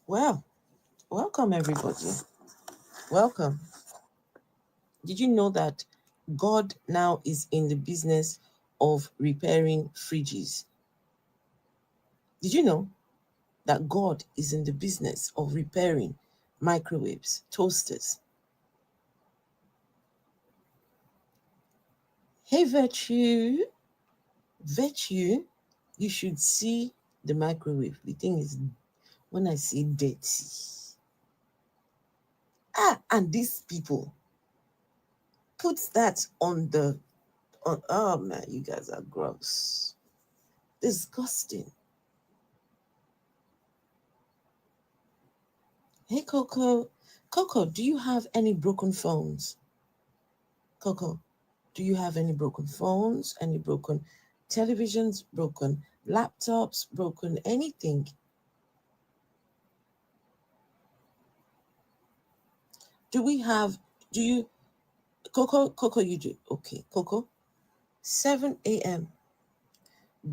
Well, welcome everybody. Welcome. Did you know that God now is in the business of repairing fridges? Did you know that God is in the business of repairing microwaves, toasters? Hey, Virtue, you should see the microwave. The thing is, when I say dirty, and these people put that on oh man, you guys are gross. Disgusting. Hey, Coco. Coco, do you have any broken phones? Coco, do you have any broken phones? Any broken televisions? Broken laptops? Broken anything? Do you, Coco, you do. Okay, Coco, 7 a.m.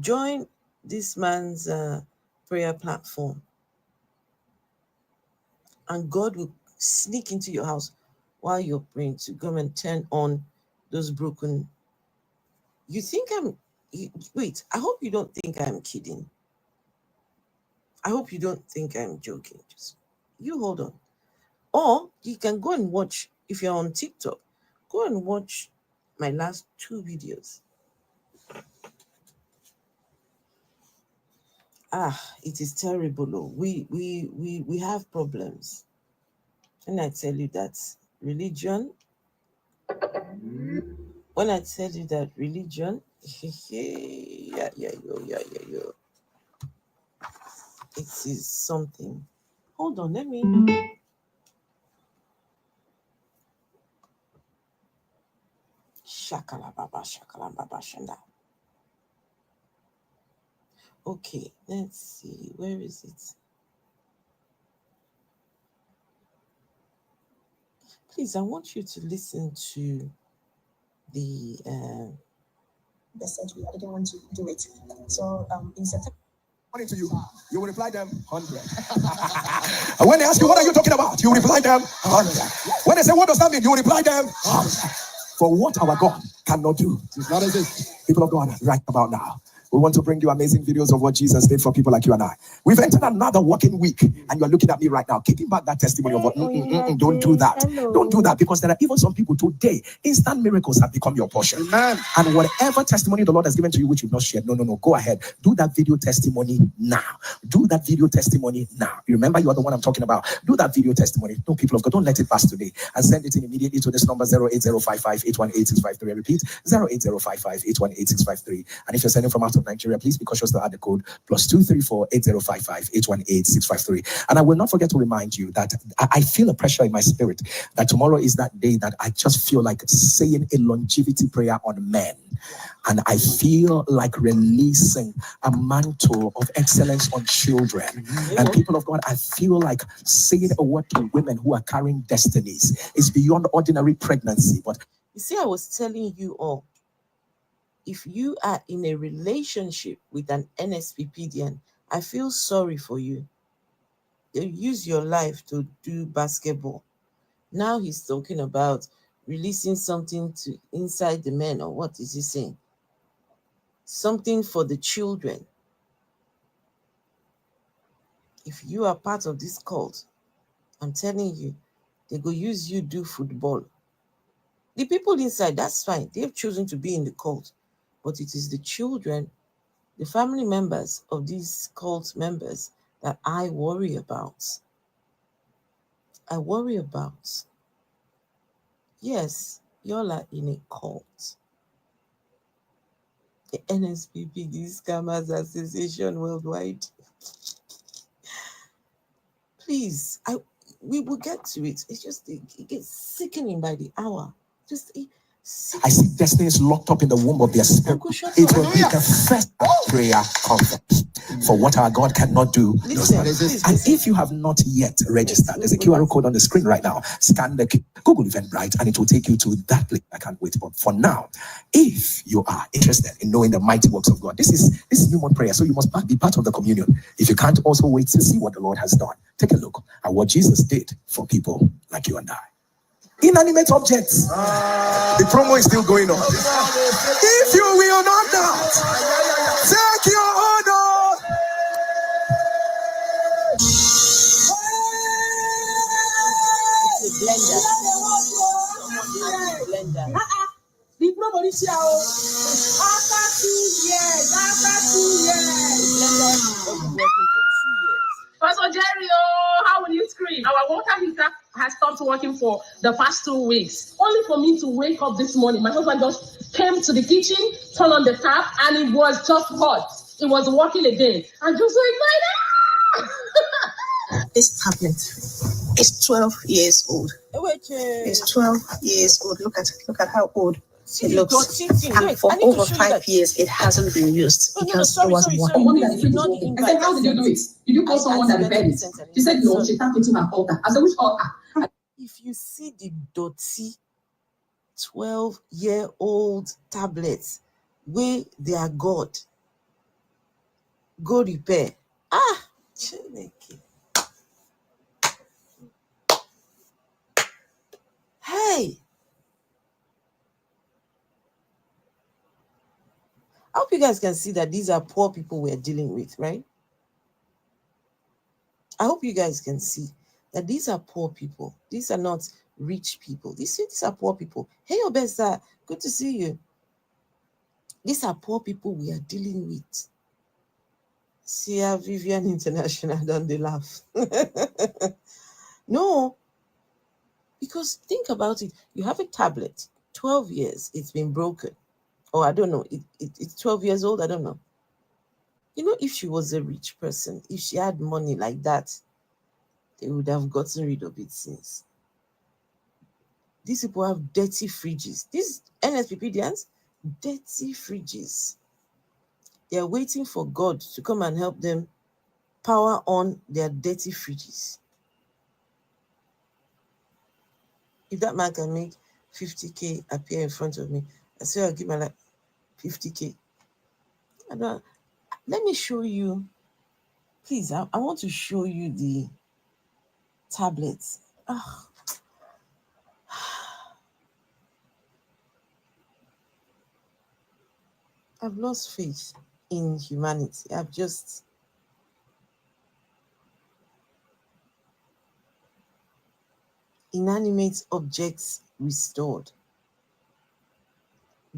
Join this man's prayer platform, and God will sneak into your house while you're praying to come and turn on those broken. You think wait, I hope you don't think I'm kidding. I hope you don't think I'm joking. Just you hold on. Or you can go and watch, if you're on TikTok, go and watch my last 2 videos. It is terrible. Oh. We have problems. And I tell you that religion, when I tell you that religion, yeah. It is something. Hold on, let me. Shakala baba, shanda. Okay, let's see. Where is it? Please, I want you to listen to the. They said I didn't want to do it. So in September. According to you, you will reply them 100. And when they ask you, what are you talking about? You reply them 100. When they say, what does that mean? You reply them 100. For what our God cannot do. It's not as if people of God right about now. We want to bring you amazing videos of what Jesus did for people like you and I. We've entered another working week, and you are looking at me right now, kicking back that testimony of what? Don't do that. Hello. Don't do that, because there are even some people today, instant miracles have become your portion. Amen. And whatever testimony the Lord has given to you, which you've not shared, no. Go ahead. Do that video testimony now. Do that video testimony now. You remember you are the one I'm talking about. Do that video testimony. No, people of God, don't let it pass today. And send it in immediately to this number 08055818653. Repeat 08055818653. And if you're sending from out of Nigeria, please be cautious to add the code +234 8055 818653. And I will not forget to remind you that I feel a pressure in my spirit that tomorrow is that day that I just feel like saying a longevity prayer on men. And I feel like releasing a mantle of excellence on children. And people of God, I feel like saying a word to women who are carrying destinies. It's beyond ordinary pregnancy. But you see, I was telling you all, if you are in a relationship with an NSPPDian, I feel sorry for you. You use your life to do basketball. Now he's talking about releasing something to inside the men, or what is he saying? Something for the children. If you are part of this cult, I'm telling you, they go use you do football. The people inside, that's fine. They've chosen to be in the cult. But it is the children, the family members of these cult members that I worry about. I worry about. Yes, y'all are in a cult. The NSPP, the Scammers Association Worldwide. Please, we will get to it. It's just, it gets sickening by the hour. I see destinies locked up in the womb of their spirit. Uncle, shut It up. will be the first prayer conference. For what our God cannot do, does not exist. And if you have not yet registered, there's a QR code on the screen right now. Scan the Google Eventbrite and it will take you to that place. I can't wait. But for now, if you are interested in knowing the mighty works of God, this is new month prayer, so you must be part of the communion. If you can't also wait to see what the Lord has done, take a look at what Jesus did for people like you and I. Inanimate objects. The promo is still going on. If you will not doubt, take your order. Blender. The promo is here. After 2 years. Wasn't working for 2 years. Pastor Jerry, how will you scream? Our water heater has stopped working for the past 2 weeks. Only for me to wake up this morning. My husband just came to the kitchen, turned on the tap, and it was just hot. It was working again. I'm just so excited. This tablet is 12 years old. It's 12 years old. Look at how old it looks. And for over 5 years, it hasn't been used because it was working. I said, how did you do it? Did you call someone that repaired it? She said, no, she tapped into her altar. I said, which altar? If you see the dirty 12-year-old tablets where they are God, go repair. Hey, I hope you guys can see that these are poor people we're dealing with, right? I hope you guys can see that these are poor people. These are not rich people. These are poor people. Hey, Obesa, good to see you. These are poor people we are dealing with. See how Vivian International done they laugh. No, because think about it. You have a tablet, 12 years, it's been broken. Or I don't know, it's 12 years old, I don't know. You know, if she was a rich person, if she had money like that, they would have gotten rid of it since. These people have dirty fridges. These NSPPDians, dirty fridges. They are waiting for God to come and help them power on their dirty fridges. If that man can make 50K appear in front of me, I say I'll give my like 50K. Let me show you. Please, I want to show you the tablets. I've lost faith in humanity. I've just... Inanimate objects restored.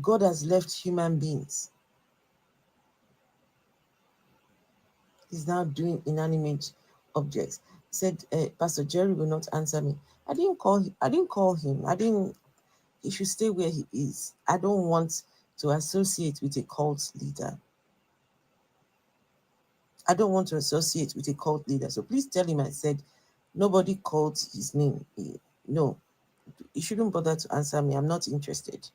God has left human beings. He's now doing inanimate objects. He said, Pastor Jerry will not answer me. I didn't call him. He should stay where he is. I don't want to associate with a cult leader. I don't want to associate with a cult leader. So please tell him I said nobody called his name. No, he shouldn't bother to answer me. I'm not interested.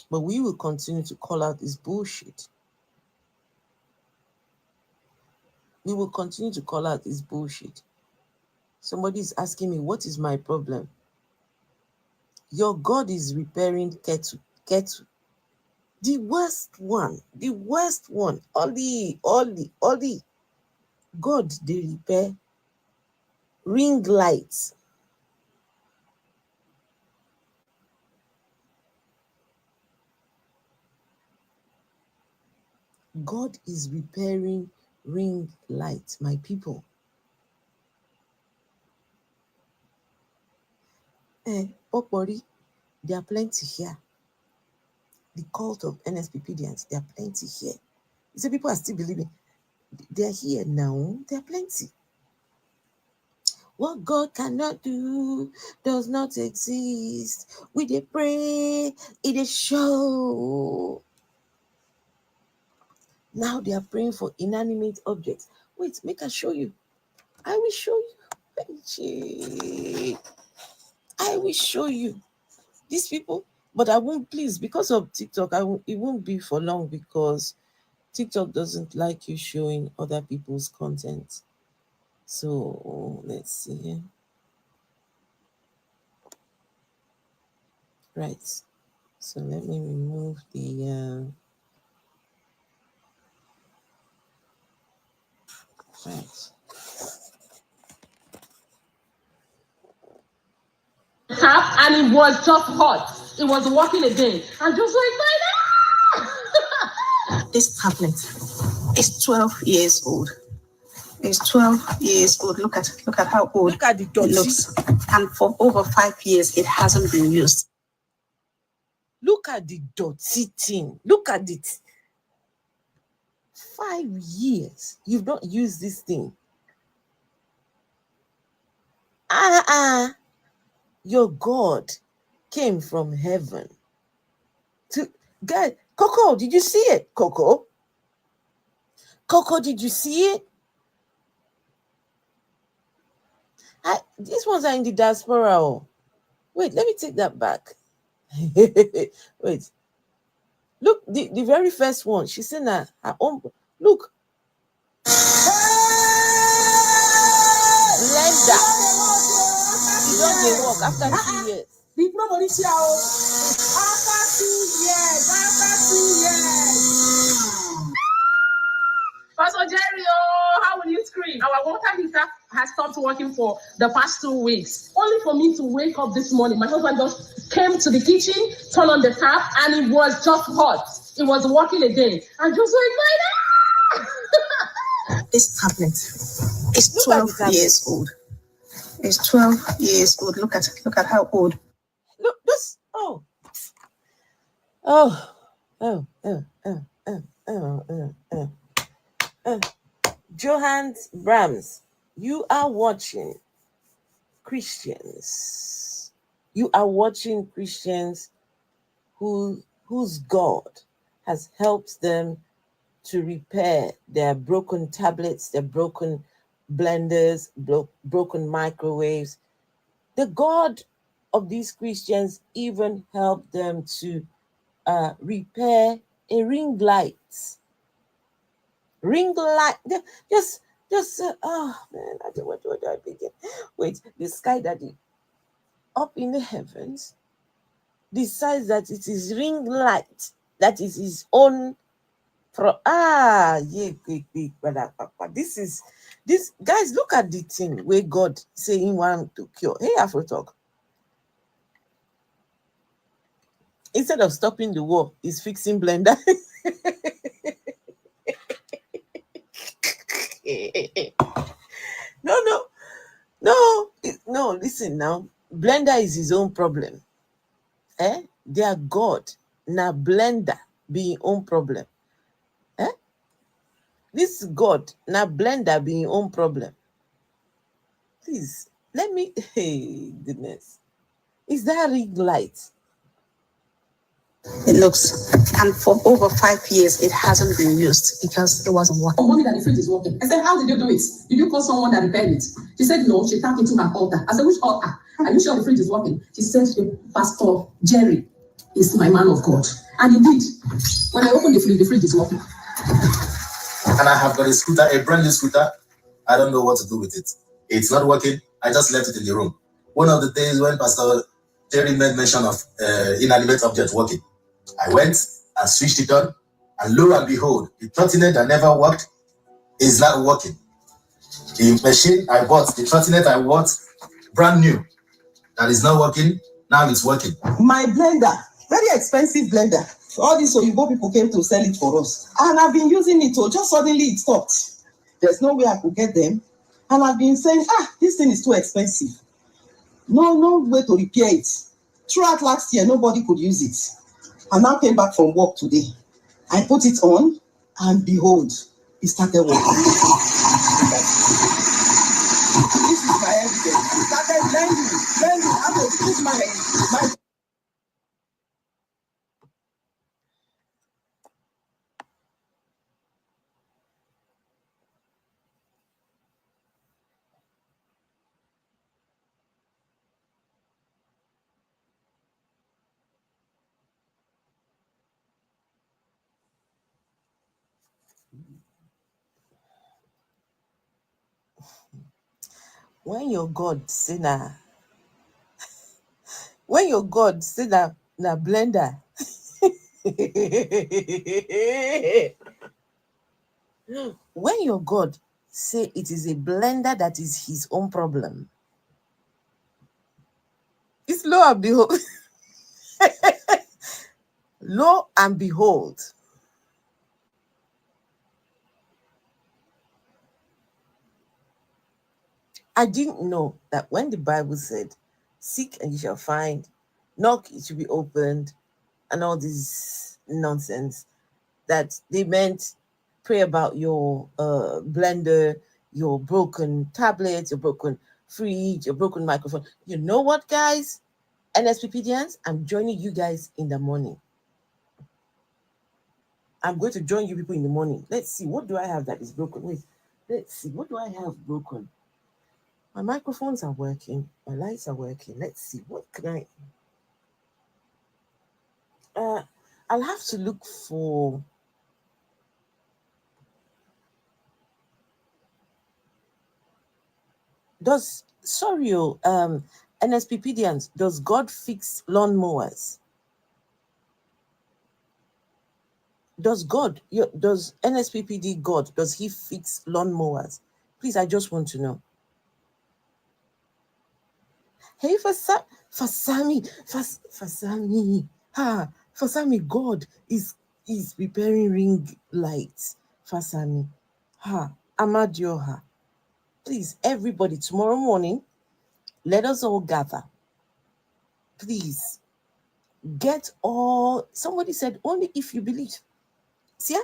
But we will continue to call out this bullshit. We will continue to call out this bullshit. Somebody is asking me, what is my problem? Your God is repairing kettle. The worst one. Oli. God, they repair Ringlights. God is repairing ring lights, my people. Opori, there are plenty here. The cult of NSPPDians, there are plenty here. You see, people are still believing. They are here now. There are plenty. What God cannot do does not exist. We dey pray, it is show. Now they are praying for inanimate objects. Wait, make I show you. I will show you. I will show you. These people, But I won't, please, because of TikTok, it won't be for long because TikTok doesn't like you showing other people's content. So let's see. Right. So let me remove the right. Tap and it was just hot. It was working again. I'm just like, This tablet is 12 years old. It's 12 years old. Look at how old Look at the it dot. looks. And for over 5 years, it hasn't been used. Look at the dirty thing. Look at it. 5 years. You've not used this thing. Your God came from heaven to guys. Coco, did you see it? Coco, did you see it? These ones are in the diaspora. Oh. Wait, let me take that back. Wait. Look, the very first one. She's saying her own. Look. Blender. He don't work after 2 years. Pastor Jerry, how will you scream? Our water heater has stopped working for the past 2 weeks. Only for me to wake up this morning. My husband just came to the kitchen, turned on the tap, and it was just hot. It was working again. I'm just like, This tablet is 12 years old. It's 12 years old. Look at how old. Look, this. Johannes Brahms, you are watching Christians. You are watching Christians whose God has helped them to repair their broken tablets, their broken blenders, broken microwaves. The God of these Christians even helped them to repair a ring light. Ring light. Just oh man, I don't want to begin. Wait, the sky daddy up in the heavens decides that it is ring light that is his own this guys, look at the thing where God saying want to cure. Hey, Afro Talk. Instead of stopping the war, he's fixing blender. No, listen now. Blender is his own problem. Their God, now blender be his own problem. This God, now blender be his own problem. Please, let me, hey, goodness. Is that ring light? It looks, and for over 5 years, it hasn't been used because it wasn't working. Oh, mommy, that the fridge is working. I said, how did you do it? Did you call someone that repaired it? She said, no, she tapped into an altar. I said, which altar? Are you sure the fridge is working? She said, Pastor Jerry is my man of God. And indeed, when I opened the fridge is working. And I have got a scooter, a brand new scooter. I don't know what to do with it. It's not working. I just left it in the room. One of the days when Pastor Jerry made mention of inanimate objects working, I went and switched it on, and lo and behold, the trotinet that never worked is now working. The machine I bought, the trotinet I bought, brand new, that is not working, now it's working. My blender, very expensive blender. All these Oyibo people came to sell it for us. And I've been using it, just suddenly it stopped. There's no way I could get them. And I've been saying, this thing is too expensive. No way to repair it. Throughout last year, nobody could use it. I now came back from work today. I put it on, and behold, it started working. This is my evidence. It started blending. I have to put my When your God say na blender. When your God say it is a blender that is his own problem, it's lo and behold. Lo and behold, I didn't know that when the Bible said, seek and you shall find, knock, it should be opened, and all this nonsense, that they meant pray about your blender, your broken tablet, your broken fridge, your broken microphone. You know what, guys? NSPPDians, I'm joining you guys in the morning. I'm going to join you people in the morning. Let's see, what do I have that is broken? Wait, let's see, what do I have broken? My microphones are working, my lights are working. Let's see, what can I'll have to look for. NSPPDians, does God fix lawnmowers? Does NSPPD God, does he fix lawnmowers? Please, I just want to know. Hey, Fasami, God is repairing ring lights. Fasami, Amadioha. Please, everybody, tomorrow morning, let us all gather. Please, somebody said, only if you believe. See,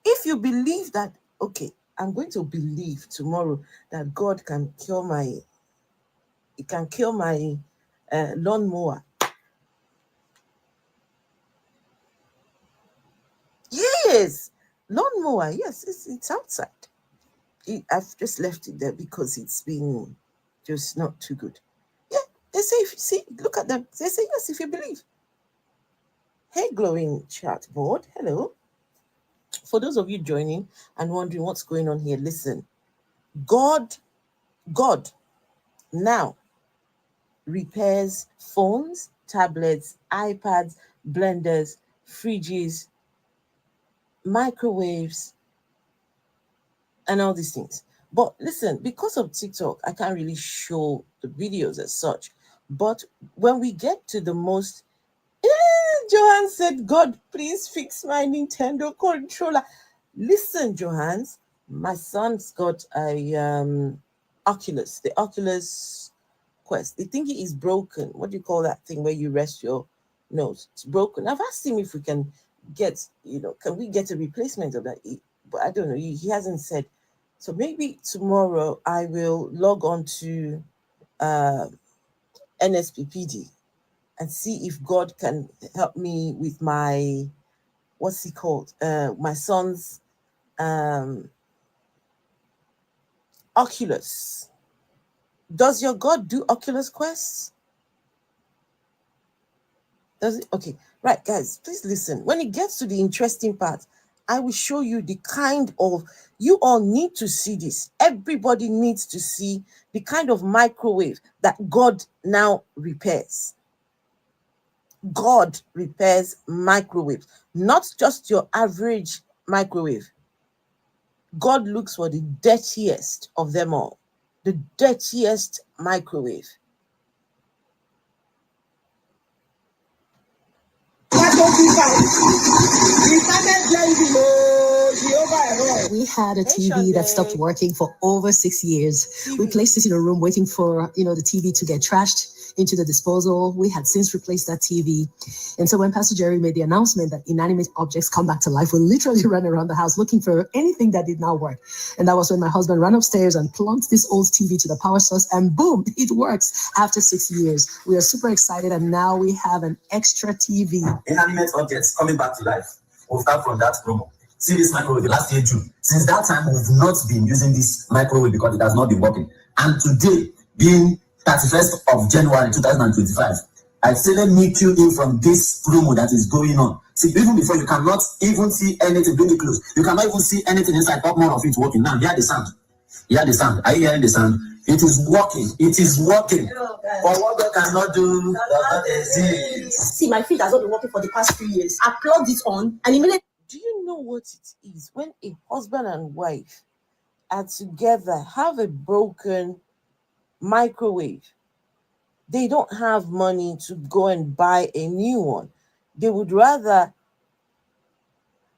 if you believe that, okay, I'm going to believe tomorrow that God can cure my lawnmower. Yes, lawnmower. Yes, it's outside. I've just left it there because it's been just not too good. Yeah, they say, look at them. They say yes if you believe. Hey, glowing chat board. Hello. For those of you joining and wondering what's going on here, listen. God now repairs phones, tablets, iPads, blenders, fridges, microwaves, and all these things. But listen, because of TikTok, I can't really show the videos as such. But when we get to the most, Johan said, God, please fix my Nintendo controller. Listen, Johans, my son's got a Oculus, the Oculus Quest. The thingy is broken. What do you call that thing where you rest your nose? It's broken. I've asked him if we can get, can we get a replacement of that? But I don't know. He hasn't said. So maybe tomorrow I will log on to NSPPD and see if God can help me with my, what's he called? My son's Oculus. Does your God do Oculus Quests? Does it? Okay, right, guys, please listen. When it gets to the interesting part, I will show you the kind of, you all need to see this. Everybody needs to see the kind of microwave that God now repairs. God repairs microwaves, not just your average microwave. God looks for the dirtiest of them all, the dirtiest microwave. We had a TV that stopped working for over 6 years. We placed it in a room waiting for, the TV to get trashed into the disposal. We had since replaced that TV. And so when Pastor Jerry made the announcement that inanimate objects come back to life, we literally ran around the house looking for anything that did not work. And that was when my husband ran upstairs and plugged this old TV to the power source, and boom, it works after 6 years. We are super excited, and now we have an extra TV. Inanimate objects coming back to life. We'll start from that promo. See this microwave, the last year, June. Since that time, we've not been using this microwave because it has not been working. And today, being 31st of January 2025, I say, let me cue in from this promo that is going on. See, even before you cannot even see anything, bring it close. You cannot even see anything inside, up more of it working. Now, hear the sound. Hear the sound. Are you hearing the sound? It is working. It is working. For what God cannot do, does not exist. See, my feet has not been working for the past 3 years. I plugged it on and immediately. Do you know what it is when a husband and wife are together, have a broken microwave? They don't have money to go and buy a new one. They would rather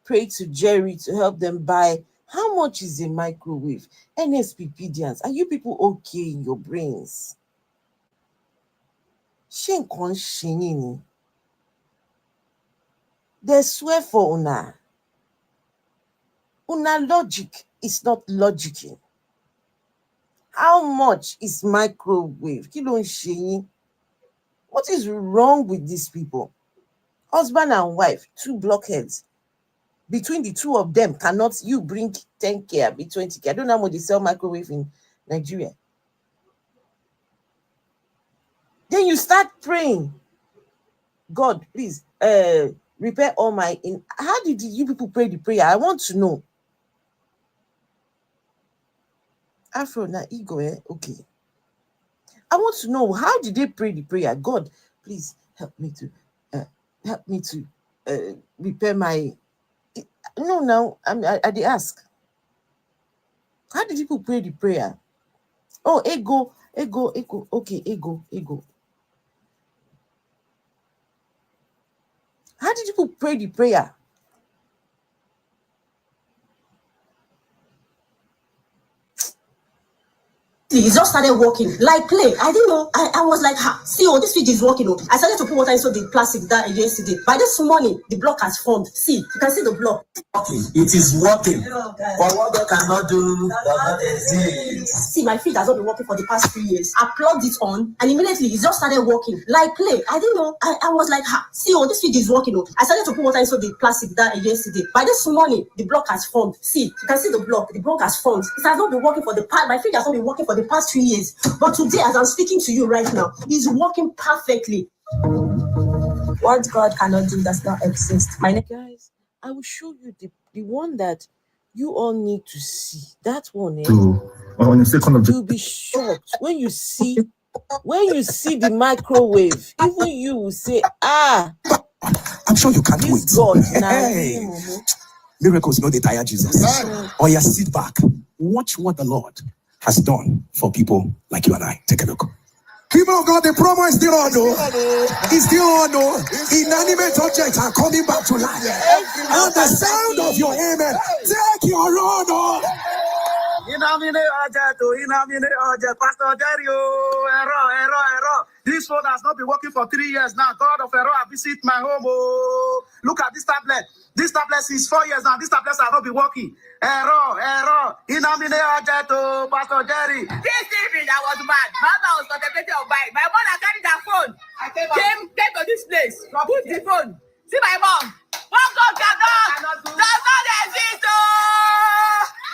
pray to Jerry to help them buy. How much is a microwave? NSPPDians, are you people okay in your brains? They swear for una. Una logic is not logicking. How much is microwave? What is wrong with these people? Husband and wife, 2 blockheads. Between the two of them, cannot you bring 10K, be 20K? I don't know how much they sell microwave in Nigeria. Then you start praying, God, please repair all my. How did you people pray the prayer? I want to know. Afro na ego, okay. I want to know, how did they pray the prayer? God, please help me to repair my. No, I did ask. How did people pray the prayer? Oh, ego. Okay, ego. How did people pray the prayer? It just started working like play. I didn't know. I was like, see, this fridge is working. I started to put water into the plastic that yesterday. By this morning, the block has formed. See, you can see the block. It is working. For what God cannot do, does not exist. See, my feet has not been working for the past 3 years. I plugged it on and immediately it just started working like play. I didn't know. I was like, see, this fridge is working. I started to put water into the plastic that yesterday. By this morning, the block has formed. See, you can see the block. The block has formed. It has not been working for the past. My fridge has not been working for the past 3 years. But today, as I'm speaking to you right now, it's working perfectly. What God cannot do does not exist. Guys, I will show you the one that you all need to see. That one, On the second of you'll be shocked when you see the microwave. Even you will say, I'm sure you can't wait. God. Hey. Miracles know they tire Jesus. Or you sit back. Watch what the Lord has done for people like you and I. Take a look. People of God, the promo is still on, though. It's still on, though. Inanimate objects are coming back to life. And the sound of your amen, take your run, oh. Pastor Jerry, error. This phone has not been working for 3 years now. God of error, I visit my home. Oh, look at this tablet. This tablet is 4 years now. This tablet has not been working. Error. Pastor Jerry. This evening I was mad. Mama was contemplating on buying. My mother carried her phone. Came to this place. Put the phone. See my mom. What God cannot does not exist.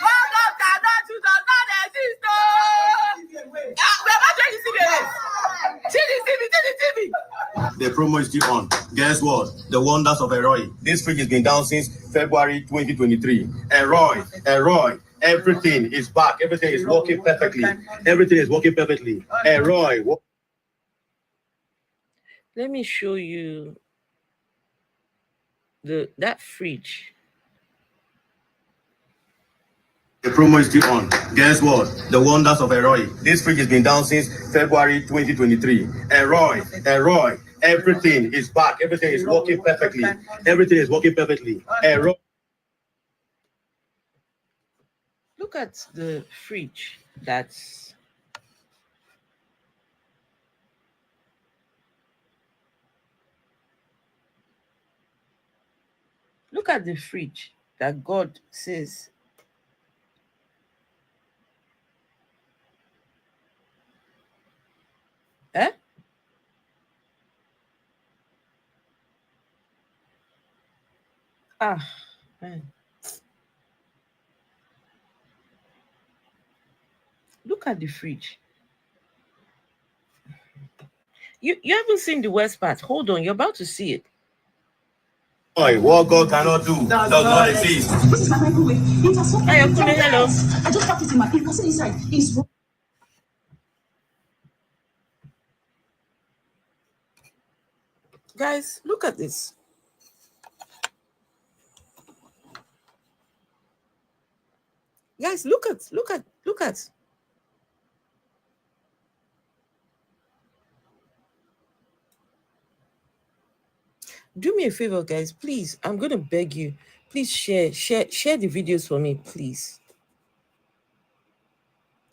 What God cannot do does not exist. We're not trying to see the See the TV. The promo is still on. Guess what? The wonders of Eroy. This fridge has been down since February 2023. Eroy. Everything is back. Everything is working perfectly. Eroy. Let me show you that fridge. The promo is still on. Guess what? The wonders of Eroy. This fridge has been down since February 2023. Eroy. Everything is back. Everything is working perfectly. Eroy. Look at the fridge. Look at the fridge that God says. Man. Look at the fridge. You haven't seen the worst part. Hold on, you're about to see it. What God cannot do does not exist. This is my microwave. It has so Hi, Okune, hello. I just popped it in my. You can see inside. It's Guys, look at this. Guys, look at. Do me a favor, guys, please. I'm gonna beg you. Please share the videos for me, please.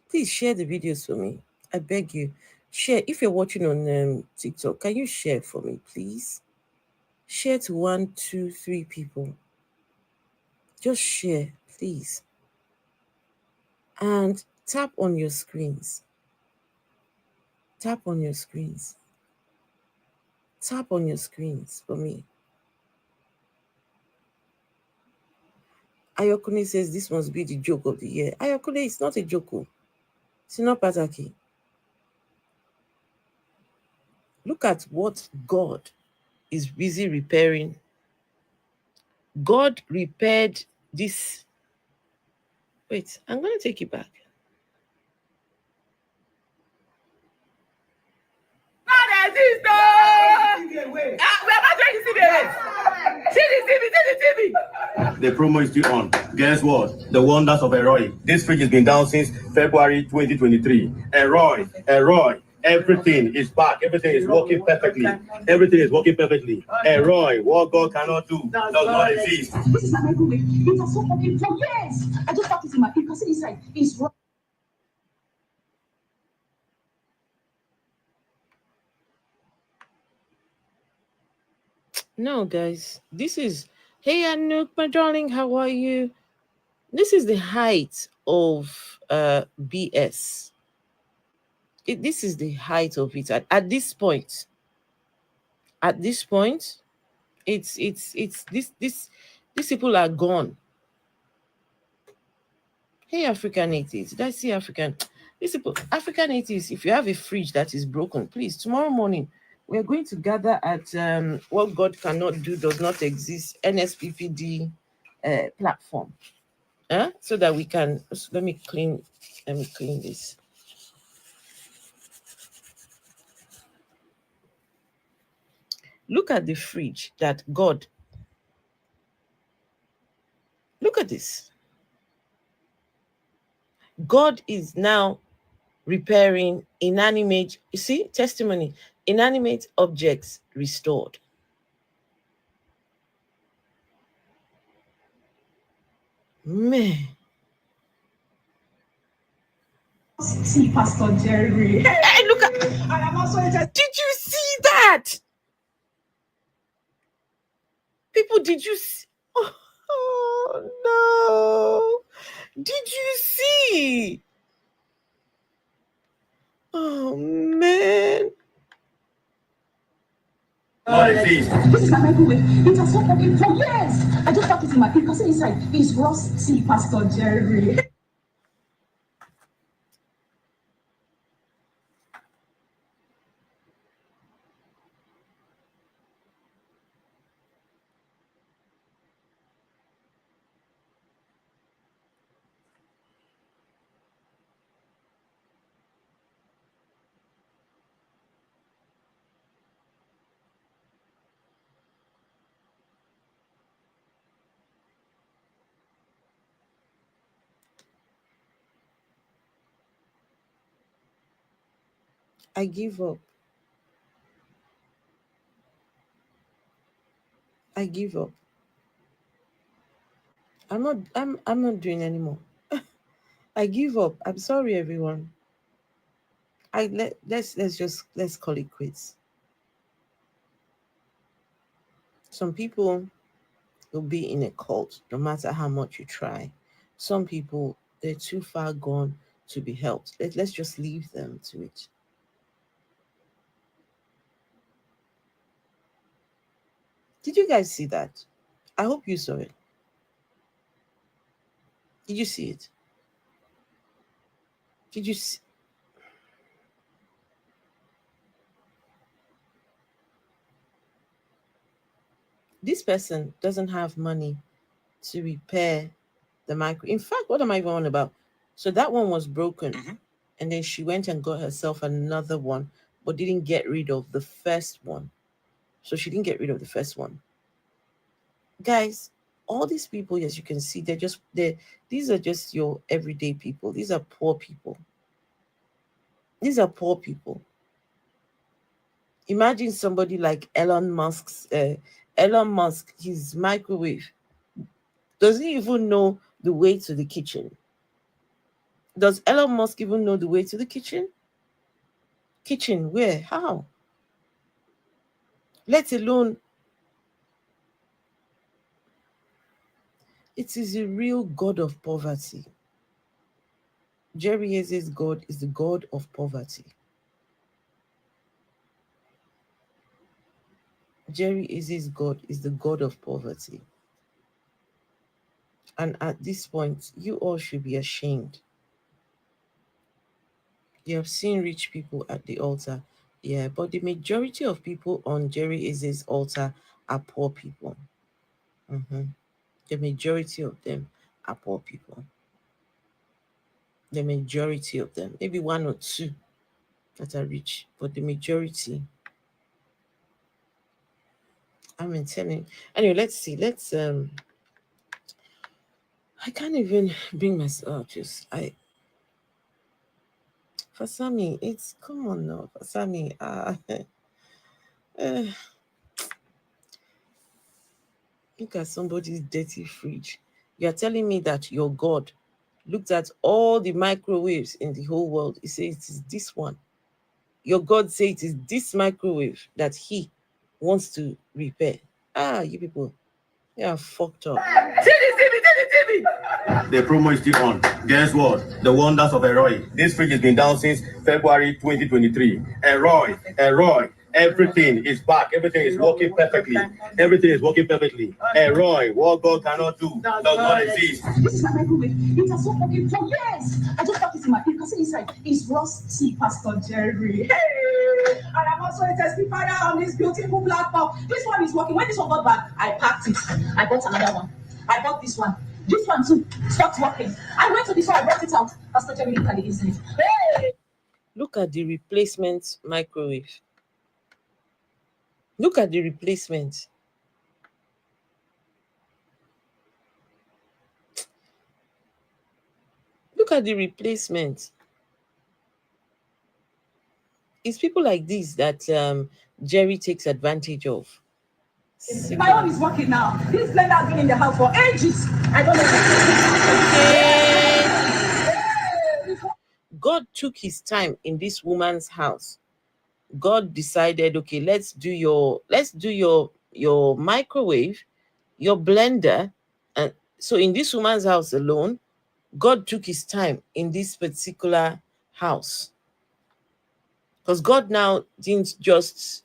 Please share the videos for me. I beg you. Share. If you're watching on TikTok, can you share for me, please? Share to 1, 2, 3 people. Just share, please. And tap on your screens. Tap on your screens. Tap on your screens for me. Ayokune says this must be the joke of the year. Ayokune, it's not a joke. It's not pataki. Look at what God is busy repairing. God repaired this. Wait, I'm going to take it back. Not exist, though. We're not trying to see the TV. The promo is still on. Guess what? The wonders of Eroy. This fridge has been down since February 2023. Eroy. Everything is back. Everything is working perfectly. Everything is working perfectly. Eroy, what God cannot do does not exist. This is my microwave. It has so fucking for years. I just popped it in my. You can see inside. It's raw. No, guys. This is, hey, Anouk, my darling, how are you? This is the height of BS. This is the height of it. At this point, it's these people are gone. Hey, African natives, did I see African? These people, African natives, if you have a fridge that is broken, please, tomorrow morning, we're going to gather at What God Cannot Do Does Not Exist NSPPD platform. So that we can, let me clean this. Look at the fridge that God, look at this. God is now repairing inanimate, you see, testimony, inanimate objects restored. Man. See Pastor Jerry. Hey, look at, I am also did you see that? People, did you see? Oh no. Did you see? Oh man. This is my microwave. It has so fucking for years. I just popped it in my. You can see inside. It's rusty, Pastor Jerry. I give up. I give up. I'm not doing anymore. I give up. I'm sorry, everyone. Let's call it quits. Some people will be in a cult no matter how much you try. Some people, they're too far gone to be helped. Let's just leave them to it. Did you guys see that? I hope you saw it. Did you see it? Did you see? This person doesn't have money to repair the micro. In fact, what am I even on about? So that one was broken. And then she went and got herself another one, but didn't get rid of the first one. So she didn't get rid of the first one. Guys, all these people, as you can see, these are just your everyday people. These are poor people. These are poor people. Imagine somebody like Elon Musk, his microwave. Does he even know the way to the kitchen? Does Elon Musk even know the way to the kitchen? Kitchen, where? How? Let alone, it is a real God of poverty. Jerry Eze's God is the God of poverty. Jerry Eze's God is the God of poverty. And at this point, you all should be ashamed. You have seen rich people at the altar. Yeah, but the majority of people on Jerry Eze's altar are poor people. The majority of them are poor people. The majority of them. Maybe one or two that are rich, but the majority. I'm telling. Anyway, let's see. I can't even bring myself. Fasami, come on now, Fasami. Look at somebody's dirty fridge. You're telling me that your God looked at all the microwaves in the whole world. He says it is this one. Your God says it is this microwave that he wants to repair. You people, you are fucked up. TV. The promo is still on. Guess what? The wonders of Eroy. This fridge has been down since February 2023. Eroy. Everything is back. Everything is working perfectly. Everything is working perfectly. Eroy, what God cannot do does not exist. This is my microwave. It has been working for years. I just got this in my. You can see inside. It's rusty, Pastor Jerry. Hey, and I'm also a testifier on this beautiful platform. This one is working. When this one got back, I packed it. I bought another one. I bought this one. This one too stopped working. I went to this one. I brought it out. Pastor Jerry looked at it easily. Hey. Look at the replacement microwave. Look at the replacement. Look at the replacement. It's people like this that Jerry takes advantage of. My own is working now. This blender has been in the house for ages. I don't know. Okay. God took his time in this woman's house. God decided, okay, let's do your microwave, your blender. And so in this woman's house alone, God took his time in this particular house. Because God now didn't just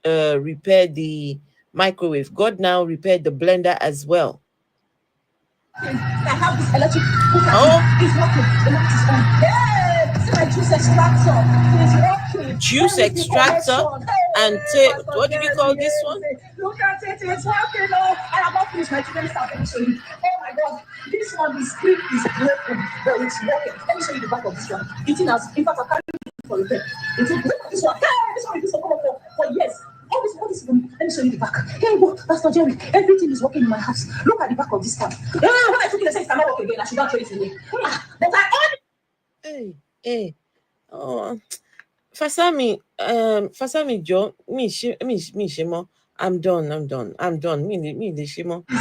repair the microwave. God now repaired the blender as well. I have this electric cooker. It's working. The light is on. Hey, see my juice extractor. It's working. Juice extractor and what did you call this one? Look at it. It's working. Oh, I have not finished my chicken stuff. Let me show you. Oh my God, this one, the screen is broken, but it's working. Let me show you the back of this one. It has, in fact, I can't for repair. It's look at this one. Hey, this one is for years. All this let me show you the back. Hey, what, Pastor Jerry, everything is working in my house. Look at the back of this one. When I took it, I said it cannot work again. I should not throw it away. But I Hey. Oh, Fasami, Joe, me shimo. I'm done. Me the shimo. No,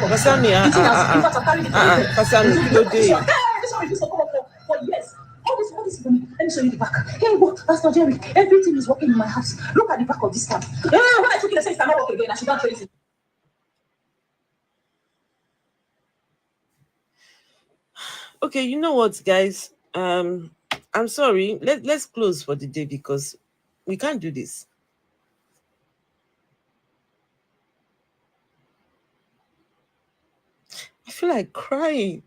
Fasami, Fasami, kilo day. For years. All this let me show you the back. Hey, what, Pastor Jerry, everything is working in my house. Look at the back of this one. When I took it, I said it cannot work again. I should not throw it. Okay, you know what, guys? I'm sorry. Let's close for the day because we can't do this. I feel like crying.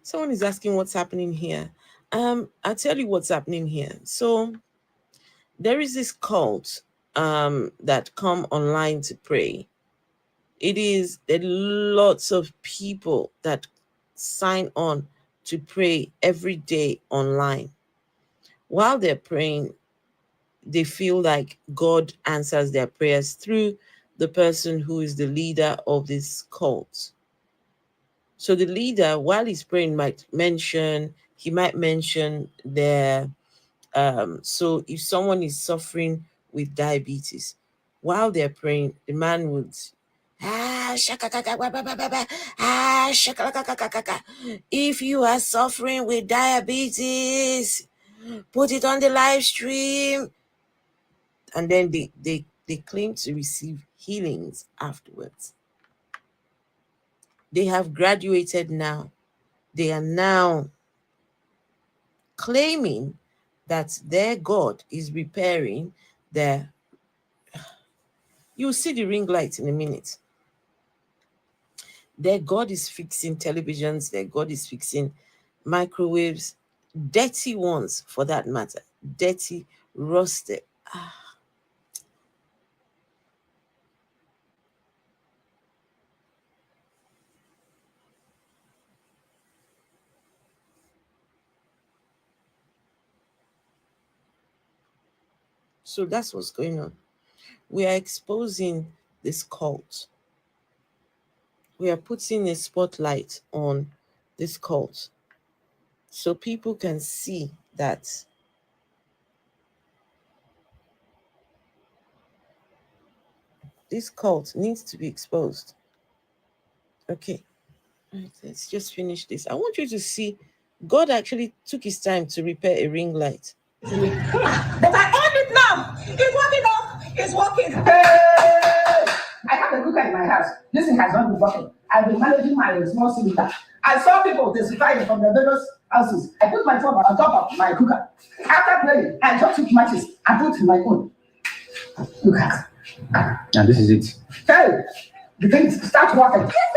Someone is asking what's happening here. I'll tell you what's happening here. So There is this cult that come online to pray. There are lots of people that sign on to pray every day online. While they're praying, they feel like God answers their prayers through the person who is the leader of this cult. So the leader, while he's praying, might mention their so if someone is suffering with diabetes, while they're praying, the man would if you are suffering with diabetes, put it on the live stream. And then they claim to receive healings afterwards. They have graduated now. They are now claiming that their God is repairing their... You'll see the ring light in a minute. Their God is fixing televisions. Their God is fixing microwaves. Dirty ones, for that matter. Dirty, rusted. So that's what's going on. We are exposing this cult. We are putting a spotlight on this cult so people can see that this cult needs to be exposed. Okay, right, let's just finish this. I want you to see God actually took his time to repair a ring light. But I own it now. It's working up. It's working. Hey! I have a cooker in my house. This thing has not been working. I've been managing my small cylinder. I saw people testifying from the various houses. I put my phone on top of my cooker. After playing, I just took matches and put my phone. Look at. And this is it. Hey, the thing starts working. This thing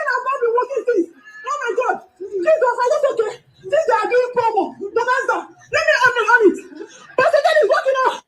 has not been working since. Oh my God. Jesus, I just okay. Since they are doing promo, the master, let me on it. Pastor Daddy is working out.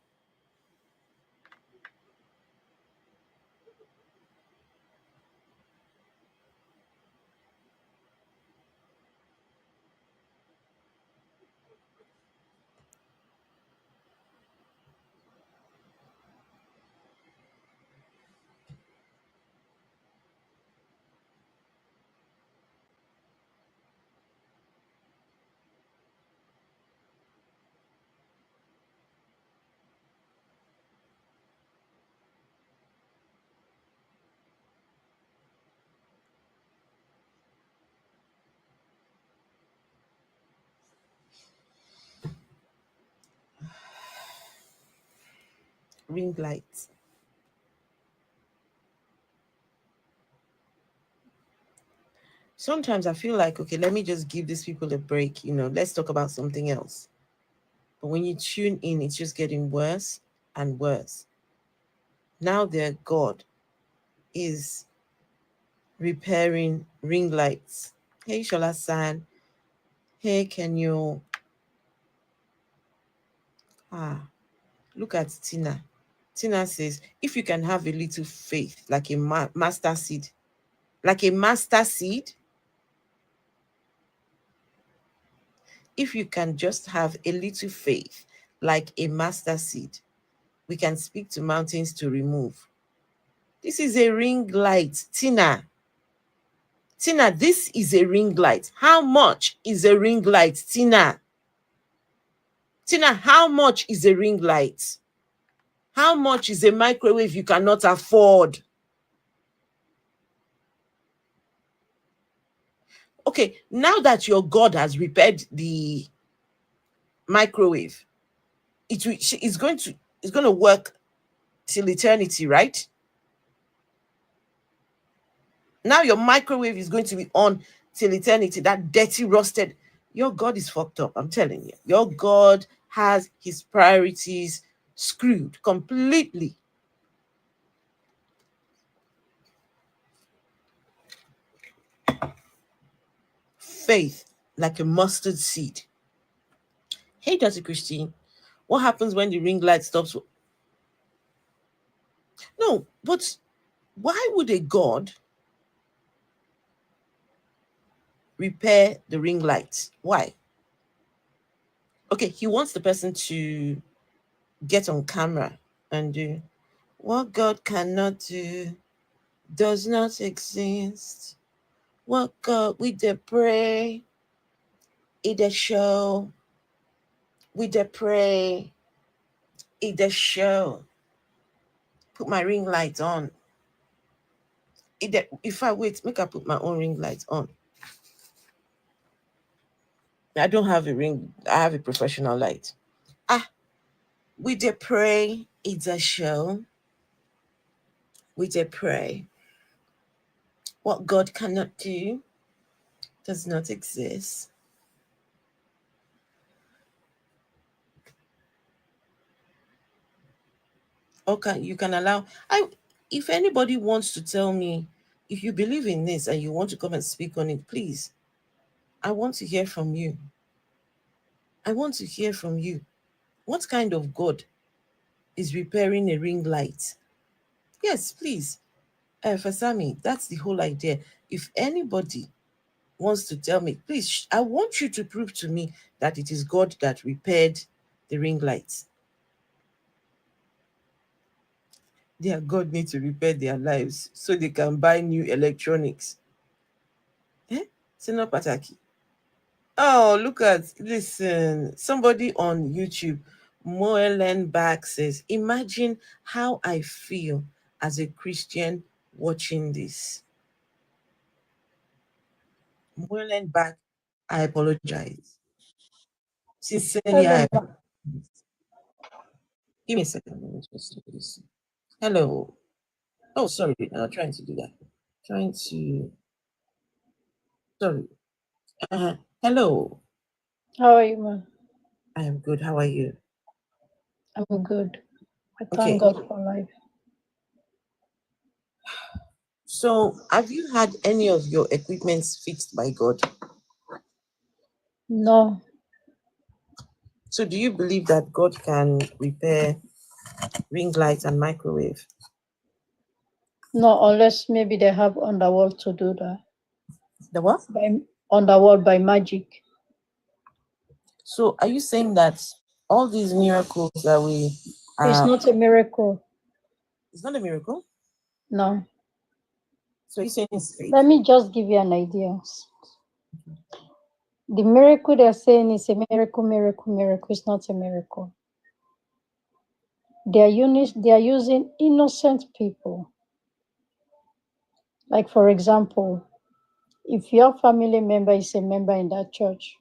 Ring lights. Sometimes I feel like, okay, let me just give these people a break. Let's talk about something else. But when you tune in, it's just getting worse and worse. Now their God is repairing ring lights. Hey, Shola-san. Hey, can you... Look at Tina. Tina says, if you can have a little faith, like a master seed. Like a master seed. If you can just have a little faith, like a master seed, we can speak to mountains to remove. This is a ring light, Tina. Tina, this is a ring light. How much is a ring light, Tina? Tina, how much is a ring light? How much is a microwave you cannot afford? Okay, now that your God has repaired the microwave, it's going to work till eternity, right? Now your microwave is going to be on till eternity. That dirty, rusted. Your God is fucked up, I'm telling you. Your God has his priorities screwed completely. Faith like a mustard seed. Hey, Dr. Christine. What happens when the ring light stops? No, but why would a god repair the ring light? Why? Okay, he wants the person to get on camera and do what God cannot do, does not exist. What God we dey pray, it dey show, we dey pray, it dey show. Put my ring light on. If I wait, make I put my own ring light on. I don't have a ring, I have a professional light. We dey pray, it's a show. We dey pray. What God cannot do does not exist. Okay, you can allow. If anybody wants to tell me, if you believe in this and you want to come and speak on it, please. I want to hear from you. I want to hear from you. What kind of God is repairing a ring light? Yes, please. For Sammy, that's the whole idea. If anybody wants to tell me, please, I want you to prove to me that it is God that repaired the ring lights. Their God needs to repair their lives so they can buy new electronics. Sino pataki. Oh, listen, somebody on YouTube, Moelenbach says, imagine how I feel as a Christian watching this. Moelenbach, I apologize. Sincerely, I apologize. Give me a second. Let me just do this. Hello. Oh, sorry. I'm not trying to do that. Sorry. Hello. How are you, ma? I am good. How are you? I'm good. I Okay. thank God for life. So, have you had any of your equipments fixed by God? No, So, do you believe that God can repair ring lights and microwave? no, unless maybe they have underworld to do that. The what? Underworld by magic. So, are you saying that all these miracles that we It's not a miracle. It's not a miracle? No. So, you're saying it's fake? Let me just give you an idea. The miracle they're saying is a miracle. It's not a miracle. They are using innocent people. Like, for example, if your family member is a member in that church,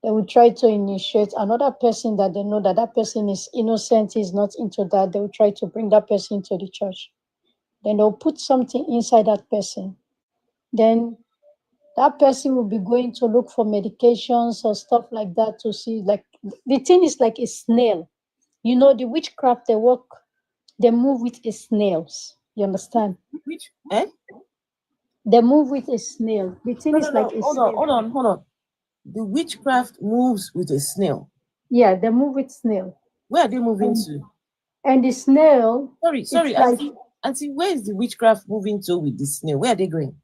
they will try to initiate another person that they know that that person is innocent, is not into that. They will try to bring that person to the church. Then they'll put something inside that person. Then that person will be going to look for medications or stuff like that to see. Like, the thing is like a snail. You know, the witchcraft, they move with a snails. You understand? They move with a snail. The thing is like a snail. Hold on. The witchcraft moves with a snail. Yeah, they move with snail. Where are they moving to? And the snail. Sorry, Auntie, where is the witchcraft moving to with the snail? Where are they going?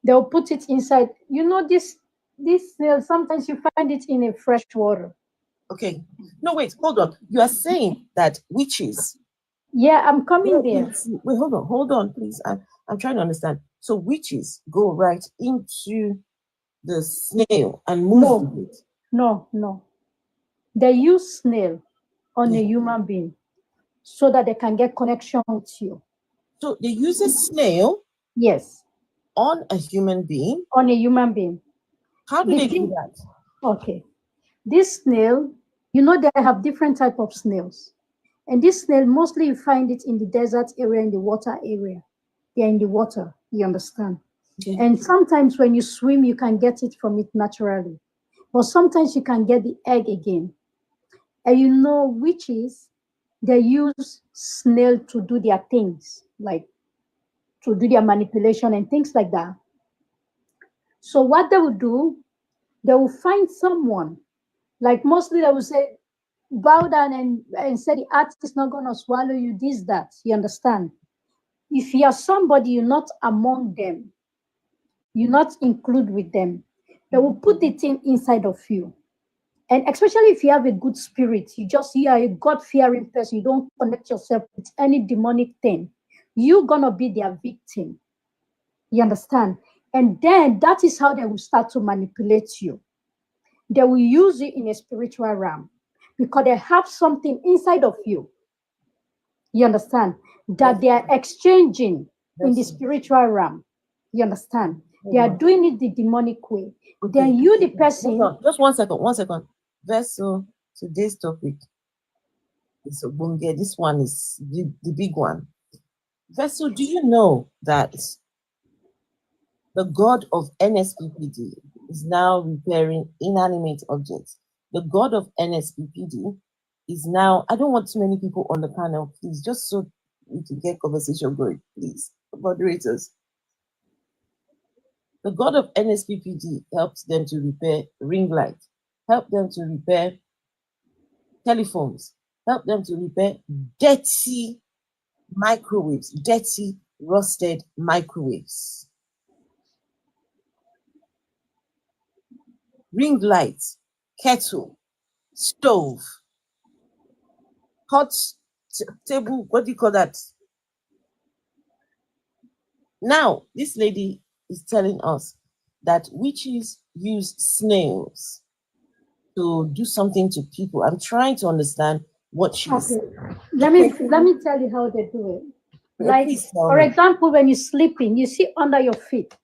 They'll put it inside. You know, this snail, sometimes you find it in a fresh water. Okay. No, wait, hold on. You are saying that witches. Yeah, I'm coming there. Wait, hold on, please. I'm trying to understand. So witches go right into the snail and move with it. No. They use snail on a human being so that they can get connection with you. So they use a snail? Yes. On a human being? On a human being. How do they do that? Okay. This snail, you know, they have different type of snails. And this snail, mostly you find it in the desert area, in the water area. They're in the water, you understand? Okay. And sometimes when you swim, you can get it from it naturally. But sometimes you can get the egg again. And you know, witches, they use snail to do their things, like to do their manipulation and things like that. So what they will do, they will find someone, like mostly they will say, bow down and say the earth is not going to swallow you, this, that. You understand? If you are somebody, you're not among them, you not include with them, they will put the thing inside of you. And especially if you have a good spirit, you are a God-fearing person, you don't connect yourself with any demonic thing, you're gonna be their victim. You understand? And then that is how they will start to manipulate you. They will use you in a spiritual realm because they have something inside of you. You understand? That they are exchanging in the spiritual realm. You understand? They are doing it the demonic way. Then you, the person. Just 1 second, 1 second. Vessel, today's topic is Obunge. This one is the big one. Vessel, do you know that the God of NSPPD is now repairing inanimate objects? The God of NSPPD is now, I don't want too many people on the panel, please, just so we can get conversation going, please, moderators. The God of NSPPD helps them to repair Ringlights, help them to repair telephones, help them to repair dirty microwaves, dirty rusted microwaves. Ringlights, kettle, stove, hot table, what do you call that? Now, this lady is telling us that witches use snails to do something to people. I'm trying to understand what she's. Let me tell you how they do it. Like, for example, when you're sleeping, you see under your feet,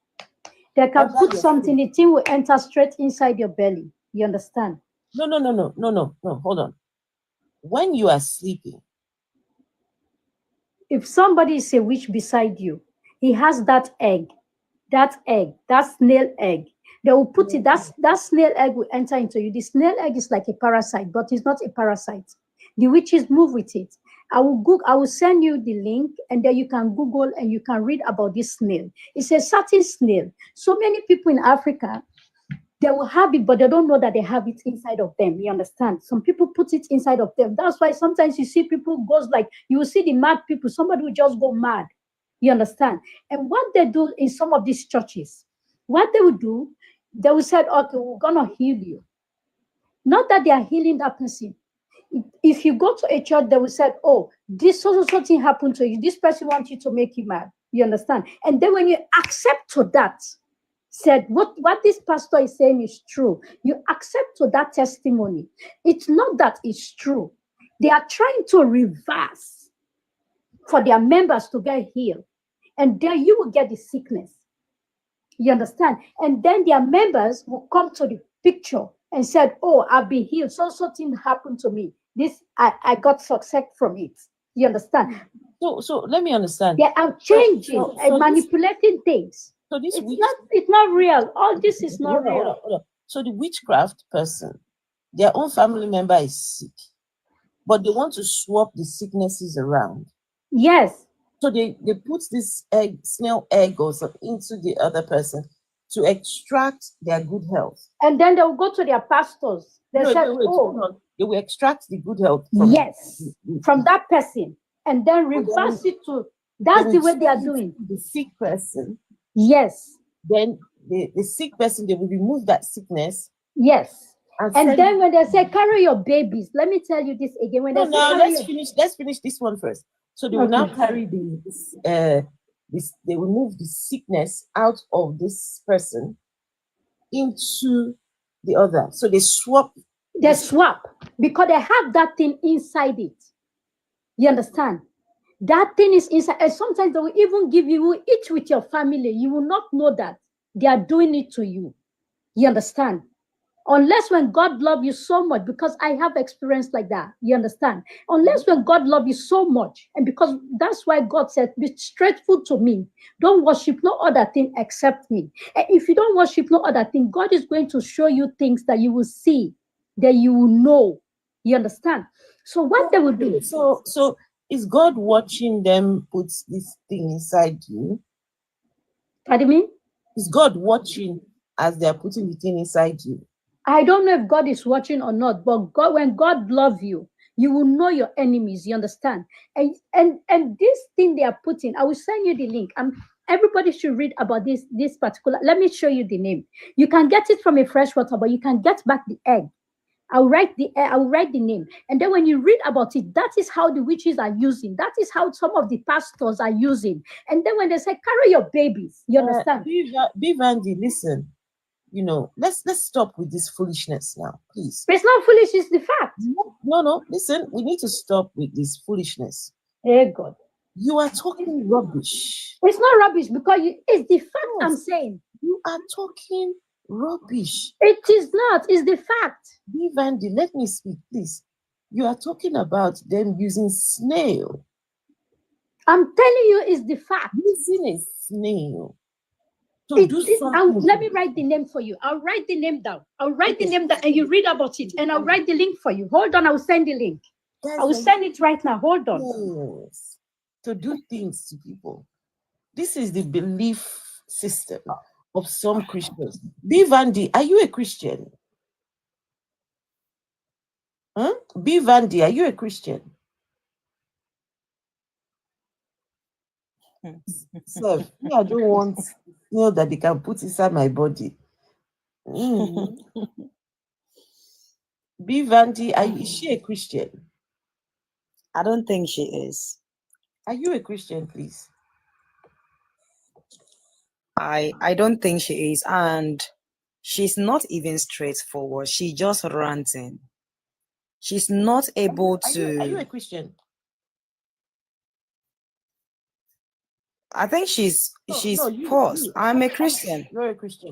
they can put something, the thing will enter straight inside your belly. You understand? No, hold on. When you are sleeping, if somebody is a witch beside you, he has that snail egg. They will put it, that snail egg will enter into you. The snail egg is like a parasite, but it's not a parasite. The witches move with it. I will send you the link, and then you can Google and you can read about this snail. It's a certain snail. So many people in Africa, they will have it, but they don't know that they have it inside of them. You understand? Some people put it inside of them. That's why sometimes you see people goes like, you will see the mad people, somebody will just go mad. You understand? And what they do in some of these churches, what they will do, they will say, okay, we're going to heal you. Not that they are healing that person. If you go to a church, they will say, oh, this something happened to you. This person wants you to make you mad. You understand? And then when you accept to that, said what this pastor is saying is true, you accept to that testimony. It's not that it's true. They are trying to reverse for their members to get healed. And then you will get the sickness. You understand? And then their members will come to the picture and said, oh, I've been healed. So something happened to me. This, I got success from it. You understand? So let me understand. They are changing and manipulating things. So this it's not real. All this is not real. Hold on. So the witchcraft person, their own family member is sick, but they want to swap the sicknesses around. Yes. So they put this snail egg or something into the other person to extract their good health. And then they'll go to their pastors. They said, they will extract the good health from that person and then reverse it to, that's the way they are doing. The sick person. Yes. Then the sick person, they will remove that sickness. Yes. And then when they say carry your babies, let me tell you this again. When let's finish this one first. So they will now carry they will move the sickness out of this person into the other. So they swap. They swap because they have that thing inside it. You understand? That thing is inside, and sometimes they will even give you eat with your family. You will not know that they are doing it to you. You understand? Unless when God loves you so much, because I have experience like that. You understand? Unless when God loves you so much, and because that's why God said, be straightful to me. Don't worship no other thing except me. And if you don't worship no other thing, God is going to show you things that you will see, that you will know. You understand? So what they will do? So is God watching them put this thing inside you? Pardon me? Is God watching as they're putting the thing inside you? I don't know if God is watching or not, but God, when God loves you, you will know your enemies. You understand? And this thing they are putting, I will send you the link. Everybody should read about this particular. Let me show you the name. You can get it from a freshwater, but you can get back the egg. I'll write the name, and then when you read about it, that is how the witches are using. That is how some of the pastors are using. And then when they say carry your babies, you understand? Vandy, listen. You know, let's stop with this foolishness now, please. It's not foolish, it's the fact. No, listen, we need to stop with this foolishness. Hey God. You are talking rubbish. It's not rubbish because it's the fact. I'm saying. You are talking rubbish. It is not, it's the fact. Vandy, let me speak, please. You are talking about them using snail. I'm telling you, it's the fact. Using a snail. Let me write the name for you. I'll write the name down. I'll write the name down and you read about it. And I'll write the link for you. Hold on, I will send the link. I will send it right now. Hold on. Yes. To do things to people. This is the belief system of some Christians. Vandy, are you a Christian? Vandy, are you a Christian? So, I don't want snail that they can put inside my body. Vandy, is she a Christian? I don't think she is. Are you a Christian, please? I don't think she is, and she's not even straightforward. She just ranting. She's not able to. Are you a Christian? I think she's paused. I'm a Christian. You're a Christian.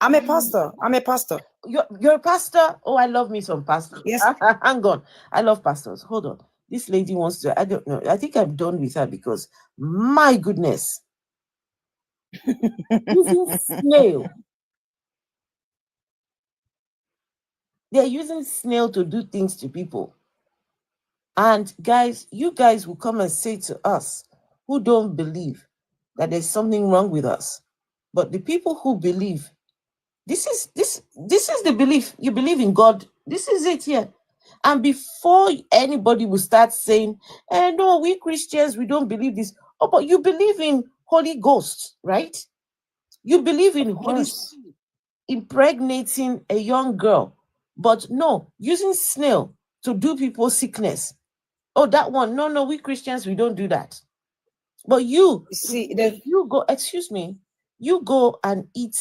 I'm a pastor. I'm a pastor. You're a pastor? Oh, I love me some pastors. Yes. Hang on. I love pastors. Hold on. This lady wants to, I don't know. I think I'm done with her because, my goodness. Using snail. They're using snail to do things to people. And guys, you guys will come and say to us who don't believe that there's something wrong with us. But the people who believe, this is the belief. You believe in God. This is it here. And before anybody will start saying, no, we Christians, we don't believe this. Oh, but you believe in Holy Ghost, right? You believe in Holy Spirit impregnating a young girl. But no, using snail to do people sickness. Oh, that one. No, we Christians, we don't do that. But you go, excuse me, you go and eat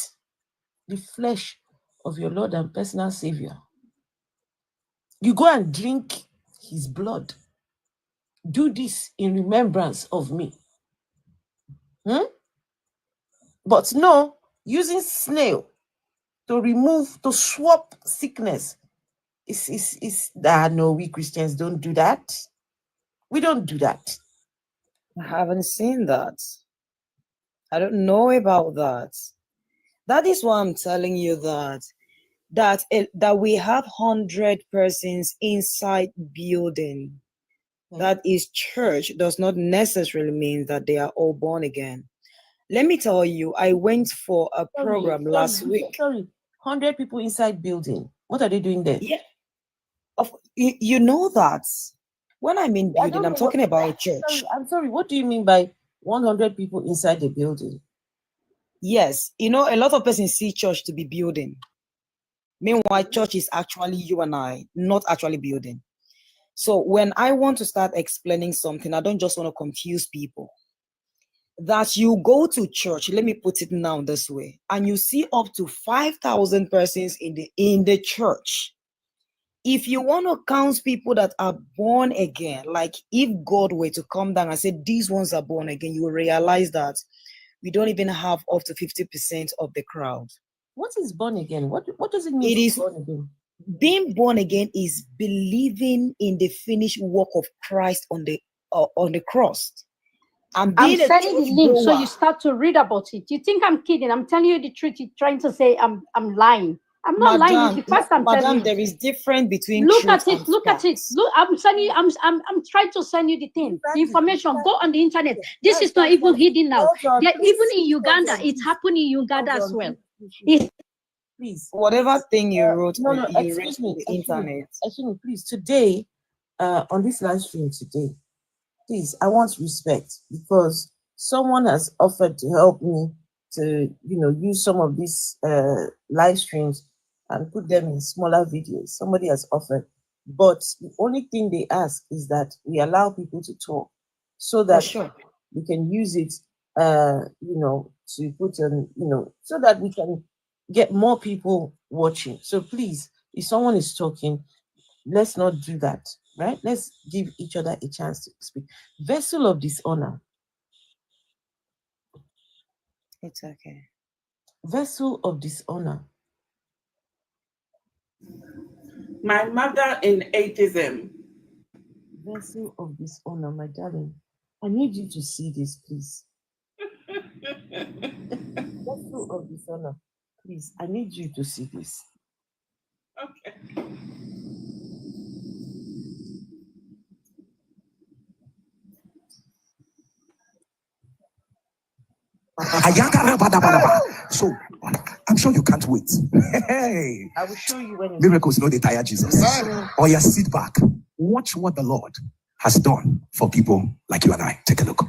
the flesh of your Lord and personal Savior. You go and drink his blood. Do this in remembrance of me. But no, using snail to swap sickness. No, we Christians don't do that. We don't do that. I haven't seen that. I don't know about that. That is why I'm telling you that we have 100 persons inside building. That is church does not necessarily mean that they are all born again. Let me tell you, I went for a program last week. 100 people inside building. What are they doing there? Yeah. You know that. When I mean building, I'm talking about church. I'm sorry, what do you mean by 100 people inside the building? Yes, a lot of persons see church to be building. Meanwhile, church is actually you and I, not actually building. So when I want to start explaining something, I don't just want to confuse people. That you go to church, let me put it now this way, and you see up to 5,000 persons in the church. If you want to count people that are born again, like if God were to come down and say these ones are born again, you will realize that we don't even have up to 50% of the crowd. What is born again? What does it mean? Born again? Being born again is believing in the finished work of Christ on the cross. I'm sending the link so you start to read about it. You think I'm kidding? I'm telling you the truth. You're trying to say I'm lying. I'm not lying. It's the fact I'm telling you. There is difference between look at it. Look, I'm sending you. I'm trying to send you the thing, the information. Go on the internet. This is not even hidden now. Even in Uganda, it's happening in Uganda as well. please. Whatever thing you wrote, No, you excuse read me, on the internet. excuse me, please. Today, on this live stream today, please, I want respect because someone has offered to help me to, use some of these live streams and put them in smaller videos. Somebody has offered, but the only thing they ask is that we allow people to talk so that we can use it, to put on, so that we can get more people watching. So please, if someone is talking, let's not do that, right? Let's give each other a chance to speak. Vessel of dishonor. It's okay. Vessel of dishonor. My mother in atheism. Vessel of dishonor, my darling. I need you to see this, please. Vessel of dishonor. Please, I need you to see this. Okay. So, I'm sure you can't wait. Hey, I will show you when miracles know they tire Jesus. Or you sit back. Watch what the Lord has done for people like you and I. Take a look.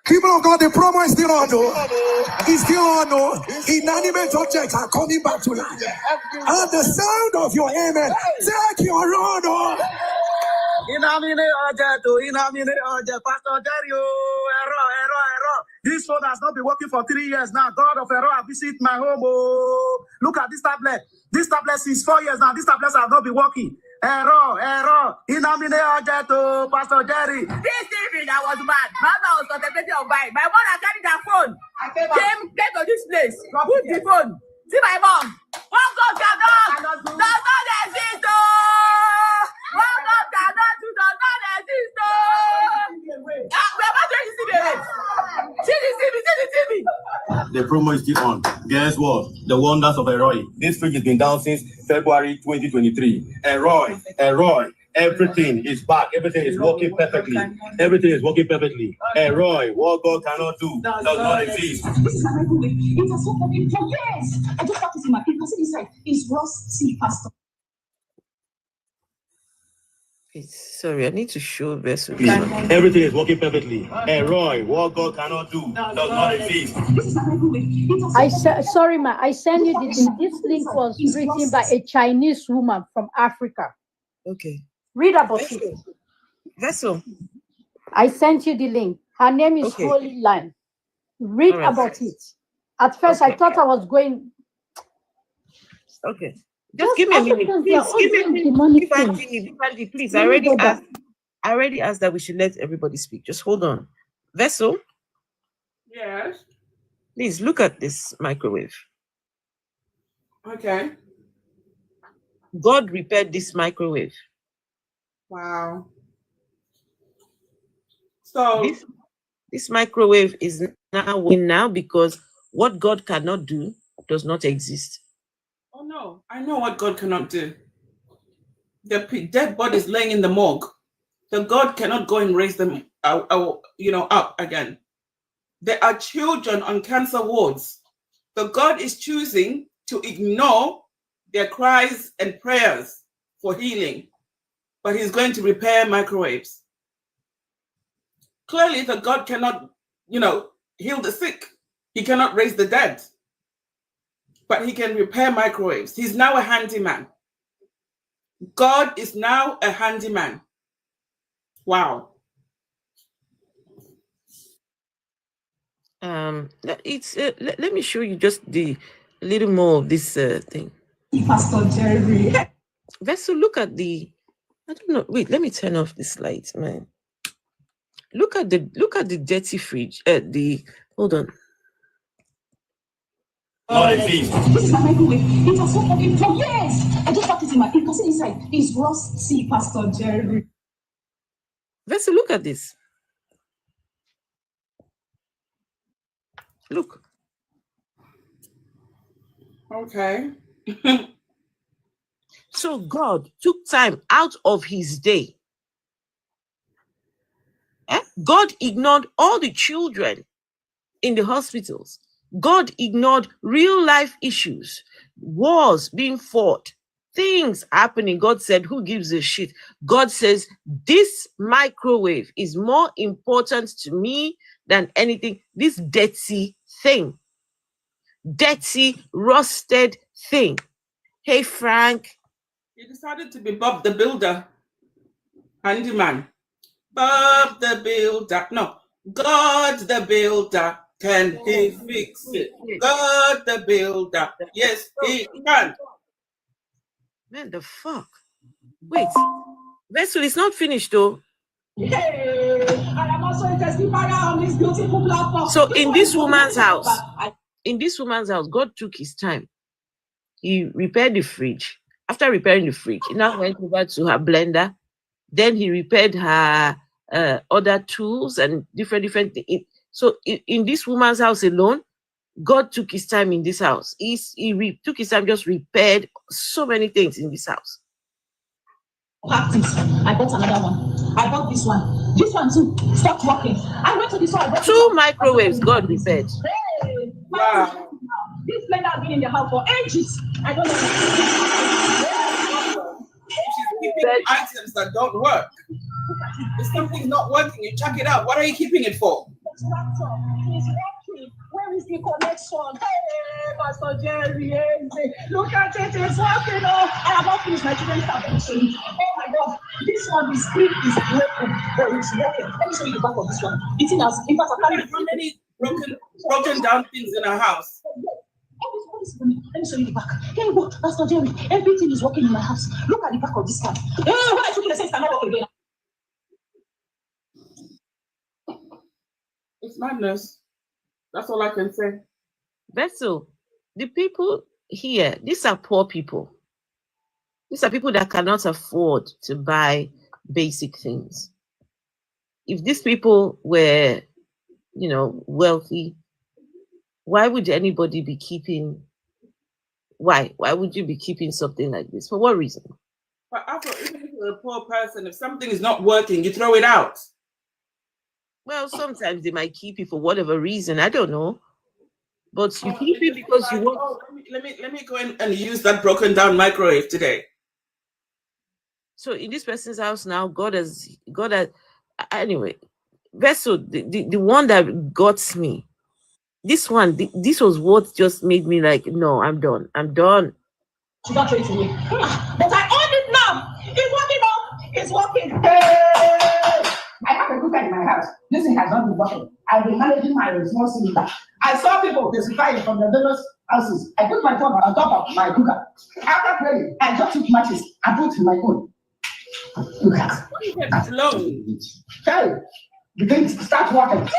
People of God, the promo is still on, though. It's still on, though. Inanimate objects are coming back to life. And the sound of your amen, take your run, oh. Pastor Jerry, error. This phone has not been working for 3 years now. God of error, visit my home. Oh, look at this tablet. This tablet is 4 years now. This tablet has not been working. Error. Pastor Jerry. This evening I was mad. Mama was contemplating on buying. My mother carried her phone. Came to this place. Put the phone. See my mom. One God cannot does not exist. One God cannot do does not exist. We're about to see the race. See the TV. The promo is still on. Guess what? The wonders of Eroy. This fridge has been down since February 2023. Eroy. Everything is back. Everything is working perfectly. Everything is working perfectly. Eroy, what God cannot do does not exist. This is a microwave. It has not working for years. I just have to see my people. See inside. It's rusty, Pastor. Sorry, I need to show vessel. Everything is working perfectly. Eroy, what God cannot do does not exist. This is a microwave. Sorry, ma. I send you the link. This link was written by a Chinese woman from Africa. Okay. Read about it. Vessel. I sent you the link. Her name is Holy Line. Read about it. At first, I thought I was going. Okay. Just give me a minute. Please, give me a minute. Please, I already asked that we should let everybody speak. Just hold on. Vessel. Yes. Please look at this microwave. Okay. God repaired this microwave. Wow. So this microwave is now working now because what God cannot do does not exist. Oh no, I know what God cannot do. The dead bodies laying in the morgue. The God cannot go and raise them up again. There are children on cancer wards. The God is choosing to ignore their cries and prayers for healing, but he's going to repair microwaves. Clearly, the God cannot, heal the sick. He cannot raise the dead, but he can repair microwaves. He's now a handyman. God is now a handyman. Wow. Let me show you just a little more of this thing. Pastor Jerry. Vessel, look at the. I don't know. Wait, let me turn off this light, man. Look at the dirty fridge. Hold on. This is a microwave. It has not working for years. I just have to see my people. See inside. It's rusty, Pastor Jerry. Vessel, look at this. Look. Okay. So God took time out of his day. God ignored all the children in the hospitals God ignored real life issues, wars being fought, things happening. God said, who gives a shit? God says, this microwave is more important to me than anything. This dirty thing, dirty, rusted thing. Hey, Frank. He decided to be Bob the Builder, handyman. Bob the Builder. No, God the Builder. Can he fix it? God the Builder. Yes, he can. Man, the fuck? Wait. Vessel is not finished though. Hey, I am also a testifier on this beautiful platform. So in this woman's house, God took his time. He repaired the fridge. After repairing the fridge, he now went over to her blender. Then he repaired her other tools and different things. So in this woman's house alone, God took his time in this house. He took his time, just repaired so many things in this house. Practice. I bought another one. I bought this one. This one too. Stopped working. I went to this one. Two microwaves God repaired. Hey, wow. This blender has been in the house for ages. I don't know. She's keeping items that don't work. If something's not working, you check it out. What are you keeping it for? It's working. Where is the connection? Hey, Pastor Jerry Eze. Look at it, it's working. Oh, I have not finished my children's salvation. Oh my God, this one, the screen is broken, but it's working. Let me show you the back of this one. It's in us. In fact, how many broken down things in our house? Let me show you the back. Hey, what, Pastor Jerry? Everything is working in my house. Look at the back of this one. Hey, when I took it, I said it's not working again. It's madness. That's all I can say. Vessel, the people here, these are poor people. These are people that cannot afford to buy basic things. If these people were, wealthy, why would anybody be keeping? Why would you be keeping something like this? For what reason? But after, even if you're a poor person, if something is not working, you throw it out. Well, sometimes they might keep it for whatever reason. I don't know. But you keep it because you want. Oh, let me go in and use that broken down microwave today. So in this person's house now, God has anyway. Vessel, the one that got me. This one, this was what just made me like, no, I'm done. She got it to me. But I own it now. It's working now. It's working. Hey! I have a cooker in my house. This thing has not been working. I've been managing my small cylinder. I saw people testifying from the various houses. I put my phone on top of my cooker. After praying, I just took matches and put in my phone. Look at it. Alone. Hey, the thing start working. This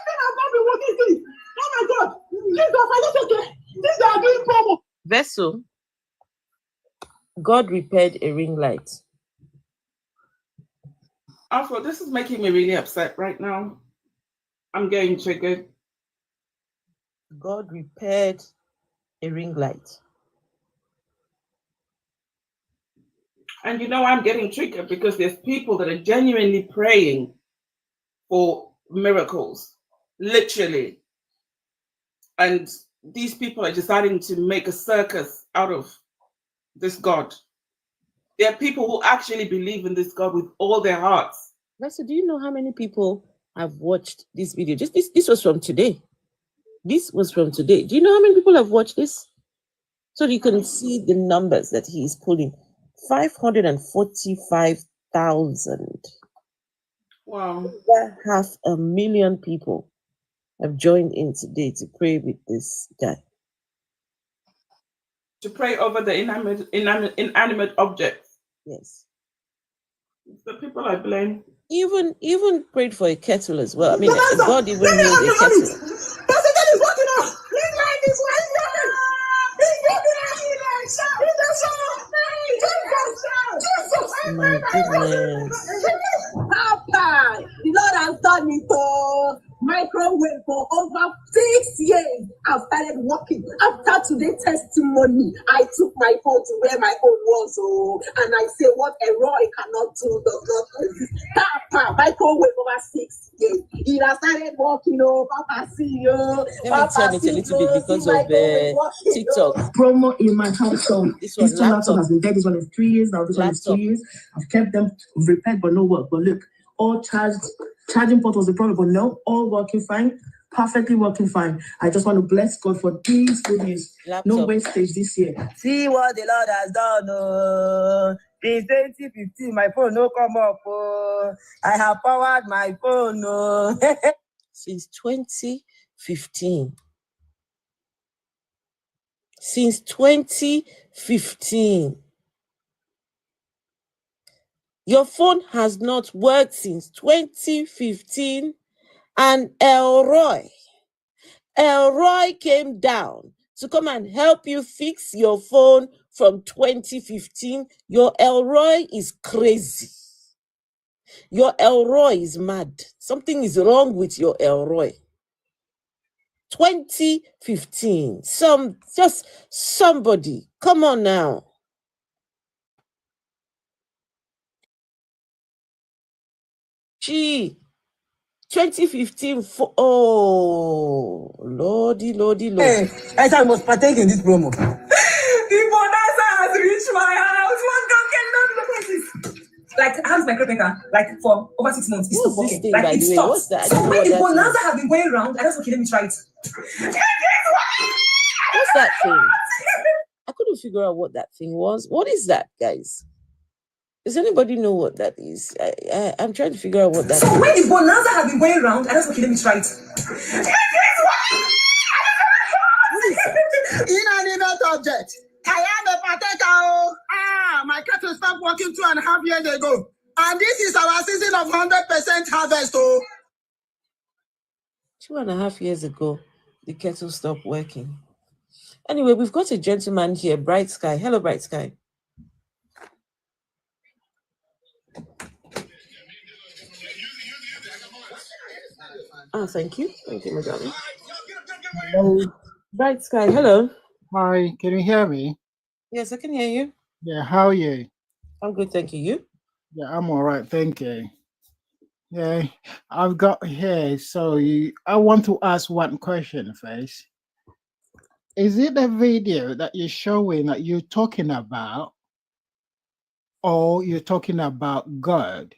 thing has not been working since. Oh my God. This are doing promo. Vessel, God repaired a ring light. Alpha, this is making me really upset right now. I'm getting triggered. God repaired a ring light. And I'm getting triggered because there's people that are genuinely praying for miracles, literally. And these people are deciding to make a circus out of this God. There are people who actually believe in this God with all their hearts. Lisa, do you know how many people have watched this video? Just this was from today. This was from today. Do you know how many people have watched this? So you can see the numbers that he is pulling. 545,000. Wow. Over 500,000 people have joined in today to pray with this guy. To pray over the inanimate objects. Yes. The people I blame. Even prayed for a kettle as well. I mean, God even made a kettle. My goodness. The Lord has done it for microwave for over over 6 years, I've started working. After today's testimony, I took my phone to where my home was, and I say, what a Roy cannot do does not exist. Papa, microwave over 6 years. He has started working, Papa, see you. Let me turn it a little bit because of TikTok. Promo in my house. So this one, these two laptops has been dead. This one is 3 years now. This one is 2 years. I've kept them repaired, but no work. But look, all charged. Charging port was the problem, but no, all working fine. Perfectly working fine. I just want to bless God for these good news. No wastage this year. See what the Lord has done. Since 2015, my phone no come up. I have powered my phone. Since 2015. Since 2015. Your phone has not worked since 2015. And Elroy came down to come and help you fix your phone from 2015. Your Elroy is crazy. Your Elroy is mad. Something is wrong with your Elroy. 2015. Somebody. Come on now. Gee. 2015. Oh, Lordy. Hey, I must partake in this promo. The bonanza has reached my house. One God cannot look at this. Like, how's my caretaker? Like, for over 6 months, it's not working. Like, it stops. What's that? So when the bonanza have been going around, I just okay, let me try it. What's that thing? I couldn't figure out what that thing was. What is that, guys? Does anybody know what that is? I'm trying to figure out what that is. So when the bonanza have been going around, I just okay, let me try it. What is that? Inanimate object. I am a partaker. My kettle stopped working 2.5 years ago. And this is our season of 100% harvest. 2.5 years ago, the kettle stopped working. Anyway, we've got a gentleman here, Bright Sky. Hello, Bright Sky. Thank you. Thank you, madam. Hello. Bright Sky, hello. Hi, can you hear me? Yes, I can hear you. Yeah, how are you? I'm good, thank you. You? Yeah, I'm all right, thank you. Yeah, I've got here. So I want to ask one question first. Is it a video that you're showing that you're talking about, or you're talking about God?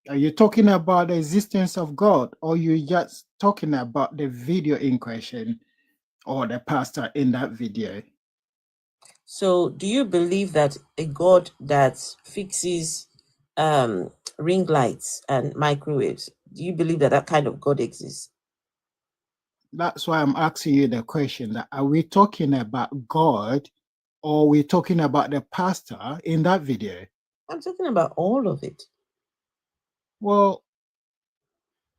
Are you talking about the existence of God, or you just talking about the video in question or the pastor in that video? So do you believe that a God that fixes ring lights and microwaves, do you believe that that kind of God exists? That's why I'm asking you the question, that are we talking about God, or are we talking about the pastor in that video? I'm talking about all of it. Well,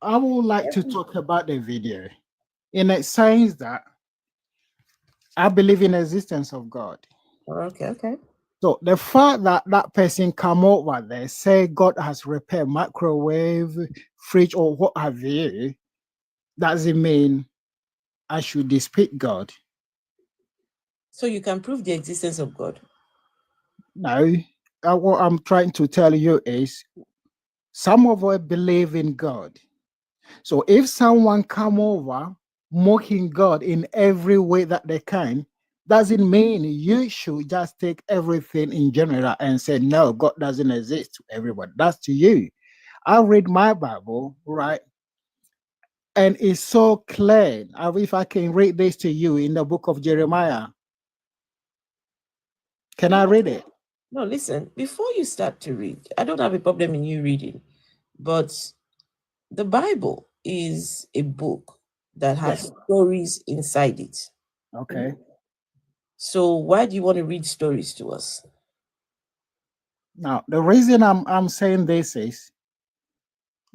I would like to talk about the video in a sense that I believe in the existence of God. Okay. So the fact that that person come over there, say God has repaired microwave, fridge, or what have you, doesn't mean I should dispute God. So you can prove the existence of God? No, what I'm trying to tell you is some of us believe in God. So if someone come over mocking God in every way that they can, doesn't mean you should just take everything in general and say, no, God doesn't exist to everybody. That's to you. I read my Bible, right? And it's so clear. If I can read this to you in the book of Jeremiah. Can I read it? No, listen, before you start to read, I don't have a problem in you reading, but the Bible is a book that has stories inside it. Okay. So why do you want to read stories to us? Now, the reason I'm saying this is,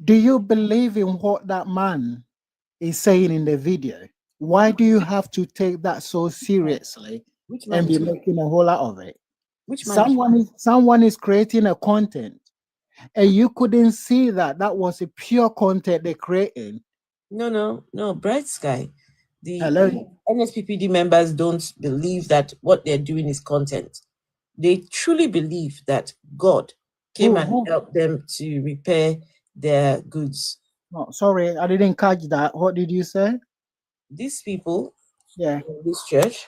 do you believe in what that man is saying in the video? Why do you have to take that so seriously and be making a whole lot of it? Which man? Someone is creating a content and you couldn't see that that was a pure content they're creating. No, Bright Sky. The Hello? NSPPD members don't believe that what they're doing is content. They truly believe that God came and helped them to repair their goods. No, sorry, I didn't catch that. What did you say? These people in this church,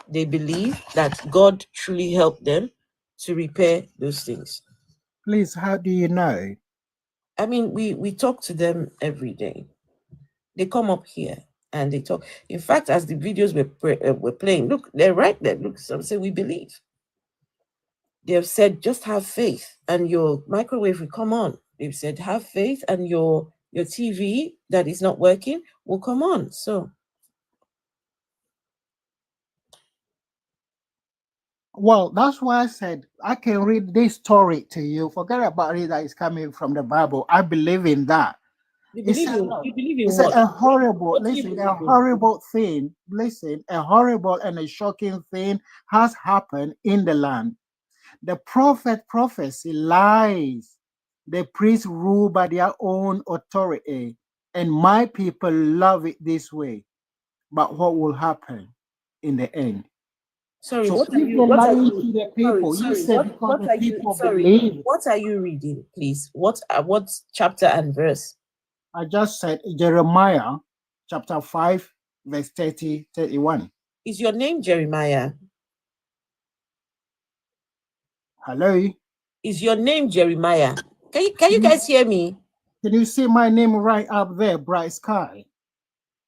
they believe that God truly helped them to repair those things. Please, how do you know? I mean, we talk to them every day. They come up here and they talk. In fact, as the videos were playing, look, they're right there. Look, some say we believe. They have said, just have faith and your microwave will come on. They've said, have faith and your TV that is not working will come on. So. Well, that's why I said I can read this story to you. Forget about it that is coming from the Bible. I believe in that. You believe in it's what? a horrible, What do you listen, believe a in? horrible thing. Listen, a horrible and a shocking thing has happened in the land. The prophecy lies. The priests rule by their own authority, and my people love it this way. But what will happen in the end? Sorry, So what are you? what are you reading, please? What chapter and verse? I just said Jeremiah chapter 5, verse 30, 31. Is your name Jeremiah? Hello? Is your name Jeremiah? Can you guys hear me? Can you see my name right up there, Bright Sky?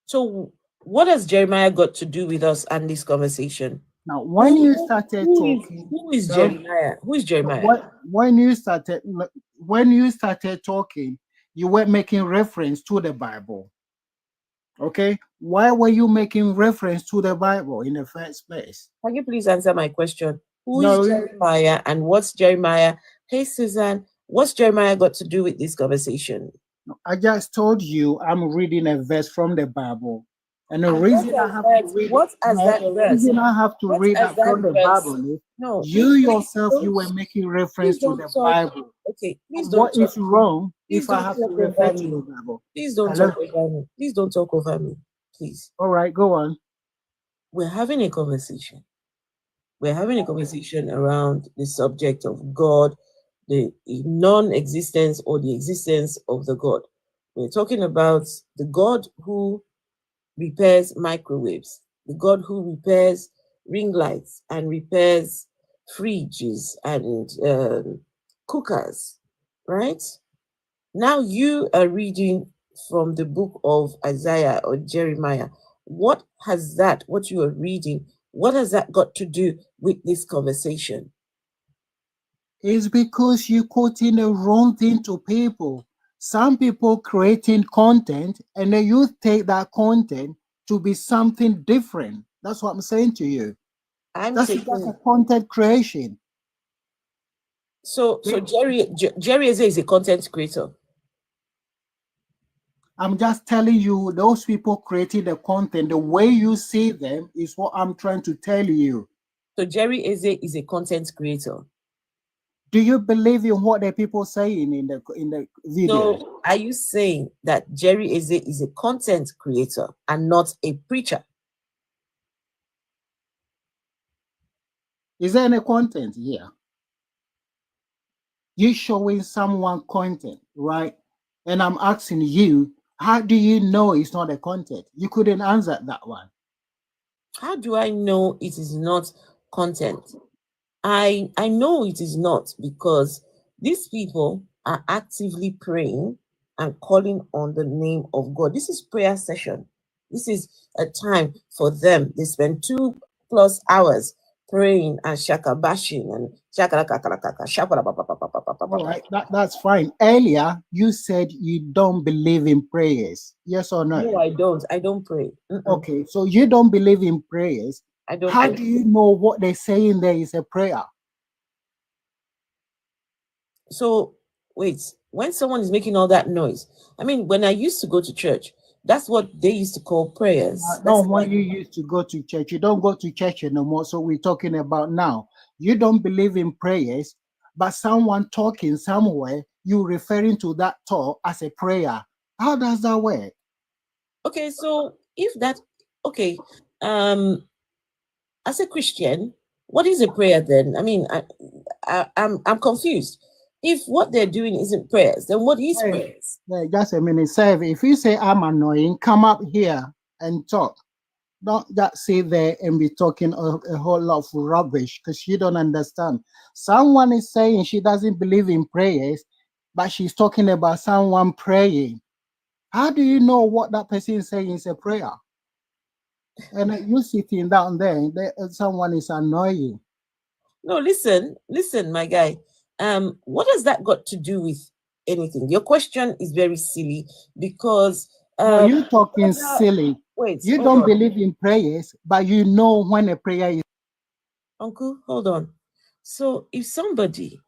So what has Jeremiah got to do with us and this conversation? Now, when you started talking, who is Jeremiah? Who is Jeremiah? When you started talking, you were making reference to the Bible. Okay, why were you making reference to the Bible in the first place? Can you please answer my question? Who is Jeremiah and what's Jeremiah? Hey, Susan, what's Jeremiah got to do with this conversation? I just told you I'm reading a verse from the Bible. And the reason I have to read that from the Bible is you yourself, you were making reference to the Bible. Okay, please don't. What is wrong if I have to refer to the Bible? Please don't talk over me. Please don't talk over me. Please. All right, go on. We're having a conversation. We're having a conversation around the subject of God, the non-existence or the existence of the God. We're talking about the God who repairs microwaves, the God who repairs ring lights and repairs fridges and cookers, right? Now you are reading from the book of Isaiah or Jeremiah. What you are reading, what has that got to do with this conversation? It's because you're quoting the wrong thing to people. Some people creating content and then you take that content to be something different. That's what I'm saying to you. That's a content creation. So Jerry Eze is a content creator. I'm just telling you, those people creating the content, the way you see them is what I'm trying to tell you. So Jerry Eze is a content creator. Do you believe in what the people saying in the video? So are you saying that Jerry Eze is a content creator and not a preacher? Is there any content here? You're showing someone content, right? And I'm asking you, how do you know it's not a content? You couldn't answer that one. How do I know it is not content? I know it is not because these people are actively praying and calling on the name of God. This is prayer session. This is a time for them. They spend 2+ hours praying and shakabashing and all right, that's fine. Earlier, you said you don't believe in prayers. Yes or no? No, I don't. I don't pray. Okay, so you don't believe in prayers. I don't. How do you know what they're saying there is a prayer? So wait, when someone is making all that noise, I mean, when I used to go to church, that's what they used to call prayers. No, when you used to go to church, you don't go to church anymore. So we're talking about now. You don't believe in prayers, but someone talking somewhere, you referring to that thought as a prayer. How does that work? Okay, so if that, okay, as a Christian, what is a prayer then? I mean, I'm confused. If what they're doing isn't prayers, then what is prayers? Just a minute, sir. If you say I'm annoying, come up here and talk. Don't just sit there and be talking a whole lot of rubbish because you don't understand. Someone is saying she doesn't believe in prayers, but she's talking about someone praying. How do you know what that person is saying is a prayer? And you sitting down there, someone is annoying. No, listen, my guy. What has that got to do with anything? Your question is very silly because no, you're talking silly. Wait, you don't believe in prayers, but you know when a prayer is. Uncle, hold on. So if somebody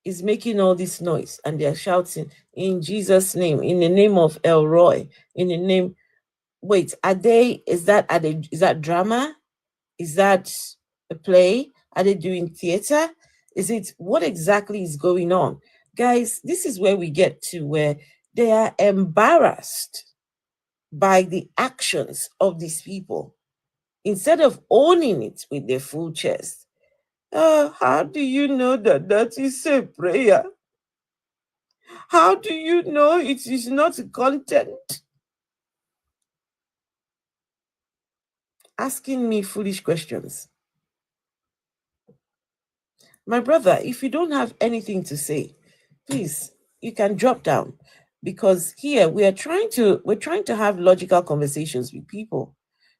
is making all this noise and they're shouting in Jesus' name, in the name of Elroy, in the name, wait, is that drama? Is that a play? Are they doing theater? What exactly is going on? Guys, this is where we get to where they are embarrassed by the actions of these people. Instead of owning it with their full chest, how do you know that is a prayer? How do you know it is not content? Asking me foolish questions. My brother, if you don't have anything to say, please, you can drop down, because here we're trying to have logical conversations with people,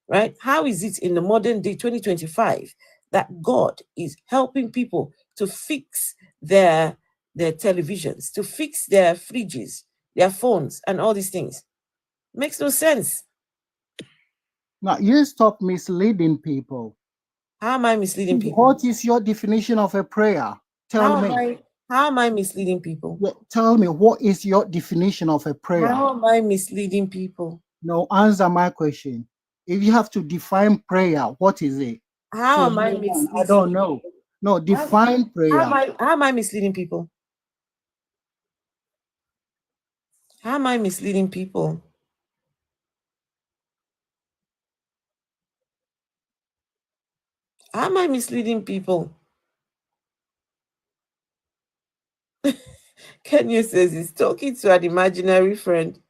right? How is it in the modern day 2025 that God is helping people to fix their televisions, to fix their fridges, their phones, and all these things? Makes no sense. Now you stop misleading people. How am I misleading people? What is your definition of a prayer? Tell me. How am I misleading people? Yeah, tell me, what is your definition of a prayer? How am I misleading people? No, answer my question. If you have to define prayer, what is it? How am I misleading? I don't know. No, define prayer. How am I misleading people? How am I misleading people? How am I misleading people? Kenya says he's talking to an imaginary friend.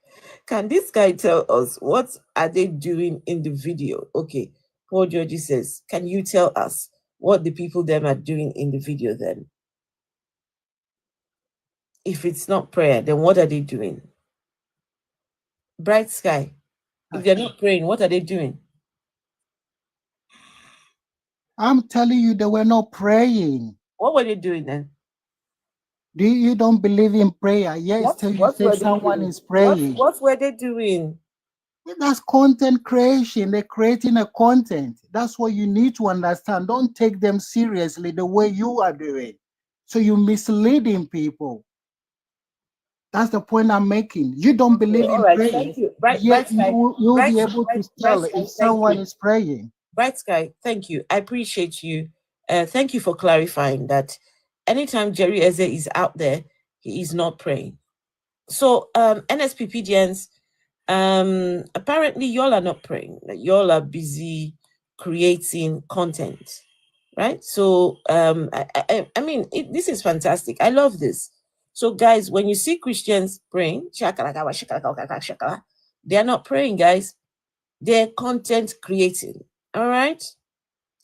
Can this guy tell us what are they doing in the video? Okay, Paul Georgie says, can you tell us what the people them are doing in the video then? If it's not prayer, then what are they doing? Bright Sky, if they're not praying, what are they doing? I'm telling you, they were not praying. What were they doing then? You don't believe in prayer? Yes, till you say someone is praying. What were they doing? That's content creation. They're creating a content. That's what you need to understand. Don't take them seriously the way you are doing. So you're misleading people. That's the point I'm making. You don't believe in praying. Thank you. Yet you'll be able to tell if someone is praying. Bright Sky, thank you. I appreciate you. Thank you for clarifying that anytime Jerry Eze is out there, he is not praying. So NSPPDians, apparently y'all are not praying. Y'all are busy creating content, right? So I mean, this is fantastic. I love this. So guys, when you see Christians praying, they are not praying, guys. They're content creating. All right.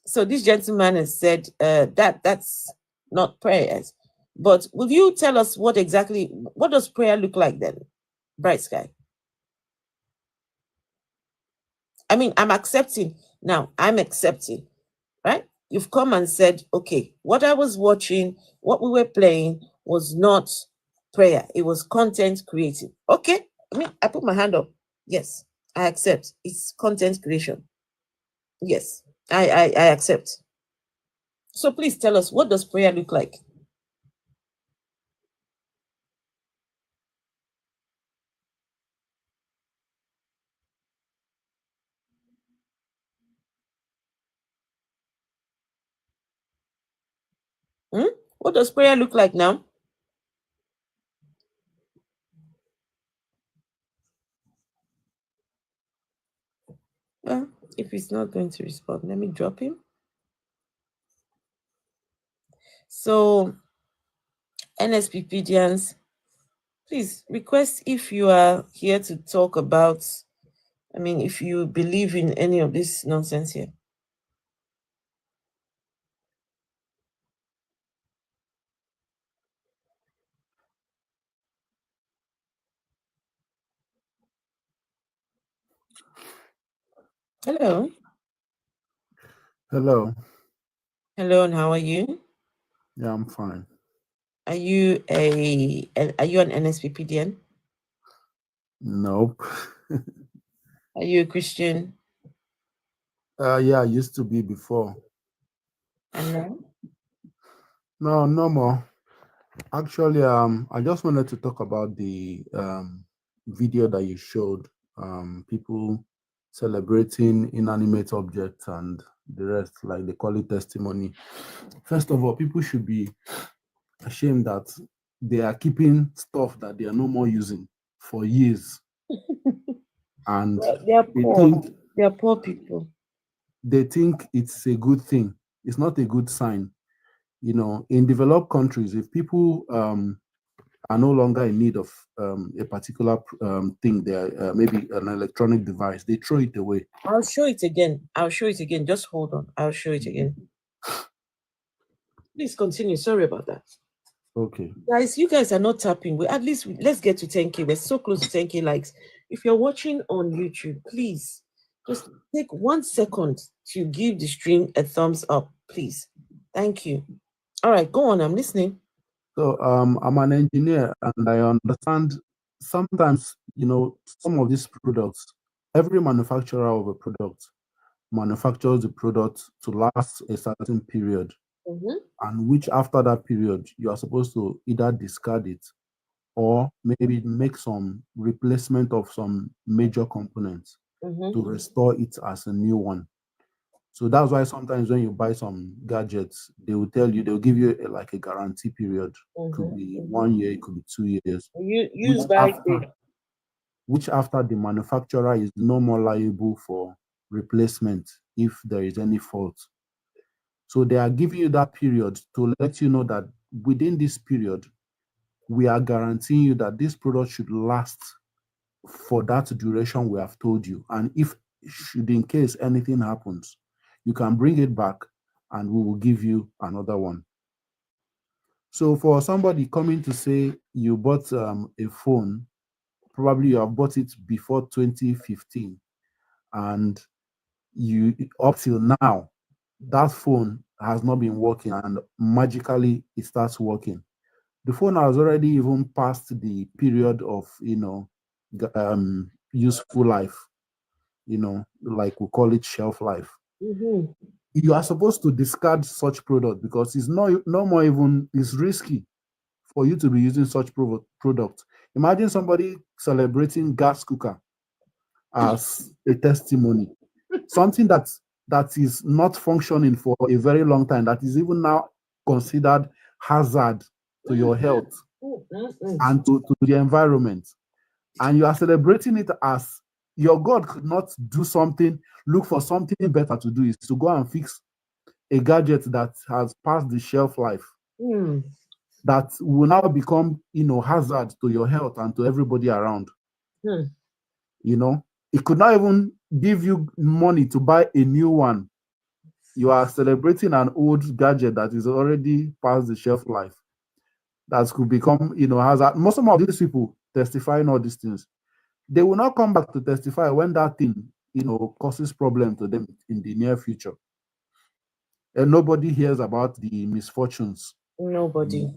So this gentleman has said that's not prayers. But will you tell us what does prayer look like then, Bright Sky? I mean, I'm accepting, right? You've come and said, okay, what I was watching, what we were playing was not prayer. It was content creating. Okay. I mean, I put my hand up. Yes, I accept. It's content creation. Yes, I accept. So please tell us, what does prayer look like? What does prayer look like now? Well, if he's not going to respond, let me drop him. So, NSPPdians, please request if you are here to talk about, I mean, if you believe in any of this nonsense here. Hello. Hello. Hello, and how are you? Yeah, I'm fine. Are you an NSPPdian? Nope. Are you a Christian? Yeah, I used to be before. And now? No more. Actually, I just wanted to talk about the video that you showed. People celebrating inanimate objects and the rest, like they call it testimony. First of all, people should be ashamed that they are keeping stuff that they are no more using for years. And They are poor. They are poor people. They think it's a good thing. It's not a good sign. You know, in developed countries, if people are no longer in need of a particular thing, there maybe an electronic device, they throw it away. I'll show it again. I'll show it again. Just hold on. I'll show it again. Please continue. Sorry about that. Okay. Guys, you guys are not tapping. At least let's get to 10K. We're so close to 10K likes. If you're watching on YouTube, please just take 1 second to give the stream a thumbs up, please. Thank you. All right, go on. I'm listening. So I'm an engineer, and I understand sometimes, you know, some of these products, every manufacturer of a product manufactures the product to last a certain period. And which after that period, you are supposed to either discard it or maybe make some replacement of some major components to restore it as a new one. So that's why sometimes when you buy some gadgets, they will tell you, they'll give you like a guarantee period. Could be 1 year, it could be 2 years. Which after the manufacturer is no more liable for replacement if there is any fault. So they are giving you that period to let you know that within this period, we are guaranteeing you that this product should last for that duration we have told you. And if should in case anything happens, you can bring it back and we will give you another one. So for somebody coming to say you bought a phone, probably you have bought it before 2015, and you up till now, that phone has not been working, and magically it starts working. The phone has already even passed the period of, you know, useful life, you know, like we call it shelf life. You are supposed to discard such product because it's no more even, it's risky for you to be using such product. Imagine somebody celebrating gas cooker as a testimony, something that is not functioning for a very long time, that is even now considered hazard to your health and to the environment, and you are celebrating it as your God could not do something, look for something better to do, is to go and fix a gadget that has passed the shelf life, that will now become, you know, hazard to your health and to everybody around. You know, it could not even give you money to buy a new one. You are celebrating an old gadget that is already past the shelf life, that could become, you know, hazard. Most of these people testifying all these things, they will not come back to testify when that thing, you know, causes problem to them in the near future. And nobody hears about the misfortunes. Nobody.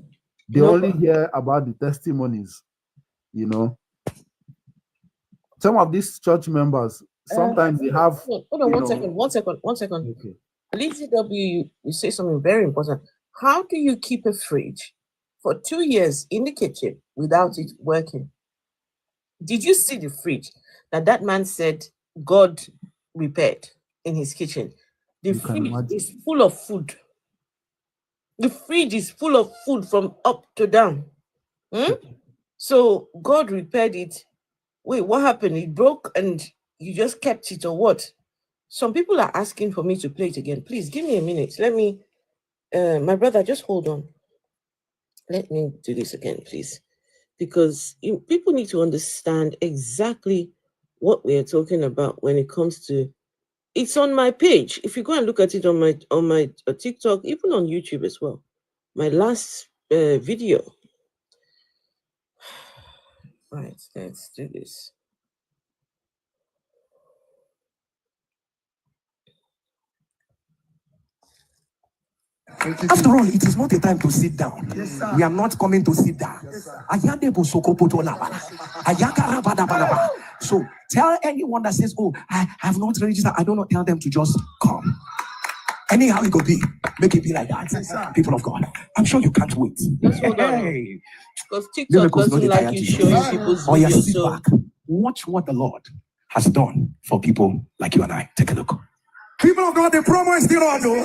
They only hear about the testimonies, you know. Some of these church members, sometimes they have... Hold on, one second. Okay. Lizzie W, you say something very important. How do you keep a fridge for 2 years in the kitchen without it working? Did you see the fridge that man said God repaired in his kitchen? The fridge is full of food. The fridge is full of food from up to down. So God repaired it. Wait, what happened? It broke and you just kept it, or what? Some people are asking for me to play it again. Please give me a minute. Let me, my brother, just hold on. Let me do this again, please. Because people need to understand exactly what we're talking about when it comes to, it's on my page. If you go and look at it on my TikTok, even on YouTube as well. My last video. Right, let's do this. After all, it is not a time to sit down. Yes, we are not coming to sit down. Yes, so tell anyone that says, oh, I have not registered, I don't know, tell them to just come. Anyhow it could be, make it be like that. Yes, people of God, I'm sure you can't wait. Hey. Because TikTok doesn't like you showing people's videos. Sit back. Watch what the Lord has done for people like you and I. Take a look. People of God, the promo is still on, though.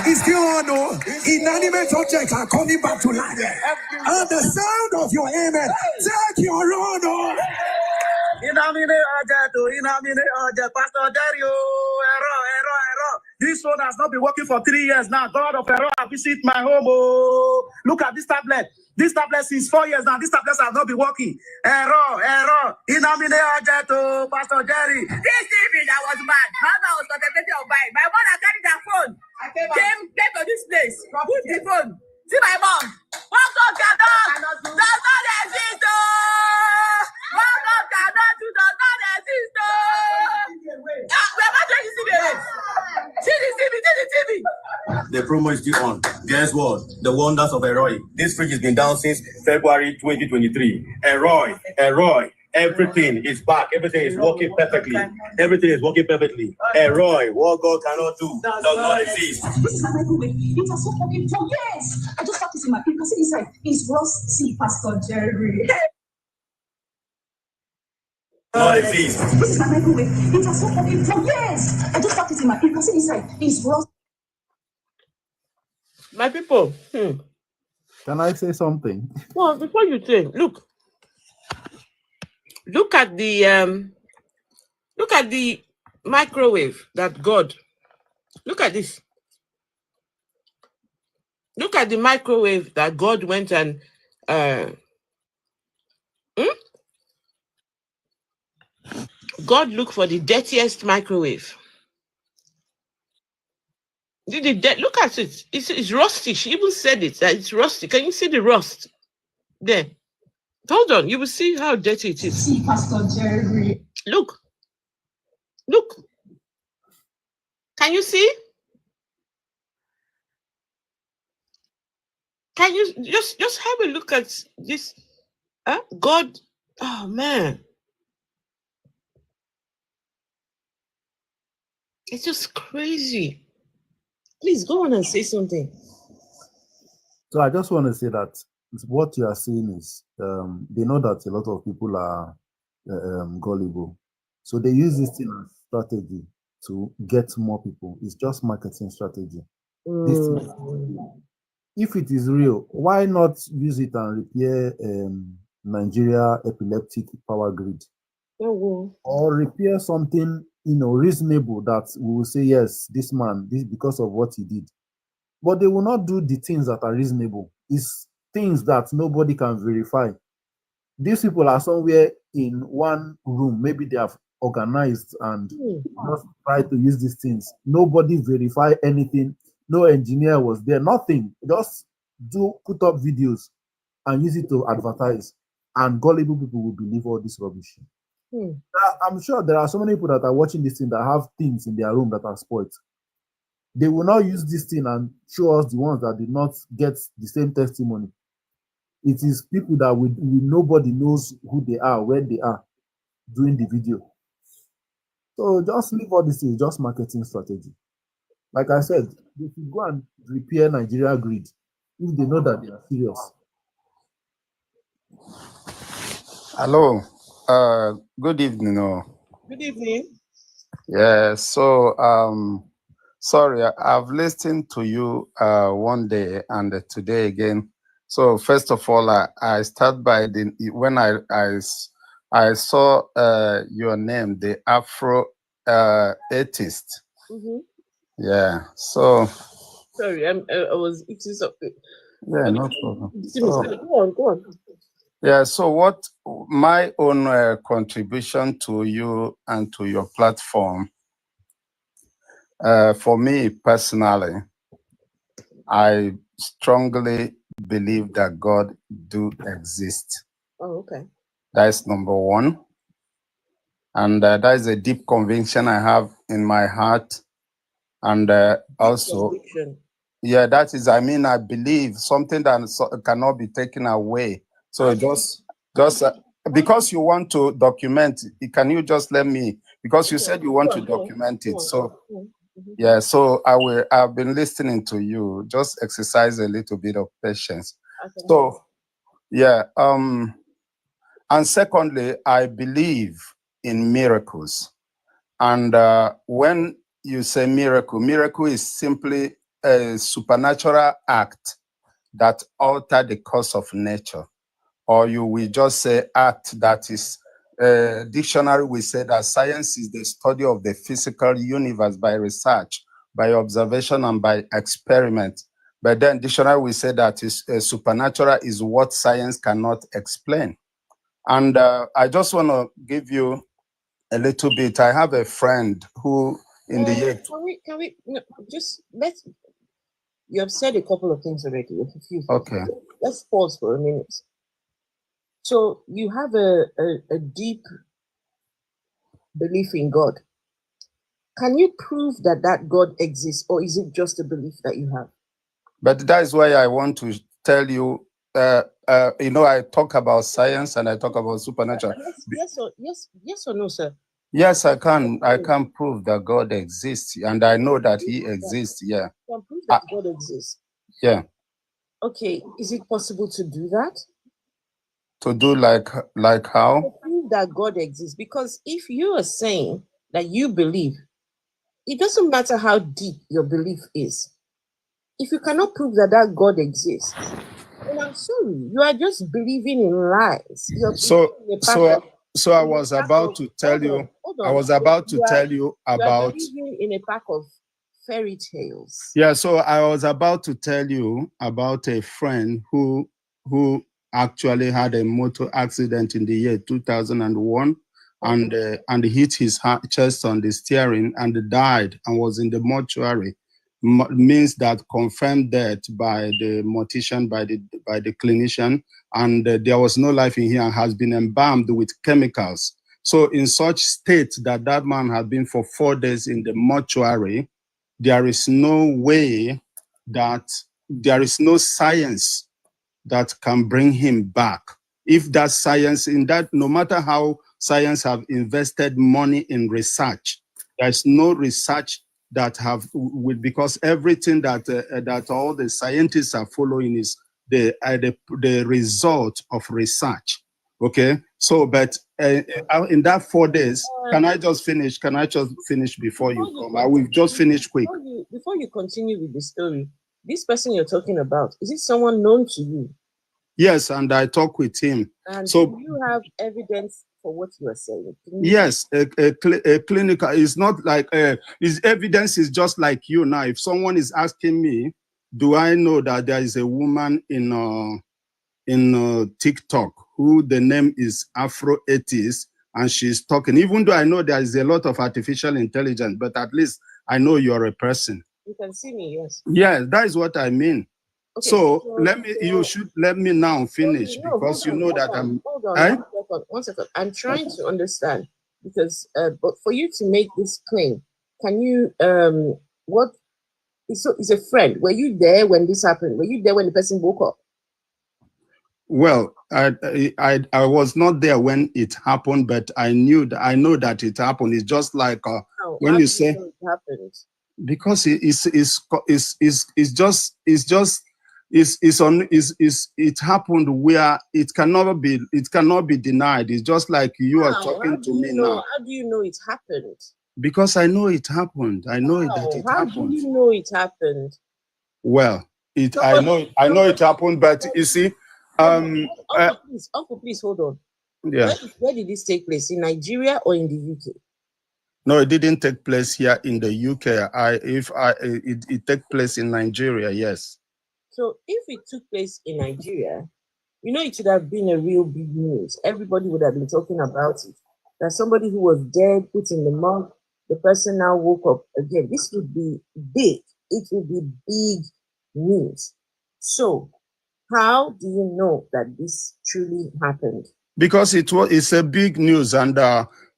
It's still on, though. Inanimate objects are coming back to life. And the sound of your amen, take your own, though. Pastor Jerry, error. This phone has not been working for 3 years now. God of error, visit my home. Oh, look at this tablet. This tablet is 4 years now. This tablet has not been working. Error. Pastor Jerry. This TV that was bad. Mama was contemplating on buying. My mother carried her phone. Came to this place. Put the phone. See my mom. What God cannot do does not exist. What God cannot do does not exist. We're not trying to see the See the TV. The promo is still on. Guess what? The wonders of Eroy. This fridge has been down since February 2023. Eroy. Everything is back. Everything is working perfectly. Everything is working perfectly. Eroy, what God cannot do does not exist. This is my microwave. It has been working for years. I just have to see my. You can see inside. It's rust. See, Pastor Jerry. Not exist. This is my microwave. It has been working for years. I just have to see my. You can see inside. It's rust. My people. Can I say something? Well, before you say, look at the microwave that God. Look at this. Look at the microwave that God went and God looked for the dirtiest microwave. Look at it. It's rusty. She even said it that it's rusty. Can you see the rust there? Hold on. You will see how dirty it is. See, Pastor Jerry. Look. Can you see? Can you just have a look at this? God. Oh man. It's just crazy. Please go on and say something. So I just want to say that what you are saying is they know that a lot of people are gullible. So they use this thing as strategy to get more people. It's just marketing strategy. If it is real, why not use it and repair Nigeria epileptic power grid? Or repair something reasonable that we will say, yes, this man, this because of what he did. But they will not do the things that are reasonable. It's things that nobody can verify. These people are somewhere in one room. Maybe they have organized and just try to use these things. Nobody verify anything. No engineer was there. Nothing. Just put up videos and use it to advertise. And gullible people will believe all this rubbish. I'm sure there are so many people that are watching this thing that have things in their room that are spoiled. They will not use this thing and show us the ones that did not get the same testimony. It is people that nobody knows who they are, where they are, doing the video. So just leave all this things, just marketing strategy. Like I said, they should go and repair Nigeria grid if they know that they are serious. Hello. Good evening. Good evening. Yeah, so sorry, I've listened to you one day and today again. So first of all, I start by when I saw your name, the Afro atheist. Mm-hmm. Yeah. So Sorry, I was eating something. yeah, no problem. Go on. Yeah. So what my own contribution to you and to your platform, for me personally, I strongly believe that God do exist. Oh, okay. That is number one. And that is a deep conviction I have in my heart. And also, conviction. Yeah, that is, I mean, I believe something that cannot be taken away. So just because you want to document, can you just let me, because you said you want to document it. So yeah, so I've been listening to you. Just exercise a little bit of patience. So yeah, and secondly, I believe in miracles. And when you say miracle, miracle is simply a supernatural act that alter the course of nature. Or you will just say act that is, dictionary will say that science is the study of the physical universe by research, by observation, and by experiment. But then dictionary will say that is supernatural is what science cannot explain. And I just want to give you a little bit. I have a friend who in the year. Can we no, just let's. You have said a couple of things already. A few things. Okay. Let's pause for a minute. So you have a deep belief in God. Can you prove that God exists, or is it just a belief that you have? But that is why I want to tell you. You know, I talk about science and I talk about supernatural. Yes or no, sir? Yes, I can. I can prove that God exists, and I know that He exists. Yeah. You can prove that God exists. Yeah. Okay. Is it possible to do that? To do like how? To prove that God exists, because if you are saying that you believe, it doesn't matter how deep your belief is. If you cannot prove that God exists, then I'm sorry, you are just believing in lies. So I was about to tell you. I was about to tell you about. You are believing in a pack of fairy tales. Yeah. So I was about to tell you about a friend who actually had a motor accident in the year 2001 and hit his chest on the steering and died and was in the mortuary. Means that confirmed death by the mortician, by the clinician, and there was no life in him and has been embalmed with chemicals. So in such state that man had been for 4 days in the mortuary, there is no way that there is no science that can bring him back. If that science, in that, no matter how science have invested money in research, there's no research that have, because everything that all the scientists are following is the result of research. Okay, so but in that 4 days, can I just finish? Can I just finish before you come? I will just finish quick. Before you continue with the story, this person you're talking about, is it someone known to you? Yes, and I talk with him. And so do you have evidence for what you are saying? Yes, a clinical is not like his evidence is just like you now. If someone is asking me, do I know that there is a woman in TikTok who the name is Afro Atheist and she's talking, even though I know there is a lot of artificial intelligence, but at least I know you're a person. You can see me, yes. Yeah, that is what I mean. Okay, so you should let me now finish because you know that I'm. Hold on, one second. I'm trying to understand because, but for you to make this claim, can you what? It's a friend. Were you there when this happened? Were you there when the person woke up? Well, I was not there when it happened, but I know that it happened. It's just like when you say it happened. Because it happened where it cannot be denied. It's just like you are talking to me now. How do you know it happened? Because I know it happened. I know that it happened. How do you know it happened? Well, I know it happened, but you see, Uncle, please hold on. Yeah. Where did this take place? In Nigeria or in the UK? No, it didn't take place here in the UK. It took place in Nigeria, yes. So if it took place in Nigeria, you know, it should have been a real big news. Everybody would have been talking about it. That somebody who was dead, put in the mud, the person now woke up again. This would be big. It would be big news. So how do you know that this truly happened? Because it's a big news, and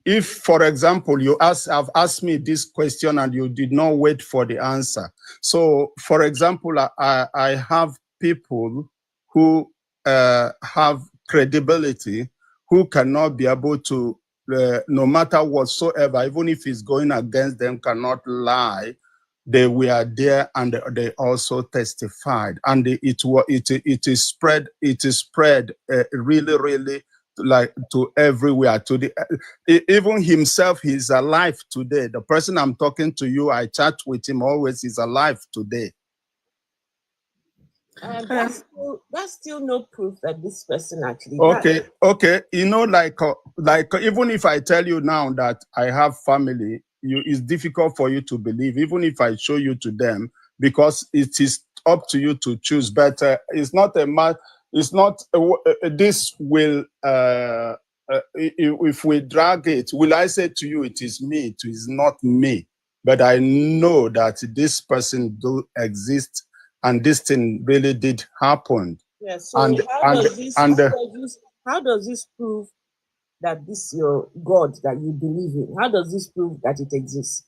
if, for example, have asked me this question and you did not wait for the answer. So, for example, I have people who have credibility, who cannot be able to, no matter whatsoever, even if it's going against them, cannot lie. They were there and they also testified, and it is spread really, really, like, to everywhere, to the even himself. He's alive today. The person I'm talking to you, I chat with him always. He's alive today. That's still no proof that this person actually died. Okay. You know, like even if I tell you now that I have family, it's difficult for you to believe, even if I show you to them, because it is up to you to choose. But it's not a matter. It's not. This will. If we drag it, will I say to you, it is me? It is not me. But I know that this person do exist, and this thing really did happen. Yeah. So how does this prove that this your God that you believe in? How does this prove that it exists?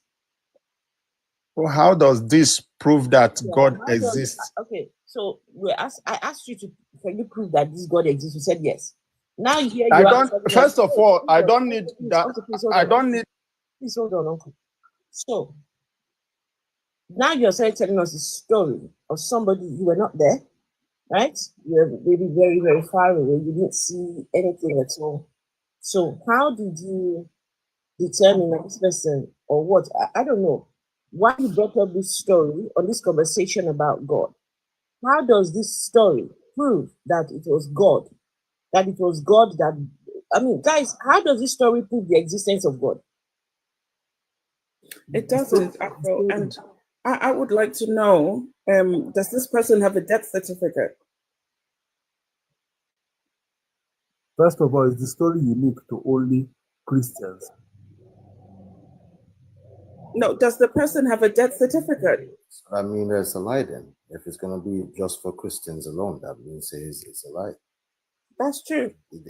Well, how does this prove that God exists? Okay, so I asked you can you prove that this God exists? You said yes. Now here you I are. don't. First of all, I don't need that. I don't need. Please hold on, Uncle. So now you're telling us a story of somebody you were not there, right? You're maybe very, very far away. You didn't see anything at all. So how did you determine that this person or what? I don't know why you brought up this story or this conversation about God. How does this story prove that it was God? That it was God that, I mean, guys, how does this story prove the existence of God? It doesn't, Afro. And I would like to know, does this person have a death certificate? First of all, is the story unique to only Christians? No, does the person have a death certificate? I mean, there's a lie then. If it's going to be just for Christians alone, that means it's a lie. That's true. Is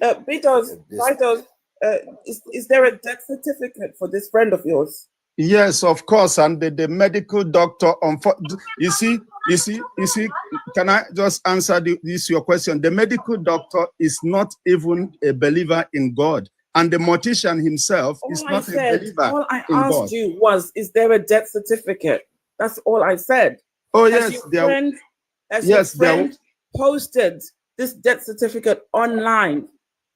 there a death certificate for this friend of yours? Yes, of course. And the medical doctor, you see, can I just answer your question? The medical doctor is not even a believer in God. And the mortician himself is not a believer. All I asked you was, is there a death certificate? That's all I said. Oh, yes. Your friend posted this death certificate online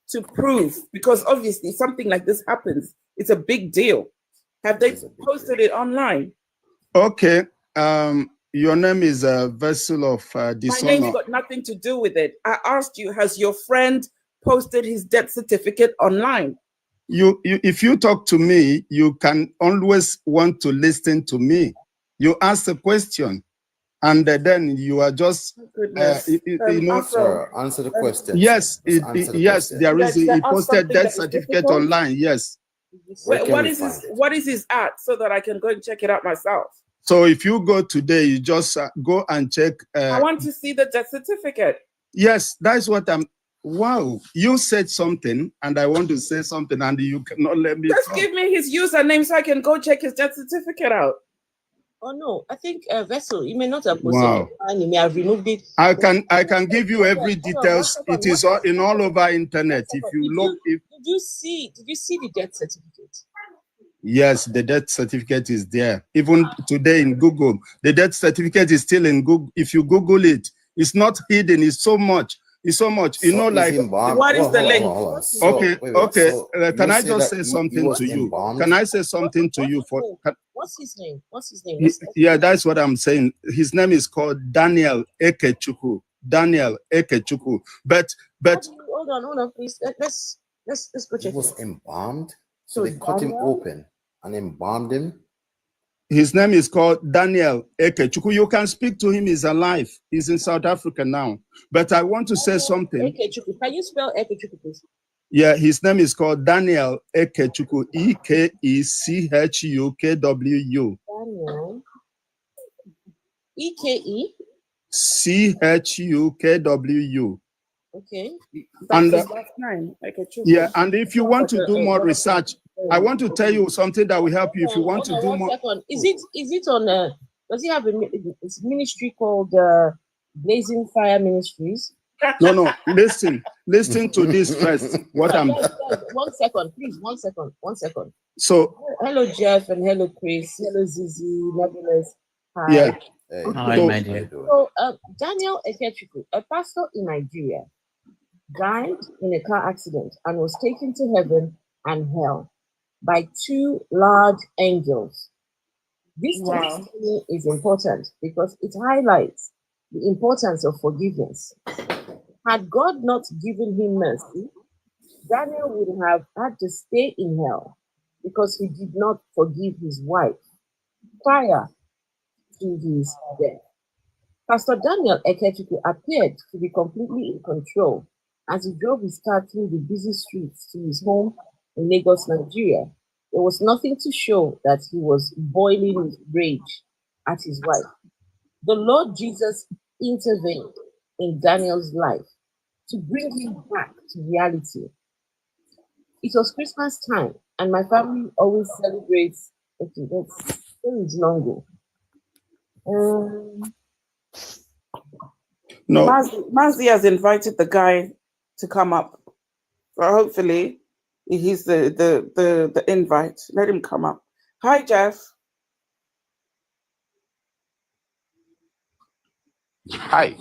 to prove, because obviously something like this happens. It's a big deal. Have they posted it online? Okay. Your name is a vessel of dishonor. My name's got nothing to do with it. I asked you, has your friend posted his death certificate online? If you talk to me, you can always want to listen to me. You ask a question, and then you are just, Sir, answer the question. Yes, there is. He posted death certificate online. Yes. What is his at, so that I can go and check it out myself? So if you go today, you just go and check. I want to see the death certificate. Yes, that's what I'm. Wow, you said something, and I want to say something, and you cannot let me. Just give me his username so I can go check his death certificate out. Oh no, I think Vessel, you may not have posted it. You may have removed it. I can give you every details. It is all over internet. If you look, did you see the death certificate? Yes, the death certificate is there. Even today in Google, the death certificate is still in Google. If you Google it, it's not hidden. It's so much. It's so much. You know, like, what is the link? Okay. Can I just say something to you? Can I say something to you? What's his name? Yeah, that's what I'm saying. His name is called Daniel Ekechukwu. Daniel Ekechukwu. But hold on, please. Let's go check. He was embalmed, so they cut him open And embalmed him? His name is called Daniel Ekechukwu. You can speak to him. He's alive. He's in South Africa now. But I want to say something. Ekechukwu. Can you spell Ekechukwu, please? Yeah, his name is called Daniel Ekechukwu. Ekechukwu. Daniel. E-K-E? Chukwu. Okay. And That's his last name. yeah, and if you want to do more research, I want to tell you something that will help you if you want to do more. Second. Is it on does he have a ministry called Blazing Fire Ministries? No, listen to this first. What I'm 1 second, please. 1 second. So hello Jeff and hello Chris, hello Zizi, Nebulous. Hi. Yeah. Hi, So- my dear. So Daniel Ekechukwu, a pastor in Nigeria, died in a car accident and was taken to heaven and hell by 2 large angels. This testimony is important because it highlights the importance of forgiveness. Had God not given him mercy, Daniel would have had to stay in hell because he did not forgive his wife prior to his death. Pastor Daniel Ekechukwu appeared to be completely in control as he drove his car through the busy streets to his home in Lagos, Nigeria. There was nothing to show that he was boiling with rage at his wife. The Lord Jesus intervened in Daniel's life to bring him back to reality. It was Christmas time, and my family always celebrates. Okay, that's long ago. No. Mazzi has invited the guy to come up. So hopefully he's the invite. Let him come up. Hi, Jeff. Hi.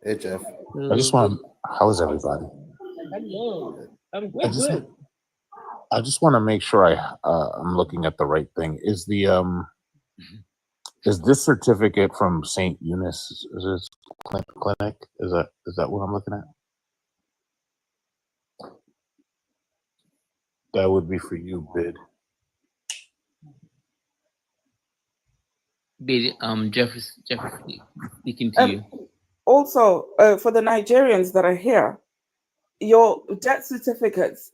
Hey, Jeff. I just want. How's everybody? Hello. I'm I just want to make sure I'm looking at the right thing. Is this certificate from St. Eunice? Is this clinic? Is that what I'm looking at? That would be for you, Bid. Bid, Jeff speaking to you. Also, for the Nigerians that are here, your death certificates,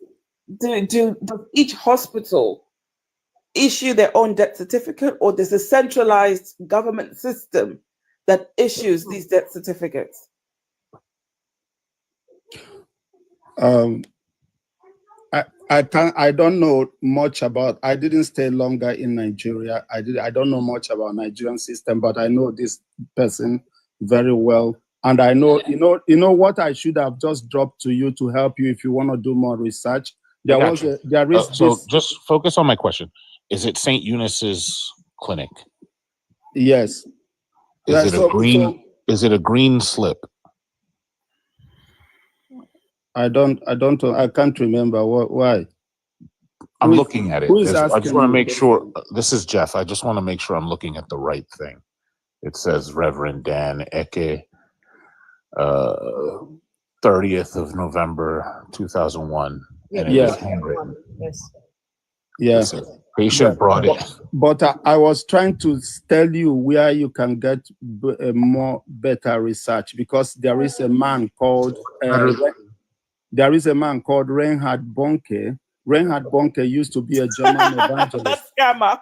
does each hospital issue their own death certificate, or there's a centralized government system that issues these death certificates? I don't know much about. I didn't stay longer in Nigeria. I don't know much about Nigerian system, but I know this person very well, and I know you know what I should have just dropped to you to help you if you want to do more research. There is so just focus on my question. Is it St. Eunice's clinic? Yes. Is it a green slip? I can't remember why. I'm looking at it. Who is I asking just want to you? make sure. This is Jeff. I just want to make sure I'm looking at the right thing. It says Reverend Dan Eke, 30th of November, 2001. And it is handwritten. Yes. Yeah. Patient brought it. But I was trying to tell you where you can get better research, because there is a man called Reinhard Bonke. Reinhard Bonke used to be a German evangelist. Scammer.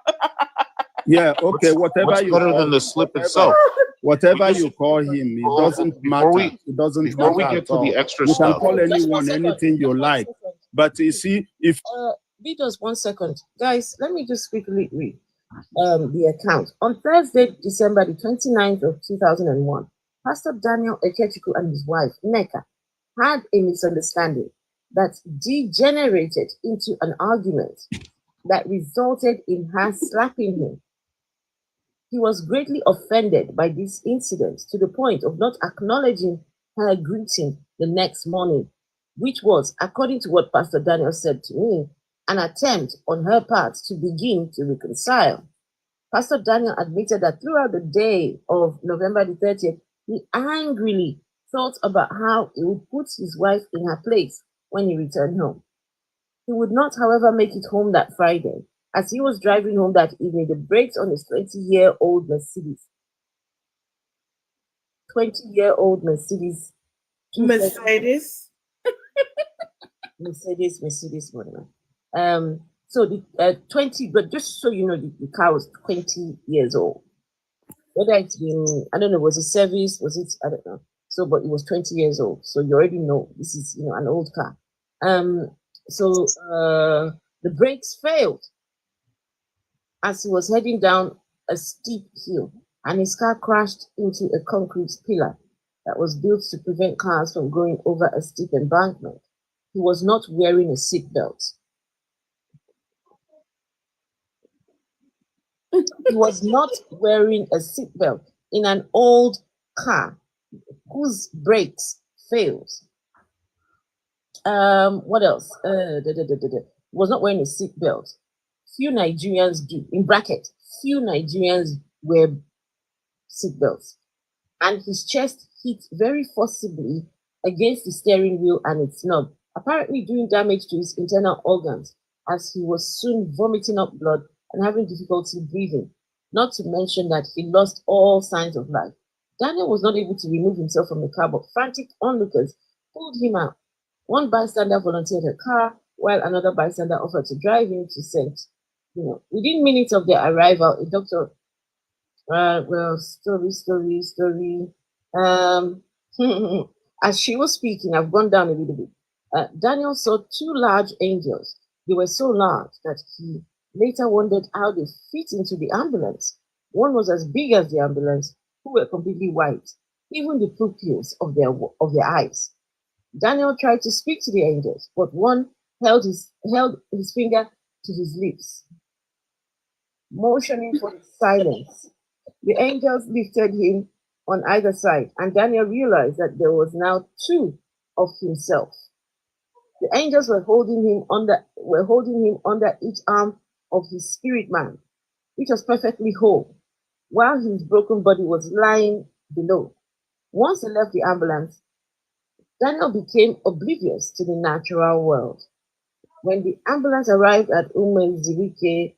Yeah, okay, whatever What's you better call than the slip itself? Whatever you call him, it doesn't matter. It doesn't Before we matter get at to the all. extra You can stuff. call anyone anything you like. But you see, if Be just 1 second. Guys, let me just quickly read the account. On Thursday, December the 29th of 2001, Pastor Daniel Ekechukwu and his wife, Nneka, had a misunderstanding that degenerated into an argument that resulted in her slapping him. He was greatly offended by this incident to the point of not acknowledging her greeting the next morning, which was, according to what Pastor Daniel said to me, an attempt on her part to begin to reconcile. Pastor Daniel admitted that throughout the day of November the 30th, he angrily thought about how he would put his wife in her place when he returned home. He would not, however, make it home that Friday. As he was driving home that evening, the brakes on his 20-year-old Mercedes. 20-year-old Mercedes. Mercedes. Mercedes model. So the 20, but just so you know, the car was 20 years old. Whether it's been, I don't know, was it serviced? Was it, I don't know. So, but it was 20 years old. So you already know this is, you know, an old car. So the brakes failed as he was heading down a steep hill, and his car crashed into a concrete pillar that was built to prevent cars from going over a steep embankment. He was not wearing a seatbelt. He was not wearing a seatbelt in an old car whose brakes failed. What else? Was not wearing a seatbelt. Few Nigerians do. In bracket, few Nigerians wear seatbelts. And his chest hit very forcibly against the steering wheel and its knob, apparently doing damage to his internal organs, as he was soon vomiting up blood and having difficulty breathing, not to mention that he lost all signs of life. Daniel was not able to remove himself from the car, but frantic onlookers pulled him out. One bystander volunteered a car, while another bystander offered to drive him to St. Within minutes of their arrival, a doctor, story. As she was speaking, I've gone down a little bit. Daniel saw two large angels. They were so large that he later wondered how they fit into the ambulance. One was as big as the ambulance, who were completely white, even the pupils of their eyes. Daniel tried to speak to the angels, but one held his finger to his lips, motioning for silence. The angels lifted him on either side, and Daniel realized that there was now two of himself. The angels were holding him under each arm of his spirit man, which was perfectly whole, while his broken body was lying below. Once they left the ambulance, Daniel became oblivious to the natural world. When the ambulance arrived at Zirike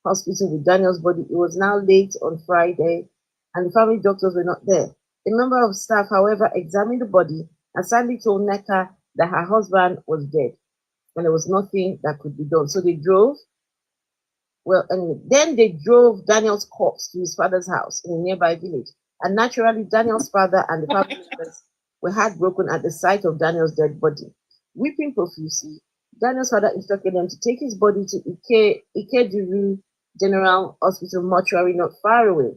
Hospital with Daniel's body, it was now late on Friday, and the family doctors were not there. A member of staff, however, examined the body and sadly told Neka that her husband was dead, and there was nothing that could be done. So they drove. Then they drove Daniel's corpse to his father's house in a nearby village. And naturally, Daniel's father and the family members were heartbroken at the sight of Daniel's dead body. Weeping profusely, Daniel's father instructed them to take his body to Ikeduru General Hospital mortuary not far away.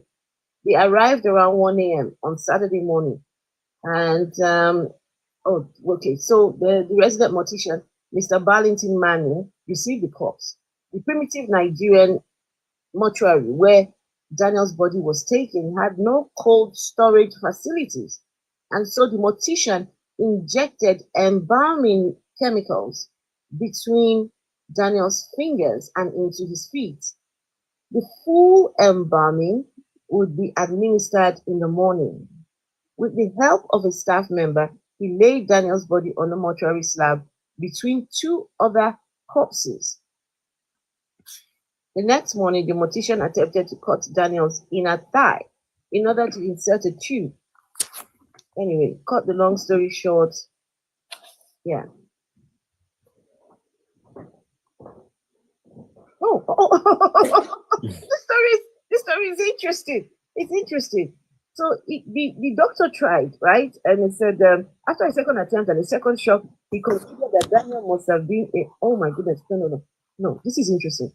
They arrived around 1 a.m. on Saturday morning. And, so the resident mortician, Mr. Barlington Manning, received the corpse. The primitive Nigerian mortuary where Daniel's body was taken had no cold storage facilities. And so the mortician injected embalming chemicals between Daniel's fingers and into his feet. The full embalming would be administered in the morning. With the help of a staff member, he laid Daniel's body on the mortuary slab between two other corpses. The next morning, the mortician attempted to cut Daniel's inner thigh in order to insert a tube. Anyway, cut the long story short, yeah. This story is interesting. It's interesting. So the doctor tried, right? And he said after a second attempt and a second shock, he considered that Daniel must have been oh my goodness, no, this is interesting.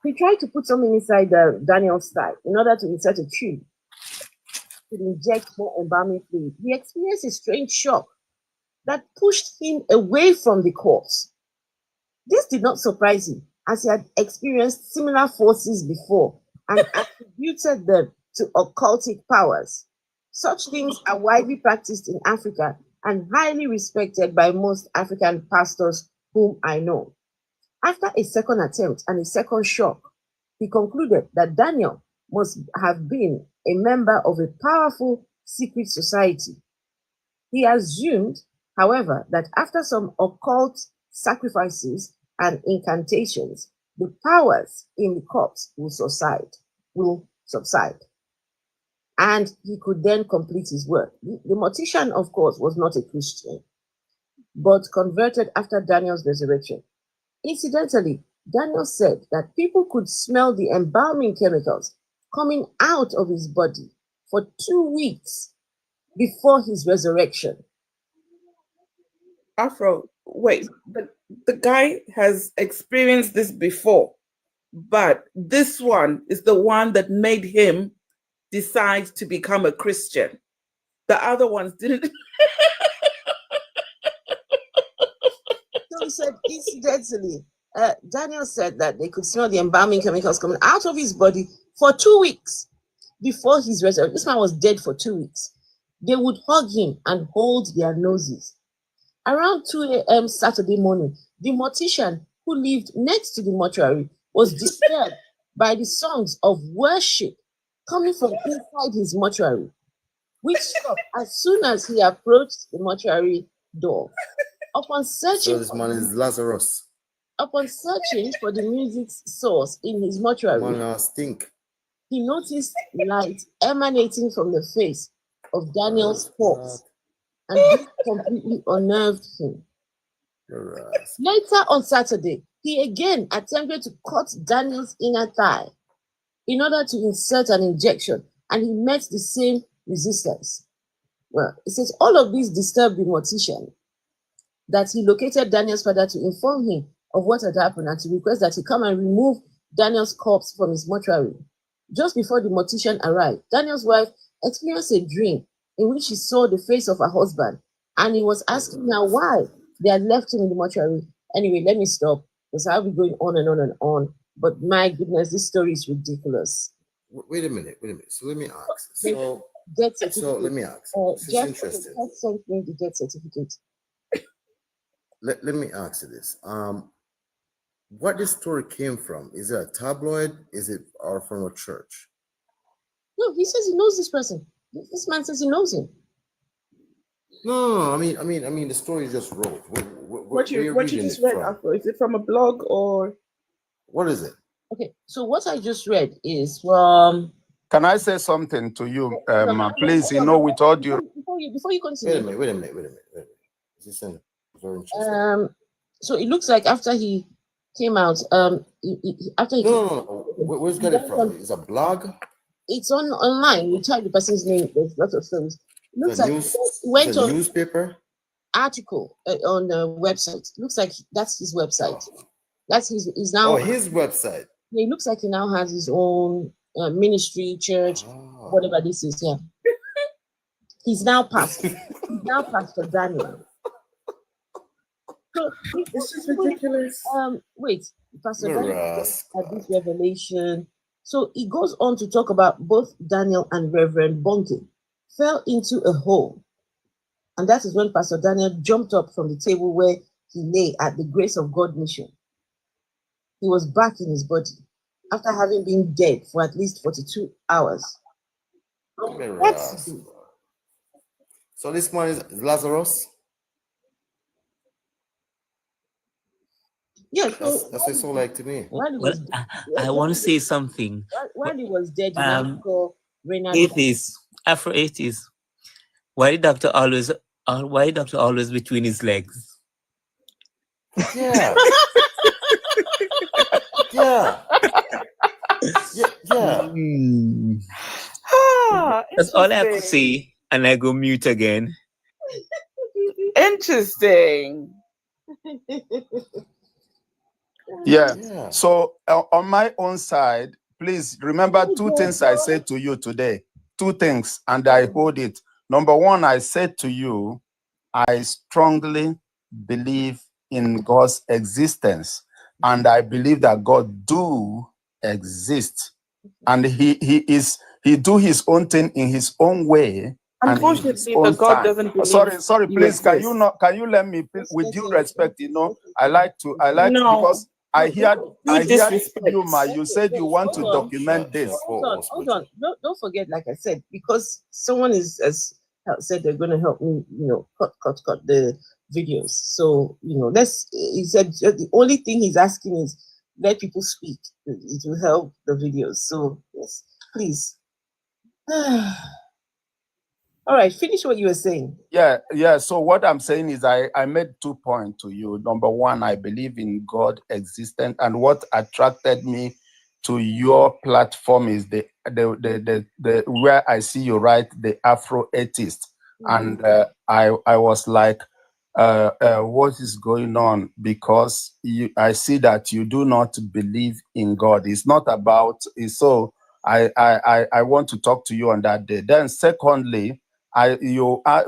He tried to put something inside Daniel's thigh in order to insert a tube to inject more embalming fluid. He experienced a strange shock that pushed him away from the corpse. This did not surprise him, as he had experienced similar forces before and attributed them to occultic powers. Such things are widely practiced in Africa and highly respected by most African pastors whom I know. After a second attempt and a second shock, he concluded that Daniel must have been a member of a powerful secret society. He assumed, however, that after some occult sacrifices, and incantations, the powers in the corpse will subside. And he could then complete his work. The mortician, of course, was not a Christian, but converted after Daniel's resurrection. Incidentally, Daniel said that people could smell the embalming chemicals coming out of his body for 2 weeks before his resurrection. Afro, wait, the guy has experienced this before, but this one is the one that made him decide to become a Christian. The other ones didn't. So he said, incidentally, Daniel said that they could smell the embalming chemicals coming out of his body for 2 weeks before his resurrection. This man was dead for 2 weeks. They would hug him and hold their noses. Around 2 a.m. Saturday morning, the mortician who lived next to the mortuary was disturbed by the songs of worship coming from inside his mortuary, which stopped as soon as he approached the mortuary door. Upon searching, So this man is Lazarus. Upon searching for the music's source in his mortuary, he noticed light emanating from the face of Daniel's corpse, and this completely unnerved him. Later on Saturday, he again attempted to cut Daniel's inner thigh in order to insert an injection, and he met the same resistance. Well, it says all of this disturbed the mortician, that he located Daniel's father to inform him of what had happened and to request that he come and remove Daniel's corpse from his mortuary. Just before the mortician arrived, Daniel's wife experienced a dream in which she saw the face of her husband, and he was asking her why they had left him in the mortuary. Anyway, let me stop, because I'll be going on and on and on. But my goodness, this story is ridiculous. Wait a minute. So let me ask. Death certificate. So let me ask. This is Jeff interesting. sent me the death certificate. Let me ask you this. What this story came from? Is it a tabloid? Is it or from a church? No, he says he knows this person. This man says he knows him. No. I mean, the story just wrote. What you just read, Afro, is it from a blog or? What is it? Okay, so what I just read is from. Can I say something to you, please? You know, with all due. Before you continue. Wait a minute. This is very interesting. So it looks like after he came out, after he. No. Where's got it from? It's a blog. It's online. You type the person's name. There's lots of stories. Looks like it went on newspaper article on the website. Looks like that's his website. That's he's now. Oh, his website. Yeah, it looks like he now has his own ministry, church, whatever this is. Yeah, he's now pastor. He's now Pastor Daniel. So it's just ridiculous. Wait, Pastor Daniel had this revelation. So he goes on to talk about both Daniel and Reverend Debunking fell into a hole. And that is when Pastor Daniel jumped up from the table where he lay at the Grace of God mission. He was back in his body after having been dead for at least 42 hours. What? So this man is Lazarus? Yeah, that's what so like to me. Well, I want to say something. While he was dead, Afro-80s. Why did doctor always between his legs? Yeah. Yeah. That's all I have to say, and I go mute again. Interesting. Yeah. So on my own side, please remember 2 things I said to you today. 2 things, and I hold it. Number 1, I said to you, I strongly believe in God's existence, and I believe that God do exist, and he do his own thing in his own way. Unfortunately, the God doesn't believe. Sorry, please. Can you let me, with due respect, I like because I heard you, Ma. You said you want to document this. Hold on. Don't forget, like I said, because someone has said they're going to help me, cut the videos. So, he said the only thing he's asking is let people speak. It will help the videos. So, yes, please. All right, finish what you were saying. Yeah. So what I'm saying is I made 2 points to you. Number one, I believe in God existence, and what attracted me to your platform is the where I see you write the Afro atheist. And I was like, what is going on? Because I see that you do not believe in God. It's not about it. So I want to talk to you on that day. Then secondly,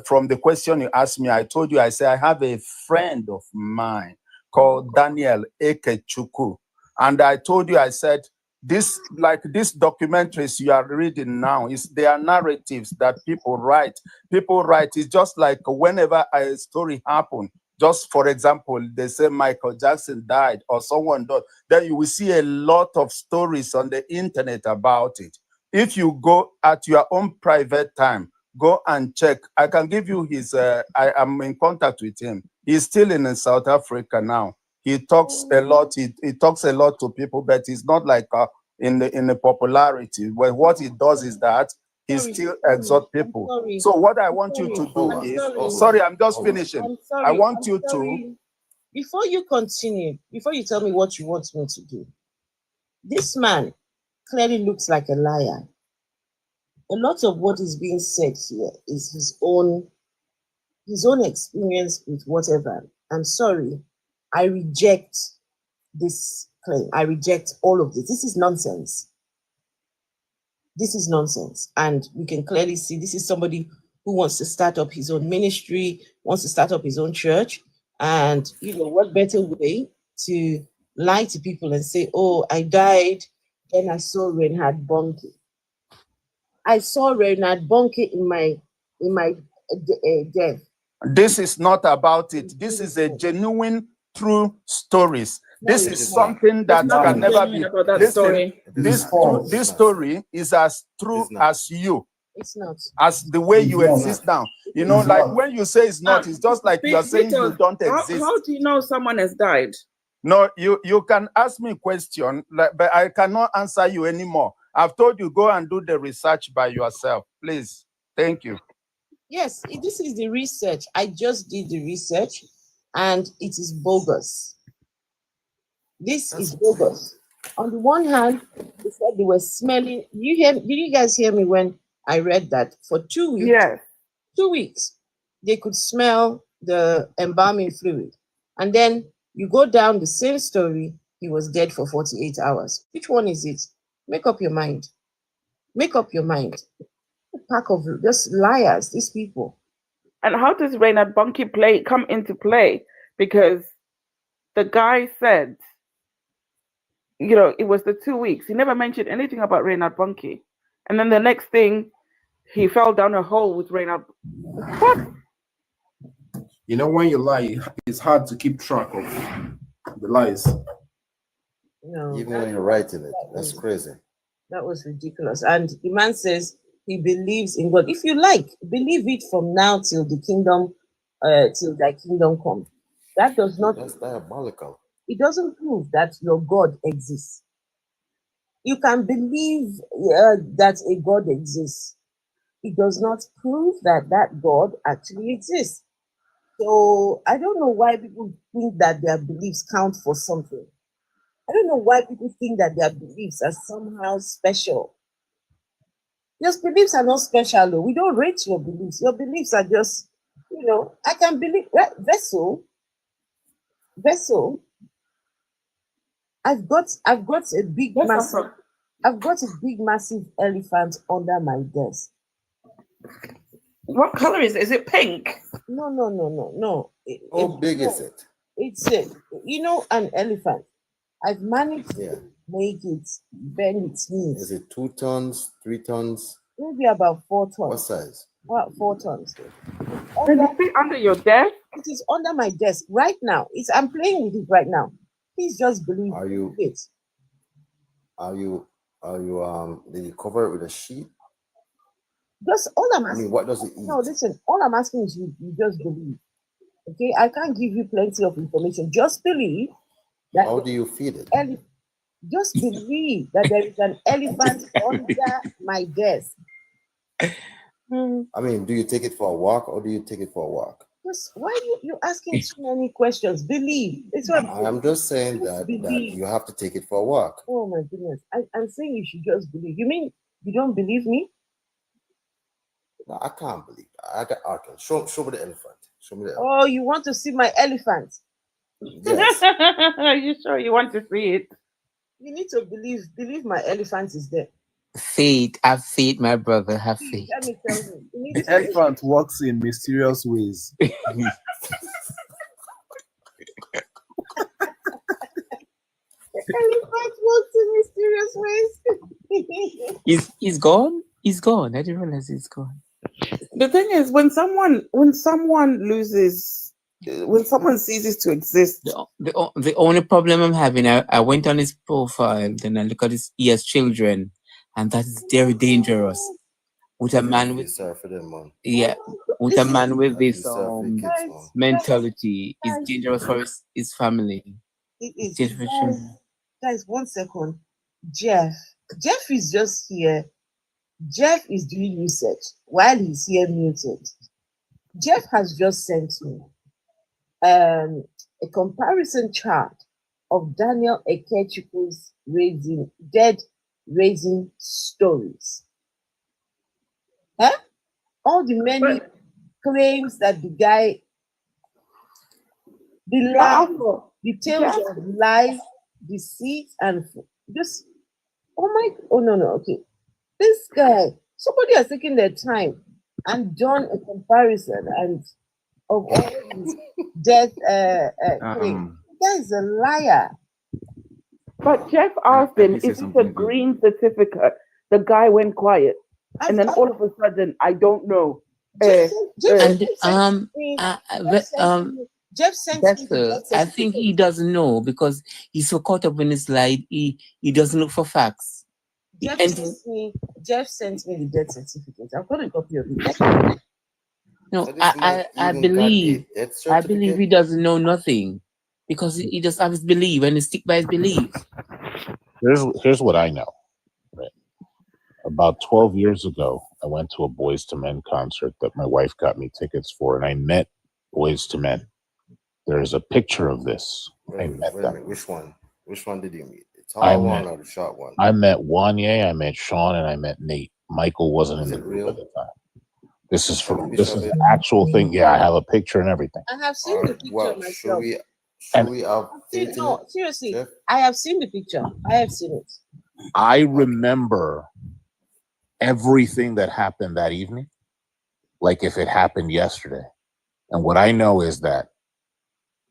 from the question you asked me, I told you, I said I have a friend of mine called Daniel Ekechukwu, and I told you, I said these documentaries you are reading now they are narratives that people write. It's just like whenever a story happens. Just for example, they say Michael Jackson died or someone died, then you will see a lot of stories on the internet about it. If you go at your own private time, go and check. I can give you his, I am in contact with him. He's still in South Africa now. He talks a lot. He talks a lot to people, but he's not like in the popularity. Well, what he does is that he still exhort people. So what I want you to do is, sorry, I'm just finishing. I'm sorry. I want you to. Before you continue, before you tell me what you want me to do, this man clearly looks like a liar. A lot of what is being said here is his own experience with whatever. I'm sorry. I reject this claim. I reject all of this. This is nonsense. This is nonsense. And you can clearly see this is somebody who wants to start up his own ministry, wants to start up his own church. And, what better way to lie to people and say, oh, I died, then I saw Reinhard Bonnke. I saw Reinhard Bonnke in my death. This is not about it. This is a genuine, true stories. This is something that can never be. This story is as true as you. It's not. As the way you exist now. Like when you say it's not, it's just like you're saying you don't exist. How do you know someone has died? No, you can ask me a question, but I cannot answer you anymore. I've told you, go and do the research by yourself, please. Thank you. Yes, this is the research. I just did the research, and it is bogus. This is bogus. On the one hand, they said they were smelling. Did you guys hear me when I read that? For 2 weeks, yes. 2 weeks, they could smell the embalming fluid. And then you go down the same story, he was dead for 48 hours. Which one is it? Make up your mind. Make up your mind. A pack of just liars, these people. And how does Reinhard Bonnke come into play? Because the guy said, it was the 2 weeks. He never mentioned anything about Reinhard Bonnke. And then the next thing, he fell down a hole with Reinhard. What? When you lie, it's hard to keep track of the lies. No, Even when you're writing it, that's crazy. That was ridiculous. And the man says he believes in God. If you like, believe it from now till the kingdom, till thy kingdom come. That does not. That's diabolical. It doesn't prove that your God exists. You can believe that a God exists. It does not prove that God actually exists. So I don't know why people think that their beliefs count for something. I don't know why people think that their beliefs are somehow special. Your beliefs are not special, though. We don't rate your beliefs. Your beliefs are just, I can believe vessel. I've got a big massive. I've got a big massive elephant under my desk. What color is it? Is it pink? No. How big is it? It's an elephant. I've managed to make it bend its knees. Is it 2 tons, 3 tons? Maybe about 4 tons. What size? About 4 tons. Can you fit under your desk? It is under my desk right now. I'm playing with it right now. Please just believe it. Did you cover it with a sheet? Just all I'm asking. What does it eat? No, listen, all I'm asking is you just believe. Okay, I can't give you plenty of information. Just believe that. How do you feed it? Just believe that there is an elephant under my desk. I mean, do you take it for a walk or do you take it for a walk? Just, why are you asking too many questions? Believe. It's what I'm just saying that you have to take it for a walk. Oh my goodness. I'm saying you should just believe. You mean you don't believe me? No, I can't believe that. Okay, show me the elephant. Show me the elephant. Oh, you want to see my elephant? Yes. Are you sure you want to see it? You need to believe my elephant is there. Faith, have faith, my brother, have faith. Let me tell you. The elephant works in mysterious ways. Elephant works in mysterious ways. He's gone. He's gone. I didn't realize he's gone. The thing is, when someone ceases to exist, the only problem I'm having, I went on his profile, then I look at he has children, and that is very dangerous. With a man with with a man with this mentality, is dangerous for his family. It is. Guys, 1 second. Jeff is just here. Jeff is doing research while he's here muted. Jeff has just sent me a comparison chart of Daniel Ekechukwu's raising stories. All the many claims that the guy, the tales of lies, deceit, and just, okay. This guy, somebody has taken their time and done a comparison and of all his death claims. The guy is a liar. But Jeff asked him, is it a green certificate? The guy went quiet. And then all of a sudden, I don't know. Jeff sent me. I think he doesn't know because he's so caught up in his slide. He doesn't look for facts. Jeff sent me the death certificate. I've got a copy of it. No, I believe he doesn't know nothing because he just has his belief and he stick by his belief. Here's what I know. Right. About 12 years ago, I went to a Boys to Men concert that my wife got me tickets for, and I met Boys to Men. There's a picture of this. I met them. Which one? Which one did you meet? The tall one or the short one? I met Wanye, I met Sean, and I met Nate. Michael wasn't in the group at the time. This is an actual thing. Yeah, I have a picture and everything. I have seen the picture myself. No, seriously, Jeff? I have seen the picture. I have seen it. I remember everything that happened that evening, like if it happened yesterday. And what I know is that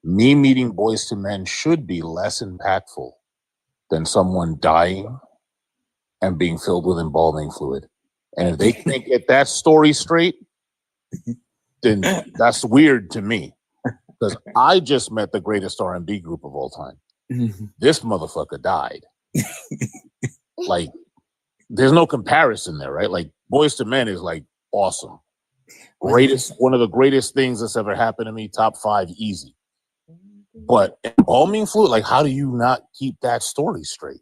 me meeting Boys to Men should be less impactful than someone dying and being filled with embalming fluid. And if they can't get that story straight, then that's weird to me. Because I just met the greatest R&B group of all time. This motherfucker died. Like, there's no comparison there, right? Like, Boys to Men is like awesome. One of the greatest things that's ever happened to me, top 5, easy. But embalming fluid, like, how do you not keep that story straight?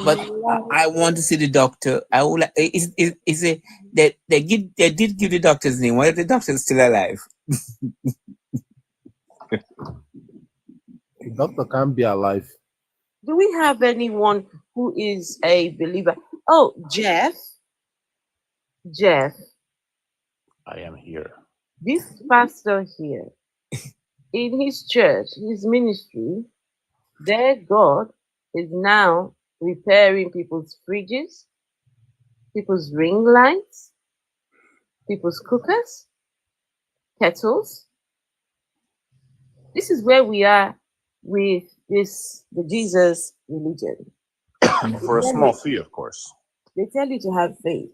But I want to see the doctor. I would like. Is it that they did give the doctor's name? Why is the doctor still alive? The doctor can't be alive. Do we have anyone who is a believer? Oh, Jeff. I am here. This pastor here, in his church, his ministry, their God is now repairing people's fridges, people's ring lights, people's cookers, kettles. This is where we are with the Jesus religion. For a small fee, of course. They tell you to have faith.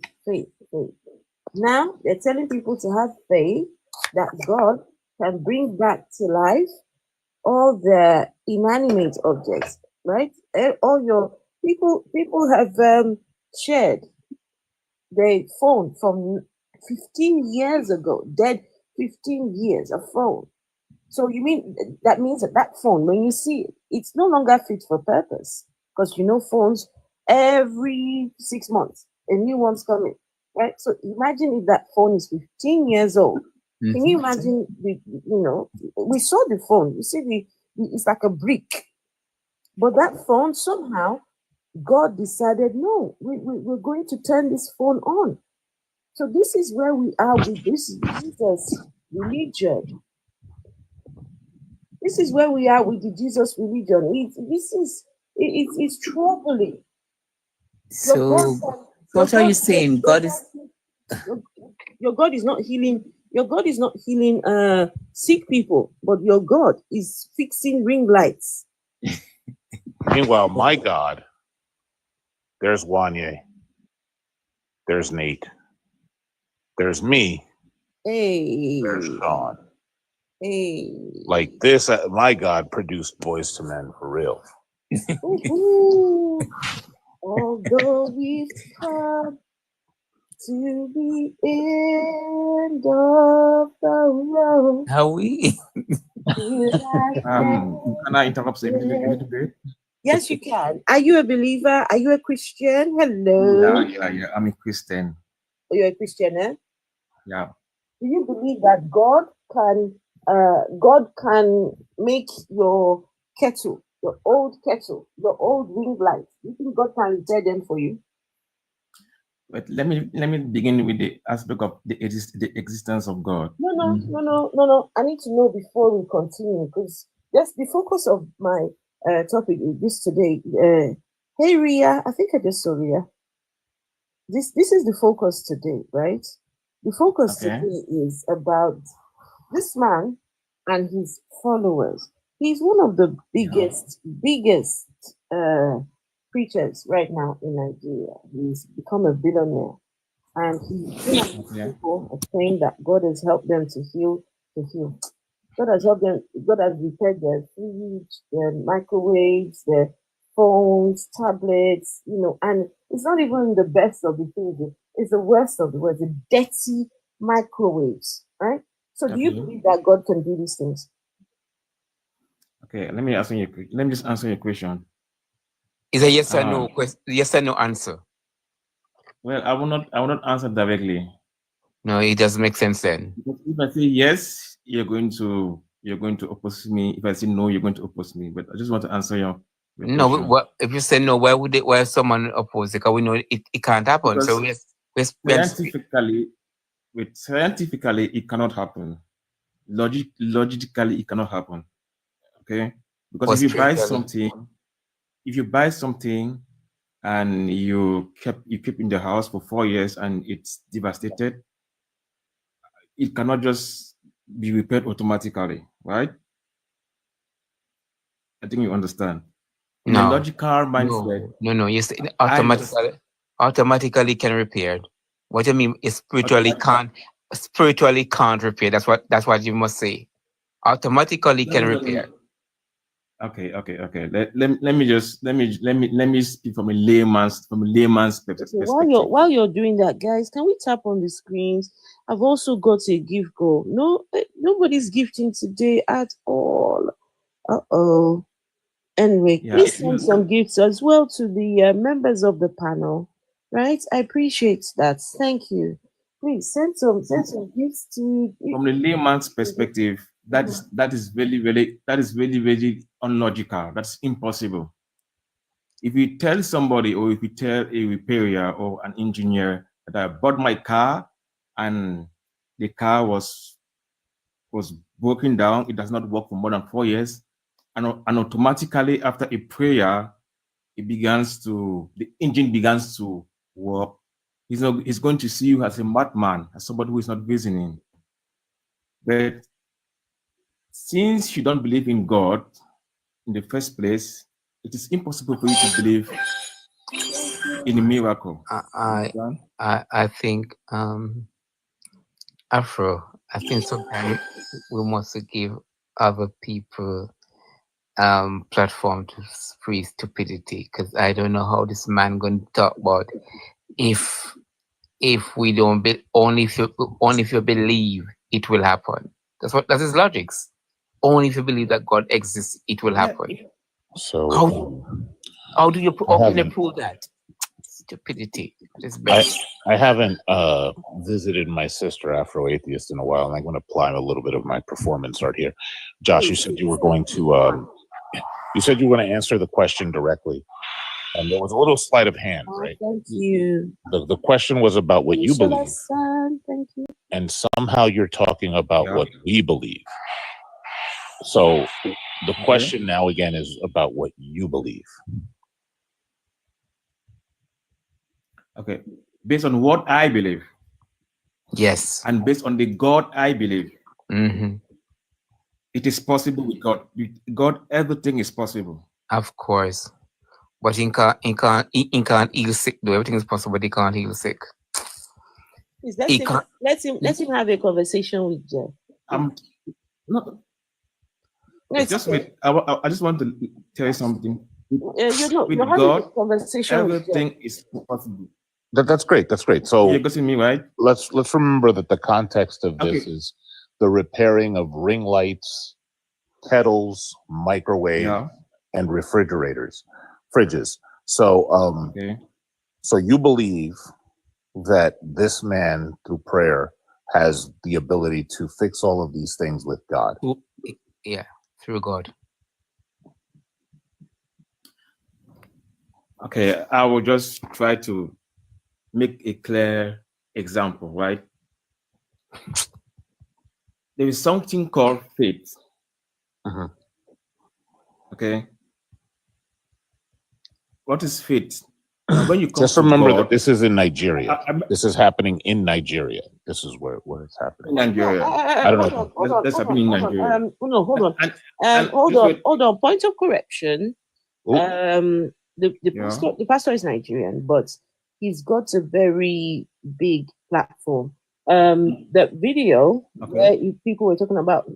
Now they're telling people to have faith that God can bring back to life all the inanimate objects, right? All your people have shared the phone from 15 years ago, dead 15 years, a phone. So you mean that means that phone, when you see it, it's no longer fit for purpose, because phones every 6 months a new one's coming, right? So imagine if that phone is 15 years old. Can you imagine? We saw the phone. You see, it's like a brick, but that phone somehow God decided, no, we're going to turn this phone on. So this is where we are with this Jesus religion. This is where we are with the Jesus religion. It's troubling. So, what are you saying? God is your God is not healing. Your God is not healing sick people, but your God is fixing ring lights. Meanwhile, my God, there's Wanye, there's Nate, there's me, there's Sean. Hey. Like this, my God produced Boys to Men for real. Although we've come to the end of the road. how we Can I interrupt a little bit? Yes, you can. Are you a believer? Are you a Christian? Hello. Yeah. I'm a Christian. You're a Christian, eh? Yeah. Do you believe that God can make your kettle, your old ring light? Do you think God can repair them for you? But let me begin with the aspect of the existence of God. No. I need to know before we continue, because that's the focus of my topic is this today. Hey Ria, I think I just saw Ria. This is the focus today, right? The focus today is about this man and his followers. He's one of the biggest preachers right now in Nigeria. He's become a billionaire, and people are saying that God has helped them to heal. God has helped them. God has repaired their fridge, their microwaves, their phones, tablets. And it's not even the best of the things. It's the worst of the worst. The dirty microwaves, right? So, do you believe that God can do these things? Okay, let me just answer your question. Is a yes or no question? Yes or no answer? Well, I will not answer directly. No, it doesn't make sense then. Because if I say yes, you're going to oppose me. If I say no, you're going to oppose me. But I just want to answer your no. question. If you say no, why someone oppose? Because we know it can't happen. Because so scientifically, it cannot happen. Logically, it cannot happen. Okay, because if you buy something and you keep in the house for 4 years and it's devastated, it cannot just be repaired automatically, right? I think you understand. In a logical mindset. No. You say automatically can repair. What do you mean? It spiritually can't repair. That's what you must say. Automatically can repair. Okay. Let me speak from a layman's perspective. While you're doing that, guys, can we tap on the screens? I've also got a gift goal. No, nobody's gifting today at all. Anyway, please send some gifts as well to the members of the panel, right? I appreciate that. Thank you. Please send some gifts to. From the layman's perspective, that is very unlogical. That's impossible. If you tell somebody, or if you tell a repairer or an engineer that I bought my car and the car was broken down, it does not work for more than 4 years, and automatically after a prayer, the engine begins to work. He's going to see you as a madman, as somebody who is not reasoning. But since you don't believe in God in the first place, it is impossible for you to believe in a miracle. I think Afro, I think sometimes we must give other people platform to free stupidity, because I don't know how this man going to talk about if if we don't be, only if you believe it will happen. That is logics. Only if you believe that God exists, it will happen. So how can you prove that? Stupidity. It's best. I haven't visited my sister Afro-Atheist in a while, and I'm going to apply a little bit of my performance art here. Josh, you said you were going to answer the question directly, and there was a little sleight of hand, right? Thank you. The question was about what you believe, Thank you. and somehow you're talking about what we believe. So the question now again is about what you believe. Okay, based on what I believe. Yes. And based on the God I believe. Mm-hmm. It is possible with God. With God, everything is possible. Of course. But he can't heal sick though. Everything is possible, but he can't heal sick. Please, let him have a conversation with Jeff. Just wait. I just want to tell you something. With God, everything is possible. That's great. That's great. So you're getting me right. Let's remember that the context of this is the repairing of ring lights, kettles, microwave, and refrigerators, fridges. So so you believe that this man through prayer has the ability to fix all of these things with God. Yeah, through God. Okay, I will just try to make a clear example, right? There is something called faith. Mm-hmm. Okay. What is faith? When you come just to remember God, that this is in Nigeria. This is happening in Nigeria. This is where it's happening. In Nigeria. I don't know. That's happening in Nigeria. Hold on. Point of correction. The pastor is Nigerian, but he's got a very big platform. The video where people were talking about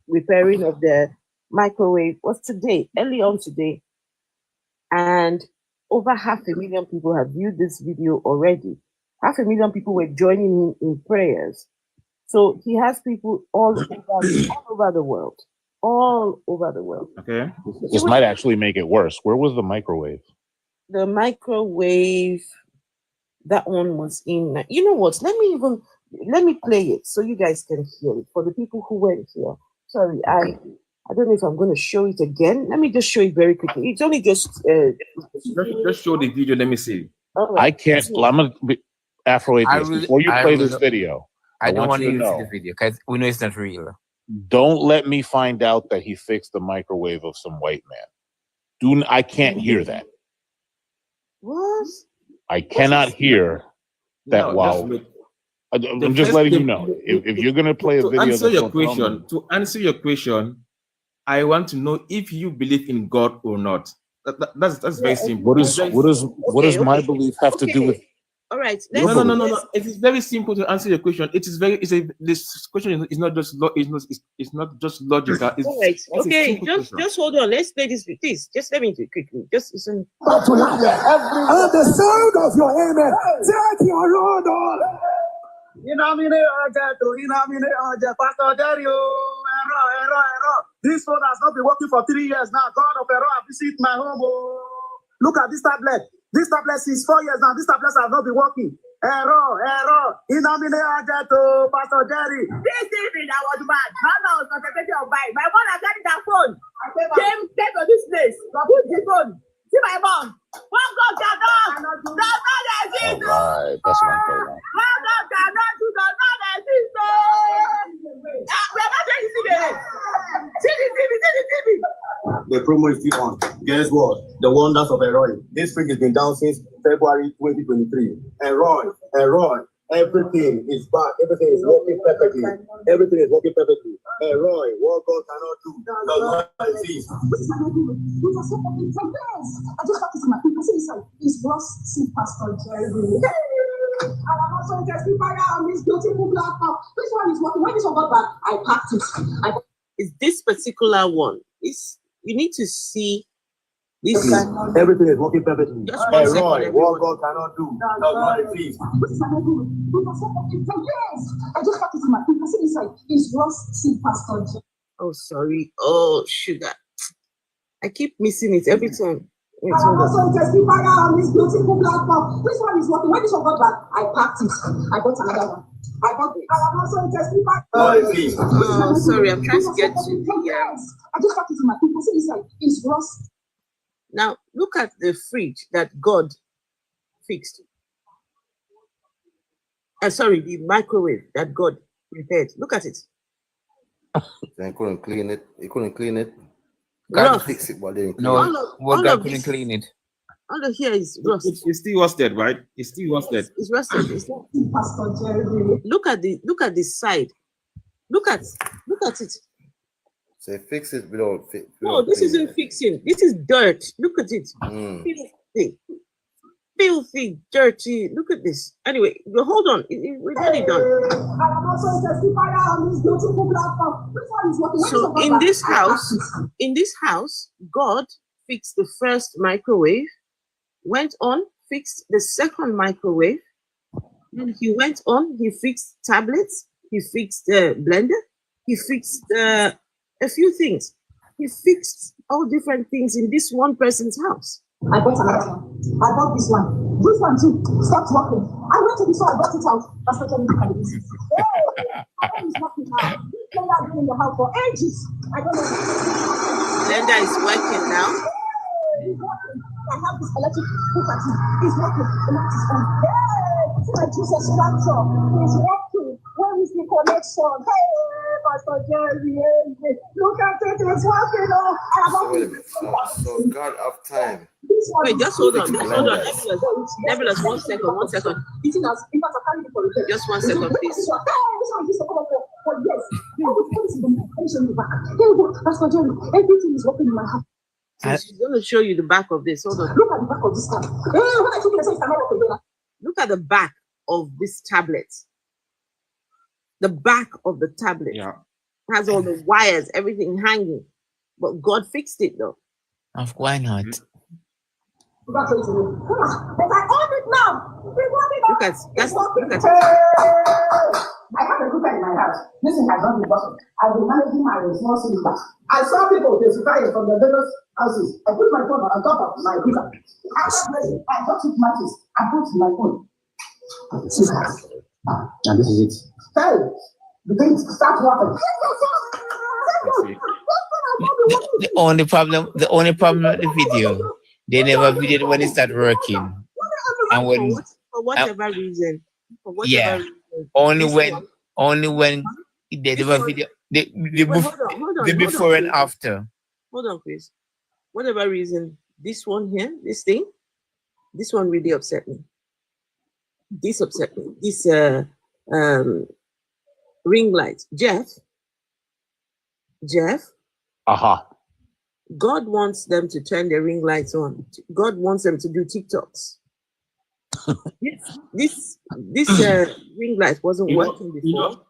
repairing of the microwave was today, early on today, and over 500,000 people have viewed this video already. 500,000 people were joining him in prayers. So he has people all over the world. All over the world. Okay. This might actually make it worse. Where was the microwave? The microwave, that one was in. You know what? Let me play it so you guys can hear it for the people who weren't here. Sorry, I don't know if I'm going to show it again. Let me just show it very quickly. It's only just show the video. Let me see. Right. I can't. I'm gonna be Afro-Atheist. Before you play this video, I don't want you to to see know. the video because we know it's not real. Don't let me find out that he fixed the microwave of some white man. I can't hear that. What? I cannot hear that. I'm just letting you know. If you're gonna play a video, to answer your question, I want to know if you believe in God or not. That's very simple. What does my belief have to do with? All right. No. It is very simple to answer your question. This question is not just it's not just logical. It's, all right. Okay. Just hold on. Let's play this. Please, just let me do it quickly. Just listen. And the sound of your amen. Take your road on. Pastor Jerry, error. This phone has not been working for 3 years now. God of error, visit my home. Look at this tablet. This tablet is 4 years now. This tablet has not been working. Error. Pastor Jerry. This evening I was mad. Mama was contemplating on buying. My mom had carried her phone. Came to this place. Put the phone. See my mom. One God cannot. Does not exist. All right, that's my program. One God cannot. Does not exist. We are not going to see the See the TV. The promo is still on. Guess what? The wonders of Eroy. This fridge has been down since February 2023. Eroy. Everything is back. Everything is working perfectly. Eroy, what God cannot do does not exist. I just have to see my people. It's Ross C. Pastor Jerry. Our also testify on this beautiful platform. This one is working. When this one got back, I packed it. Is this particular one? You need to see This cannot be. Everything is working perfectly. Just 1 second, Roy, everyone. what God cannot do, God exists. Yes, I just got it in my feet. I see this like it's rusty, Pastor. Oh, sorry. Oh, sugar. I keep missing it every time. Wait, I hold on. also testify on this beautiful platform. This one is working. When this one got back, I packed it. I got another one. I got it. I am also testify. Oh, sorry. I'm trying to get to the. I just got it in my feet. I see this like it's rusty. Now, look at the fridge that God fixed. Sorry, the microwave that God repaired. Look at it. They couldn't clean it. He couldn't clean it. God fix it, but they didn't clean it. No, God couldn't clean it. All of here is rust. It's still rusted, right? It's still rusted. It's rusted. It's not. Look at the side. Look at it. So fix it without fix. No, this isn't fixing. This is dirt. Look at it. Filthy, dirty. Look at this. Anyway, hold on. We're nearly done. So in this house, God fixed the first microwave, went on, fixed the second microwave, then he went on, he fixed tablets, he fixed the blender, he fixed a few things. He fixed all different things in this one person's house. I bought another one. I bought this one. This one too stopped working. I went to the store, I got it out. That's what I'm doing. It's working now. This blender has been in the house for ages. I don't know. Blender is working now. It's working. I have this electric cooker too. It's working. The light is on. Hey, see my Jesus structure. It's working. Where is the connection? Hey, Pastor Jerry Eze. Look at it. It's working. So God of time. Wait, just hold on. Nebulous, 1 second, 1 second. Just 1 second, please. Everything is working in my house. So she's going to show you the back of this. Hold on. Look at the back of this tablet. When I took it, I said it's cannot work together. Look at the back of this tablet. The back of the tablet has all the wires, everything hanging. But God fixed it though. Why not? But I own it now. Look at it. I have a cooker in my house. This thing has not been working. I've been managing my small cylinder. I saw people testifying from the various houses. I put my phone on top of my cooker. I got it matches. I put my phone. And this is it. Hey, the things start working. The only problem with the video, they never videoed when it started working. And when for whatever reason. Only when they never video the before and after. Hold on, please. Whatever reason, this one here, this one really upset me. This upset me. This ring light. Jeff. God wants them to turn their ring lights on. God wants them to do TikToks. this ring light wasn't working before.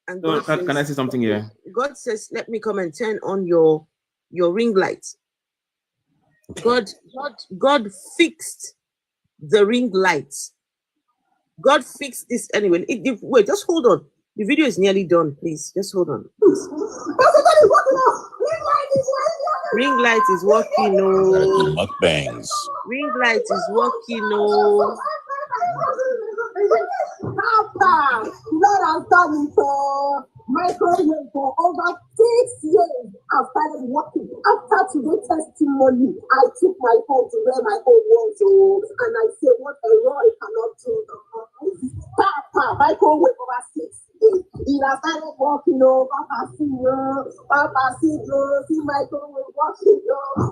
And God says, can I say something here? God says, let me come and turn on your ring light. God fixed the ring lights. God fixed this anyway. Wait, just hold on. The video is nearly done, please. Just hold on. Ring light is working. No. Mukbangs. Ring light is working. No. Lord, I've done it for microwave for over 6 years. I've started working. After today's testimony, I took my phone to where my phone was, and I said, what a Roy cannot do. Microwave over 6 years. It has started working. Papa, see microwave working.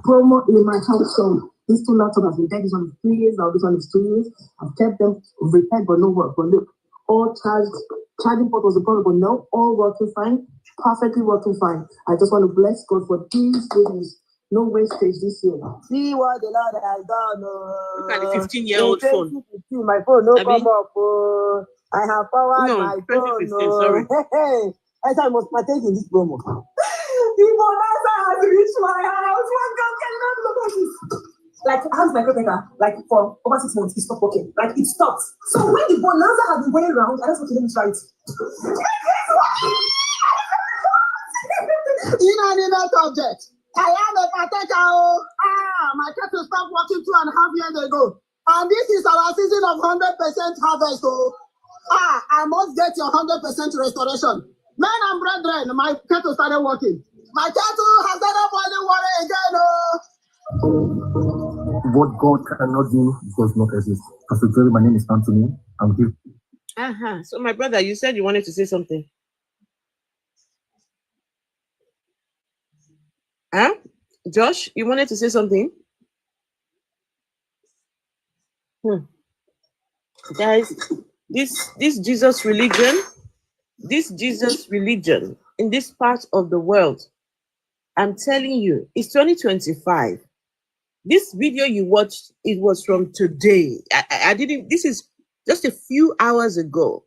Promo in my household. These two laptops have been dead. This one is 3 years now. This one is 2 years. I've kept them repaired, but no work. But look, all charged. Charging port was the problem, but no, all working fine. Perfectly working fine. I just want to bless God for these babies. No wastage this year. See what the Lord has done. Look at the 15-year-old phone. My phone no come up. I have powered my phone. Sorry. Hey, I thought I must partake in this promo. The bonanza has reached my house. What God cannot look Like, how's my caretaker? Like, for over 6 months, it stopped working. Like, it stopped. So when the bonanza has been going around, I just want to let me try it. Inanimate object. I am a caretaker. My kettle stopped working 2.5 years ago. And this is our season of 100% harvest. I must get your 100% restoration. Men and brethren, my kettle started working. My kettle has started boiling water again. What God cannot do does not exist. Pastor Jerry, my name is Anthony. I'm here. So, my brother, you said you wanted to say something. Josh, you wanted to say something? Guys, this Jesus religion in this part of the world, I'm telling you, it's 2025. This video you watched, it was from today. I didn't, this is just a few hours ago.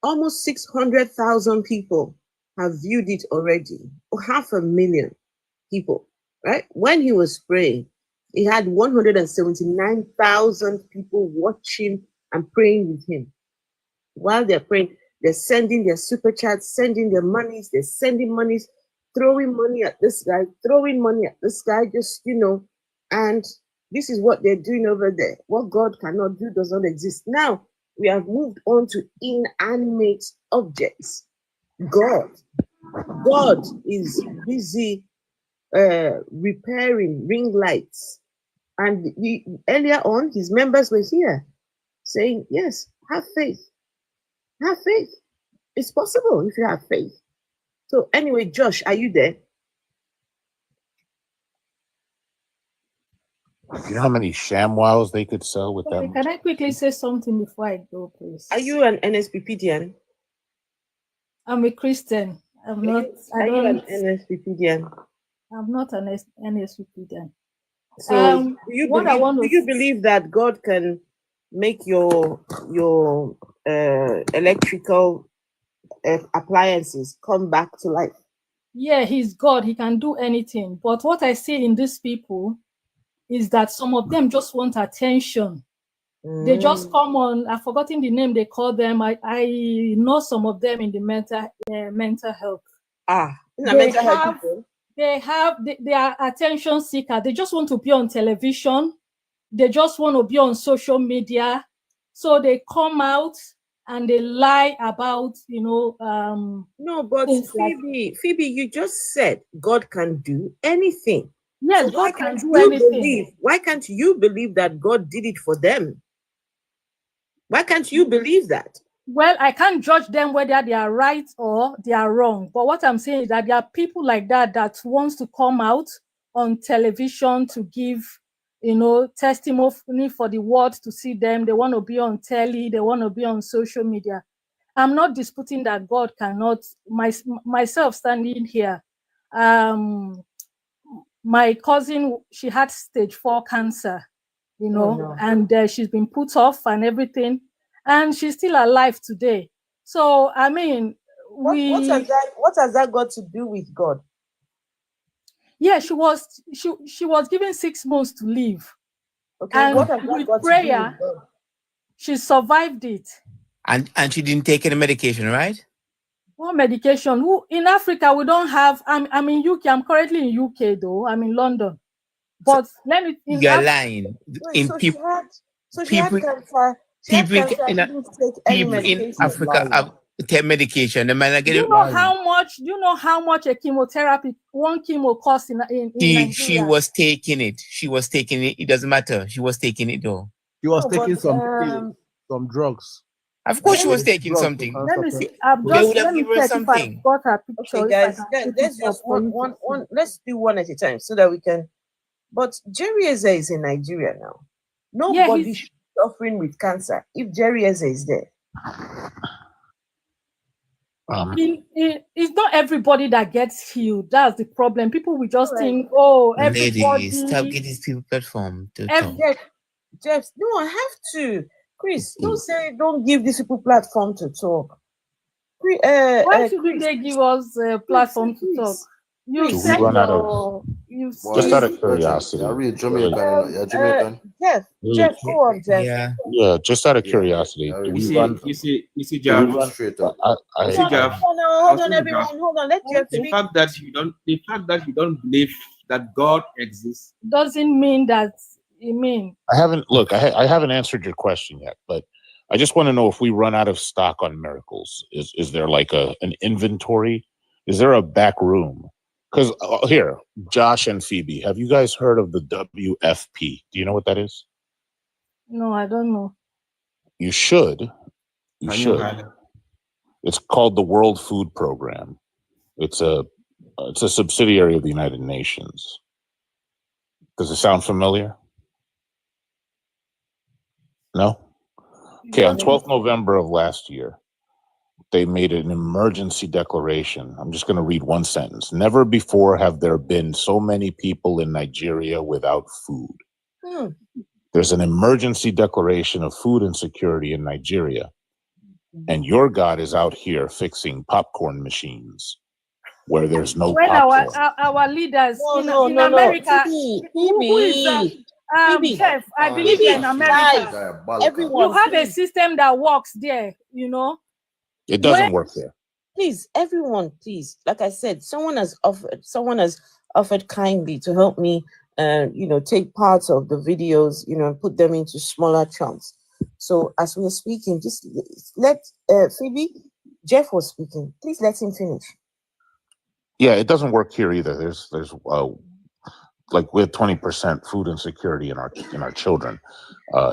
Almost 600,000 people have viewed it already, or 500,000 people, right? When he was praying, he had 179,000 people watching and praying with him. While they're praying, they're sending their super chats, sending their monies, they're sending monies, throwing money at this guy, just, and this is what they're doing over there. What God cannot do does not exist. Now, we have moved on to inanimate objects. God is busy repairing Ringlights. And earlier on, his members were here saying, yes, have faith. Have faith. It's possible if you have faith. So anyway, Josh, are you there? Do you know how many ShamWows they could sell with them? Can I quickly say something before I go, please? Are you an NSPPDian? I'm a Christian. I'm not. Are you an NSPPDian? I'm not an NSPPDian. So do you believe that God can make your electrical appliances come back to life? Yeah, he's God. He can do anything. But what I see in these people is that some of them just want attention. They just come on. I've forgotten the name they call them. I know some of them in the mental health. They are attention seeker. They just want to be on television. They just want to be on social media. So they come out and they lie about, no, but Phoebe, you just said God can do anything. Yes, so God can do anything. Why can't you believe that God did it for them? Why can't you believe that? Well, I can't judge them whether they are right or they are wrong. But what I'm saying is that there are people like that wants to come out on television to give, testimony for the world to see them. They want to be on telly. They want to be on social media. I'm not disputing that God cannot. Myself standing here, my cousin, she had stage 4 cancer, and she's been put off and everything, and she's still alive today. So I mean, what has that got to do with God? Yeah, she was given 6 months to live. Okay, and what has that with got prayer, to do with God? she survived it. And she didn't take any medication, right? What medication? In Africa, we don't have. I'm in UK. I'm currently in UK, though. I'm in London. But You're lying. She had cancer. People in Africa take medication. The man do you know how much? Do you know how much a chemotherapy, one chemo costs in Nigeria? She was taking it. It doesn't matter. She was taking it though. She was taking some drugs. Of course, she was taking something. Let me see. Let me check if I got her picture. Okay, guys, let's just let's do one at a time so that we can. But Jerry Eze is in Nigeria now. Nobody should be suffering with cancer if Jerry Eze is there. It's not everybody that gets healed. That's the problem. People will just think, oh, everybody. Ladies, stop getting these people platform to talk. Jeff, no, I have to. Chris, don't give these people platform to talk. Why shouldn't they give us a platform to talk? You You Just out see, of curiosity. Are we Jamaican? Yeah, Jamaican. Jeff, go on, Jeff. Yeah, just out of curiosity. Do we run? You see, Do we Jeff. run? You see, Jeff. Hold on, everyone. Hold on. Let Jeff The speak. fact that you don't believe that God exists doesn't mean that you mean. I haven't I haven't answered your question yet, but I just want to know if we run out of stock on miracles. Is there like an inventory? Is there a back room? Because here, Josh and Phoebe, have you guys heard of the WFP? Do you know what that is? No, I don't know. You should. You I should. know. It's called the World Food Program. It's a subsidiary of the United Nations. Does it sound familiar? No? Okay, on 12th November of last year, they made an emergency declaration. I'm just going to read one sentence. Never before have there been so many people in Nigeria without food. There's an emergency declaration of food insecurity in Nigeria. And your God is out here fixing popcorn machines where there's no When popcorn. our leaders in No. America, Phoebe, who is Phoebe. Jeff, I believe in America. Everyone, You have a system that works there, you know. It doesn't work there. Please, everyone, please. Like I said, someone has offered kindly to help me, take parts of the videos, and put them into smaller chunks. So as we're speaking, just let Phoebe, Jeff was speaking. Please let him finish. Yeah, it doesn't work here either. There's like we have 20% food insecurity in our children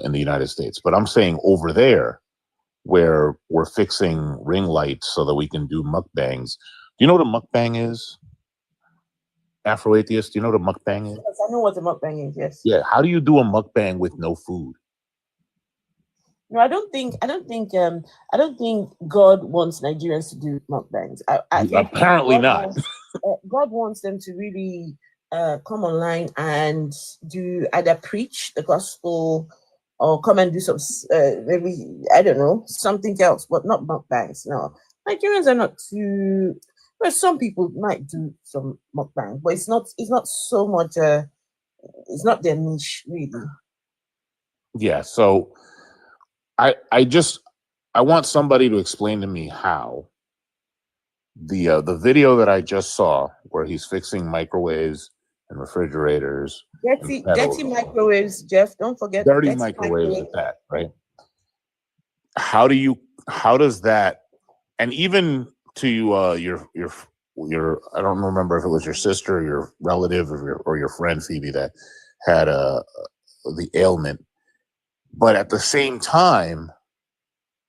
in the United States. But I'm saying over there, where we're fixing Ringlights so that we can do mukbangs. Do you know what a mukbang is? Afro-atheist, do you know what a mukbang is? Yes, I know what a mukbang is, yes. Yeah, how do you do a mukbang with no food? No, I don't think God wants Nigerians to do mukbangs. I think Apparently not. God wants them to really come online and do either preach the gospel or come and do some maybe, I don't know, something else, but not mukbangs. No, Nigerians are not too. Well, some people might do some mukbang, but it's not so much. It's not their niche, really. Yeah, so I want somebody to explain to me how the video that I just saw where he's fixing microwaves and refrigerators, Dirty microwaves, Jeff. Don't forget dirty microwaves at that, right? How does that, and even to your I don't remember if it was your sister or your relative or your friend Phoebe that had the ailment, but at the same time,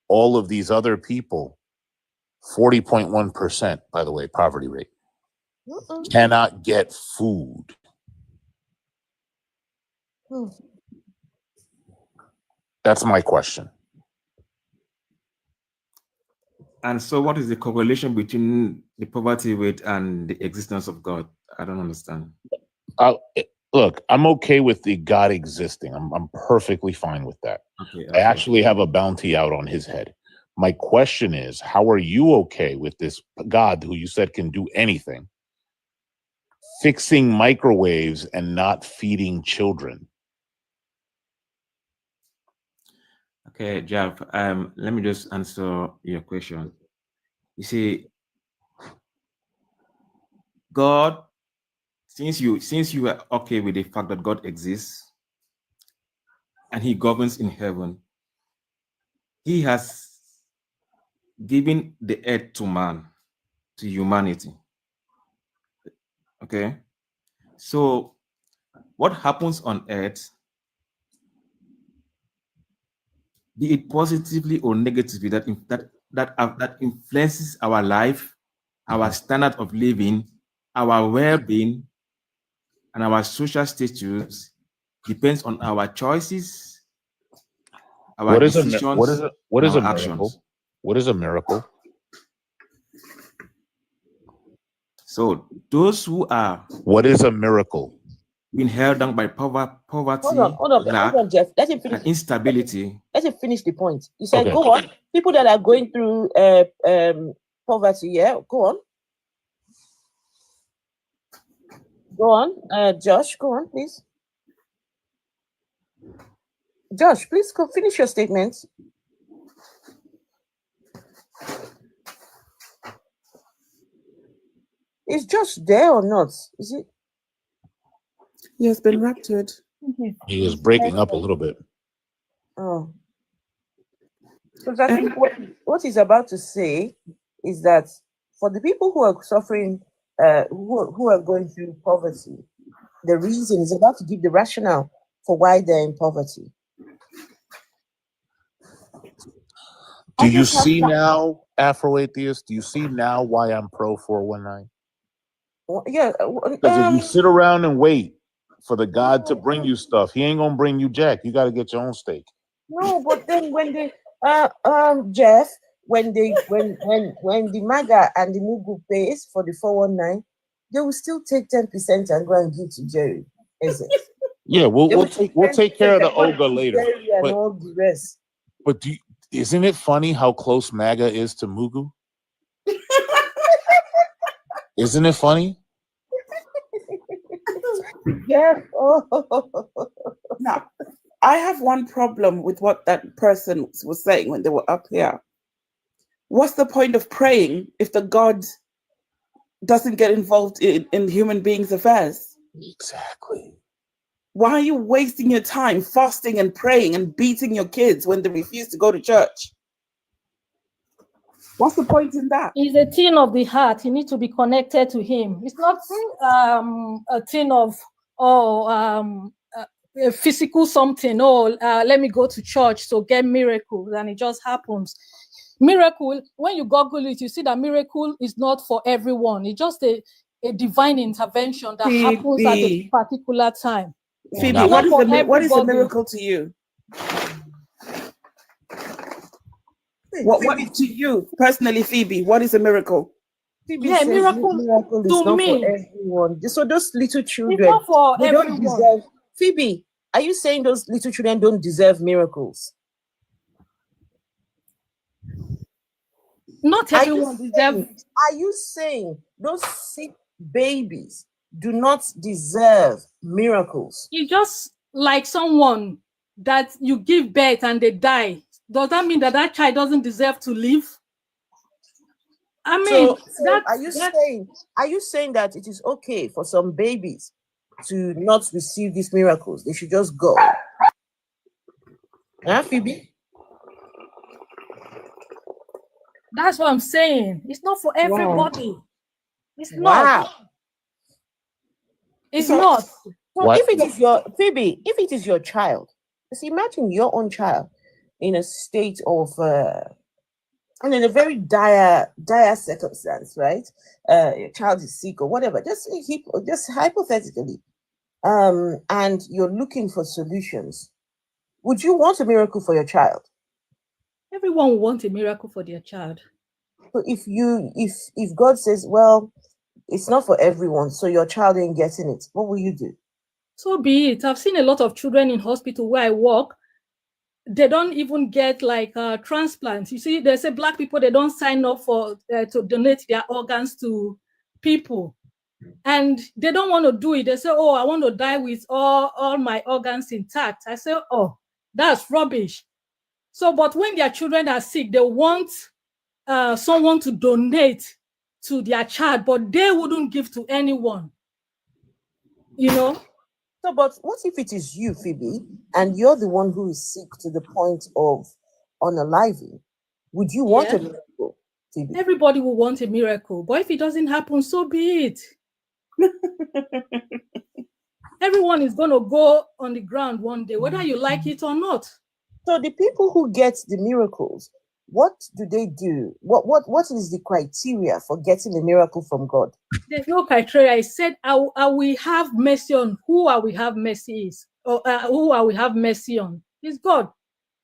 all of these other people, 40.1%, by the way, poverty rate, cannot get food. That's my question. And so what is the correlation between the poverty rate and the existence of God? I don't understand. Look, I'm okay with the God existing. I'm perfectly fine with that. Okay. I actually have a bounty out on his head. My question is, how are you okay with this God who you said can do anything, fixing microwaves and not feeding children? Okay, Jeff, let me just answer your question. You see, God, since you are okay with the fact that God exists and he governs in heaven, he has given the earth to man, to humanity. Okay? So what happens on earth, be it positively or negatively, that influences our life, our standard of living, our well-being, and our social status, depends on our choices, our decisions, what is a our miracle? actions. What is a miracle? So those who are what is a miracle? Being held down by poverty, Hold on, Jeff. Let him finish. And instability. Let him finish the point. You said, Okay. go on. People that are going through poverty, yeah, go on. Go on, Josh. Go on, please. Josh, please go finish your statement. Is Josh there or not? Is it? He has been raptured. He is breaking up a little bit. Oh. Because I think what he's about to say is that for the people who are suffering, who are going through poverty, the reason is about to give the rationale for why they're in poverty. Do you see now, Afro-atheist? Do you see now why I'm pro 419? Yeah. Because if you sit around and wait for the God to bring you stuff, he ain't gonna bring you jack. You got to get your own steak. No, but then when they, Jeff, when the MAGA and the Mugu pays for the 419, they will still take 10% and go and give to Jerry Eze. Yeah, we'll take care of the Olga later. Jerry and all the rest. But isn't it funny how close MAGA is to Mugu? Isn't it funny? Yeah. Now, I have one problem with what that person was saying when they were up here. What's the point of praying if the God doesn't get involved in human beings' affairs? Exactly. Why are you wasting your time fasting and praying and beating your kids when they refuse to go to church? What's the point in that? It's a thing of the heart. You need to be connected to him. It's not a thing of a physical something. Let me go to church to get miracles, and it just happens. Miracle, when you Google it, you see that miracle is not for everyone. It's just a divine intervention that happens at a particular time. Phoebe, what is a miracle to you? What to you personally, Phoebe? What is a miracle? Phoebe says miracle is not for everyone. So those little children, they don't deserve. Phoebe, are you saying those little children don't deserve miracles? Not everyone deserves. Are you saying those sick babies do not deserve miracles? It's just like someone that you give birth and they die. Does that mean that that child doesn't deserve to live? I mean, so are you saying that it is okay for some babies to not receive these miracles? They should just go. Huh, Phoebe? That's what I'm saying. It's not for everybody. Wow. It's not. It's not. So if it is your Phoebe, if it is your child, just imagine your own child in a state of and in a very dire circumstance, right? Your child is sick or whatever. Just hypothetically, and you're looking for solutions. Would you want a miracle for your child? Everyone wants a miracle for their child. So if God says, well, it's not for everyone, so your child ain't getting it, what will you do? So be it. I've seen a lot of children in hospital where I work. They don't even get like transplants. You see, they say black people, they don't sign up for to donate their organs to people, and they don't want to do it. They say, oh, I want to die with all my organs intact. I say, oh, that's rubbish. So, but when their children are sick, they want someone to donate to their child, but they wouldn't give to anyone, you know? So, but what if it is you, Phoebe, and you're the one who is sick to the point of unaliving? Would you want a miracle, Phoebe? Everybody will want a miracle, but if it doesn't happen, so be it. Everyone is going to go on the ground one day, whether you like it or not. So the people who get the miracles, what do they do? What is the criteria for getting a miracle from God? There's no criteria. I said, I will have mercy on who I will have mercy is, or who I will have mercy on. It's God.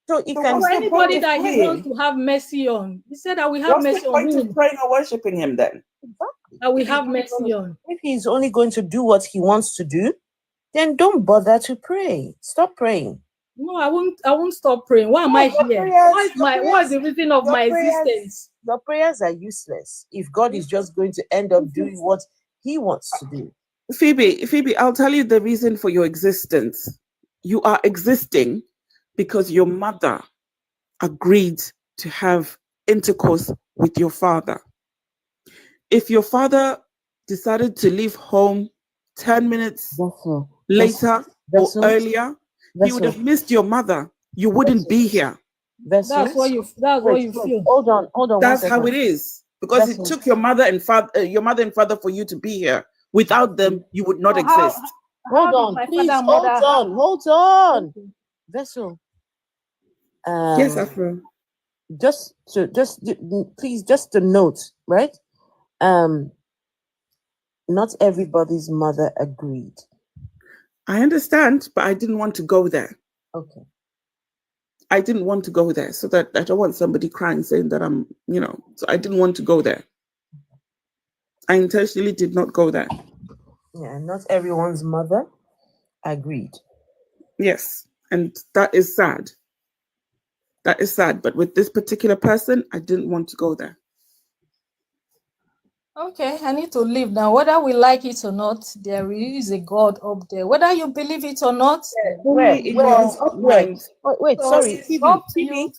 So it can for anybody that he wants to have mercy on. He said, I will have mercy on whom? What's praying or worshiping him then? Exactly. I will have mercy on. If he's only going to do what he wants to do, then don't bother to pray. Stop praying. No, I won't stop praying. Why am I here? What is the reason of my existence? Your prayers are useless if God is just going to end up doing what he wants to do. Phoebe, I'll tell you the reason for your existence. You are existing because your mother agreed to have intercourse with your father. If your father decided to leave home 10 minutes later or earlier, he would have missed your mother. You wouldn't be here. That's what you feel. Hold on. That's how it is. Because it took your mother and father for you to be here. Without them, you would not exist. Hold on, please. Hold on. Vessel. Yes, Afro. Please, just a note, right? Not everybody's mother agreed. I understand, but I didn't want to go there. Okay. I didn't want to go there, so that I don't want somebody crying saying that I'm, so I didn't want to go there. I intentionally did not go there. Yeah, not everyone's mother agreed. Yes, and that is sad. That is sad, but with this particular person, I didn't want to go there. Okay, I need to leave now. Whether we like it or not, there is a God up there. Whether you believe it or not, Wait, sorry, Phoebe.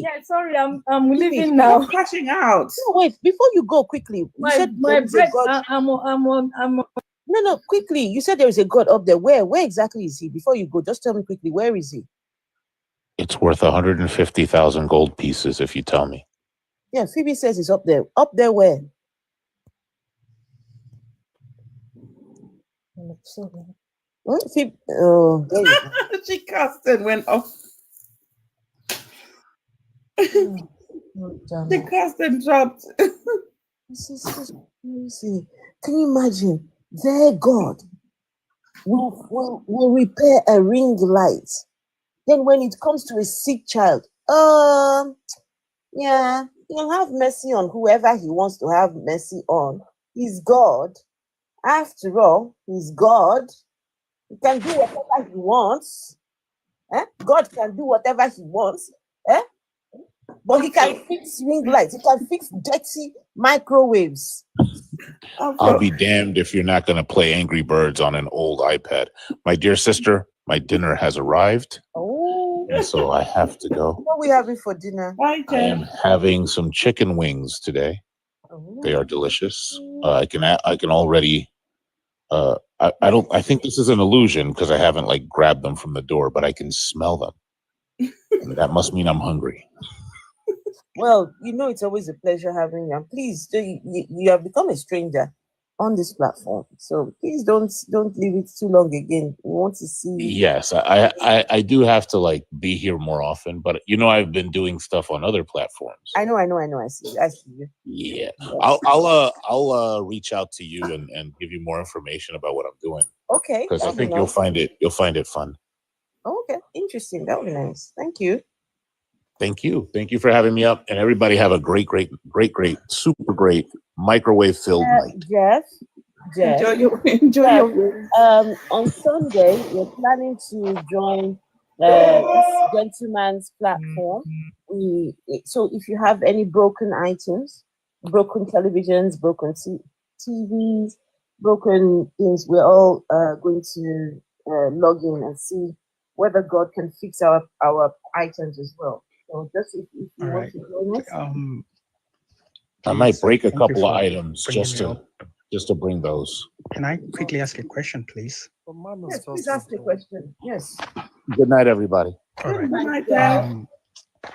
Yeah, sorry, I'm leaving now. Crashing out. No, wait, before you go quickly, you said there is a God. I'm on. No, quickly. You said there is a God up there. Where exactly is he? Before you go, just tell me quickly, where is he? It's worth 150,000 gold pieces if you tell me. Yeah, Phoebe says he's up there. Up there where? What? Phoebe? Oh, there you go. She cast and went off. The cast and dropped. This is crazy. Can you imagine? Their God will repair a ring light. Then when it comes to a sick child, yeah, he'll have mercy on whoever he wants to have mercy on. He's God. After all, he's God. He can do whatever he wants. God can do whatever he wants. But he can fix ring lights. He can fix dirty microwaves. I'll be damned if you're not going to play Angry Birds on an old iPad. My dear sister, my dinner has arrived. Oh. And so I have to go. What are we having for dinner? I am having some chicken wings today. They are delicious. I can already. I think this is an illusion because I haven't grabbed them from the door, but I can smell them. And that must mean I'm hungry. Well, it's always a pleasure having you. And please, you have become a stranger on this platform, so please don't leave it too long again. We want to see you. Yes, I do have to be here more often, but I've been doing stuff on other platforms. I know. I see you. Yeah, I'll reach out to you and give you more information about what I'm doing. Okay, because I think you'll find it fun. Okay, interesting. That would be nice. Thank you. Thank you for having me up, and everybody have a great, super great microwave-filled night. Jeff. Enjoy your on Sunday, we're planning to join this gentleman's platform. So if you have any broken items, broken televisions, broken TVs, broken things, we're all going to log in and see whether God can fix our items as well. So just if you want to join us. I might break a couple of items just to bring those. Can I quickly ask a question, please? Yes, please ask a question. Yes. Good night, everybody. All right.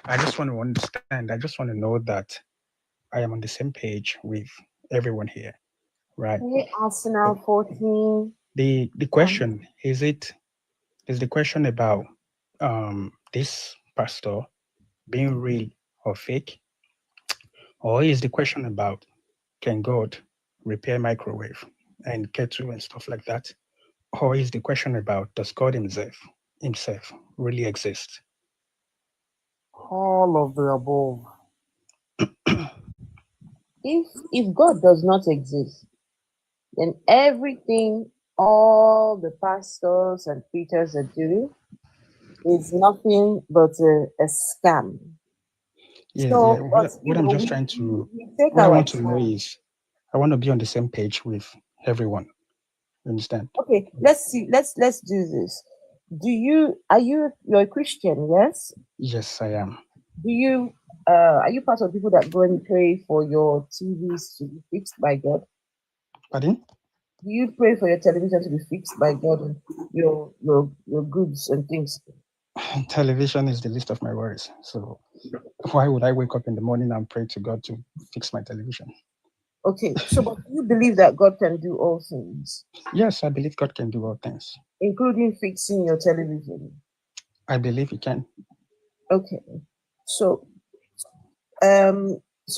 I just want to understand. I just want to know that I am on the same page with everyone here, right? Hey, Arsenal 14. The question is the question about this pastor being real or fake, or is the question about can God repair microwave and kettle and stuff like that, or is the question about does God himself really exist? All of the above. If God does not exist, then everything all the pastors and preachers are doing is nothing but a scam. Yeah, So, yeah. What I'm just trying to, take what I our want to know time. is, I want to be on the same page with everyone. You understand? Okay, let's see. Let's do this. You're a Christian, yes? Yes, I am. Are you part of people that go and pray for your TVs to be fixed by God? Pardon? Do you pray for your television to be fixed by God and your goods and things? Television is the least of my worries. So why would I wake up in the morning and pray to God to fix my television? Okay, so but do you believe that God can do all things? Yes, I believe God can do all things. Including fixing your television? I believe He can. Okay, so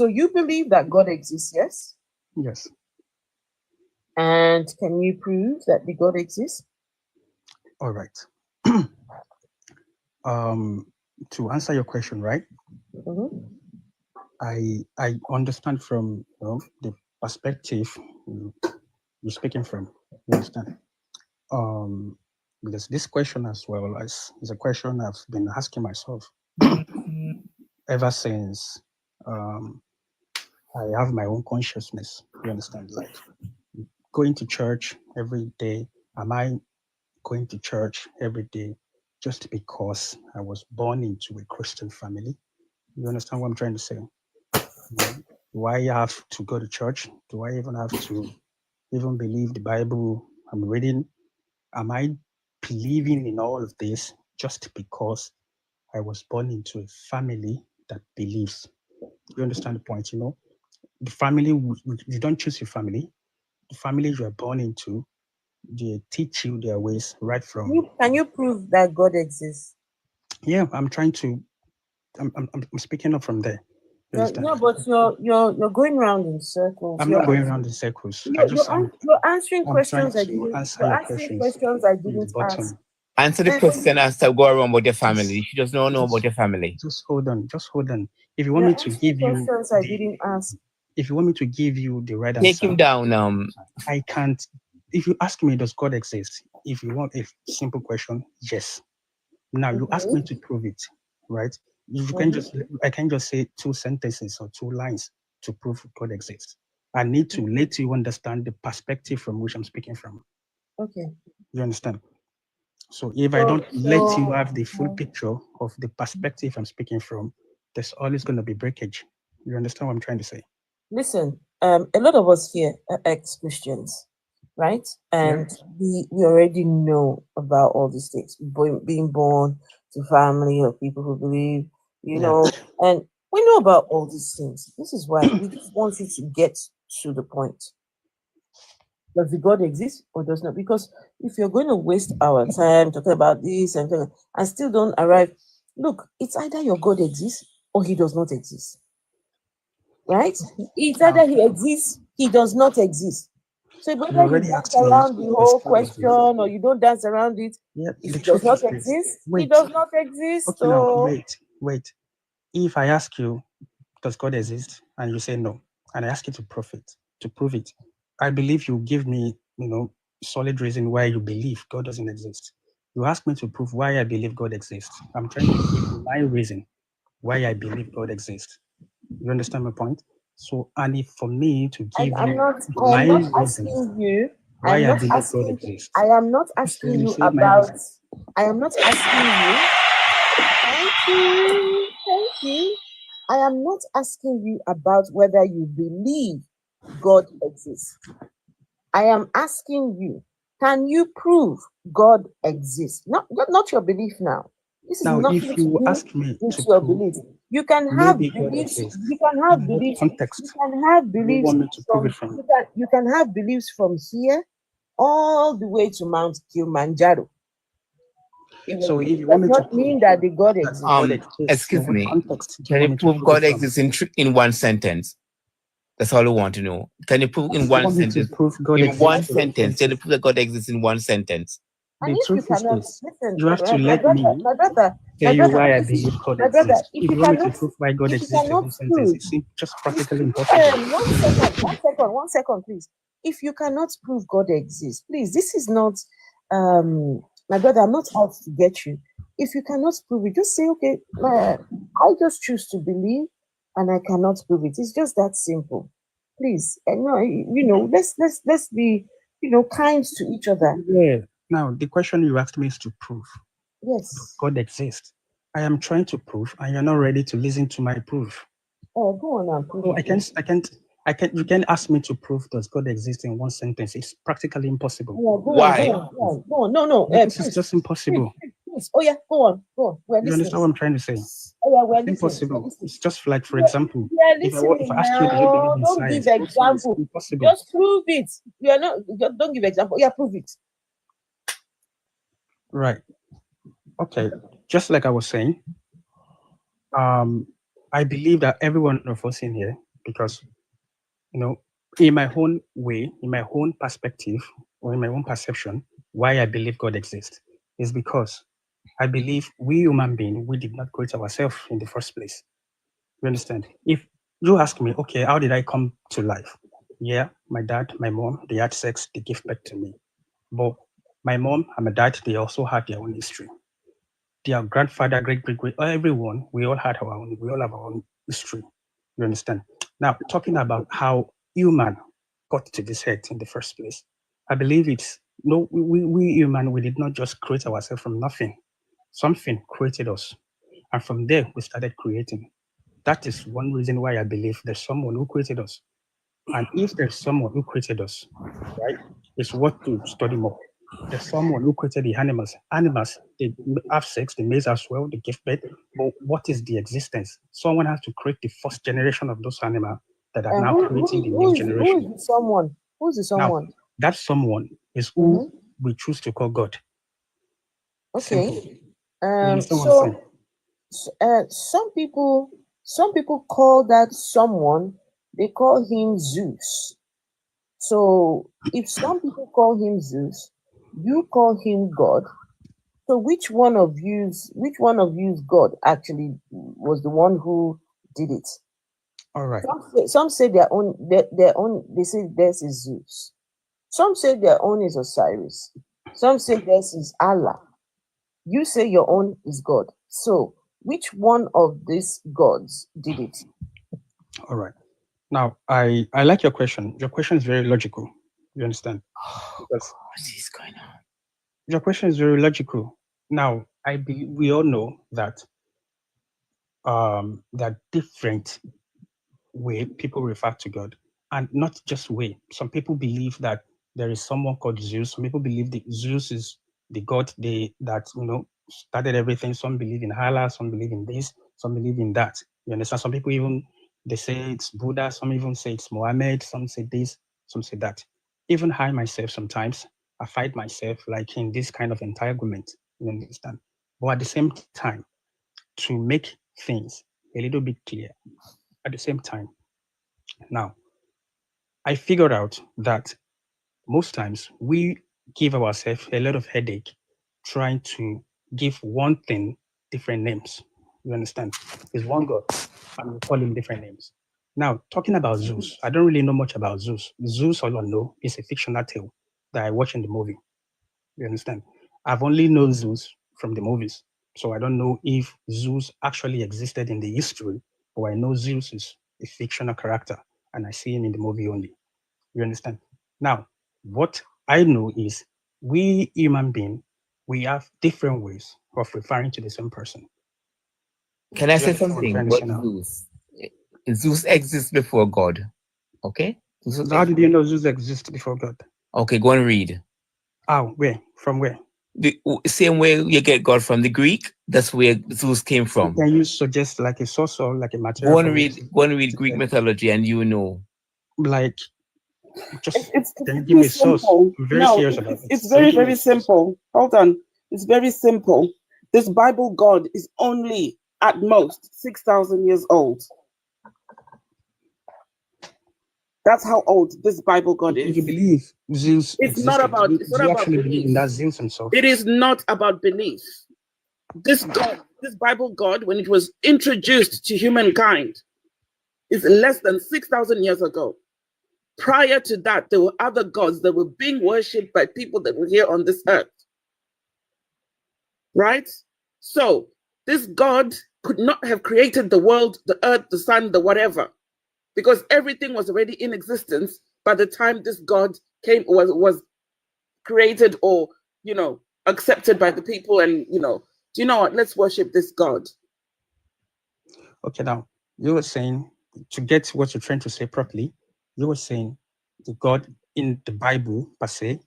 you believe that God exists, yes? Yes. And can you prove that the God exists? All right. To answer your question, right? Mm-hmm. I understand from the perspective you're speaking from. You understand? Because this question as well is a question I've been asking myself ever since I have my own consciousness. You understand? Like going to church every day. Am I going to church every day just because I was born into a Christian family? You understand what I'm trying to say? Do I have to go to church? Do I even have to even believe the Bible I'm reading? Am I believing in all of this just because I was born into a family that believes? You understand the point? The family, you don't choose your family. The family you are born into, they teach you their ways right from. Can you prove that God exists? Yeah, I'm speaking up from there. No, but you're going around in circles. I'm not going around in circles. You're answering questions I didn't. You're answering questions I didn't ask. Answer the question and start go around about your family. She does not know about your family. Just hold on. If you want me to give you questions I didn't ask. If you want me to give you the right Take answer, him down. I can't. If you ask me, does God exist? If you want a simple question, yes. Now you ask me to prove it, right? I can't just say 2 sentences or 2 lines to prove God exists. I need to let you understand the perspective from which I'm speaking from. Okay. You understand? So if I don't let you have the full picture of the perspective I'm speaking from, there's always going to be breakage. You understand what I'm trying to say? Listen, a lot of us here are ex-Christians, right? And we already know about all these things, being born to family of people who believe, and we know about all these things. This is why we just want you to get to the point. Does the God exist or does not? Because if you're going to waste our time talking about this and still don't arrive, look, it's either your God exists or he does not exist. Right? It's either he exists, he does not exist. So whether you dance around the whole question or you don't dance around it, if he does not exist, he does not exist. Okay, now, wait. If I ask you, does God exist? And you say no, and I ask you to prove it, I believe you give me, solid reason why you believe God doesn't exist. You ask me to prove why I believe God exists. I'm trying to give you my reason why I believe God exists. You understand my point? So, and if for me to give I'm not asking you why I believe God exists. I am not asking you about. I am not asking you. Thank you. I am not asking you about whether you believe God exists. I am asking you, can you prove God exists? Not your belief now. This is now, nothing if you ask me to your belief. You can have beliefs. You can have beliefs. Context. You can have beliefs. You want me to prove it from? You can have beliefs from here all the way to Mount Kilimanjaro. So if you want me to mean that the God exists. Excuse me. Can you prove God exists in one sentence? That's all we want to know. Can you prove in one sentence? In one sentence, can you prove that God exists in one sentence? And if you cannot, listen, you have to let me tell you why I believe God exists. If you want me to prove why God exists in one sentence, it's just practically impossible. One second, please. If you cannot prove God exists, please, this is not, my brother, I'm not out to get you. If you cannot prove it, just say, okay, I just choose to believe and I cannot prove it. It's just that simple. Please, let's be, kind to each other. Yeah. Now, the question you asked me is to prove. Yes. Does God exists? I am trying to prove, and you're not ready to listen to my proof. Oh, go on now. Prove No, it. you can't ask me to prove does God exist in one sentence. It's practically impossible. Yeah, go Why? on. No. This is just impossible. Please. Oh yeah, go on. We're You understand what I'm trying to say? Oh yeah, we're It's impossible. listening. It's just like, for example, if I ask you, do you now. believe in Don't science? give You'll say it's example. impossible. Just prove it. You are not. Don't give example. Yeah, prove it. Right. Okay. Just like I was saying, I believe that every one of us in here, because in my own way, in my own perspective, or in my own perception, why I believe God exists is because I believe we human beings, we did not create ourselves in the first place. You understand? If you ask me, okay, how did I come to life? Yeah, my dad, my mom, they had sex, they gave birth to me. But my mom and my dad, they also had their own history. Their grandfather, great, everyone, we all have our own history. You understand? Now, talking about how human got to this earth in the first place, I believe we human, we did not just create ourselves from nothing. Something created us. And from there, we started creating. That is one reason why I believe there's someone who created us. And if there's someone who created us, right, it's worth to study more. There's someone who created the animals. Animals, they have sex, they mate as well, they give birth. But what is the existence? Someone has to create the first generation of those animals that are now creating the next generation. Who is someone? Who's the someone? Now, that someone is who we choose to call God. Okay. Simple. Some people call that someone, they call him Zeus. So if some people call him Zeus, you call him God. So which one of you's God actually was the one who did it? All right. Some say their own. They say theirs is Zeus. Some say their own is Osiris. Some say theirs is Allah. You say your own is God. So which one of these gods did it? All right. Now, I like your question. Your question is very logical. You understand? Because what is going on? Your question is very logical. Now, we all know that there are different way people refer to God, and not just way. Some people believe that there is someone called Zeus. Some people believe that Zeus is the god that started everything. Some believe in Allah. Some believe in this. Some believe in that. You understand? Some people even they say it's Buddha. Some even say it's Muhammad. Some say this. Some say that. Even I myself sometimes I find myself like in this kind of entanglement. You understand? But at the same time, to make things a little bit clear, at the same time, now, I figured out that most times we give ourselves a lot of headache trying to give one thing different names. You understand? It's one God, and we call him different names. Now, talking about Zeus, I don't really know much about Zeus. Zeus, all I know, is a fictional tale that I watch in the movie. You understand? I've only known Zeus from the movies. So I don't know if Zeus actually existed in the history, but I know Zeus is a fictional character and I see him in the movie only. You understand? Now, what I know is we human beings, we have different ways of referring to the same person. Can I say something? What Zeus exists before God. Okay? How did you know Zeus exists before God? Okay, go and read. Oh, where? From where? The same way you get God from the Greek, that's where Zeus came from. Can you suggest like a source or like a material? Go and read Greek mythology and you know. Like, just it's can you give me a source? simple. I'm very No, serious about it. it's very, very simple. Hold on. It's very simple. This Bible God is only at most 6,000 years old. That's how old this Bible God is. You believe Zeus It's not about. It's not about actually believe in that belief. Zeus himself? It is not about belief. This God, this Bible God, when it was introduced to humankind, is less than 6,000 years ago. Prior to that, there were other gods that were being worshipped by people that were here on this earth. Right? So this God could not have created the world, the earth, the sun, the whatever, because everything was already in existence by the time this God came, was created, or, you know, accepted by the people. And, you know, do you know what? Let's worship this God. Okay, now you were saying, to get what you're trying to say properly, you were saying the God in the Bible per se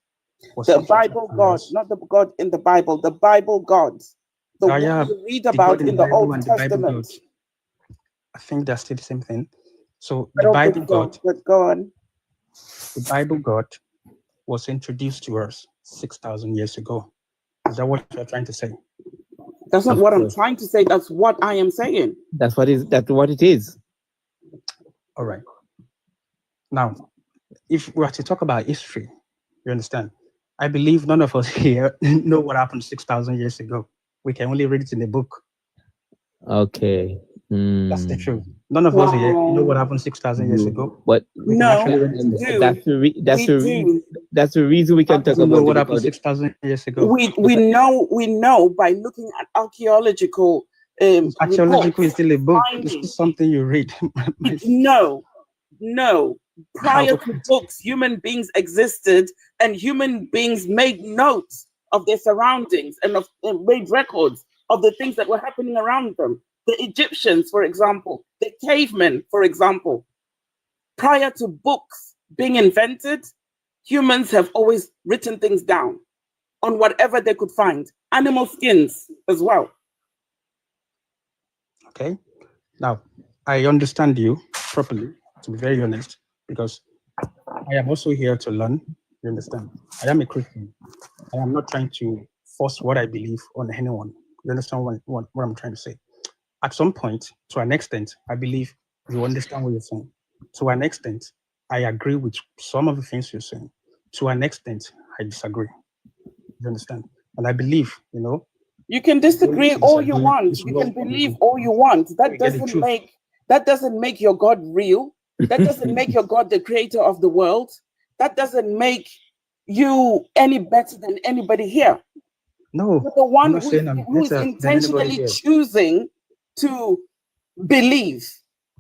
was The Bible God, not the God in the Bible, the Bible God. The one you read about in the Old Testament. I think that's still the same thing. So the Bible God, the Bible God was introduced to us 6,000 years ago. Is that what you're trying to say? That's not what I'm trying to say. That's what I am saying. That's what it is. All right. Now, if we are to talk about history, you understand? I believe none of us here know what happened 6,000 years ago. We can only read it in the book. Okay. That's the truth. None of us here know what happened 6,000 years ago. But we can actually read it. That's the reason we can talk about know what happened 6,000 years ago. We know by looking at archaeological archaeological is still a book. It's just something you read. No. Prior to books, human beings existed, and human beings made notes of their surroundings and made records of the things that were happening around them. The Egyptians, for example, the cavemen, for example. Prior to books being invented, humans have always written things down on whatever they could find. Animal skins as well. Okay. Now, I understand you properly, to be very honest, because I am also here to learn. You understand? I am a Christian. I am not trying to force what I believe on anyone. You understand what I'm trying to say? At some point, to an extent, I believe you understand what you're saying. To an extent, I agree with some of the things you're saying. To an extent, I disagree. You understand? And I believe, you know. You can disagree all you want. You can believe all you want. That doesn't make your God real. That doesn't make your God the creator of the world. That doesn't make you any better than anybody here. No. But the one who is intentionally choosing to believe.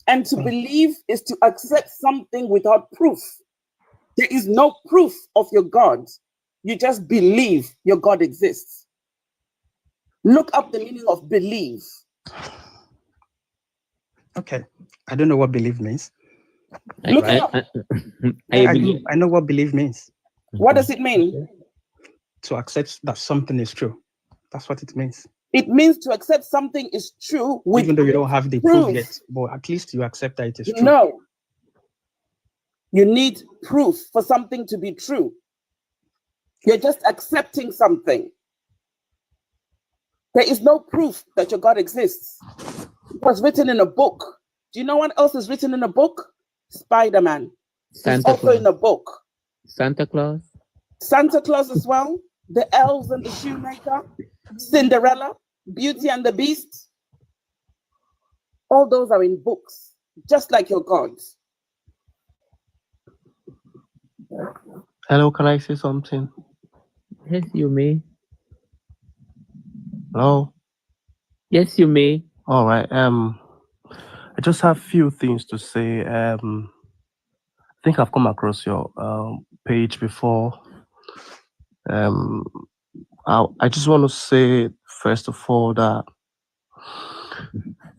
And to believe is to accept something without proof. There is no proof of your God. You just believe your God exists. Look up the meaning of believe. Okay. I don't know what believe means. Look it up. I know what believe means. What does it mean? To accept that something is true. That's what it means. It means to accept something is true, even though you don't have the proof yet, but at least you accept that it is true. No. You need proof for something to be true. You're just accepting something. There is no proof that your God exists. It was written in a book. Do you know what else is written in a book? Spider-Man. It's also in a book. Santa Claus. Santa Claus as well. The elves and the shoemaker. Cinderella. Beauty and the Beast. All those are in books, just like your gods. Hello, can I say something? Yes, you may. Hello? Yes, you may. All right. I just have few things to say. I think I've come across your page before. I just want to say, first of all, that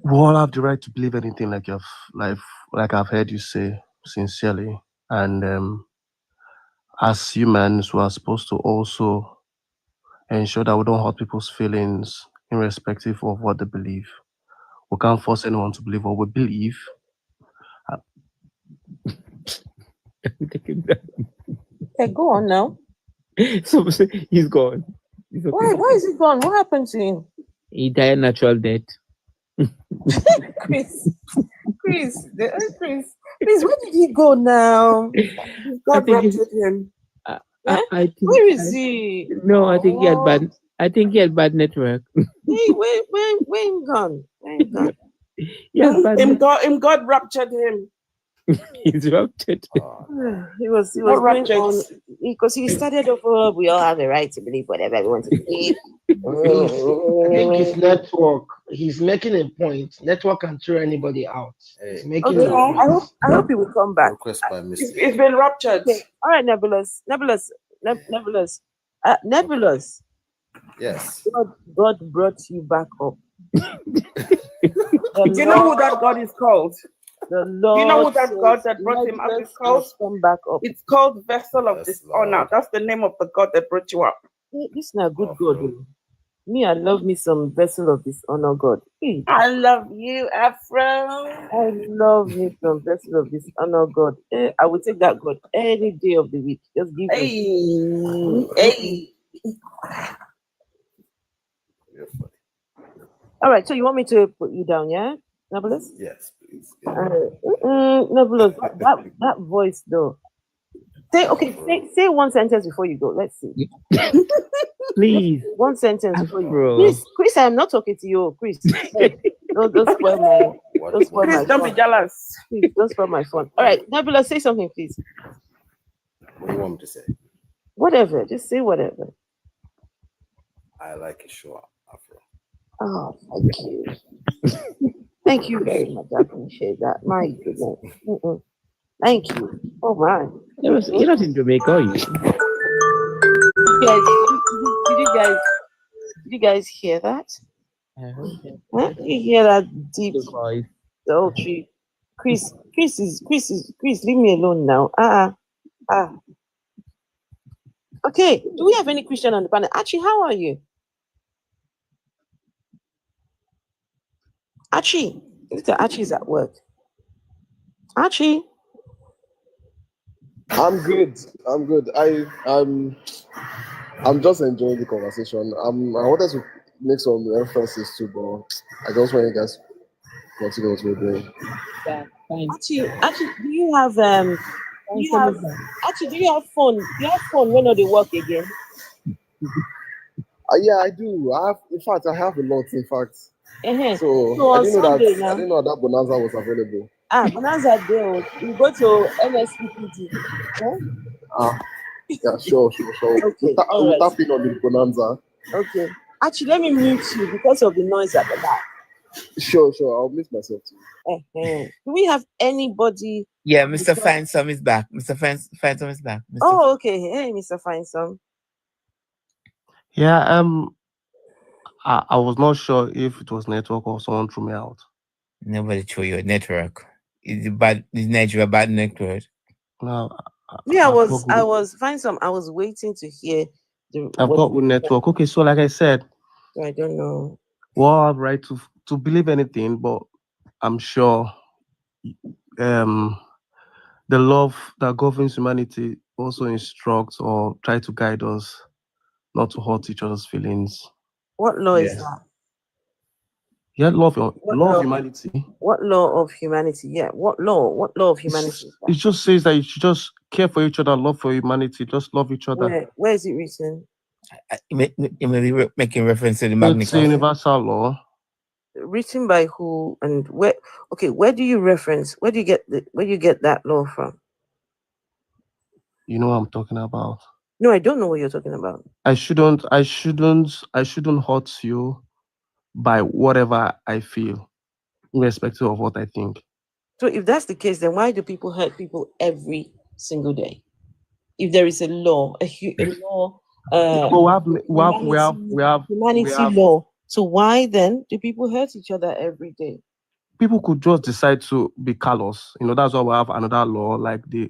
we all have the right to believe anything, like I've heard you say sincerely. And as humans, we are supposed to also ensure that we don't hurt people's feelings irrespective of what they believe. We can't force anyone to believe what we believe. Okay, go on now. So he's gone. He's okay. Why is he gone? What happened to him? He died natural death. Chris, please, where did he go now? God raptured him. Where is he? No, I think he had bad. I think he had bad network. Hey, where him gone? Where him gone? Yes, God raptured him. He's raptured. He was going on because he started off. We all have the right to believe whatever we want to believe. I think his network. he's making a point. Network can throw anybody out. He's making Okay, a point. I hope he will come back. Request by mistake. It's been ruptured. Okay. All right, Nebulous. Nebulous. Nebulous. Yes. God brought you back up. Do you know who that God is called? The Lord. You know who that God that brought him up is called? Come back up. It's called Vessel of Dishonor. That's the name of the God that brought you up. This is not good God. Me, I love me some Vessel of Dishonor God. I love you, Afro. I love me some Vessel of Dishonor God. I will take that God any day of the week. Just give me. Hey. All right, so you want me to put you down, yeah, Nebulous? Yes, please. Nebulous, that voice though. Say one sentence before you go. Let's see. Please. One sentence before you go. Chris, I am not talking to you, Chris. Don't spoil my Please don't be jealous. Please don't spoil my fun. All right, Nebulous, say something, please. What do you want me to say? Whatever, just say whatever. I like a show Afro. Oh, thank you. Thank you very much. I appreciate that. My goodness. Thank you. Oh my. You're not in Jamaica, are you? Did you guys hear that? Huh? You hear that deep sultry? Chris, leave me alone now. Okay. Do we have any Christian on the panel? Archie, how are you? Archie, Archie's at work. Archie. I'm good. I'm just enjoying the conversation. I wanted to make some references too, but I just want you guys to continue what we're doing. Yeah, fine. Actually, do you have phone? Do you have phone when they work again? Yeah, I do. I have a lot. In fact, So I on didn't know Sunday that. I didn't know that Bonanza was available. Bonanza Day. You go to NSPPD. Yeah, sure. Okay, We'll tap in on the Bonanza. Okay. Actually, let me mute you because of the noise at the back. Sure. I'll mute myself too. Do we have anybody? Yeah, Mr. Finesome is back. Mr. Finesome is back. Oh, okay. Hey, Mr. Finesome. Yeah, I was not sure if it was network or someone threw me out. Nobody threw your network. Is Nigeria bad network? No. Yeah, I was Finesome. I was waiting to hear I've got good network. Okay, so like I said, I don't know. Well, I have right to believe anything, but I'm sure the love that governs humanity also instructs or try to guide us not to hurt each other's feelings. What law is that? Yeah, law of humanity. What law of humanity? Yeah, what law? What law of humanity? It just says that you should just care for each other, love for humanity, just love each other. Where is it written? You may be making reference to the Magna It's a universal law. Written by who and where? Okay, where do you reference? Where do you get that law from? You know what I'm talking about. No, I don't know what you're talking about. I shouldn't hurt you by whatever I feel, irrespective of what I think. So if that's the case, then why do people hurt people every single day? If there is a law, a law, humanity law. So why then do people hurt each other every day? People could just decide to be callous. That's why we have another law, like the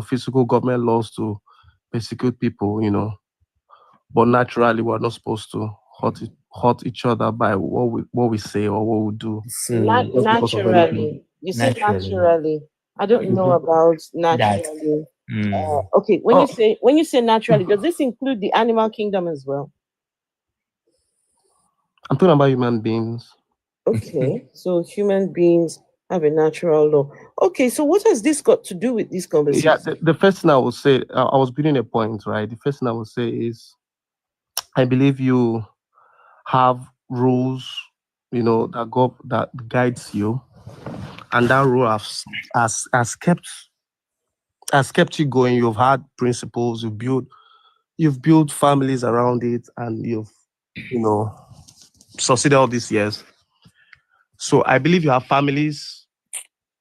physical government laws to persecute people. But naturally, we're not supposed to hurt each other by what we say or what we do. Naturally, you say naturally. I don't know about naturally. Okay, when you say naturally, does this include the animal kingdom as well? I'm talking about human beings. Okay, so human beings have a natural law. Okay, so what has this got to do with this conversation? Yeah, the first thing I would say, I was building a point, right? The first thing I would say is, I believe you have rules, that guides you, and that rule has kept you going. You've had principles, you've built families around it, and you've succeeded all these years. So I believe you have families,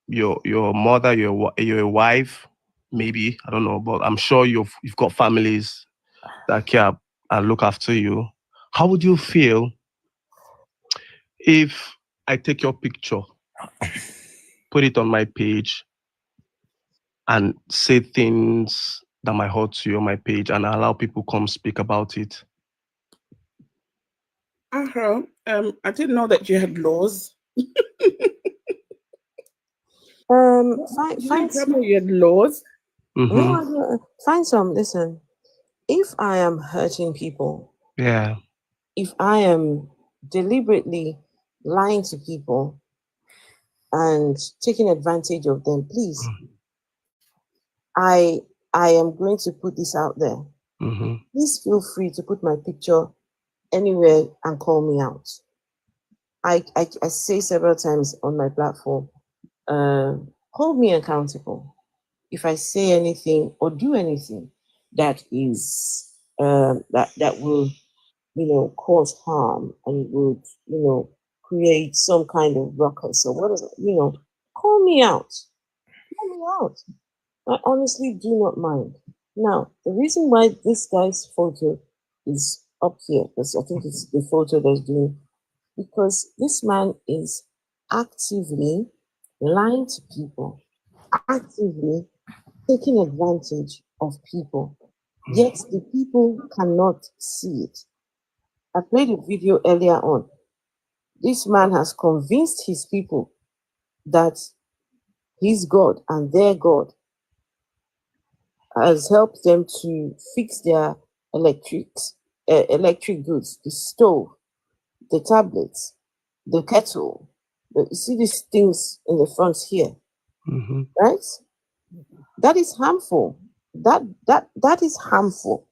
your mother, your wife, maybe, I don't know, but I'm sure you've got families that care and look after you. How would you feel if I take your picture, put it on my page, and say things that might hurt you on my page and allow people come speak about it? I didn't know that you had laws. Find some. You had laws. No, I don't. Find some. Listen, if I am hurting people, yeah, if I am deliberately lying to people and taking advantage of them, please, I am going to put this out there. Please feel free to put my picture anywhere and call me out. I say several times on my platform, hold me accountable. If I say anything or do anything that is that will, cause harm and would, create some kind of ruckus or whatever, call me out. Call me out. I honestly do not mind. Now, the reason why this guy's photo is up here, because I think it's the photo that's doing, because this man is actively lying to people, actively taking advantage of people, yet the people cannot see it. I played a video earlier on. This man has convinced his people that his God and their God has helped them to fix their electric goods, the stove, the tablets, the kettle. You see these things in the front here, right? That is harmful. That is harmful.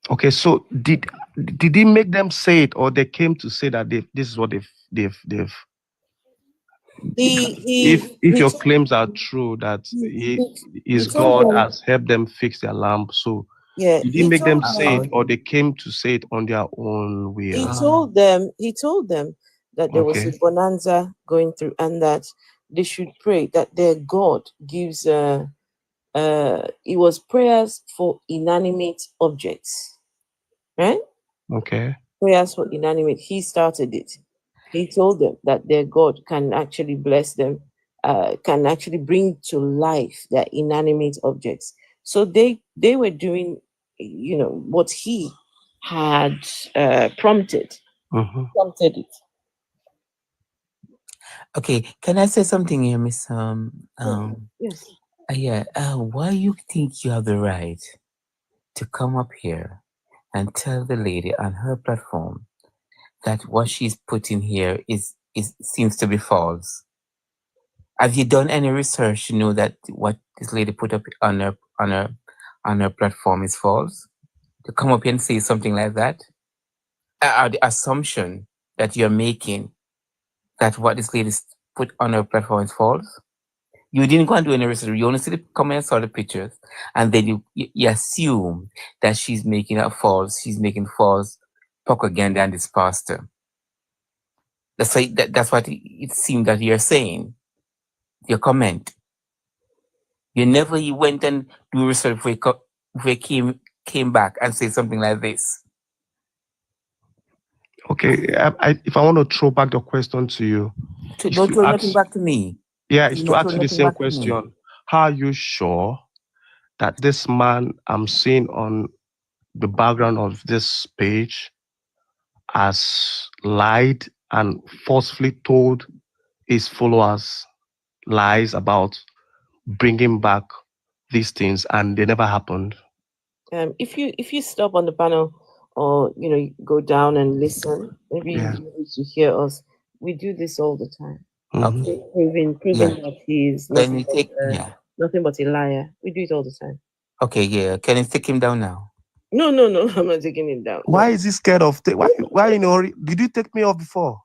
Okay, so did he make them say it, or they came to say that this is what they've if your claims are true that his God has helped them fix their lamp, so did he make them say it, or they came to say it on their own will? He told them that there was a bonanza going through and that they should pray, that their God gives it was prayers for inanimate objects, right? Okay. Prayers for inanimate. He started it. He told them that their God can actually bless them, can actually bring to life their inanimate objects. So they were doing, what he had prompted it. Okay, can I say something here, Miss? Yes. Why you think you have the right to come up here and tell the lady on her platform that what she's putting here is seems to be false? Have you done any research to know that what this lady put up on her platform is false? To come up here and say something like that? The assumption that you're making that what this lady put on her platform is false? You didn't go and do any research. You only see the comments, saw the pictures, and then you assume that she's making a false. She's making false propaganda and this pastor. That's what it seemed that you're saying. Your comment. You never went and do research before you came back and say something like this. Okay, if I want to throw back the question to you, don't throw nothing back to me. Yeah, it's to ask you the same question. How are you sure that this man I'm seeing on the background of this page has lied and forcefully told his followers lies about bringing back these things and they never happened? If you stop on the panel or go down and listen, maybe you need to hear us. We do this all the time. Okay. Proving that he is nothing but a liar. We do it all the time. Okay, yeah. Can you take him down now? No, I'm not taking him down. Why is he scared of? Why in a hurry? Did you take me off before?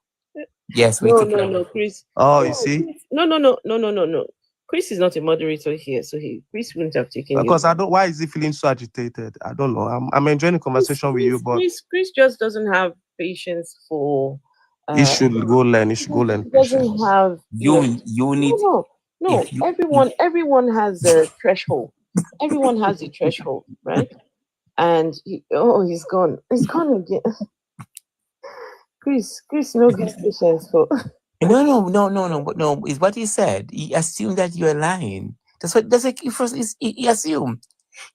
Yes, we took him. No, Chris. Oh, you see? No. Chris is not a moderator here, so Chris wouldn't have taken because I don't. Why is he feeling so agitated? I don't know. I'm enjoying the conversation with you, but Chris just doesn't have patience for. You should go learn. You should go learn He patience. doesn't have. You need No. if you Everyone has a threshold. Everyone has a threshold, right? And he's gone. He's gone again. Chris, no good patience for. No. But no, it's what he said. He assumed that you're lying. That's what he assumed.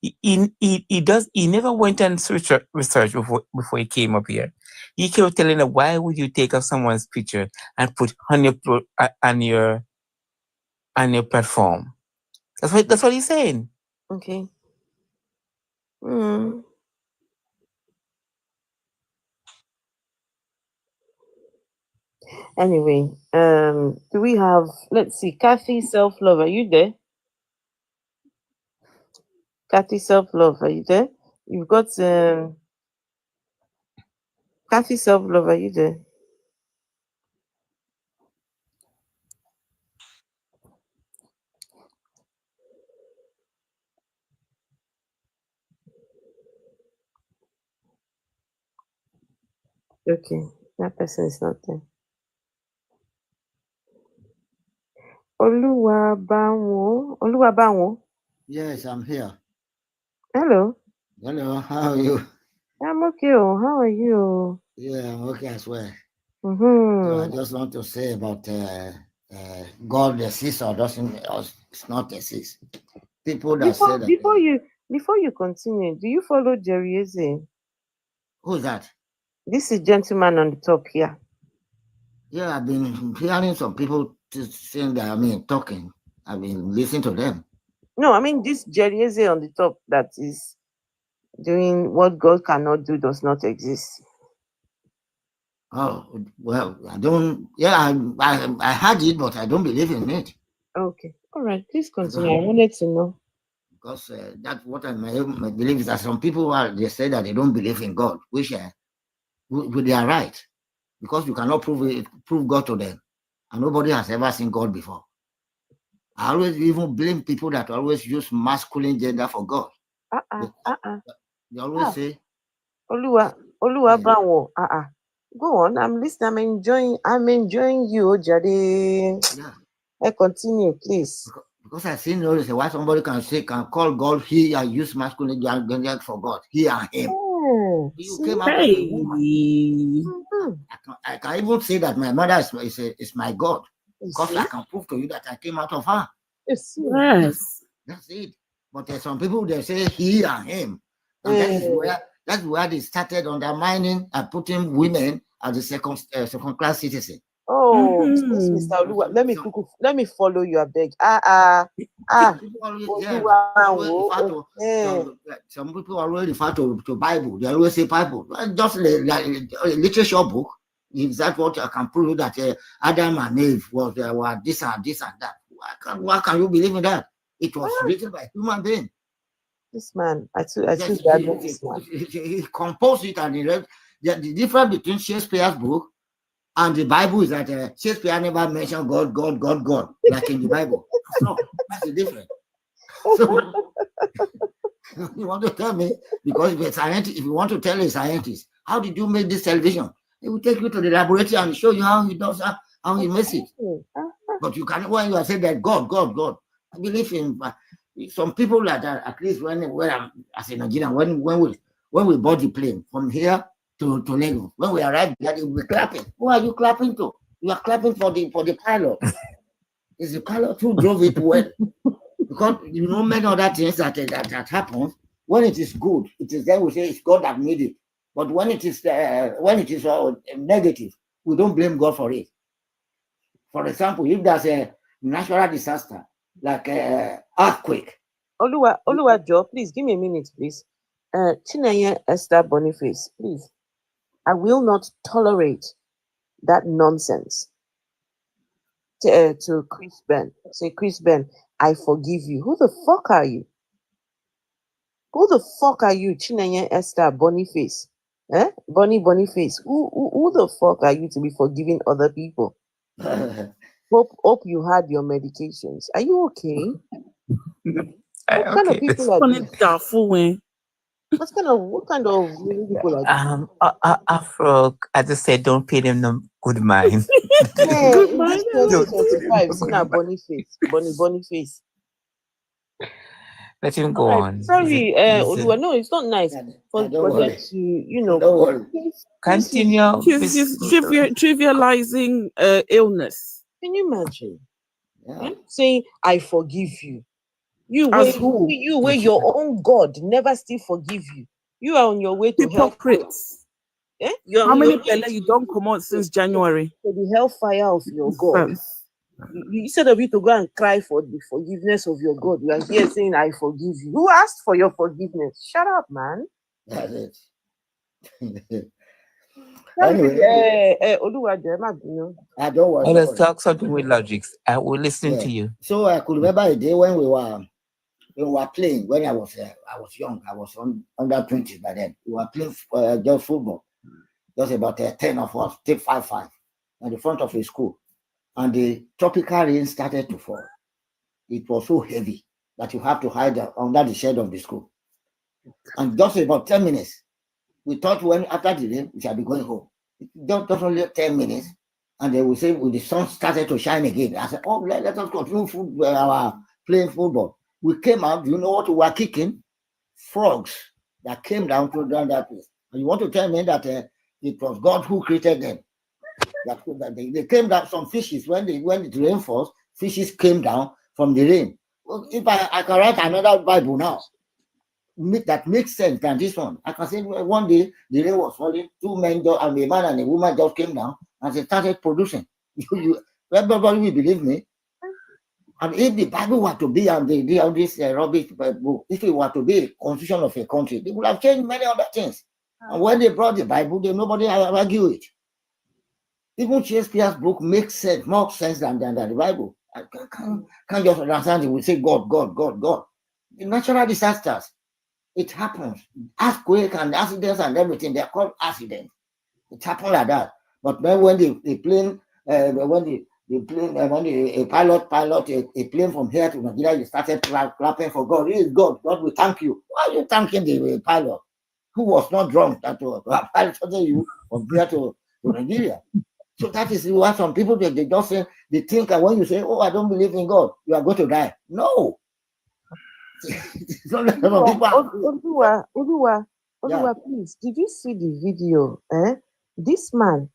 He never went and research before he came up here. He kept telling her, why would you take up someone's picture and put on your platform? That's what he's saying. Okay. Anyway, do we have, let's see, Kathy Self-Love, are you there? Kathy Self-Love, are you there? You've got Kathy Self-Love, are you there? Okay, that person is not there. Oluwabanwo. Yes, I'm here. Hello. Hello, how are you? I'm okay. How are you? Yeah, I'm okay as well. Mm-hmm. So I just want to say about God exists or doesn't, it's not exist. People that say that. Before you continue, do you follow Jerry Eze? Who's that? This is gentleman on the top here. Yeah, I've been hearing some people saying that, talking. I've been listening to them. No, I mean this Jerry Eze on the top that is doing what God cannot do does not exist. Oh, well, I don't, yeah, I heard it, but I don't believe in it. Okay, all right, please continue. I wanted to know. Because that's what I believe is that some people they say that they don't believe in God, which they are right. Because you cannot prove God to them. And nobody has ever seen God before. I always even blame people that always use masculine gender for God. They always say, Oluwabanwo. Go on. I'm listening. I'm enjoying you, Jade. Yeah. Continue, please. Because I see notice why somebody can call God he and use masculine gender for God. He and him. You came out of a woman. I can even say that my mother is my God. Because I can prove to you that I came out of her. Yes. That's it. But there's some people they say he and him. And that's where they started undermining and putting women as the second class citizen. Oh, Mr. Oluwa, let me follow you, I beg. Some people always refer to Bible. They always say Bible. Just like a literature book. Is that what I can prove that Adam and Eve were this and that? Why can you believe in that? It was written by human being. This man, he composed it and he read. The difference between Shakespeare's book and the Bible is that Shakespeare never mentioned God, like in the Bible. So that's the difference. So you want to tell me, because if you want to tell a scientist, how did you make this television? He will take you to the laboratory and show you how he does how he makes it. But you can, when you are saying that God, I believe in some people like that. At least when I'm as a Nigerian, when we board the plane from here to Lagos, when we arrive there, they will be clapping. Who are you clapping to? You are clapping for the pilot. It's the pilot who drove it well. Because many other things that happen. When it is good, it is then we say it's God that made it. But when it is negative, we don't blame God for it. For example, if there's a natural disaster like earthquake. Oluwa Joe, please give me a minute, please. Chinenye Esther Boniface, please. I will not tolerate that nonsense. To Chris Ben. Say, Chris Ben, I forgive you. Who the fuck are you? Who the fuck are you, Chinenye Esther Boniface? Boniface. Who the fuck are you to be forgiving other people? Hope you had your medications. Are you okay? What kind of people are these? What kind of people are these? Afro, I just said, don't pay them no good mind. Yeah, Good in man, this I like 2025, it. seen a bunny face. Let him go Alright, on. sorry, He's Oluwa, no, it's not nice for don't them worry. to, you know, Don't worry. Continue. She's trivializing illness. Can you imagine? Saying, I forgive you. As who? You where your own God never still forgive you. You are on your way to hellfire. Hypocrites. You're How on many your way pele you don't come out since January? to the hellfire of your God. Instead of you to go and cry for the forgiveness of your God, you are here saying, I forgive you. Who asked for your forgiveness? Shut up, man. That's it. Anyway, I don't worry. Let's talk something with logics. I will listen to you. So I could remember a day when we were playing. When I was young, I was under 20 by then. We were playing just football. Just about 10 of us, take 5-5, in the front of a school, and the tropical rain started to fall. It was so heavy that you have to hide under the shade of the school. And just about 10 minutes, we thought when after the rain we shall be going home. Just only 10 minutes, and they will say when the sun started to shine again. I said, oh, let us continue playing football. We came out. Do you know what we were kicking? Frogs that came down that place. And you want to tell me that it was God who created them? That they came down. Some fishes when it rain falls, fishes came down from the rain. Well, if I can write another Bible now, that makes sense than this one. I can say one day the rain was falling, two men, and a man and a woman just came down and they started producing. Everybody will believe me. And if the Bible were to be on this rubbish book, if it were to be a constitution of a country, they would have changed many other things. And when they brought the Bible, nobody argued it. Even Shakespeare's book makes sense, more sense than the Bible. I can't just understand it. We say God, God, God, God. The natural disasters, it happens. Earthquake and accidents and everything, they're called accidents. It happened like that. But then when the plane, when a pilot a plane from here to Nigeria, you started clapping for God. It is God. God will thank you. Why are you thanking the pilot who was not drunk that was piloting you from here to Nigeria? So that is why some people they just say they think that when you say, "Oh, I don't believe in God," you are going to die. No. Oluwa, please, did you see the video? This man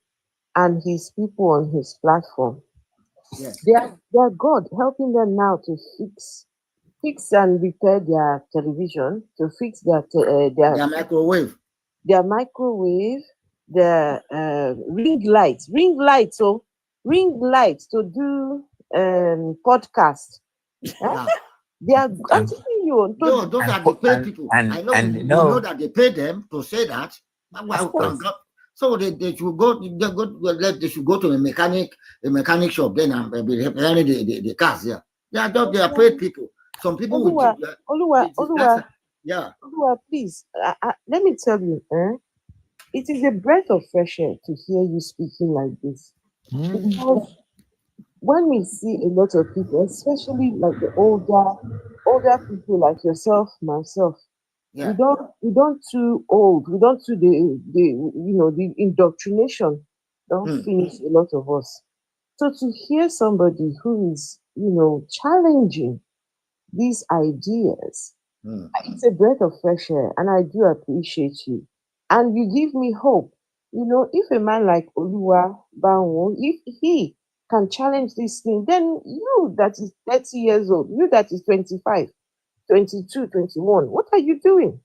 and his people on his platform, they are God helping them now to fix and repair their television, to fix their microwave, their Ringlights, Ringlights to do podcast. They are I'm telling you. No, those are the paid people. I know we know that they pay them to say that. So they should go. They should go to a mechanic shop then and be repairing the cars. Yeah, they are paid people. Some people will. Oluwa, please. Let me tell you. It is a breath of fresh air to hear you speaking like this. Because when we see a lot of people, especially like the older people like yourself, myself, we don't too old. We don't too the indoctrination don't finish a lot of us. So to hear somebody who is challenging these ideas, it's a breath of fresh air, and I do appreciate you. And you give me hope. If a man like Oluwa Banwo, if he can challenge this thing, then you that is 30 years old, you that is 25, 22, 21, what are you doing?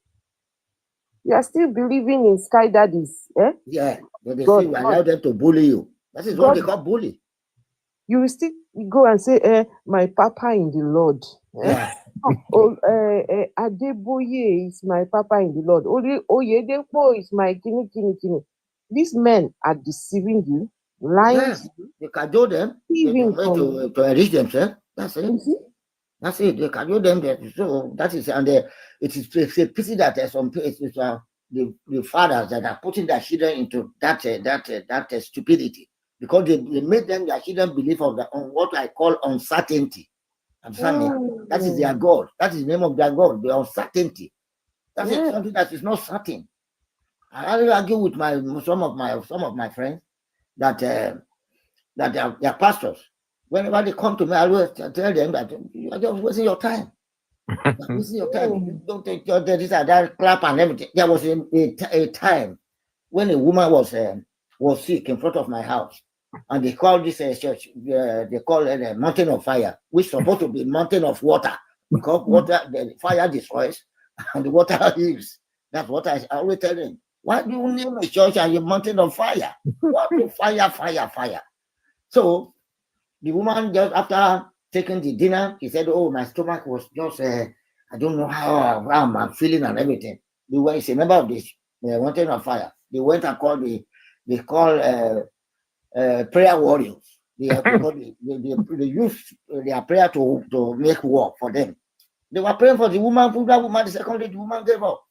You are still believing in sky daddies, eh? Yeah, but they still allow them to bully you. That is what they call bully. You will still go and say, my papa in the Lord. Yeah. Adeboye is my papa in the Lord. Oyedepo is my kini. These men are deceiving you, lying. Yes, they cajole them. They to enrich themselves. That's it. That's it. They cajole them. So that is, and it's a pity that some the fathers that are putting their children into that stupidity, because they made them their children believe on what I call uncertainty. Understand me? That is their God. That is the name of their God. The uncertainty. That's it, something that is not certain. I argue with some of my friends that they are pastors. Whenever they come to me, I always tell them that you are just wasting your time. You're wasting your time. You don't take your this and that clap and everything. There was a time when a woman was sick in front of my house, and they called this church. They call it a mountain of fire, which is supposed to be mountain of water, because the fire destroys and the water heals. That's what I always tell them. Why do you name a church and a mountain of fire? What do fire? So the woman, just after taking the dinner, he said, "Oh, my stomach was just I don't know how I'm feeling and everything." He's a member of this mountain of fire. They went and called prayer warriors. They use their prayer to make war for them. They were praying for the woman. The second day, the woman gave up.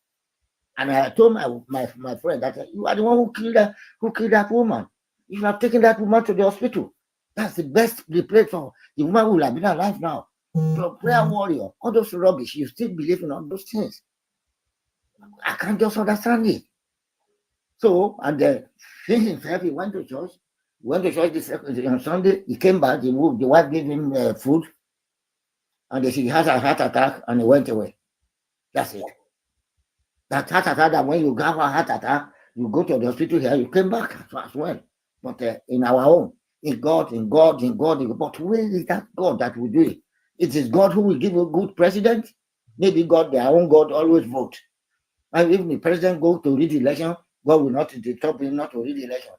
And I told my friend that you are the one who killed that woman. You have taken that woman to the hospital. That's the best place for the woman who will have been alive now. So prayer warrior, all those rubbish, you still believe in all those things. I can't just understand it. So, and he himself, he went to church. On Sunday. He came back. The wife gave him food, and he had a heart attack, and he went away. That's it. That heart attack, that when you have a heart attack, you go to the hospital here, you came back as well. But in our own, in God, but where is that God that will do it? It is God who will give a good president. Maybe God, their own God, always vote. And if the president goes to read the election, God will not stop him not to read the election.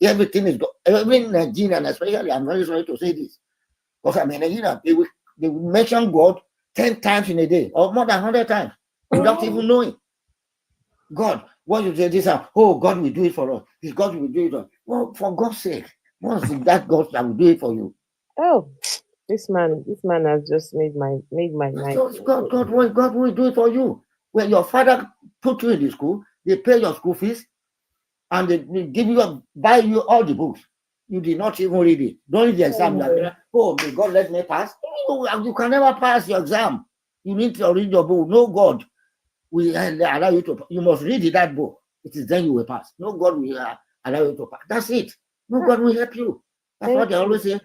Everything is God. Every Nigerian, especially, I'm very sorry to say this, because I mean, they will mention God 10 times in a day, or more than 100 times, without even knowing. God, what you say this? Oh, God will do it for us. His God will do it for us. Well, for God's sake, what is that God that will do it for you? Oh, this man has just made my night. God will do it for you. When your father put you in the school, they pay your school fees, and they give you buy you all the books. You did not even read it. Don't read the exam. Oh, may God let me pass. You can never pass your exam. You need to read your book. No God will allow you to. You must read that book. It is then you will pass. No God will allow you to pass. That's it. No God will help you. That's what they always say.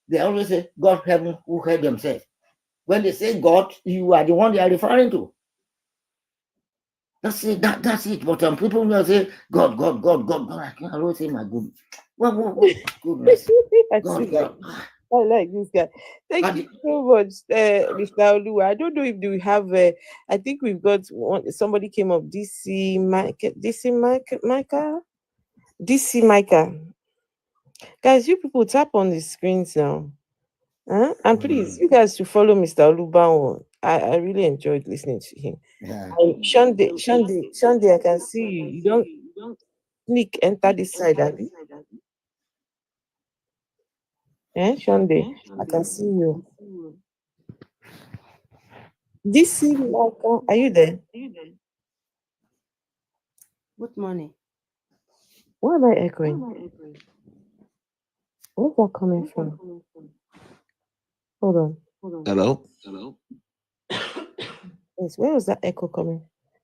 They always say, God heaven who help themselves. When they say God, you are the one they are referring to. That's it. That's it. But people will say, God. I can always say, my goodness. What goodness. God. I like this guy. Thank you so much, Mr. Olu. I don't know if we have. I think we've got one. Somebody came up. DC Micah. Guys, you people tap on the screens now. And please, you guys should follow Mr. Olubawo. I really enjoyed listening to him. Yeah. Shande, I can see you. You don't sneak enter this side, Abby. Shande, I can see you. DC Micah, are you there? Good morning. Why am I echoing? Where's that coming from? Hold on. Hello? Yes, where was that echo coming?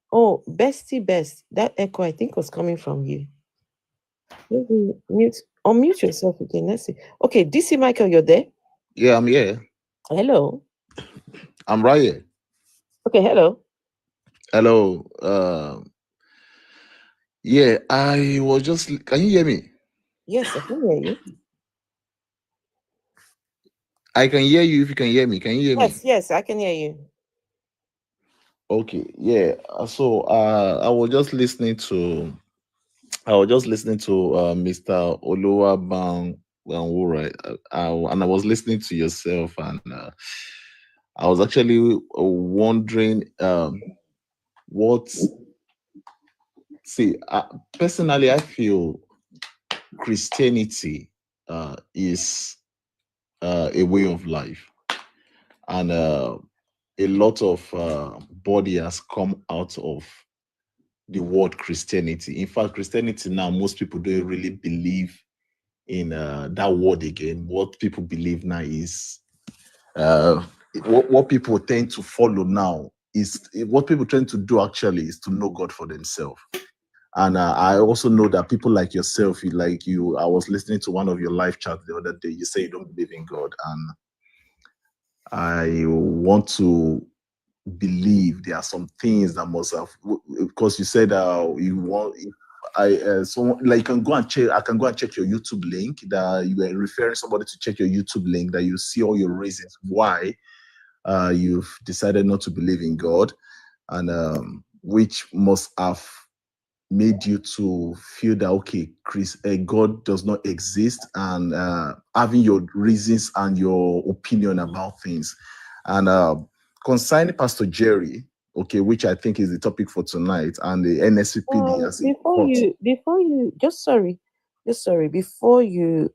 Oh, Bestie Best. That echo, I think, was coming from you. Maybe unmute yourself again. Let's see. Okay, DC Michael, you're there? Yeah, I'm here. Hello. I'm right here. Okay, hello. Hello. Yeah, I was just. Can you hear me? Yes, I can hear you. I can hear you if you can hear me. Can you hear me? Yes, I can hear you. Okay, yeah. So I was just listening to Mr. Oluwaban right? And I was listening to yourself, and I was actually wondering personally, I feel Christianity is a way of life, and a lot of body has come out of the word Christianity. In fact, Christianity now, most people don't really believe in that word again. What people believe now is what people tend to follow now is what people tend to do actually is to know God for themselves. And I also know that people like yourself, I was listening to one of your live chats the other day. You say you don't believe in God, and I want to believe there are some things that must have, because you said you want. So like you can go and check. I can go and check your YouTube link. That you were referring somebody to check your YouTube link. That you see all your reasons why you've decided not to believe in God, and which must have made you to feel that okay, God does not exist, and having your reasons and your opinion about things. And concerning Pastor Jerry, okay, which I think is the topic for tonight, and the NSCPD as a court. Before you just sorry, before you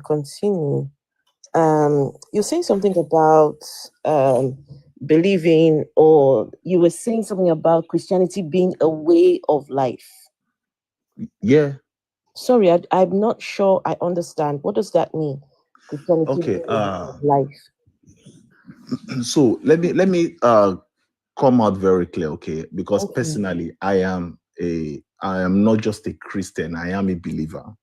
continue, you're saying something about believing, or you were saying something about Christianity being a way of life. Yeah. Sorry, I'm not sure I understand. What does that mean? Christianity Okay. being a way of life. So let me come out very clear, okay? Because Okay. personally, I am not just a Christian, I am a believer.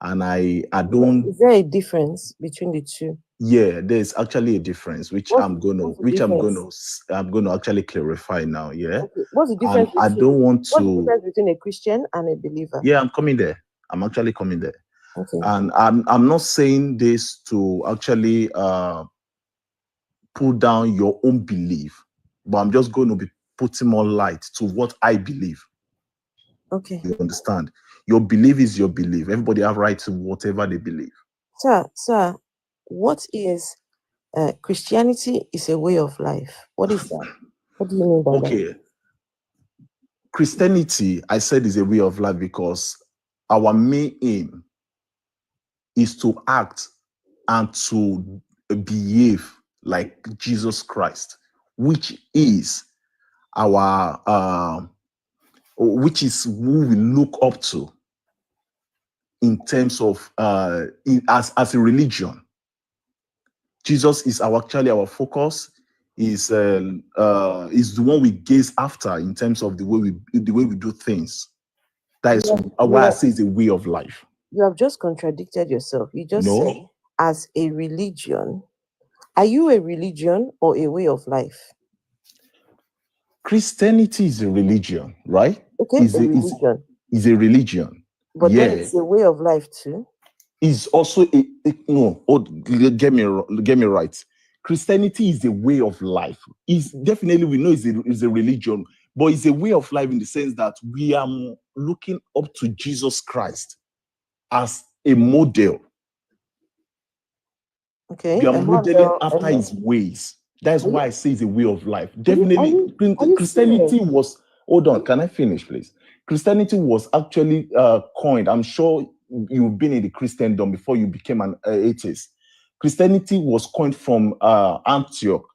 And I don't. Is there a difference between the two? Yeah, there's actually a difference, which I'm gonna actually clarify now. Yeah. Okay. What's the difference? And I don't want to. What's the difference between a Christian and a believer? Yeah, I'm coming there. I'm actually coming there. Okay. And I'm not saying this to actually pull down your own belief, but I'm just going to be putting more light to what I believe. Okay. You understand? Your belief is your belief. Everybody have right to whatever they believe. Sir, what is Christianity is a way of life? What is that? What do you mean by that? Okay. Christianity, I said, is a way of life because our main aim is to act and to behave like Jesus Christ, which is our which is who we look up to in terms of as a religion. Jesus is actually our focus. Is the one we gaze after in terms of the way we do things. That is why I say it's a way of life. You have just contradicted yourself. You just No. said as a religion. Are you a religion or a way of life? Christianity is a religion, right? Okay, Is a religion. But yeah. then it's a way of life too. Is also get me right. Christianity is a way of life. Is definitely, we know is a religion, but it's a way of life in the sense that we are looking up to Jesus Christ as a model. Okay. We are modeling after his ways. That's why I say it's a way of life. Definitely, Christianity was. Hold on, can I finish, please? Christianity was actually coined. I'm sure you've been in the Christendom before you became an atheist. Christianity was coined from Antioch,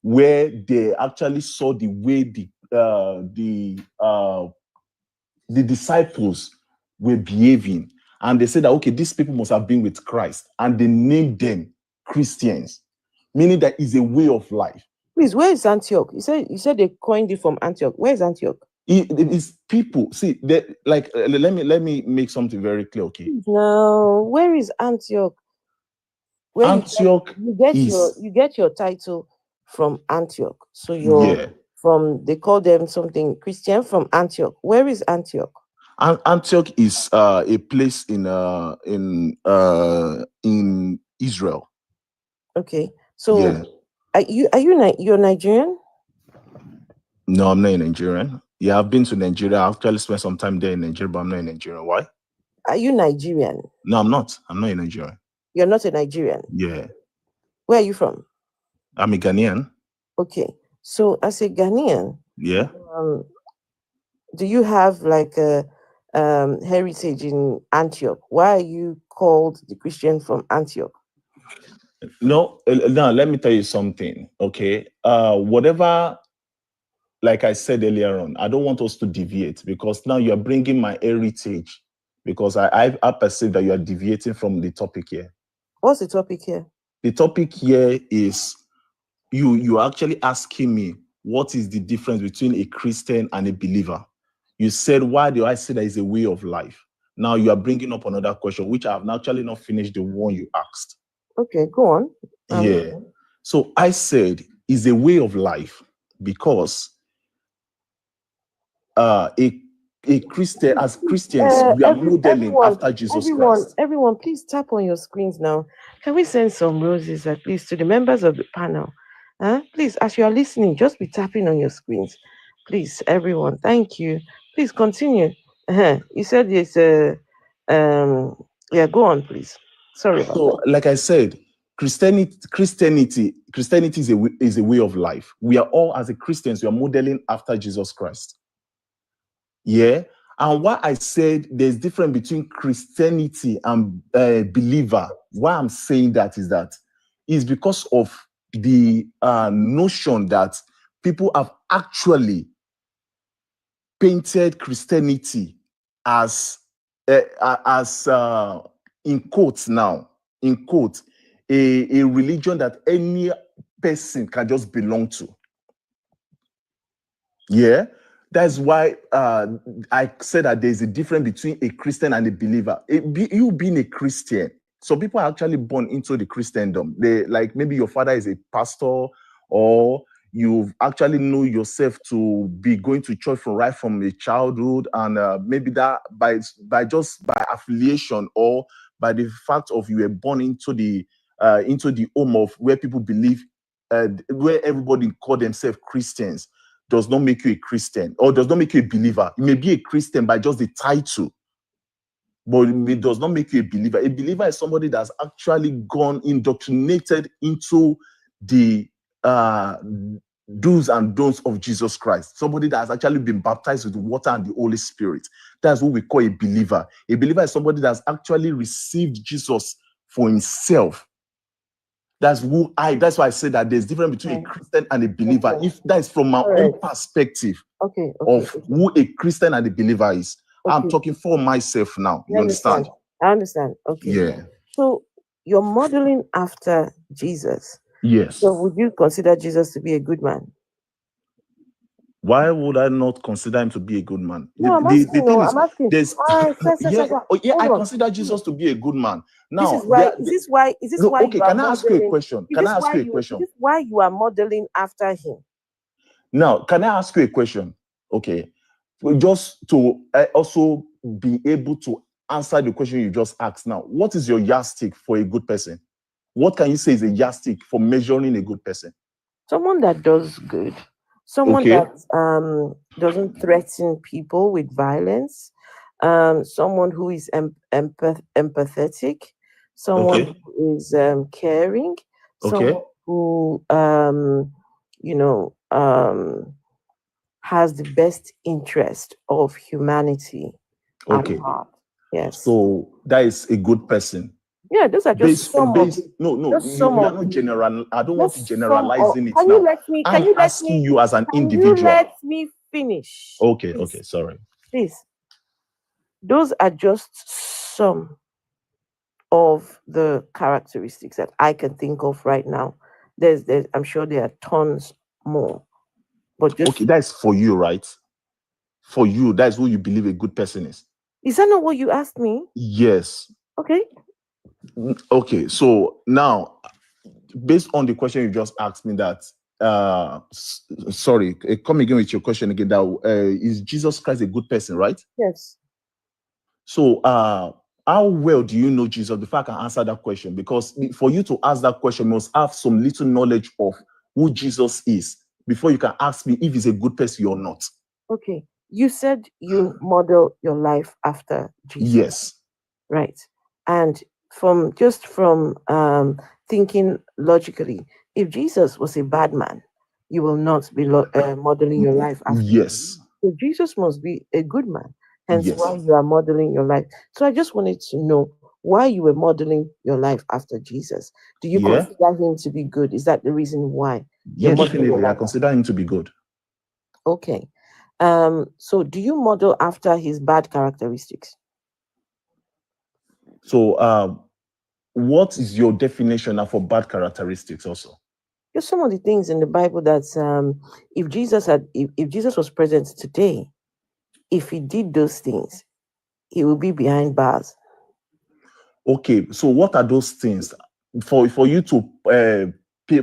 where they actually saw the way the disciples were behaving, and they said that okay, these people must have been with Christ, and they named them Christians, meaning that is a way of life. Please, where is Antioch? You said they coined it from Antioch. Where is Antioch? It is people. See, like let me make something very clear, okay? No, where is Antioch? Where Antioch you get your title from Antioch. So you're from, they call them something Christian from Antioch. Where is Antioch? Antioch is a place in Israel. Okay, so you're Nigerian? No, I'm not a Nigerian. Yeah, I've been to Nigeria. I actually spent some time there in Nigeria, but I'm not a Nigerian. Why? Are you Nigerian? No, I'm not. I'm not a Nigerian. You're not a Nigerian? Yeah. Where are you from? I'm a Ghanaian. Okay, so as a Ghanaian, yeah, do you have like a heritage in Antioch? Why are you called the Christian from Antioch? No, let me tell you something. Okay, whatever. Like I said earlier on, I don't want us to deviate because now you are bringing my heritage because I perceive that you are deviating from the topic here. What's the topic here? The topic here is you actually asking me what is the difference between a Christian and a believer. You said, why do I say that is a way of life? Now you are bringing up another question, which I have actually not finished the one you asked. Okay, go on. Yeah. So I said is a way of life because a Christian, as Christians, we are modeling after Jesus Christ. Everyone, please tap on your screens now. Can we send some roses at least to the members of the panel? Please, as you are listening, just be tapping on your screens. Please, everyone. Thank you. Please continue. You said it's yeah, go on, please. Sorry about So, like I said, Christianity is a way of life. We are all, as a Christians, we are modeling after Jesus Christ. Yeah. And why I said there's difference between Christianity and believer, why I'm saying that is because of the notion that people have actually painted Christianity as in quotes now, in quotes, a religion that any person can just belong to. Yeah. That's why I said that there's a difference between a Christian and a believer. You being a Christian, so people are actually born into the Christendom. They, like, maybe your father is a pastor, or you've actually know yourself to be going to church right from a childhood, and maybe that by affiliation or by the fact of you were born into the home of where people believe, where everybody call themselves Christians, does not make you a Christian or does not make you a believer. You may be a Christian by just the title, but it does not make you a believer. A believer is somebody that's actually gone indoctrinated into the do's and don'ts of Jesus Christ. Somebody that has actually been baptized with water and the Holy Spirit. That's what we call a believer. A believer is somebody that's actually received Jesus for himself. That's why I say that there's difference between a Christian and a believer. If that is from my own perspective of who a Christian and a believer is. I'm talking for myself now. You understand? I understand. Okay. Yeah. So you're modeling after Jesus. Yes. So would you consider Jesus to be a good man? Why would I not consider him to be a good man? No, I'm asking. I consider Jesus to be a good man. Now, Is this why okay, can I ask you a question? Is this why you are modeling after him? Now, can I ask you a question? Okay. Just to also be able to answer the question you just asked now. What is your yardstick for a good person? What can you say is a yardstick for measuring a good person? Someone that does good. Someone that doesn't threaten people with violence. Someone who is empathetic. Someone who is caring. Someone who has the best interest of humanity at heart. Yes. So that is a good person. Yeah, those are just some of no, we are not general. I don't want to generalizing it now. Can you let asking you as an individual. You let me finish. Okay, please. Okay, sorry. Please. Those are just some of the characteristics that I can think of right now. I'm sure there are tons more. But just that's for you, right? For you, that's who you believe a good person is. Is that not what you asked me? Yes. Okay. Okay, so now, based on the question you just asked me, that sorry, come again with your question again. That is Jesus Christ a good person, right? Yes. So how well do you know Jesus? Before I can answer that question, because for you to ask that question, you must have some little knowledge of who Jesus is before you can ask me if he's a good person or not. Okay. You said you model your life after Jesus. Yes. Right. And from thinking logically, if Jesus was a bad man, you will not be modeling your life after him. Yes. So Jesus must be a good man. Hence why you are modeling your life. So I just wanted to know why you were modeling your life after Jesus. Do you consider him to be good? Is that the reason why? Yeah, definitely. I consider him to be good. Okay. So do you model after his bad characteristics? So what is your definition for bad characteristics also? Just some of the things in the Bible that if Jesus was present today, if he did those things, he will be behind bars. Okay, so what are those things for you to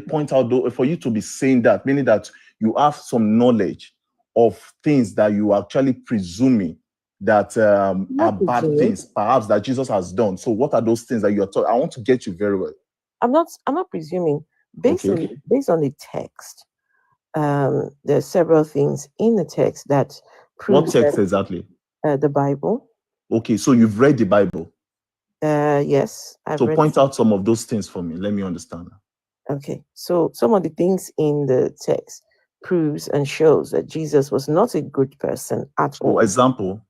point out? For you to be saying that, meaning that you have some knowledge of things that you are actually presuming that are bad things, perhaps that Jesus has done. So what are those things that you are talking? I want to get you very well. I'm not presuming. Based on the text, there are several things in the text that prove. What text exactly? The Bible. Okay, so you've read the Bible. Yes, I've read. Point out some of those things for me. Let me understand. Okay, so some of the things in the text proves and shows that Jesus was not a good person at all. Example.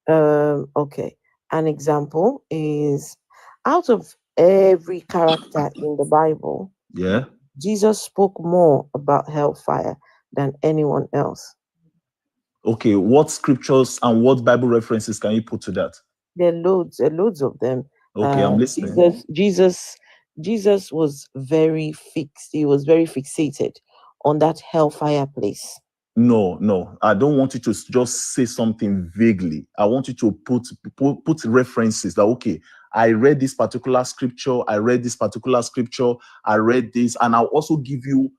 Okay, an example is out of every character in the Bible, yeah, Jesus spoke more about hellfire than anyone else. Okay, what scriptures and what Bible references can you put to that? There are loads of them. Okay, I'm listening. Jesus was very fixed. He was very fixated on that hellfire place. No, I don't want you to just say something vaguely. I want you to put references that, okay, I read this particular scripture, I read this, and I'll also give you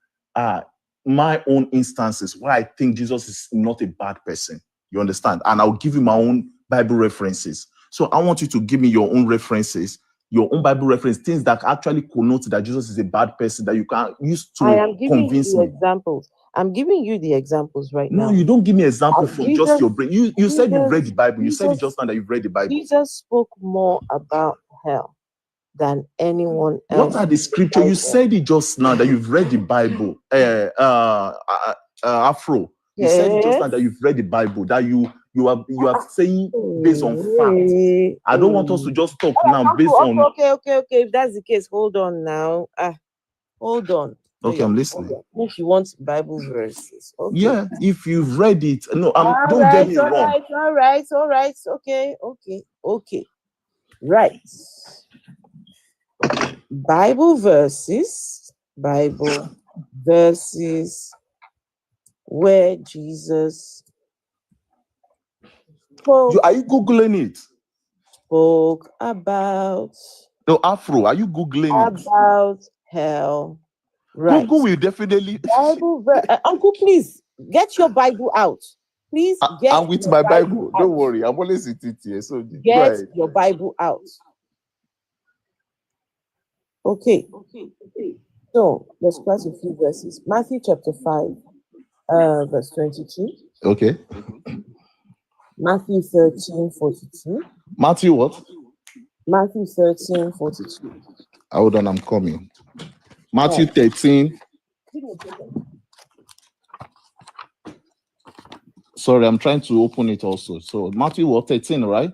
my own instances why I think Jesus is not a bad person. You understand? And I'll give you my own Bible references. So I want you to give me your own references, your own Bible reference, things that actually connote that Jesus is a bad person that you can use to convince me. Examples. I'm giving you the examples right now. No, you don't give me examples from just your brain. You said you've read the Bible. You said it just now that you've read the Bible. Jesus spoke more about hell than anyone else. What are the scriptures? You said it just now that you've read the Bible. Afro. You said it just now that you've read the Bible, that you are saying based on facts. I don't want us to just talk now based on. Okay. If that's the case, hold on now. Hold on. Okay, I'm listening. If you want Bible verses, okay. Yeah, if you've read it, no, don't get me wrong. All right. Okay. Right. Bible verses where Jesus spoke. Are you Googling it? Spoke about. No, Afro, are you Googling it? About hell. Right. Google will definitely. Uncle, please get your Bible out. Please get. I'm with my Bible. Don't worry, I'm always with it here. So get your Bible out. Okay. So let's class a few verses. Matthew chapter 5, verse 22. Okay. Matthew 13:42. Matthew what? Matthew 13:42. Hold on, I'm coming. Matthew 13. Sorry, I'm trying to open it also. So Matthew what, 13, right?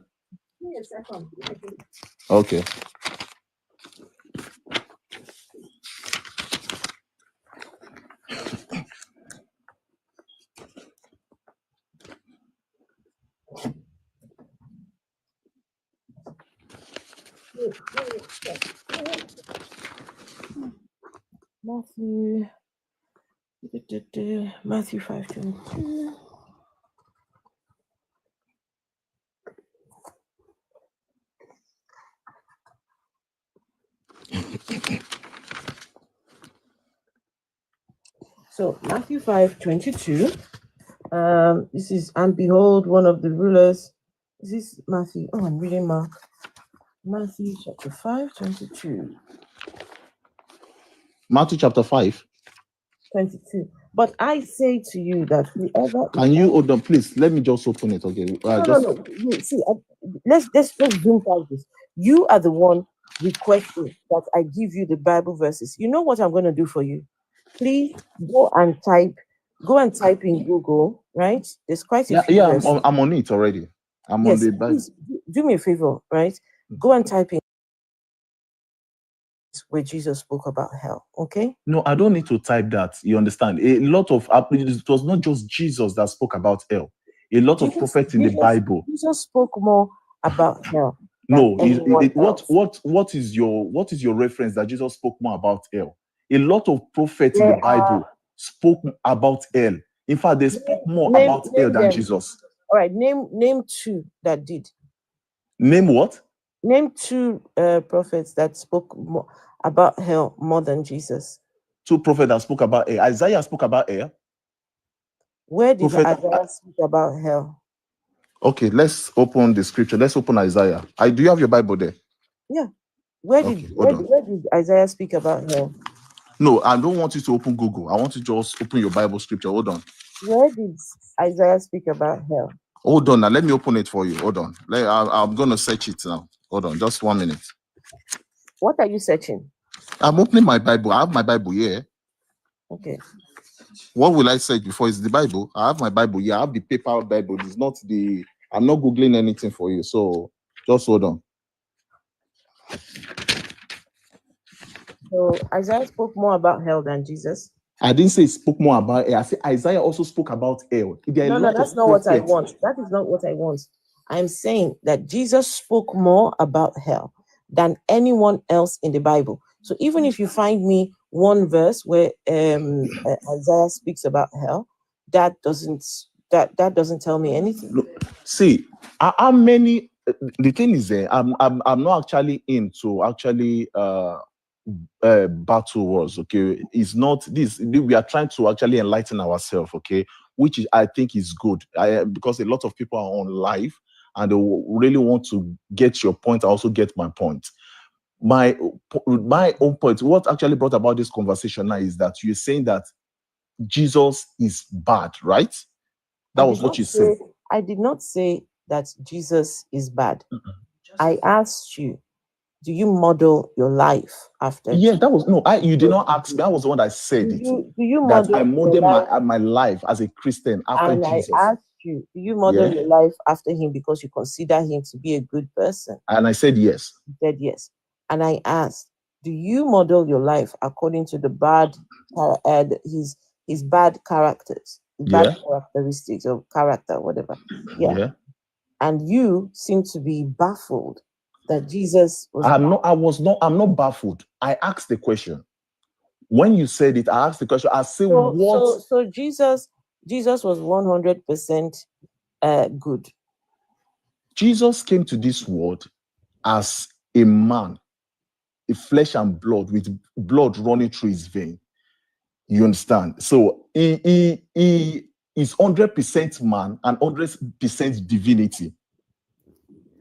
Give me a second. Okay. Matthew 5:22. So Matthew 5:22. This is, and behold, one of the rulers. This is Matthew. Oh, I'm reading Mark. Matthew chapter 5:22. Matthew chapter 5:22. But I say to you that whoever. Can you hold on, please? Let me just open it. Okay. No. See, let's zoom past this. You are the one requesting that I give you the Bible verses. You know what I'm going to do for you? Please go and type in Google, right? There's quite a few. Yeah, I'm on it already. I'm on the Bible. Do me a favor, right? Go and type in where Jesus spoke about hell, okay? No, I don't need to type that. You understand? A lot of it was not just Jesus that spoke about hell. A lot of prophets in the Bible. Jesus spoke more about hell. No, what is your reference that Jesus spoke more about hell? A lot of prophets in the Bible spoke about hell. In fact, they spoke more about hell than Jesus. All right, name two that did. Name what? Name two prophets that spoke more about hell more than Jesus. Two prophets that spoke about hell. Isaiah spoke about hell. Where did Isaiah speak about hell? Okay, let's open the scripture. Let's open Isaiah. Do you have your Bible there? Yeah. Where did Isaiah speak about hell? No, I don't want you to open Google. I want you to just open your Bible scripture. Hold on. Where did Isaiah speak about hell? Hold on now. Let me open it for you. Hold on. I'm going to search it now. Hold on. Just 1 minute. What are you searching? I'm opening my Bible. I have my Bible here. Okay. What will I search before? Is the Bible? I have my Bible here. I have the paper Bible. It's not the... I'm not Googling anything for you. So just hold on. So Isaiah spoke more about hell than Jesus? I didn't say he spoke more about hell. I said Isaiah also spoke about hell. No, that's not what I want. That is not what I want. I'm saying that Jesus spoke more about hell than anyone else in the Bible. So even if you find me one verse where Isaiah speaks about hell, that doesn't tell me anything. Look, see, how many? The thing is, I'm not actually into battle wars. Okay, it's not this. We are trying to actually enlighten ourselves. Okay, which I think is good. Because a lot of people are on live and they really want to get your point. I also get my point. My own point. What actually brought about this conversation now is that you're saying that Jesus is bad, right? That was what you said. I did not say that Jesus is bad. I asked you, do you model your life after? Yeah, that was you did not ask me. That was the one I said. Do you that model I model my life as a Christian after Jesus. I asked you, do you model your life after him because you consider him to be a good person? And I said yes. You said yes. And I asked, do you model your life according to the bad his bad characters, bad characteristics of character, whatever? Yeah. And you seem to be baffled that Jesus was. I'm not baffled. I asked the question. When you said it, I asked the question. I said what? So Jesus was 100% good. Jesus came to this world as a man, a flesh and blood, with blood running through his vein. You understand? So he is 100% man and 100% divinity.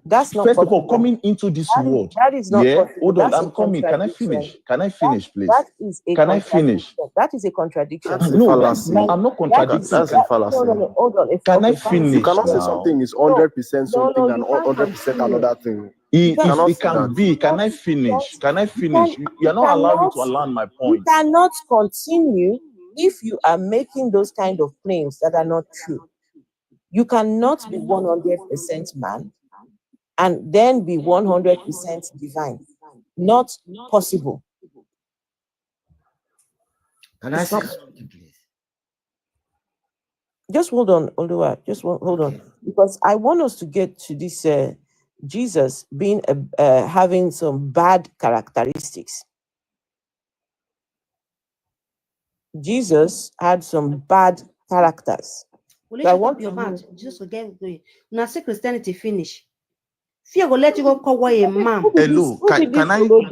That's not first possible. of all coming into this world. That is not possible. Hold on, That's I'm coming. Can I finish? Can I finish, please? That is a Can I finish? That is a contradiction. That's a No, fallacy. I'm not contradicting. That's a fallacy. No, hold on. Can I finish? You cannot say now? something is 100% something and 100% another thing. It can be. Can I finish? Can I finish? You're not allowing me to land my point. You cannot continue if you are making those kind of claims that are not true. You cannot be 100% man and then be 100% divine. Not possible. Can I say something, please? Just hold on, Oluwa. Just hold on, because I want us to get to this Jesus being having some bad characteristics. Jesus had some bad characters. Will you shut up your mouth? Jesus will get going. Now say Christianity finish. Fear will let you go call a man. Hello, can I? Who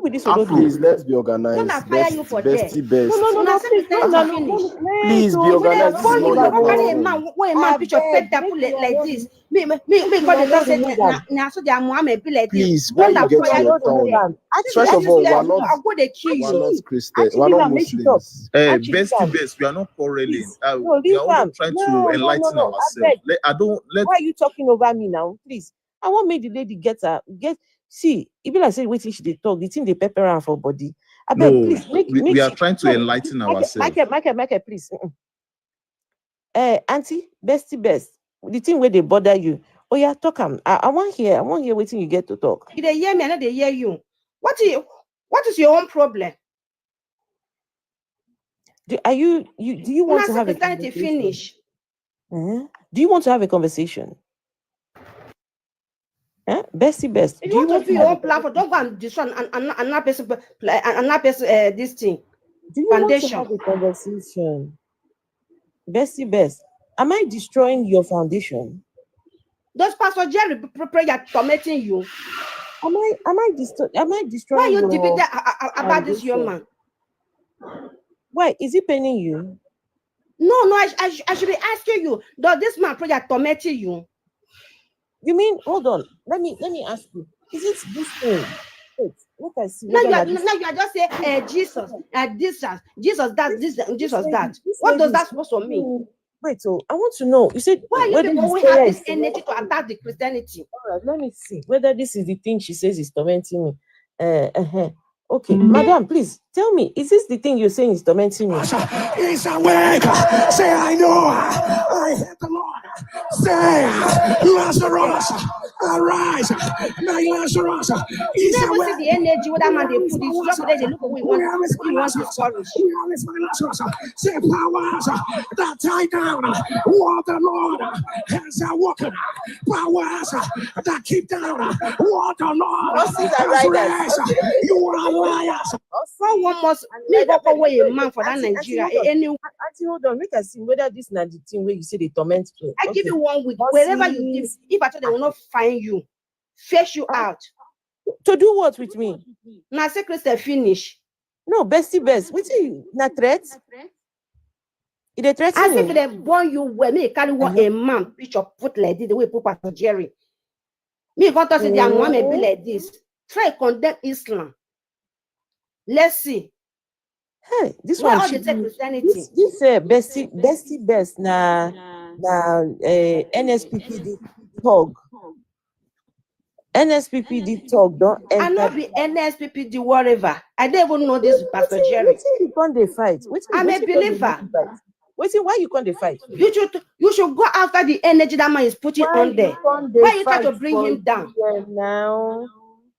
be this Please, let's be organized. Don't fire you for that. Best. No, say Christianity finish. Please be organized. This is not your Carry a man, where a man picture pet that put like this. Me, God the say now so they Muhammad be like this. Please, why you get to your tongue? First of all, we're not Christian. We're not Muslims. Best, we are not quarreling. We are all trying to enlighten ourselves. Why are you talking over me now? Please, I want make the lady get. See, even I say wait till she talk, the thing they pepper her for body. I beg, please we are trying to enlighten ourselves. Michael, please. Auntie, best, the thing where they bother you. Oh yeah, talk. I want hear waiting you get to talk. They hear me, and they hear you. What is your own problem? Do you want to have a conversation? Finish. Do you want to have a conversation? Bessie Best. If you want to be your own platform, don't go and destroy another person, this thing. Do you want to have a conversation? Bessie Best, am I destroying your foundation? Does Pastor Jerry prayer tormenting you? Am I destroying? Why you your debating about this young foundation? man? Why is it paining you? No, I should be asking you. Does this man prayer tormenting you? You mean, hold on? Let me ask you. Is it this thing? Wait, let us see. Now you are just saying Jesus, Jesus that, this, Jesus that. What does that supposed to mean? Wait, so I want to know. You said why you people always have this energy to attack the Christianity? All right, let me see whether this is the thing she says is tormenting me. Okay, madam, please tell me, is this the thing you're saying is tormenting me? He's awake. Say, I know. I hear the Lord. Say, Lazarus, arise. Now, Lazarus, he's never awake. see the energy with that man they put this job there. They look at what he wants to flourish. Say, powers that tie down what the Lord has awoken. Powers that keep down what the Lord has raised. You are liars. Someone must make up away a man for that Nigeria. Auntie, hold on. Make us see whether this is not the thing where you say they torment me. I give you 1 week. Wherever you give, if I thought they will not find you, fetch you out. To do what with me? Now, secret finish. No, Bestie Best. What's it? Not threat? It a threat. As if they born you where me carry what a man picture put like this, the way put Pastor Jerry. Me going to say their mom may be like this. Try condemn Islam. Let's see. Hey, this why one. All the Christianity. This Bestie Best na NSPPD talk. NSPPD talk don't enter. I not be NSPPD whatever. I don't even know this Pastor Jerry. What's you can't they fight? I'm a believer. Why you can't they fight? You should go after the energy that man is putting on there. Why you try to bring him down? Now,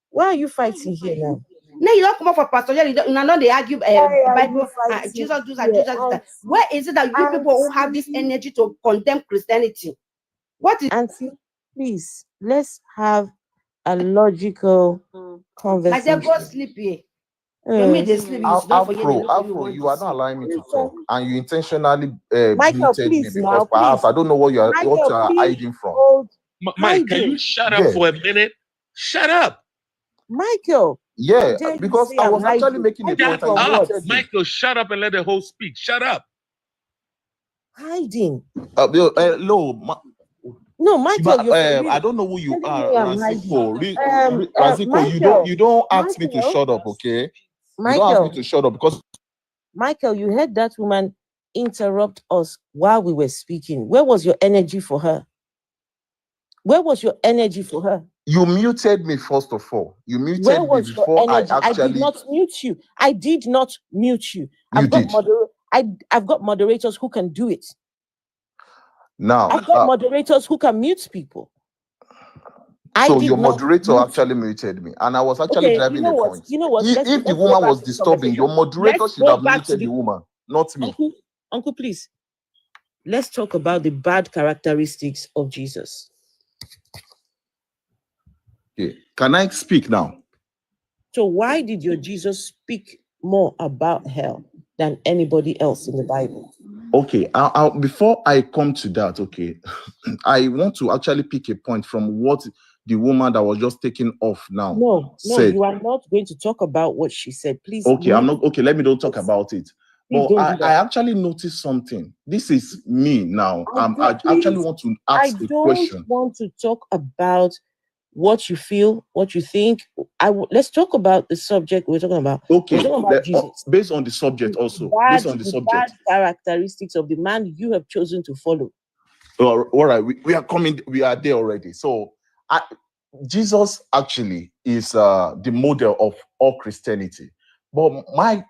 why are you fighting here now? No, you don't come up for Pastor Jerry. You know they argue Bible. Jesus do that. Jesus do that. Where is it that you people who have this energy to condemn Christianity? What is? Auntie, please let's have a logical conversation. Like they go sleep here. You mean they sleep? Afro, you are not allowing me to talk, and you intentionally Michael, muted me please, because now, perhaps please. I don't know what you are Michael, hiding from. Mike, can you shut up for a minute? Shut up. Michael. Yeah, because I was actually making a point. Michael, shut up and let the whole speak. Shut up. Hiding. No, Michael. I don't know who you are, Raziko. You don't ask me to shut up, okay? You don't ask me to shut up because Michael, you heard that woman interrupt us while we were speaking. Where was your energy for her? Where was your energy for her? You muted me first of all. You muted me before I actually. I did not mute you. I did not mute you. I've got moderators who can do it. Now I've got moderators who can mute people. So your moderator actually muted me, and I was actually driving a point. You know what? If the woman was disturbing, your moderator should have muted the woman, not me. Uncle, please. Let's talk about the bad characteristics of Jesus. Okay. Can I speak now? So why did your Jesus speak more about hell than anybody else in the Bible? Okay, before I come to that, okay, I want to actually pick a point from what the woman that was just taken off now said. You are not going to talk about what she said. Please. Okay, I'm not. Okay, let me don't talk about it. But I actually noticed something. This is me now. I actually want to ask a question. I don't want to talk about what you feel, what you think. Let's talk about the subject we're talking about. Okay, we're talking about Jesus. Based on the subject also. Based on the subject. Bad characteristics of the man you have chosen to follow. All right, we are coming. We are there already. So, Jesus actually is the model of all Christianity. But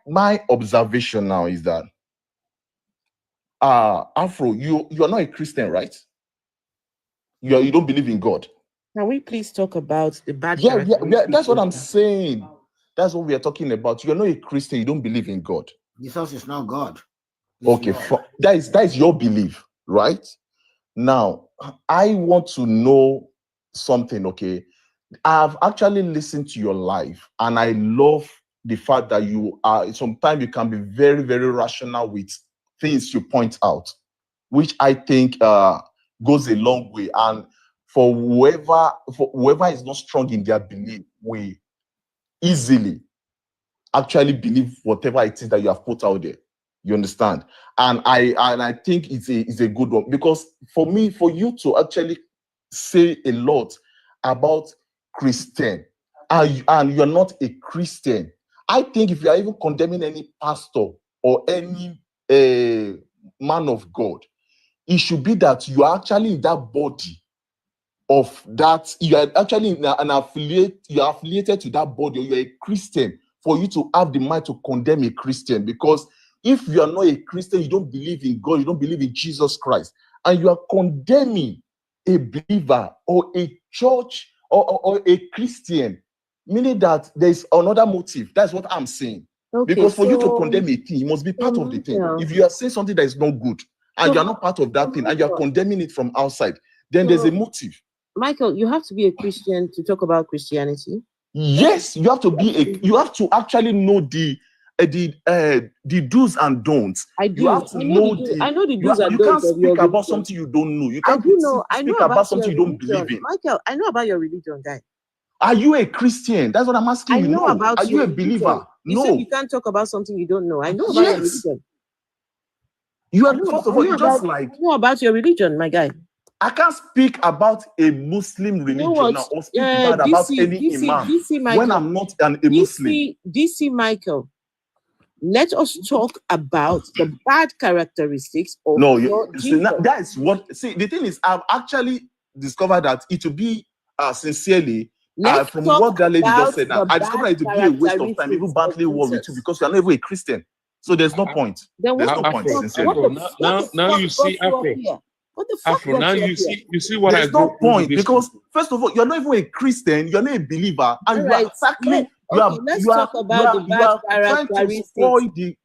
my observation now is that Afro, you are not a Christian, right? You don't believe in God. Can we please talk about the bad characteristics? Yeah, that's what I'm saying. That's what we are talking about. You're not a Christian, you don't believe in God. Jesus is not God. Okay, that is your belief, right? Now, I want to know something, okay? I've actually listened to your life, and I love the fact that you are, sometimes you can be very, very rational with things you point out, which I think goes a long way. And for whoever is not strong in their belief, we easily actually believe whatever it is that you have put out there. You understand? And I think it's a good one, because for me, for you to actually say a lot about Christian and you're not a Christian, I think if you are even condemning any pastor or any man of God, it should be that you are actually in that body of that, you are actually an affiliate, you are affiliated to that body, or you're a Christian, for you to have the mind to condemn a Christian. Because if you are not a Christian, you don't believe in God, you don't believe in Jesus Christ, and you are condemning a believer or a church or a Christian, meaning that there's another motive. That's what I'm saying. Okay, Because for you to so condemn a thing, you must be part of the thing. Michael, If you are saying something that is not good and So you are not part of that thing and you are Michael, condemning it from outside, then there's a so motive. Michael, you have to be a Christian to talk about Christianity. Yes, you have to be you have to actually know the do's and don'ts. I You do. have to I know know the do. the I know the you, do's and you can't don'ts of your speak about religion. something you don't know. You I can't do know. I know speak about about something your you don't religion, believe in. Michael. I know about your religion, guy. Are you a Christian? That's what I'm asking I you. know No. about Are you your a believer? religion. You said No. you can't talk about something you don't know. I know about your Yes. religion. You I are, know first about, of I all, know you just about, like, I know about your religion, my guy. I can't speak about a Muslim You know religion what? now or speak bad about any imam DC when Michael. I'm not a Muslim. DC Michael. Let us talk about the bad characteristics of No, your see, Jesus. that is what. See, the thing is, I've actually discovered that it will be sincerely Let's from talk what that lady about just said. Now, the I discovered bad it to be a waste of time, even characteristics badly of war with you, Jesus. because you are never a Christian. So there's no point. Then There's what no the point, fuck? sincerely. What the fuck you got see you up Afro. here? What the fuck Afro, got now you up you here? see what There's I no go through with point, this. because first of all, you're not even a Christian, you're not a believer, and All you are right. attacking. Let's talk about the bad trying to characteristics. spoil the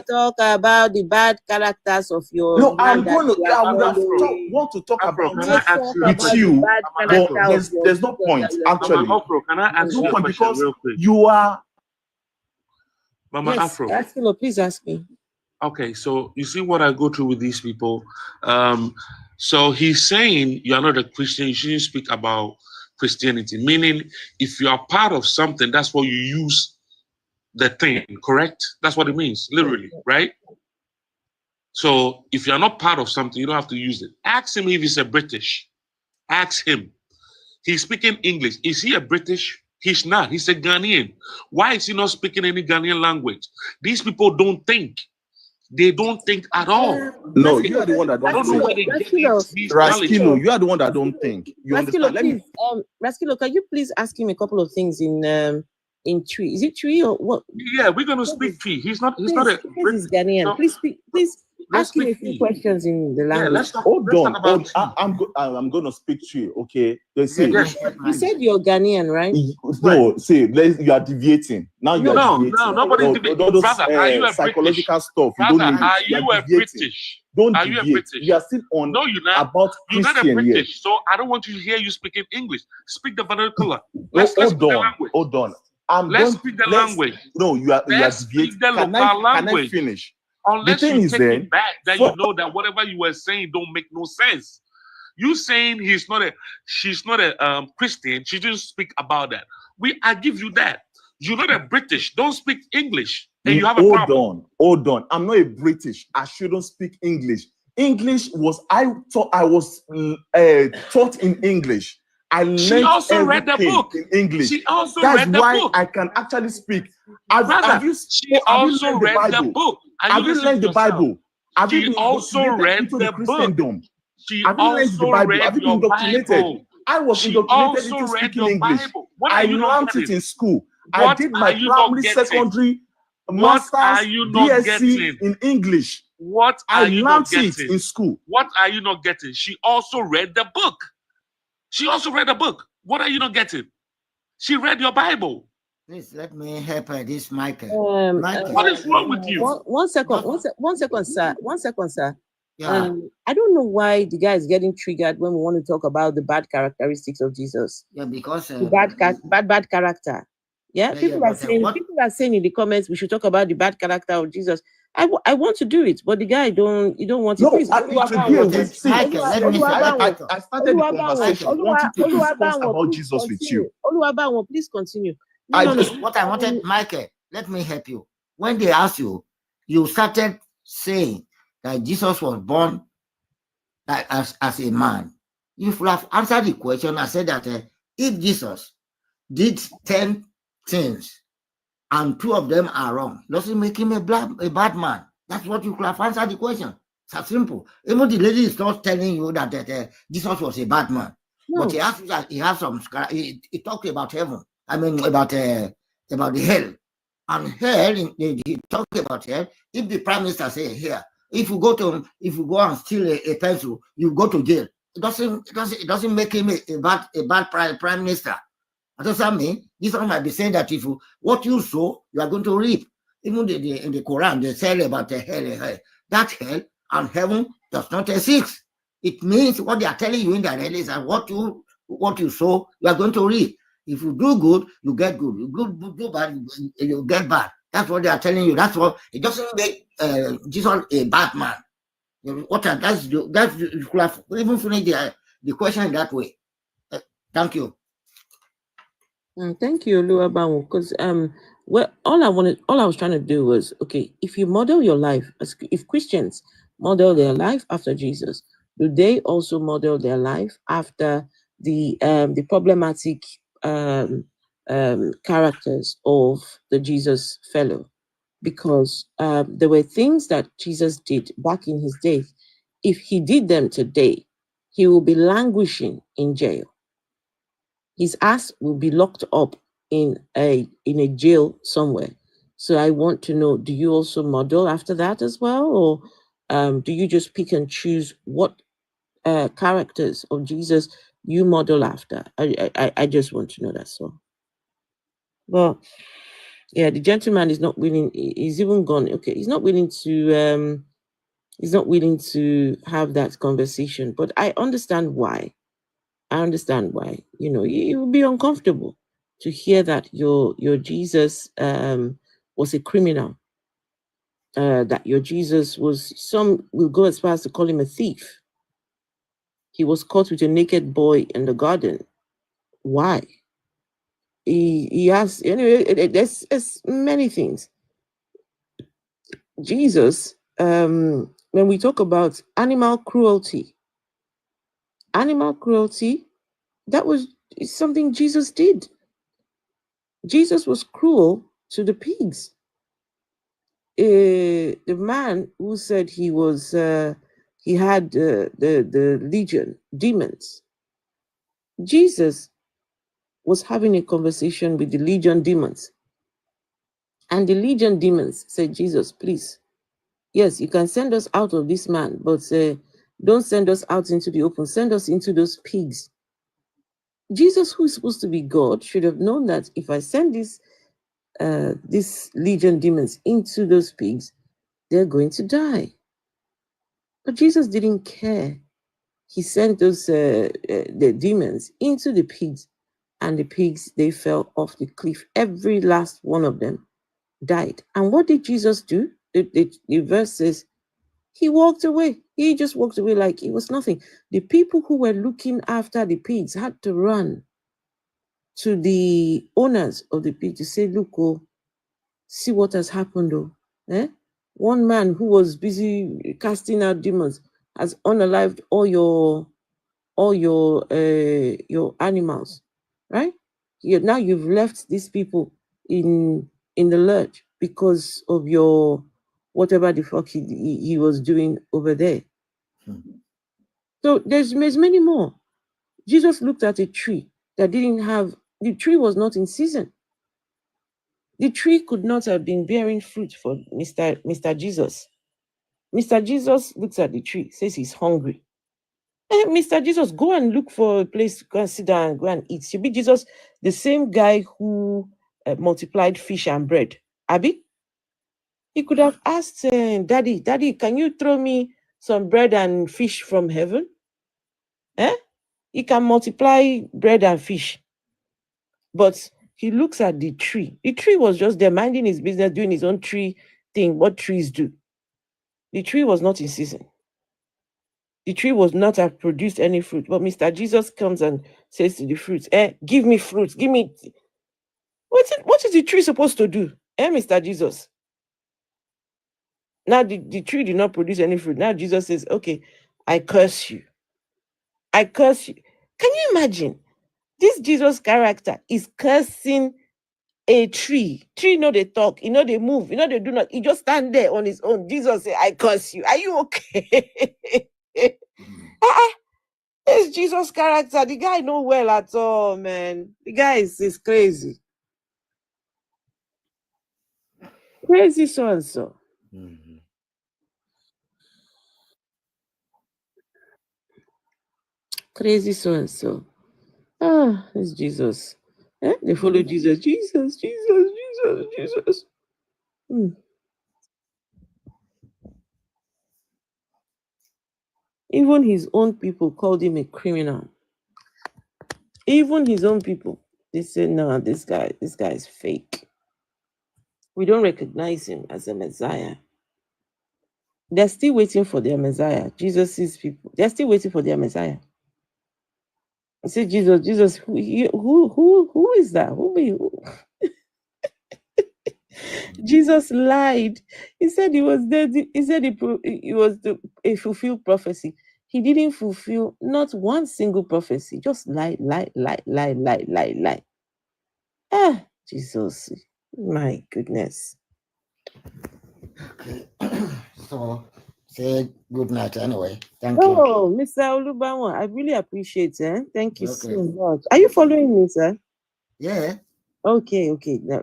Talk about the bad characters of your No, man I'm that going to. you I are would have following. want to talk Afro, about can I Let's ask talk you a with about the you, bad but character of your there's no religion point that you are actually. Mama Afro, can I ask There's no you a point question because real quick? you are. Mama Yes, Afro. Raskilo, please ask me. Okay, so you see what I go through with these people. So he's saying you're not a Christian, you shouldn't speak about Christianity. Meaning, if you are part of something, that's what you use the thing, correct? That's what it means, literally, right? So if you're not part of something, you don't have to use it. Ask him if he's a British. Ask him. He's speaking English. Is he a British? He's not. He's a Ghanaian. Why is he not speaking any Ghanaian language? These people don't think. They don't think at all. No, you are the one that I don't don't know think. where they get these knowledge. Raskilo, you are the one that don't think. You Raskilo, understand? Let me. please, Raskilo, can you please ask him a couple of things in Tree? Is it Tree or what? Yeah, we're gonna speak Tree. He's not a He's Ghanaian. so Please let's ask him a speak few Tree. questions in the Yeah, language. let's talk Hold on. about I'm going to speak to you. Okay. They say. You said you're Ghanaian, right? No, see, you are deviating. Now you are deviating. No, nobody's debating. All those Brother, are you a psychological British? stuff. You Brother, don't need are it. you are a deviating. British? Don't Are you a deviate. British? We are still on No, you're not. about You're not a Christian here. British, so I don't want you to hear you speaking English. Speak the vernacular. Hold Let's speak the on. language. Hold on. Let's speak the language. No, you are Let's speak deviating. the Can local I language. finish? Unless The thing you is take then, it back, that you know that whatever you were saying don't make no sense. You saying she's not a Christian, she didn't speak about that. I give you that. You're not a British, don't speak English, and you have a problem. Hold on. I'm not a British. I shouldn't speak English. English was I was taught in English. I She learned also read the everything book. in English. She also That's read the why book. I can actually speak. She also learned read the Bible? book. Have you learned the Bible? Have you She been also indoctrinated read into the the book. Christendom? She Have you learned the also Bible? read Have you been your indoctrinated? Bible. I was She indoctrinated also into read speaking your English. Bible. What are I you not learned it getting? in school. I What did are my you not primary, getting? secondary, What are masters, you not BSc getting? in English. What I are you learned not it getting? in school. What are you not getting? She also read the book. She also read the book. What are you not getting? She read your Bible. Please let me help her. This Michael. What is wrong with you? One second, sir. Yeah. I don't know why the guy is getting triggered when we want to talk about the bad characteristics of Jesus. Yeah, because the bad character. Yeah, people are saying in the comments we should talk about the bad character of Jesus. I want to do it, but the guy don't want to. No, Please, again, Michael, let me I started the conversation wanting to discuss about Jesus with you. Oluwabanwo, please continue. What I wanted, Michael, let me help you. When they asked you, you started saying that Jesus was born as a man. You should have answered the question and said that if Jesus did 10 things and 2 of them are wrong, doesn't make him a bad man. That's what you could have answered the question. It's that simple. Even the lady is not telling you that Jesus was a bad man. No. But he has some. He talked about heaven. I mean about the hell. And hell, he talked about hell. If the prime minister say here, if you go and steal a pencil, you go to jail. It doesn't make him a bad prime minister. What does that mean? Jesus might be saying that what you sow, you are going to reap. Even in the Quran, they say about the hell. That hell and heaven does not exist. It means what they are telling you in the hell is that what you sow, you are going to reap. If you do good, you get good. You do bad, you get bad. That's what they are telling you. That's what it doesn't make Jesus a bad man. You could have even finished the question that way. Thank you. Thank you, Oluwabanwo, because all I was trying to do was, okay, if you model your life, if Christians model their life after Jesus, do they also model their life after the problematic characters of the Jesus fellow? Because there were things that Jesus did back in his day. If he did them today, he will be languishing in jail. His ass will be locked up in a jail somewhere. So I want to know, do you also model after that as well? Or do you just pick and choose what characters of Jesus you model after? I just want to know that. So, well, yeah, the gentleman is not willing. He's even gone. Okay, he's not willing to have that conversation. But I understand why. It would be uncomfortable to hear that your Jesus was a criminal, that your Jesus some will go as far as to call him a thief. He was caught with a naked boy in the garden. Why? He has, anyway, there's many things. Jesus, when we talk about animal cruelty, that was something Jesus did. Jesus was cruel to the pigs. The man who said he had the legion demons. Jesus was having a conversation with the legion demons. And the legion demons said, Jesus, please, yes, you can send us out of this man, but don't send us out into the open. Send us into those pigs. Jesus, who is supposed to be God, should have known that if I send these legion demons into those pigs, they're going to die. But Jesus didn't care. He sent those the demons into the pigs, and the pigs, they fell off the cliff. Every last one of them died. And what did Jesus do? The verse says, he walked away. He just walked away like it was nothing. The people who were looking after the pigs had to run to the owners of the pig to say, look, see what has happened, One man who was busy casting out demons has unalived all your animals, right? Now you've left these people in the lurch because of your whatever the fuck he was doing over there. So there's many more. Jesus looked at a tree that the tree was not in season. The tree could not have been bearing fruit for Mr. Jesus. Mr. Jesus looks at the tree, says he's hungry. Mr. Jesus, go and look for a place to go and sit down and go and eat. Should be Jesus, the same guy who multiplied fish and bread. Abi? He could have asked, Daddy, can you throw me some bread and fish from heaven? He can multiply bread and fish. But he looks at the tree. The tree was just there minding his business, doing his own tree thing, what trees do. The tree was not in season. The tree was not have produced any fruit. But Mr. Jesus comes and says to the fruits, give me fruits, give me. What is the tree supposed to do? Mr. Jesus. Now the tree did not produce any fruit. Now Jesus says, okay, I curse you. I curse you. Can you imagine? This Jesus character is cursing a tree. Tree know they talk, they move, they do not. He just stand there on his own. Jesus say, I curse you. Are you okay? It's Jesus character. The guy know well at all, man. The guy is crazy. Crazy so and so. Crazy so and so. It's Jesus. They follow Jesus. Jesus. Even his own people called him a criminal. Even his own people. They said, no, this guy is fake. We don't recognize him as a Messiah. They're still waiting for their Messiah. Jesus' people. They're still waiting for their Messiah. I said, Jesus, who is that? Who? Jesus lied. He said he was dead. He said it was a fulfilled prophecy. He didn't fulfill not one single prophecy. Just lie. Jesus, my goodness. Okay. So say good night anyway. Thank you. Oh, Mr. Olubawa, I really appreciate it. Thank you so much. Are you following me, sir? Yeah. Okay,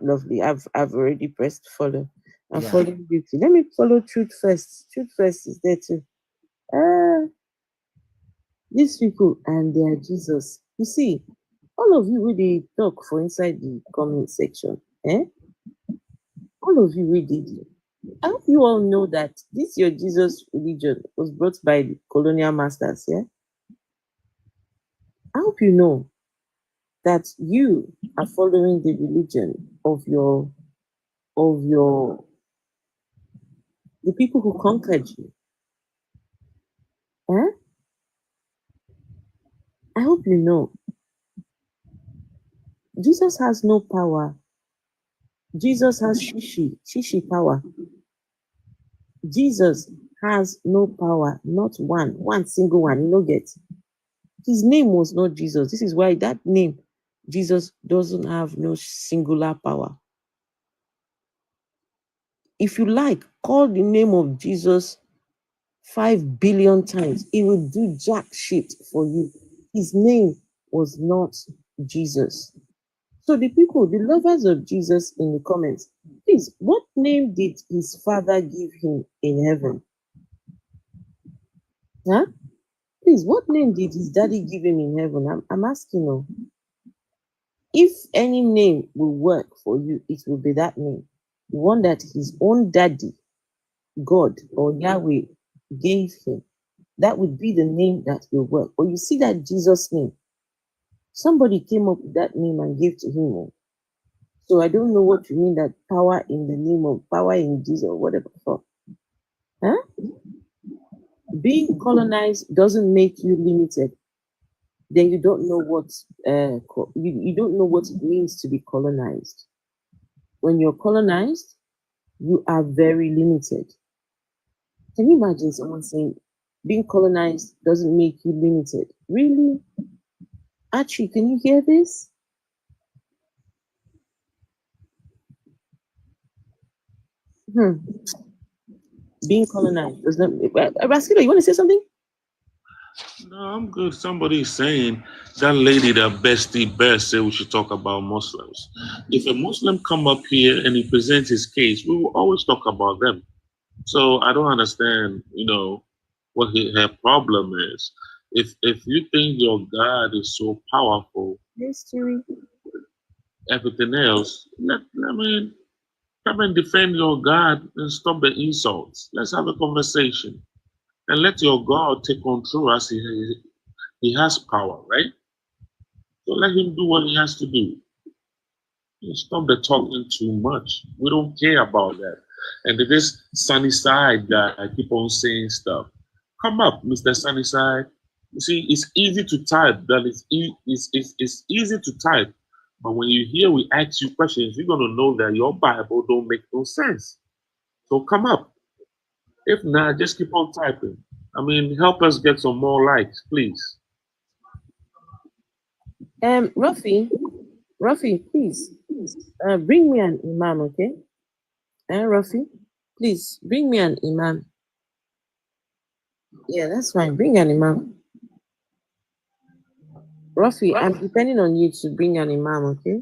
lovely. I've already pressed follow. I'm following you too. Let me follow Truth First. Truth First is there too. These people and their Jesus. You see, all of you really talk for inside the comment section. All of you really did. I hope you all know that this your Jesus religion was brought by the colonial masters, yeah? I hope you know that you are following the religion of the people who conquered you. I hope you know. Jesus has no power. Jesus has shishi power. Jesus has no power, not one single one. You know, get his name was not Jesus. This is why that name, Jesus, doesn't have no singular power. If you like, call the name of Jesus 5 billion times. It will do jack shit for you. His name was not Jesus. So the people, the lovers of Jesus in the comments, please, what name did his father give him in heaven? Please, what name did his daddy give him in heaven? I'm asking you. If any name will work for you, it will be that name. The one that his own daddy, God or Yahweh, gave him. That would be the name that will work. Or you see that Jesus name. Somebody came up with that name and gave to him. So I don't know what you mean that power in the name of power in Jesus or whatever. Being colonized doesn't make you limited. Then you don't know what you don't know what it means to be colonized. When you're colonized, you are very limited. Can you imagine someone saying being colonized doesn't make you limited? Really? Archie, can you hear this? Being colonized does not. Raskito, you want to say something? No, I'm good. Somebody is saying that lady, that bestie best, say we should talk about Muslims. If a Muslim come up here and he presents his case, we will always talk about them. So I don't understand, what her problem is. If you think your God is so powerful, history, everything else, come and defend your God and stop the insults. Let's have a conversation. and let your God take control as he has power, right? So let him do what he has to do. Stop the talking too much. We don't care about that. And this sunny side guy, I keep on saying stuff. Come up, Mr. Sunnyside. You see, it's easy to type. That it's easy to type. But when you hear we ask you questions, you're gonna know that your Bible don't make no sense. So come up. If not, just keep on typing. I mean, help us get some more likes, please. Rafi, please, bring me an imam, okay? Rafi, please bring me an imam. Yeah, that's fine. Bring an imam. Rafi, I'm depending on you to bring an imam, okay?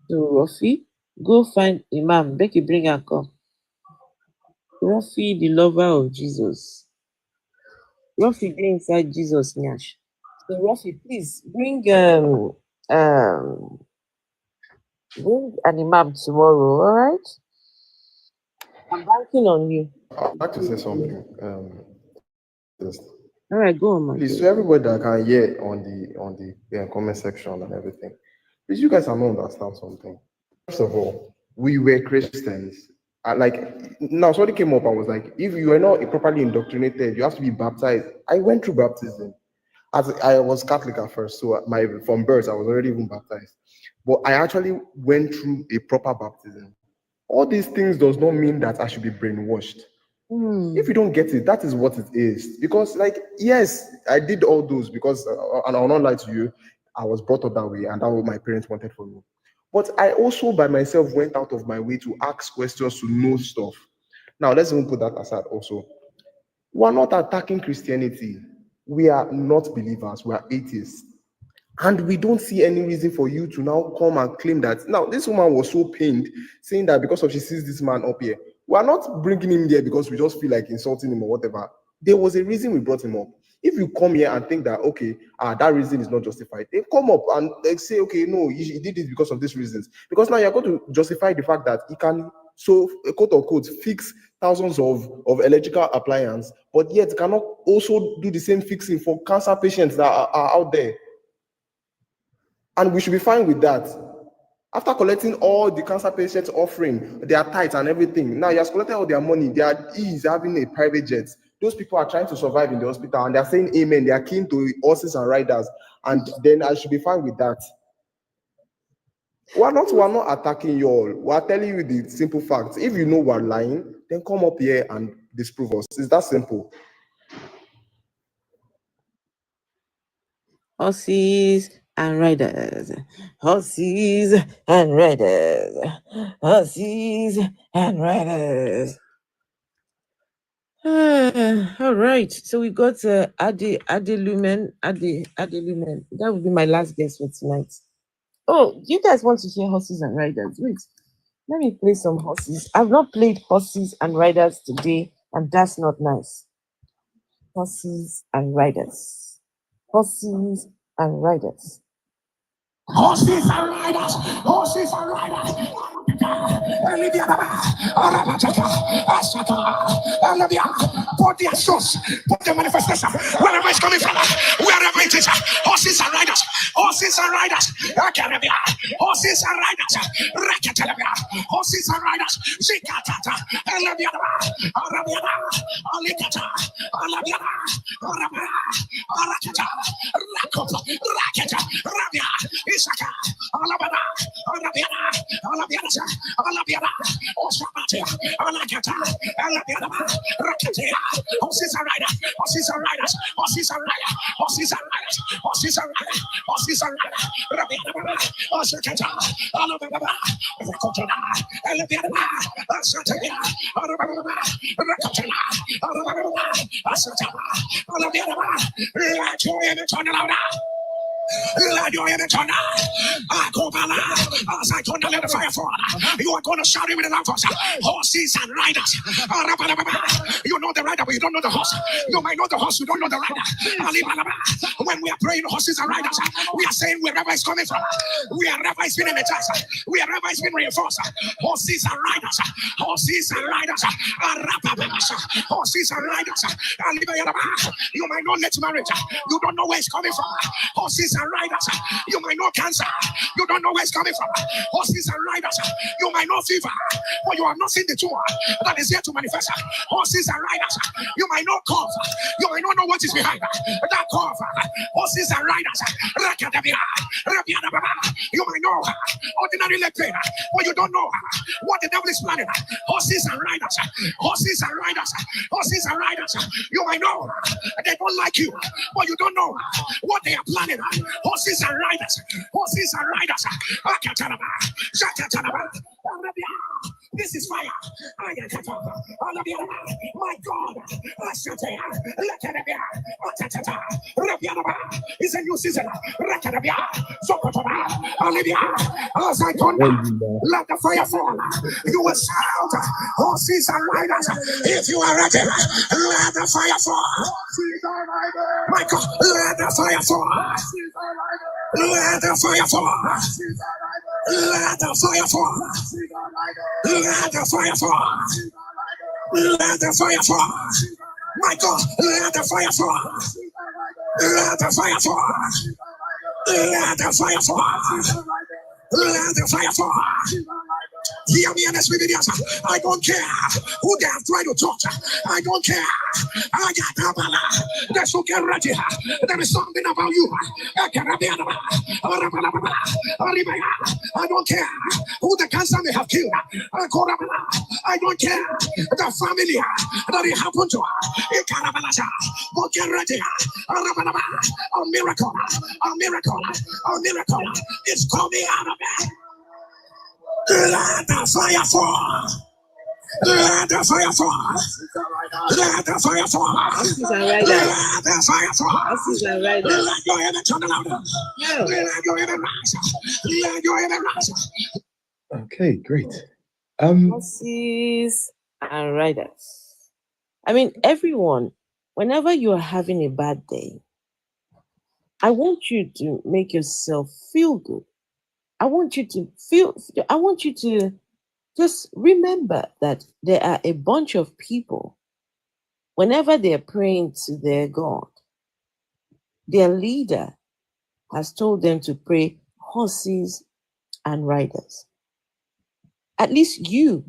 So Rafi, go find imam. Becky, bring her come. Rafi, the lover of Jesus. Rafi, go inside Jesus' Nyash. So Rafi, please bring bring an imam tomorrow, all right? I'm banking on you. I'd like to say something. Just, all right, go on, my please, dear. to everybody that can hear on the comment section and everything, please, you guys are not understand something. First of all, we were Christians. Like now, somebody came up and was like, if you are not properly indoctrinated, you have to be baptized. I went through baptism. As I was Catholic at first, so from birth I was already even baptized. But I actually went through a proper baptism. All these things does not mean that I should be brainwashed. If you don't get it, that is what it is. Because, like, yes, I did all those because, and I'll not lie to you, I was brought up that way, and that's what my parents wanted for me. But I also, by myself, went out of my way to ask questions, to know stuff. Now, let's even put that aside also. We're not attacking Christianity. We are not believers. We are atheists. And we don't see any reason for you to now come and claim that. Now, this woman was so pained, saying that because of she sees this man up here. We are not bringing him there because we just feel like insulting him or whatever. There was a reason we brought him up. If you come here and think that, okay, that reason is not justified, then come up and say, okay, no, he did it because of these reasons. Because now you're going to justify the fact that he can, so quote unquote, fix thousands of electrical appliances, but yet cannot also do the same fixing for cancer patients that are out there. And we should be fine with that. After collecting all the cancer patients' offering, their tithes and everything, now he has collected all their money. He is having a private jet. Those people are trying to survive in the hospital and they're saying amen. They are keen to horses and riders. And then I should be fine with that. We're not attacking you all. We're telling you the simple facts. If you know we're lying, then come up here and disprove us. It's that simple. Horses and riders, horses and riders, horses and riders. All right, so we got Ade Lumen. That would be my last guess for tonight. Oh, do you guys want to hear horses and riders? Wait, let me play some horses. I've not played horses and riders today, and that's not nice. Horses and riders. Horses and riders. Horses and riders, horses and riders. Put their source, put the manifestation, wherever it's coming from, wherever it is. Horses and riders, horses and riders, horses and riders, horses and riders, Zikatata, Alabiana, Arabiana, Alikata, Alabiana, Arabia, Arakata, Rakota, Rakata, Rabia, Isaka, Alabama, Alabiana, Alabiana, Alabiana, Osamatia, Alakata, Alabiana, Rakatia, horses and riders, horses and riders, horses and riders, horses and riders, horses and riders, horses and riders, Rabiana, Osakata, Alabama, Rakota, Alabiana, Asataya, Alabama, Rakota, Alabama, Asataya, Alabiana, let your image on the louder. Let your image on. As I turn the little fire forward, you are going to shout it with a loud voice. Horses and riders. You know the rider, but you don't know the horse. You might know the horse, you don't know the rider. When we are praying horses and riders, we are saying wherever it's coming from, wherever it's been energized, wherever it's been reinforced. Horses and riders. Horses and riders. Horses and riders. You might know late marriage. You don't know where it's coming from. Horses and riders. You might know cancer. You don't know where it's coming from. Horses and riders. You might know fever, but you have not seen the tumor that is here to manifest. Horses and riders. You might know cough. You might not know what is behind that cough. Horses and riders. You might know ordinary leg pain, but you don't know what the devil is planning. Horses and riders. Horses and riders. Horses and riders. You might know they don't like you, but you don't know what they are planning. Horses and riders. Horses and riders. This is fire. My God. It's a new season. As I thunder, let the fire fall. You will shout, horses and riders. If you are ready, let the fire fall. My God, let the fire fall. Let the fire fall. Let the fire fall. Let the fire fall. Let the fire fall. My God, let the fire fall. Let the fire fall. Let the fire fall. Let the fire fall. Hear me and the spirit. I don't care who they have tried to touch. I don't care. I got so get ready. There is something about you. I don't care who the cancer may have killed. I don't care the family that it happened to. But get ready. A miracle. A miracle. A miracle is coming out of it. Let the fire fall. Let the fire fall. Let the fire fall. Let the fire fall. Let your enemy turn around. Let your enemy rise. Let your enemy rise. Okay, great. Horses and riders. I mean, everyone, whenever you are having a bad day, I want you to make yourself feel good. I want you to just remember that there are a bunch of people, whenever they're praying to their God, their leader has told them to pray horses and riders. At least you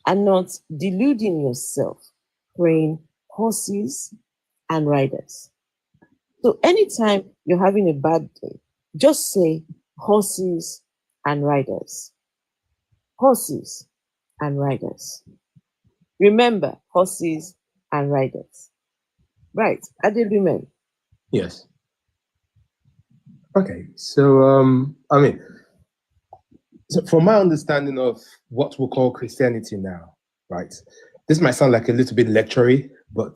are not deluding yourself praying horses and riders. So anytime you're having a bad day, just say horses and riders. Horses and riders. Remember, horses and riders. Right, Adelumen. Yes. Okay, so I mean, so from my understanding of what we call Christianity now, right? This might sound like a little bit lectury, but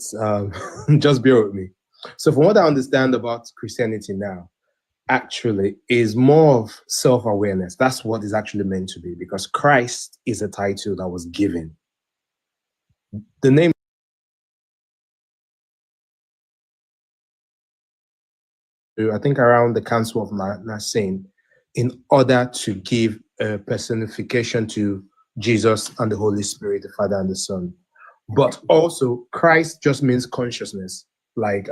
just bear with me. So from what I understand about Christianity now, actually is more of self-awareness. That's what is actually meant to be, because Christ is a title that was given. The name I think around the Council of Nicene, in order to give a personification to Jesus and the Holy Spirit, the Father and the Son. But also Christ just means consciousness. Like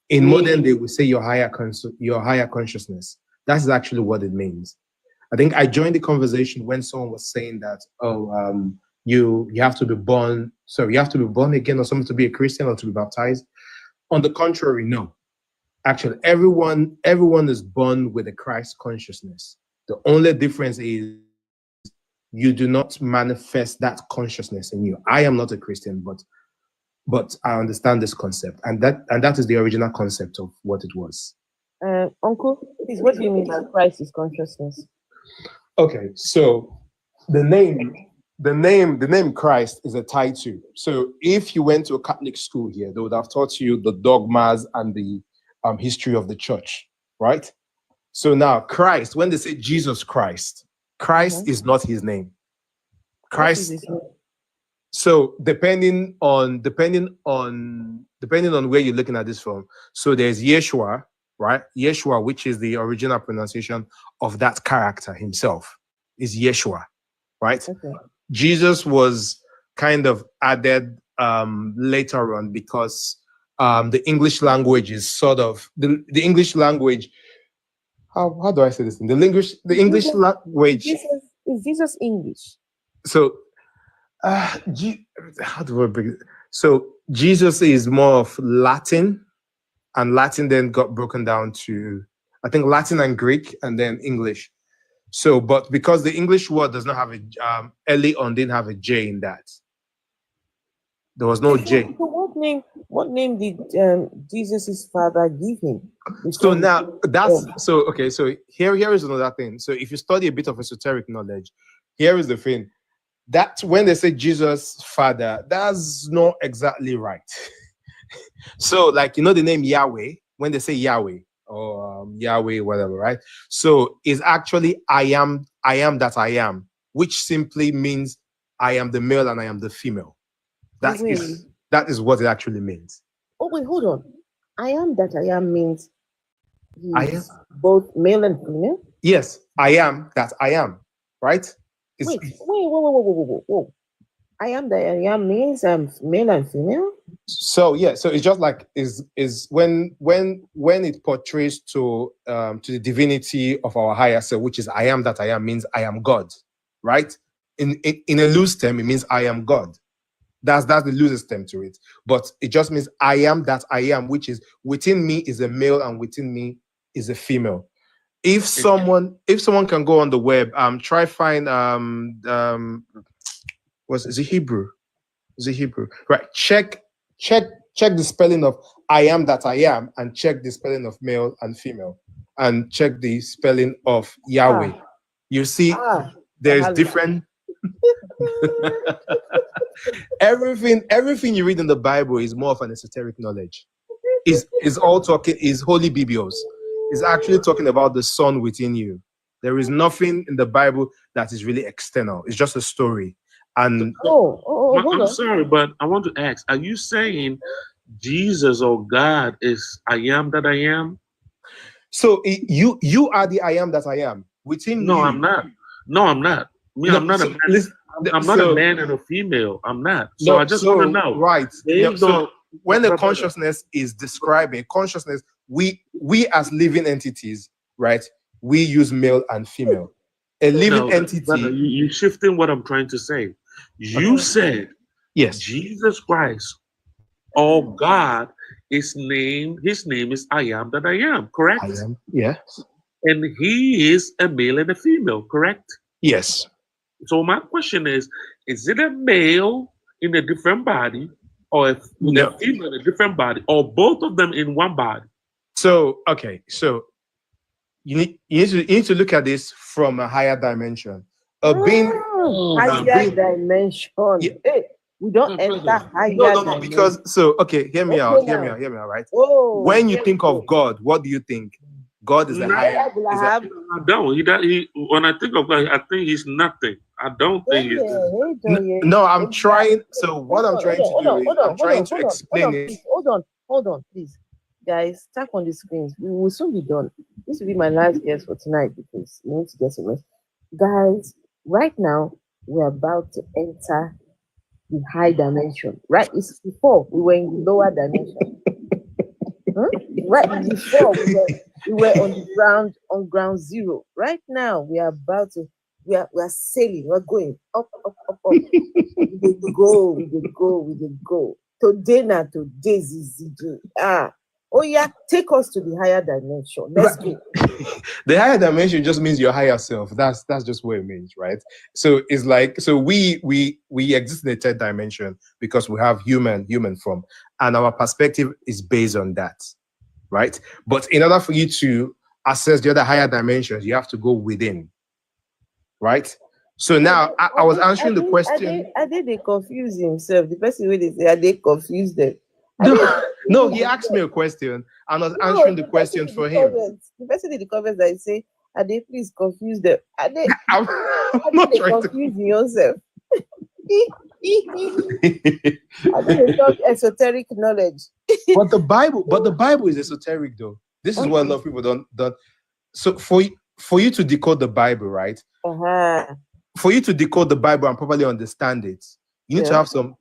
in modern day, we say your higher consciousness. That's actually what it means. I think I joined the conversation when someone was saying that, you have to be born, so you have to be born again or something to be a Christian or to be baptized. On the contrary, no. Actually, everyone is born with a Christ consciousness. The only difference is you do not manifest that consciousness in you. I am not a Christian, but I understand this concept, and that is the original concept of what it was. Uncle, please, what do you mean by Christ is consciousness? Okay, so the name Christ is a title. So if you went to a Catholic school here, they would have taught you the dogmas and the history of the church, right? So now Christ, when they say Jesus Christ, Christ is not his name. Christ. So depending on where you're looking at this from. So there's Yeshua, right? Yeshua, which is the original pronunciation of that character himself, is Yeshua, right? Okay. Jesus was kind of added later on because the English language is sort of the English language. How do I say this? The English language. Is Jesus English? So how do I bring it? So Jesus is more of Latin, and Latin then got broken down to, I think, Latin and Greek, and then English. So, but because the English word does not have a early on didn't have a J in that. There was no J. So what name did Jesus's father give him? So now that's so okay. So here is another thing. So if you study a bit of esoteric knowledge, here is the thing. That when they say Jesus father, that's not exactly right. So like, you know, the name Yahweh, when they say Yahweh or Yahweh, whatever, right? So is actually I am that I am, which simply means I am the male and I am the female. That is what it actually means. Oh wait, hold on. I am that I am means he's both male and female? Yes, I am that I am, right? Whoa. I am that I am means I'm male and female? So yeah, so it's just like is when it portrays to the divinity of our higher self, which is I am that I am, means I am God, right? In a loose term, it means I am God. That's the loosest term to it. But it just means I am that I am, which is within me is a male and within me is a female. If someone can go on the web, try find is it Hebrew? Is it Hebrew? Right. Check the spelling of I am that I am, and check the spelling of male and female, and check the spelling of Yahweh. You see, there's different. Everything you read in the Bible is more of an esoteric knowledge. Is all talking is holy biblios. Is actually talking about the son within you. There is nothing in the Bible that is really external. It's just a story. And I'm sorry, but I want to ask: are you saying Jesus or God is I am that I am? So you are the I am that I am within you. No, I'm not. No, I'm not. Me, I'm not a man. I'm not a man and a female. I'm not. So I just want to know. Right. So when the consciousness is describing consciousness, we as living entities, right? We use male and female. A living entity. You're shifting what I'm trying to say. You said yes, Jesus Christ or God his name is I am that I am, correct? I am, yes. And he is a male and a female, correct? Yes. So my question is it a male in a different body or a female in a different body or both of them in one body? So, okay. So you need to look at this from a higher dimension. Higher dimension. Yeah. Hey, we don't enter higher No, dimension. because hear me out, right? Oh, when you think of God, what do you think? God is a higher. I don't. When I think of God, I think he's nothing. I don't think he's. No, I'm trying. So what I'm trying to do is I'm trying to explain it. Hold on, please. Guys, tap on the screens. We will soon be done. This will be my last guest for tonight because we need to get some rest. Guys, right now we're about to enter the high dimension. Right? It's before we were in the lower dimension. Right before we were on ground zero. Right now we are about to we are sailing, we're going up. we go. Today oh yeah, take us to the higher dimension. Let's go. The higher dimension just means your higher self. That's just what it means, right? So it's like we exist in a third dimension because we have human form, and our perspective is based on that, right? But in order for you to access the other higher dimensions, you have to go within, right? So now I was answering the question. Are they confuse himself? The person who they say, are they confused them? No, he asked me a question, and I was answering the question for him. The person in the comments that say, "Are they please confuse them? Are they? I'm not trying to confuse yourself." I don't talk esoteric knowledge. But the Bible is esoteric though. This is what a lot of people don't. So for you to decode the Bible, right? For you to decode the Bible and properly understand it, you need to have some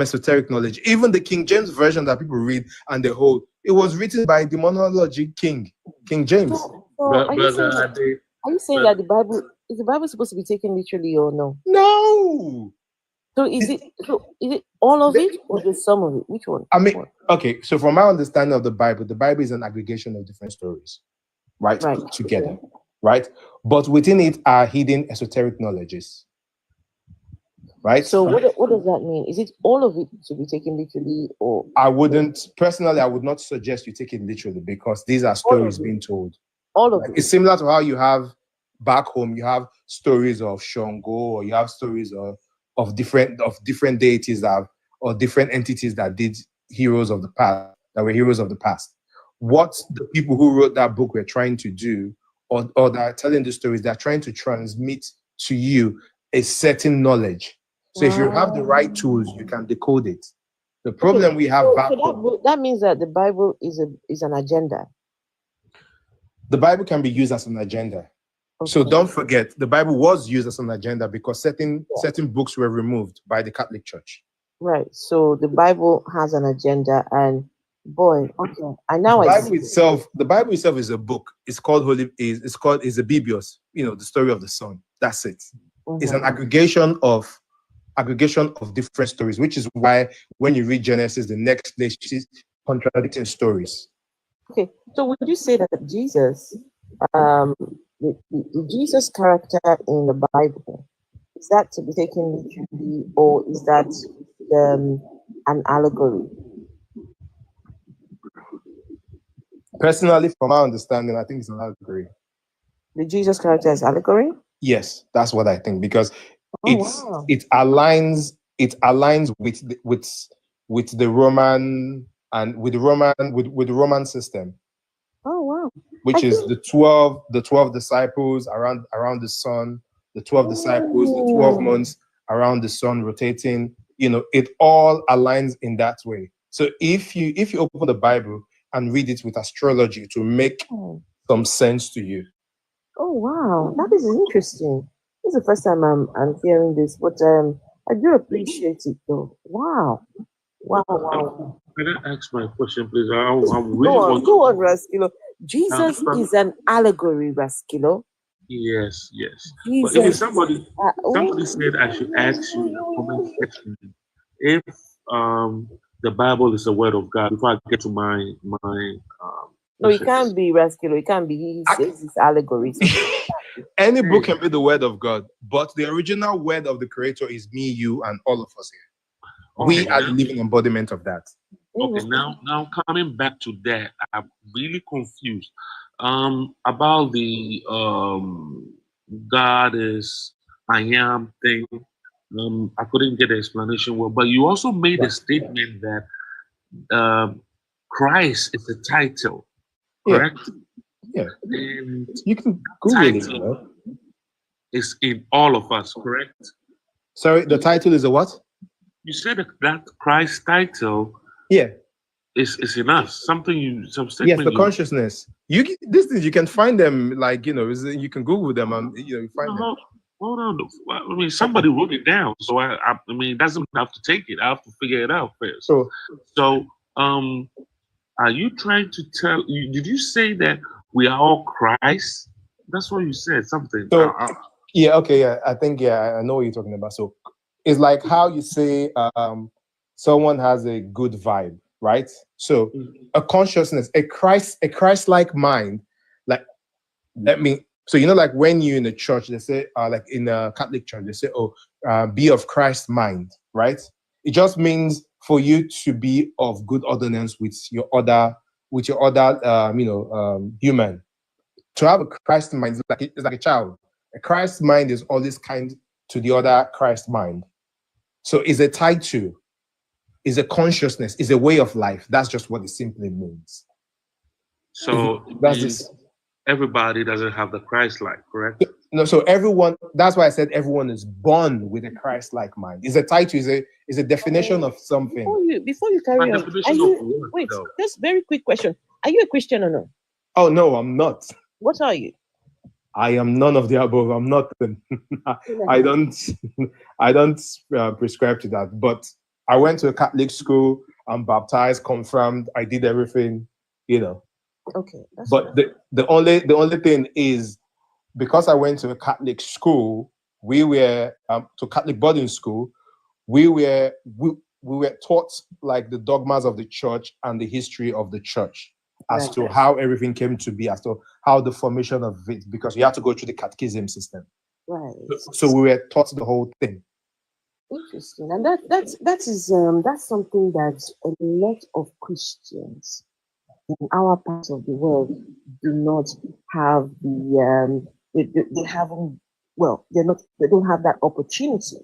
esoteric knowledge. Even the King James version that people read and they hold, it was written by demonology King James. Are you saying that the Bible is the Bible supposed to be taken literally or no? No. So is it all of it or just some of it? Which one? I mean, okay. So from my understanding of the Bible is an aggregation of different stories, right? Put together, right? But within it are hidden esoteric knowledges, right? So what does that mean? Is it all of it to be taken literally, or? I would not suggest you take it literally because these are stories being told. All of it. It's similar to how you have back home. You have stories of Shango, or you have stories of different deities or different entities that did heroes of the past, that were heroes of the past. What the people who wrote that book were trying to do, or that are telling the stories, they're trying to transmit to you a certain knowledge. So if you have the right tools, you can decode it. The problem we have back home, that means that the Bible is an agenda. The Bible can be used as an agenda. So don't forget, the Bible was used as an agenda because certain books were removed by the Catholic Church. Right. So the Bible has an agenda, and boy, okay. The Bible itself is a book. It's called is a Biblios. The story of the Son. That's it. It's an aggregation of different stories, which is why when you read Genesis, the next place is contradicting stories. Okay. So would you say that Jesus, the Jesus character in the Bible, is that to be taken literally, or is that an allegory? Personally, from my understanding, I think it's an allegory. The Jesus character is allegory? Yes, that's what I think, because it aligns with the Roman and with the Roman system. Oh wow. Which is the 12 disciples around the sun, the 12 disciples, the 12 months around the sun rotating, it all aligns in that way. So if you open the Bible and read it with astrology, to make some sense to you. Oh wow, that is interesting. This is the first time I'm hearing this, but I do appreciate it though. Wow. Can I ask my question, please? I really want go on, Raskilo. Jesus is an allegory, Raskilo. Yes. Jesus. But even somebody said I should ask you in the comment section if the Bible is the word of God before I get to my no, it can't be, Raskilo. It can't be. He says it's allegory. Any book can be the word of God, but the original word of the Creator is me, you, and all of us here. We are the living embodiment of that. Okay, now coming back to that, I'm really confused about the God is I am thing. I couldn't get the explanation well, but you also made a statement that Christ is the title, correct? Yeah. And you can Google it. It's in all of us, correct? Sorry, the title is a what? You said that Christ title. Yeah. It's in us. Some statement. Yes, the consciousness. These things you can find them, you can Google them and you find them. Hold on. I mean, somebody wrote it down, so I mean, it doesn't have to take it. I have to figure it out first. So, are you trying to tell? Did you say that we are all Christ? That's what you said. Something. So, I think I know what you're talking about. So, it's like how you say someone has a good vibe, right? So a consciousness, a Christ-like mind, so like when you're in a church, they say, like in a Catholic church, they say, be of Christ's mind, right? It just means for you to be of good ordinance with your other human. To have a Christ mind it's like a child. A Christ mind is always kind to the other Christ mind. So it's a title. is a consciousness, is a way of life. That's just what it simply means. So it That's means this. everybody doesn't have the Christ-like, correct? No, so everyone, that's why I said everyone is born with a Christ-like mind. Is a title, is a definition of something. Before you carry My on, definition are of you what, wait, though? just very quick question. Are you a Christian or no? Oh no, I'm not. What are you? I am none of the above. I'm not. I don't prescribe to that. But I went to a Catholic school. I'm baptized, confirmed. I did everything, Okay. But the only thing is, because I went to a Catholic school, we were to Catholic boarding school. We were taught like the dogmas of the church and the history of the church, as to how everything came to be, as to how the formation of it, because you have to go through the catechism system. Right. So we were taught the whole thing. Interesting. And that's something that a lot of Christians in our part of the world do not have they haven't, they don't have that opportunity.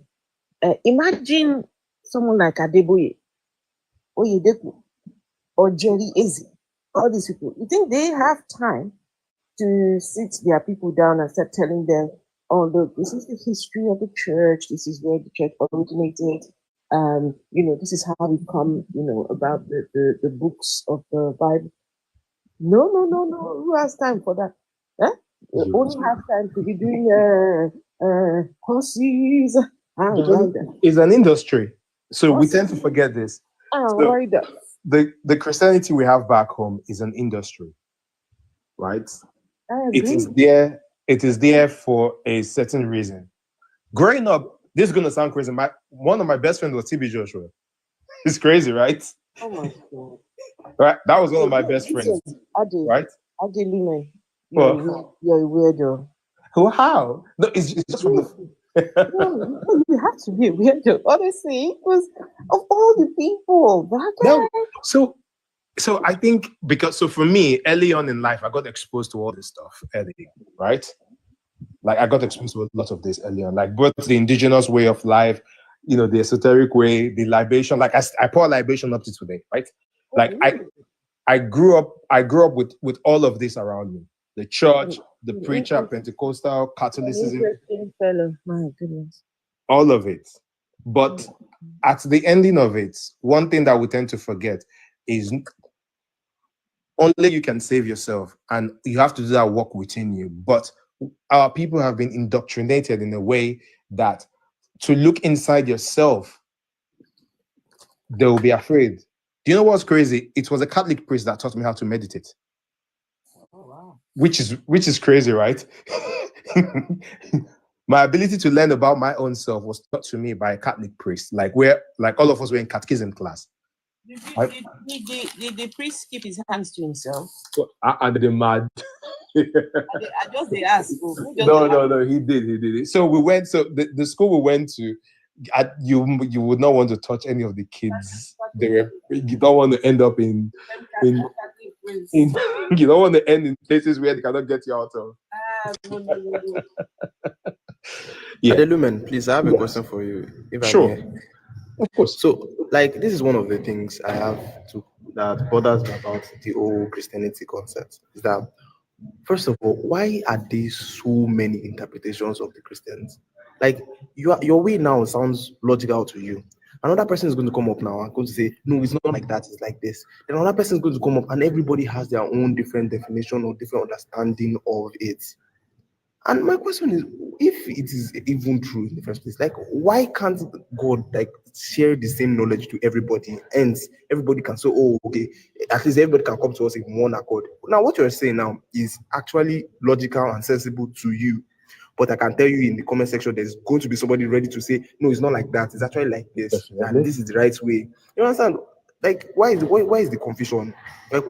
Imagine someone like Adeboye, Oyedepo, or Jerry Eze, all these people. You think they have time to sit their people down and start telling them, oh, look, this is the history of the church, this is where the church originated, this is how we come, about the books of the Bible. No. Who has time for that? We only have time to be doing horses and riders. It's an industry, so we tend to forget this. So the Christianity we have back home is an industry, right? It is there for a certain reason. Growing up, this is gonna sound crazy. One of my best friends was TB Joshua. It's crazy, right? Oh my God. Right, that was one of my best friends. Right? Ade, Well, you're a weirdo. How? No, it's just from the. No, you have to be a weirdo. Honestly, because of all the people. No, so I think so for me, early on in life, I got exposed to all this stuff early, right? Like I got exposed to a lot of this early on, like both the indigenous way of life, the esoteric way, the libation. Like I pour libation up to today, right? Like I grew up with all of this around me. The church, the preacher, Pentecostal, Catholicism. Interesting fellow. My goodness. All of it. But at the ending of it, one thing that we tend to forget is only you can save yourself, and you have to do that work within you. But our people have been indoctrinated in a way that to look inside yourself, they will be afraid. Do you know what's crazy? It was a Catholic priest that taught me how to meditate. Oh, wow. Which is crazy, right? My ability to learn about my own self was taught to me by a Catholic priest, like all of us were in catechism class. Did the priest keep his hands to himself? And the mad. I just they ask. No, he did. So we went. So the school we went to, you would not want to touch any of the kids. You don't want to end up in you don't want to end in places where they cannot get you out of. No. Yeah. Adelumen, please, I have a question for you. If Sure. I may. Of course. So, this is one of the things I have that bothers me about the whole Christianity concept. Is that, first of all, why are there so many interpretations of the Christians? Like, your way now sounds logical to you. Another person is going to come up now and going to say, no, it's not like that, it's like this. Then another person is going to come up and everybody has their own different definition or different understanding of it. And my question is, if it is even true in the first place, why can't God share the same knowledge to everybody? And everybody can say, oh, okay, at least everybody can come to us in one accord. Now, what you're saying now is actually logical and sensible to you. But I can tell you in the comment section, there's going to be somebody ready to say, no, it's not like that. It's actually like this. Definitely. And this is the right way. You understand? Why is the confusion?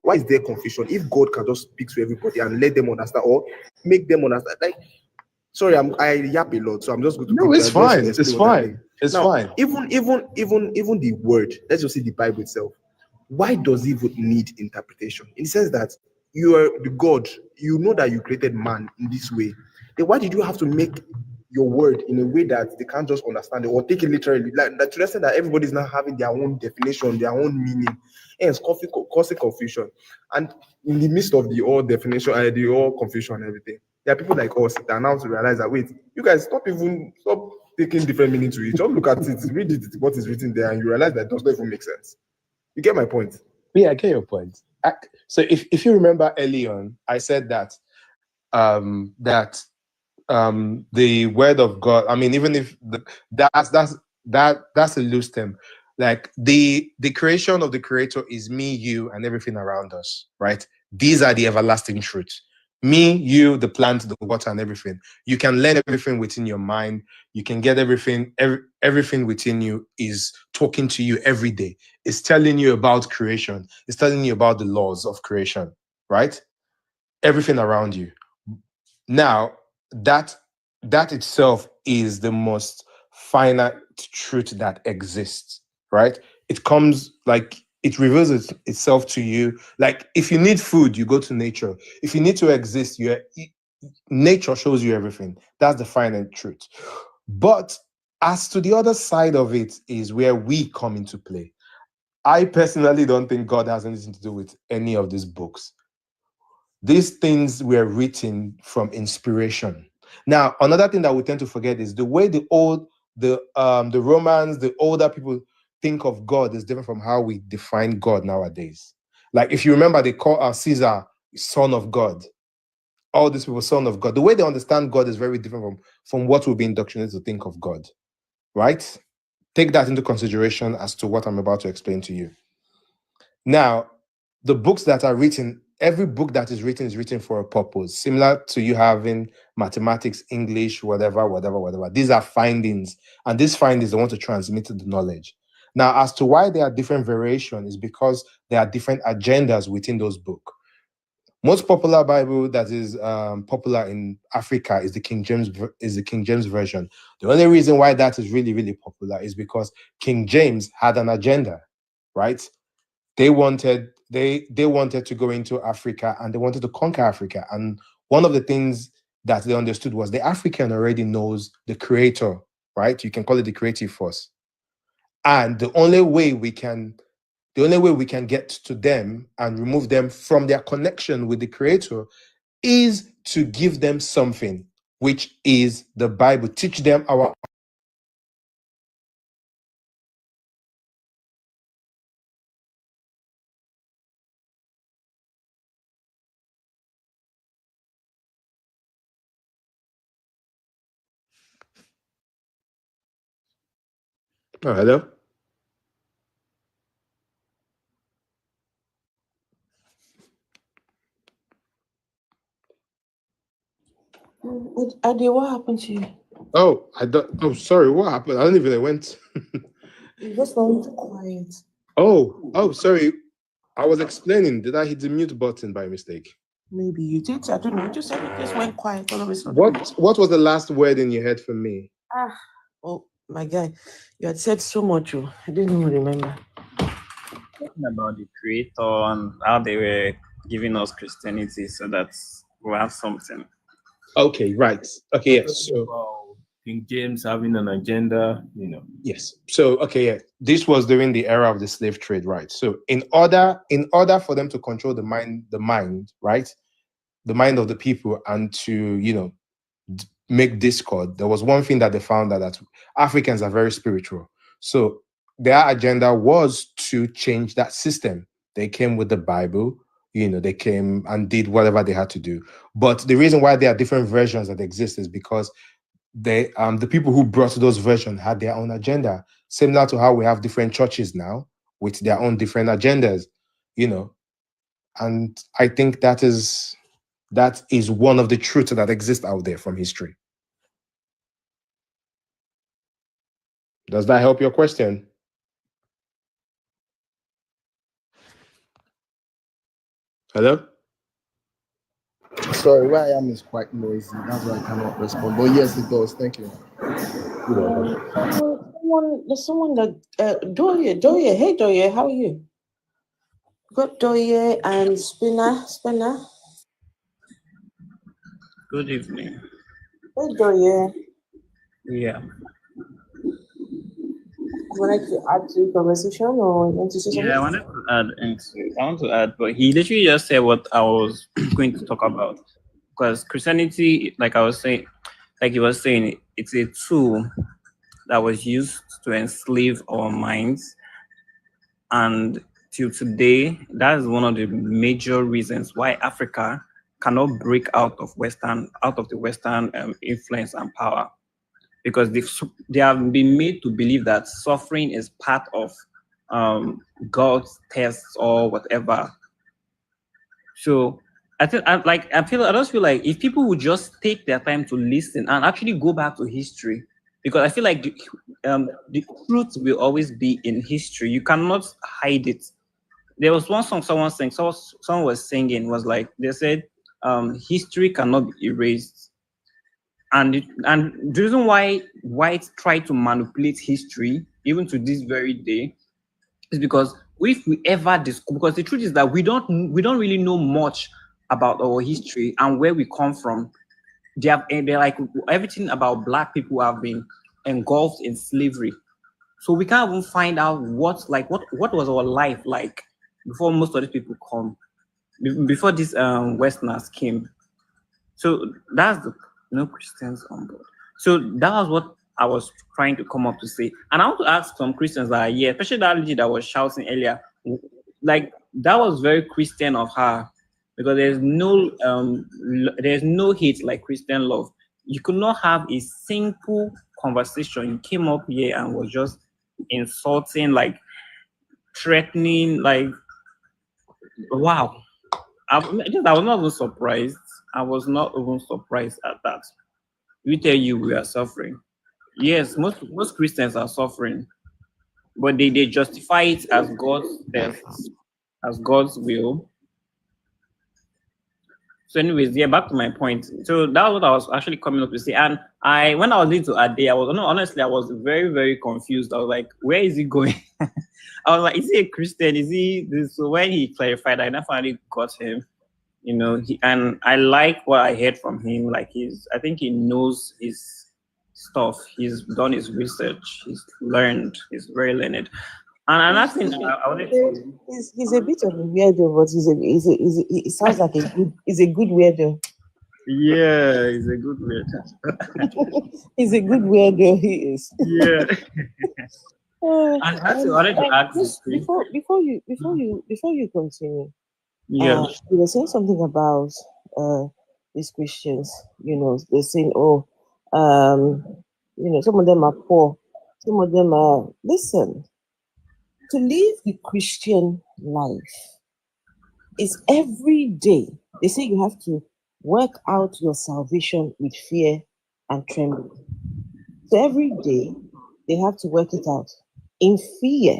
Why is there confusion? If God can just speak to everybody and let them understand or make them understand. Sorry, I yap a lot, so I'm just going to. No, it's fine. It's fine. It's fine. Even the word, let's just say the Bible itself. Why does it even need interpretation? In the sense that you are the God, you know that you created man in this way. Then why did you have to make your word in a way that they can't just understand it or take it literally. Like to the extent that everybody's now having their own definition, their own meaning, and it's causing confusion. And in the midst of the all definition, the all confusion and everything, there are people like us that are now to realize that wait, you guys stop taking different meaning to it. Just look at it, read it, what is written there, and you realize that it does not even make sense. You get my point? Yeah, I get your point. So if you remember early on, I said that the word of God, I mean, even if that's a loose term, like the creation of the creator is me, you, and everything around us, right? These are the everlasting truths. Me, you, the plant, the water, and everything. You can learn everything within your mind. You can get everything. Everything within you is talking to you every day. It's telling you about creation. It's telling you about the laws of creation, right? Everything around you. Now, that itself is the most finite truth that exists, right? It comes like it reveals itself to you. Like if you need food, you go to nature. If you need to exist, nature shows you everything. That's the finite truth. But as to the other side of it is where we come into play. I personally don't think God has anything to do with any of these books. These things were written from inspiration. Now, another thing that we tend to forget is the way the Romans, the older people think of God is different from how we define God nowadays. Like if you remember, they call Caesar son of God. All these people son of God. The way they understand God is very different from what we've been indoctrinated to think of God, right? Take that into consideration as to what I'm about to explain to you. Now, the books that are written, every book that is written for a purpose, similar to you having mathematics, English, whatever. These are findings, and these findings they want to transmit the knowledge. Now, as to why there are different variations is because there are different agendas within those books. Most popular Bible that is popular in Africa is the King James version. The only reason why that is really, really popular is because King James had an agenda, right? They wanted to go into Africa and they wanted to conquer Africa. And one of the things that they understood was the African already knows the creator, right? You can call it the creative force. And the only way we can get to them and remove them from their connection with the creator is to give them something, which is the Bible. Teach them our Oh, hello? Adi, what happened to you? Oh, sorry, what happened? I don't even know. Went. You just went quiet. Oh, sorry. I was explaining. Did I hit the mute button by mistake? Maybe you did. I don't know. You just said it just went quiet all of a sudden. What was the last word in your head from me? Oh, my guy. You had said so much. I didn't even remember. Talking about the creator and how they were giving us Christianity so that we have something. Okay, right. Okay, yes. So King James having an agenda, Yes. So yeah. This was during the era of the slave trade, right? So in order for them to control the mind, right? The mind of the people and to, make discord, there was one thing that they found that Africans are very spiritual. So their agenda was to change that system. They came with the Bible, they came and did whatever they had to do. But the reason why there are different versions that exist is because the people who brought those versions had their own agenda, similar to how we have different churches now with their own different agendas, and I think that is one of the truths that exist out there from history. Does that help your question? Hello? Sorry, where I am is quite noisy. That's why I cannot respond. But yes, it does. Thank you. There's someone that Doye. Hey Doye, how are you? Got Doye and Spinner. Good evening. Hey Doye. Yeah. Would you like to add to the conversation or want to say something? Yeah, I wanted to add into. I want to add, but he literally just said what I was going to talk about. Because Christianity, like I was saying, like he was saying, it's a tool that was used to enslave our minds, and till today, that is one of the major reasons why Africa cannot break out of the Western influence and power, because they have been made to believe that suffering is part of God's tests or whatever. So I just feel like if people would just take their time to listen and actually go back to history, because I feel like the truth will always be in history. You cannot hide it. There was one song someone was singing, was like, they said, history cannot be erased. And the reason why whites try to manipulate history, even to this very day, is because if we ever because the truth is that we don't really know much about our history and where we come from. They're like, everything about Black people have been engulfed in slavery, so we can't even find out what was our life like before most of these people come, before these Westerners came. So that's the Christians on board. So that was what I was trying to come up to say. And I want to ask some Christians that are here, especially that lady that was shouting earlier, like that was very Christian of her, because there's no hate like Christian love. You could not have a simple conversation. You came up here and was just insulting, like threatening, like wow. I was not even surprised. I was not even surprised at that. We tell you we are suffering. Yes, most Christians are suffering, but they justify it as God's tests, as God's will. So, anyways, yeah, back to my point. So that was what I was actually coming up to say. And when I was into Ade, honestly, I was very, very confused. I was like, where is he going? I was like, is he a Christian? Is he this? So when he clarified, I finally got him. And I like what I heard from him. Like I think he knows his stuff. He's done his research. He's learned. He's very learned. And another thing I wanted to... He's a bit of a weirdo, but he sounds like he's a good weirdo. Yeah, he's a good weirdo. He's a good weirdo. He is. Yeah. And I wanted to ask just before you continue. Yeah. You were saying something about these Christians. They're saying, some of them are poor, some of them are. Listen, to live the Christian life is every day. They say you have to work out your salvation with fear and trembling. So every day they have to work it out in fear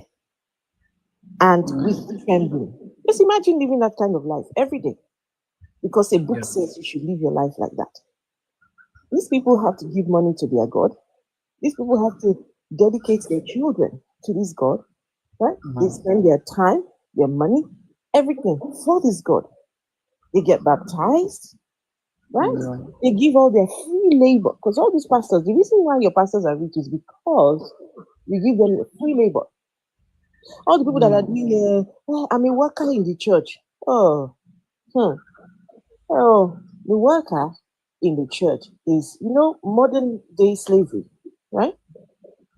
and with trembling. Just imagine living that kind of life every day, because a book says you should live your life like that. These people have to give money to their God. These people have to dedicate their children to this God, right? They spend their time, their money, everything for this God. They get baptized, right? They give all their free labor, because all these pastors, the reason why your pastors are rich is because you give them free labor. All the people that are doing, I'm a worker in the church. The worker in the church is, modern day slavery, right?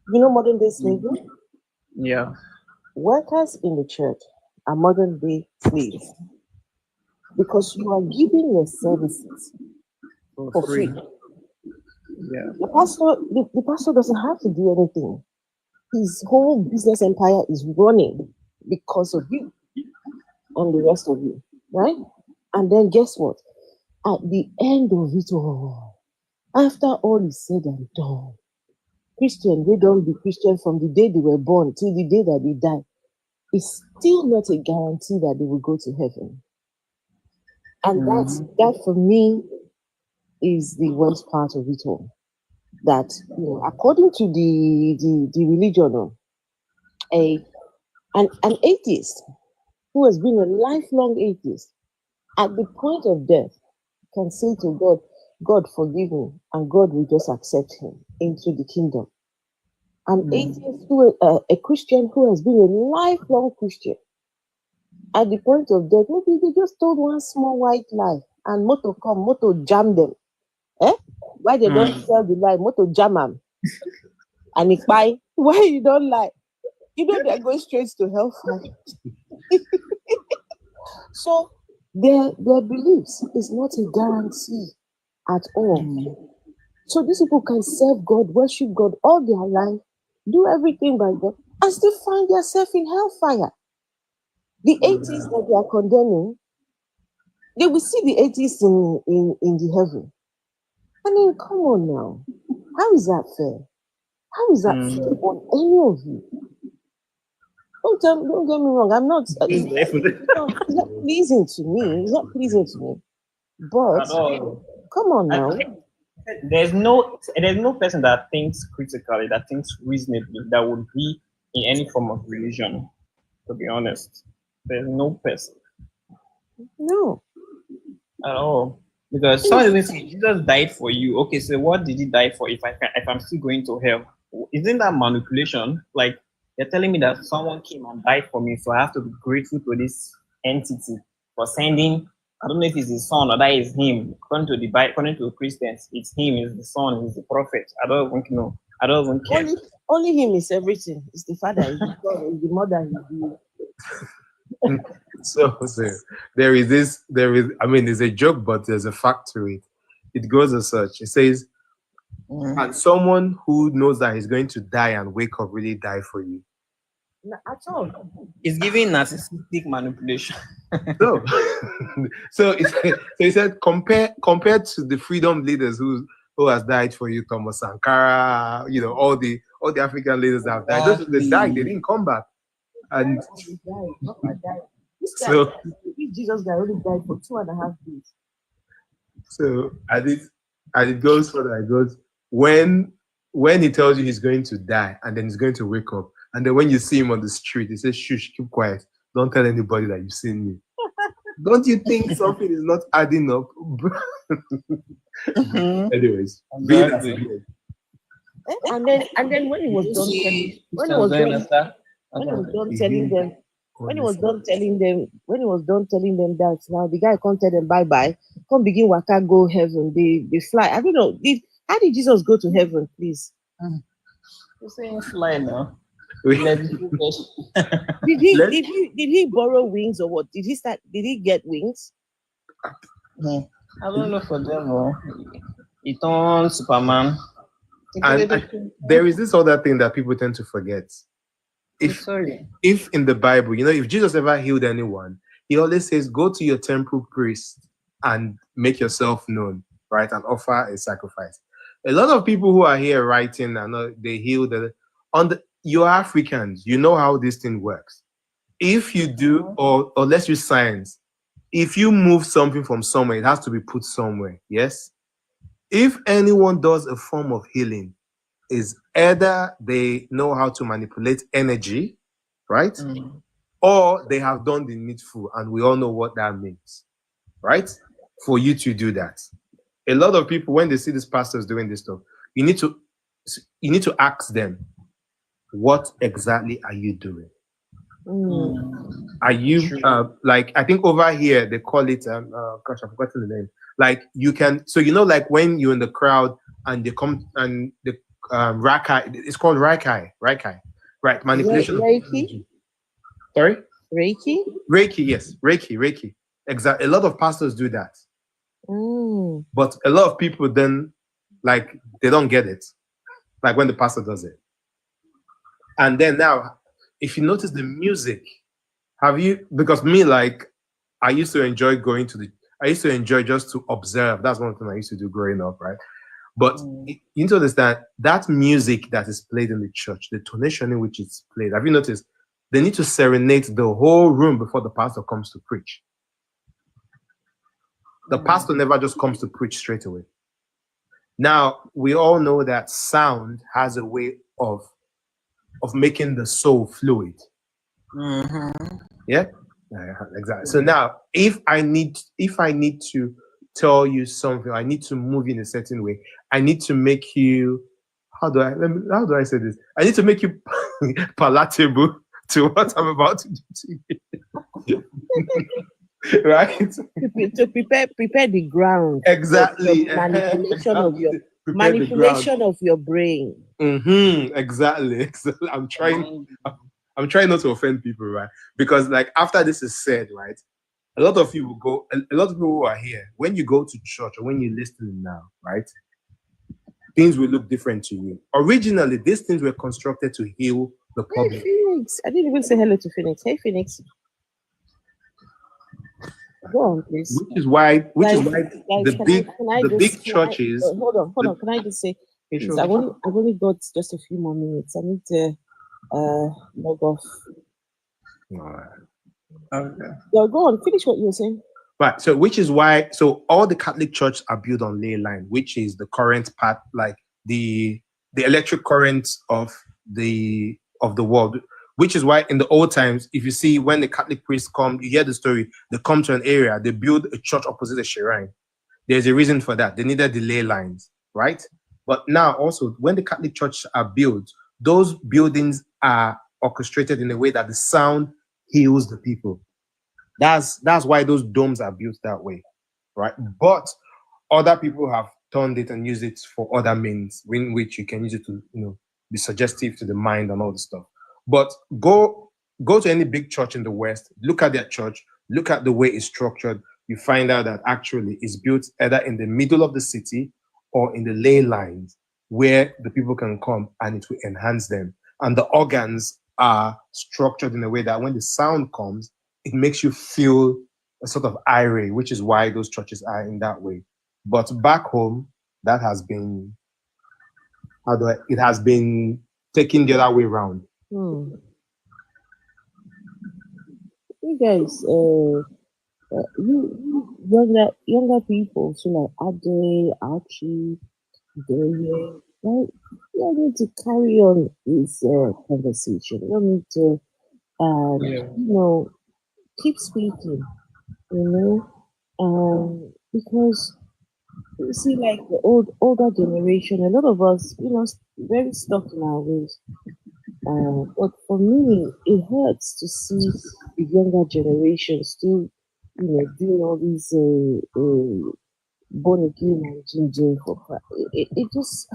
Modern day slavery? Yeah. Workers in the church are modern day slaves, because you are giving your services for free. Yeah. The pastor doesn't have to do anything. His whole business empire is running because of you and the rest of you, right? And then guess what? At the end of it all, after all is said and done, Christian, they don't be Christian from the day they were born till the day that they die. It's still not a guarantee that they will go to heaven. And that for me is the worst part of it all. That, according to the religion, an atheist who has been a lifelong atheist, at the point of death, can say to God, God, forgive me, and God will just accept him. into the kingdom. An atheist who, a Christian who has been a lifelong Christian, at the point of death, maybe they just told one small white lie and moto come, moto jam them. Why they don't tell the lie, moto jam them. And if why you don't lie? You know they're going straight to hellfire. So their beliefs is not a guarantee at all. So these people can serve God, worship God all their life, do everything by God, and still find themselves in hellfire. The atheists that they are condemning, they will see the atheists in the heaven. I mean, come on now. How is that fair? How is that fair on any of you? Don't get me wrong. I'm not. It's not pleasing to me. It's not pleasing to me. But come on now. There's no person that thinks critically, that thinks reasonably, that would be in any form of religion. To be honest, there's no person. No. At all. Because someone even say Jesus died for you. Okay, so what did he die for if I'm still going to hell? Isn't that manipulation? Like, you're telling me that someone came and died for me, so I have to be grateful to this entity for sending. I don't know if it's his son or that is him. According to the Bible, according to Christians, it's him, it's the son, he's the prophet. I don't even know. I don't even care. Only him is everything. It's the father, it's the son, it's the mother, it's the... So there is, I mean, it's a joke, but there's a fact to it. It goes as such. It says, and someone who knows that he's going to die and wake up really die for you. At all. It's giving narcissistic manipulation. So he said, compared to the freedom leaders who has died for you, Thomas Sankara, you know, all the African leaders that have died. Those that died, they didn't come back. And so Jesus guy only died for 2.5 days. So and it goes further. It goes when he tells you he's going to die and then he's going to wake up, and then when you see him on the street, he says, "Shush, keep quiet. Don't tell anybody that you've seen me." Don't you think something is not adding up? Anyways, and then when he was done telling them that, now the guy can't tell them bye-bye, come begin waka go heaven, they fly. I don't know. How did Jesus go to heaven, please? You're saying fly now. Did he borrow wings or what? Did he get wings? I don't know for them. He turned Superman. And there is this other thing that people tend to forget. If in the Bible, you know, if Jesus ever healed anyone, he always says, go to your temple priest and make yourself known, right? And offer a sacrifice. A lot of people who are here writing and they heal you're Africans, you know how this thing works. If you do, or let's use science, if you move something from somewhere, it has to be put somewhere, yes? If anyone does a form of healing, is either they know how to manipulate energy, right? Or they have done the needful, and we all know what that means, right? For you to do that. A lot of people, when they see these pastors doing this stuff, you need to ask them, what exactly are you doing? Are you like, I think over here they call it gosh, I've forgotten the name. Like you can, so you know, like when you're in the crowd and they come and the Rakai, it's called Rakai, right? Manipulation. Reiki? Sorry? Reiki? Reiki, yes. Reiki. Exactly. A lot of pastors do that. But a lot of people then, like, they don't get it. Like when the pastor does it. And then now, if you notice the music, because me, like, I used to enjoy just to observe. That's one thing I used to do growing up, right? But you need to understand that music that is played in the church, the tonation in which it's played. Have you noticed? They need to serenade the whole room before the pastor comes to preach. The pastor never just comes to preach straight away. Now, we all know that sound has a way of making the soul fluid. Yeah? Exactly. So now, if I need to tell you something, I need to move in a certain way, I need to make you how do I say this? I need to make you palatable to what I'm about to do to you. Right? To prepare the ground. Exactly. For manipulation of your Prepare the ground. manipulation of your brain. Exactly. I'm trying not to offend people, right? Because like after this is said, right, a lot of people who are here, when you go to church or when you listen now, right, things will look different to you. Originally, these things were constructed to heal the public. Hey, Phoenix. I didn't even say hello to Phoenix. Hey, Phoenix. Go on, please. Which is why the big churches. Hold on. Can I just say, please, I've only got just a few more minutes. I need to log off. Okay. Go on. Finish what you were saying. Right. So which is why all the Catholic Church are built on ley line, which is the current path, like the electric currents of the world. Which is why in the old times, if you see when the Catholic priests come, you hear the story, they come to an area, they build a church opposite a shrine. There's a reason for that. They needed the ley lines, right? But now also, when the Catholic Church are built, those buildings are orchestrated in a way that the sound heals the people. That's why those domes are built that way, right? But other people have turned it and used it for other means, in which you can use it to, be suggestive to the mind and all the stuff. But go to any big church in the West, look at their church, look at the way it's structured. You find out that actually it's built either in the middle of the city or in the ley lines where the people can come and it will enhance them. And the organs are structured in a way that when the sound comes, it makes you feel a sort of irate, which is why those churches are in that way. But back home, that has been, it has been taken the other way around. You guys, you younger people, so like Ade, Archie, Doye, right? You don't need to carry on this conversation. You don't need to, keep speaking, because you see, like the older generation, a lot of us, very stuck in our ways. But for me, it hurts to see the younger generation still, doing all these born again and ginger for Christ. It just,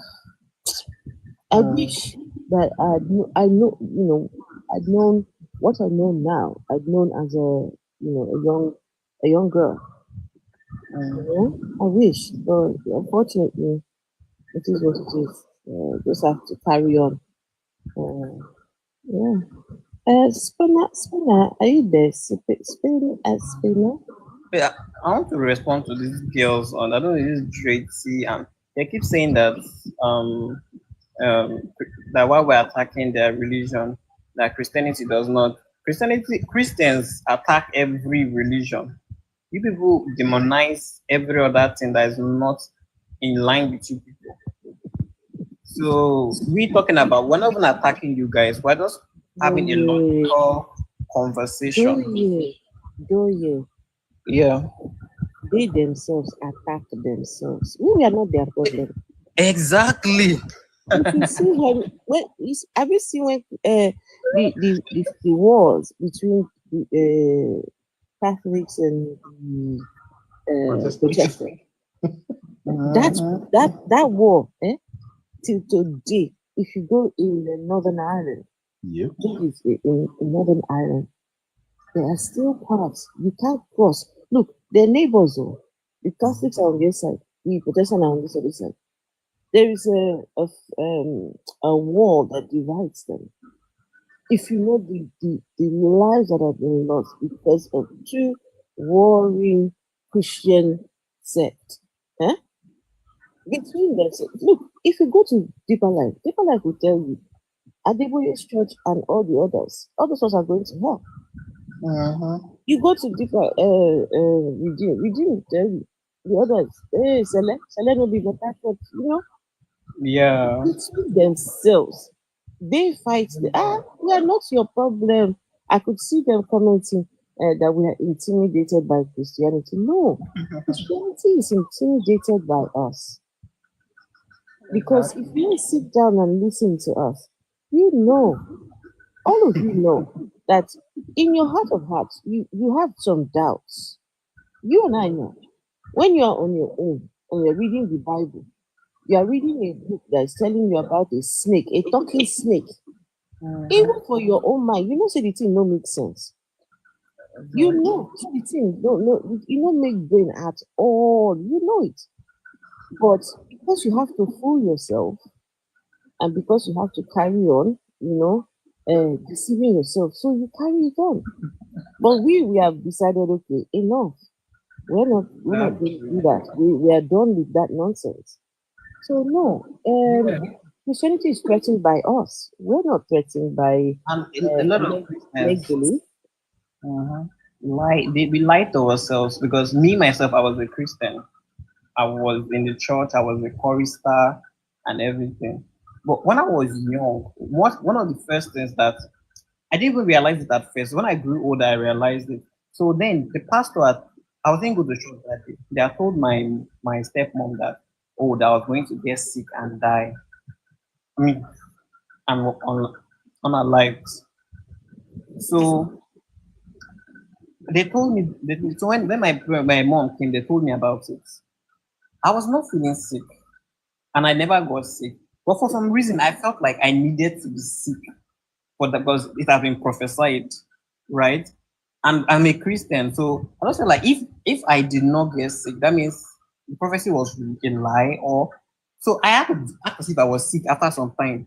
I wish that I'd known what I know now. I'd known as a young girl. I wish, but unfortunately, it is what it is. Just have to carry on. Spinner, are you there? Spinner? Yeah, I want to respond to these girls on, I don't know, this deity, and they keep saying that that while we're attacking their religion, that Christianity does not. Christians attack every religion. You people demonize every other thing that is not in line with you people. So we're talking about, we're not even attacking you guys, we're just having a logical conversation. Yeah. They themselves attack themselves. We are not their problem. Exactly. If you see have you seen when the wars between the Catholics and Protestants? That war, till today, if you go in the Northern Ireland, in Northern Ireland, there are still parts you can't cross. Look, they're neighbors. The Catholics are on this side, the Protestants are on this other side. There is a wall that divides them. If you know the lives that have been lost because of two warring Christian sects, between themselves. Look, if you go to Deeper Life will tell you, Adeboye's church and all the others are going to hell. You go to Deeper Redeem will tell you, the others, Sele will be better church, Yeah. Between themselves, they fight. We are not your problem. I could see them commenting that we are intimidated by Christianity. No, Christianity is intimidated by us. Because if you sit down and listen to us, you know, all of you know that in your heart of hearts, you have some doubts. You and I know. When you are on your own and you're reading the Bible, you are reading a book that's telling you about a snake, a talking snake. Even for your own mind, you know, say the thing don't make sense. You know, so the thing you don't make brain at all. You know it. But because you have to fool yourself, and because you have to carry on, deceiving yourself, so you carry it on. But we have decided, okay, enough. We're not going to do that. We are done with that nonsense. So no, Christianity is threatened by us. We're not threatened by And a lot of make Christians believe. we lie to ourselves, because me myself, I was a Christian. I was in the church, I was a chorister and everything. But when I was young, one of the first things that I didn't even realize it at first. When I grew older, I realized it. So then the pastor I was going to go to church that day. They had told my stepmom that, oh, that I was going to get sick and die. I mean, I'm unalived. So they told me, so when my mom came, they told me about it. I was not feeling sick, and I never got sick. But for some reason, I felt like I needed to be sick because it had been prophesied, right? And I'm a Christian, so I also like if I did not get sick, that means the prophecy was a lie, or so I had to act as if I was sick after some time.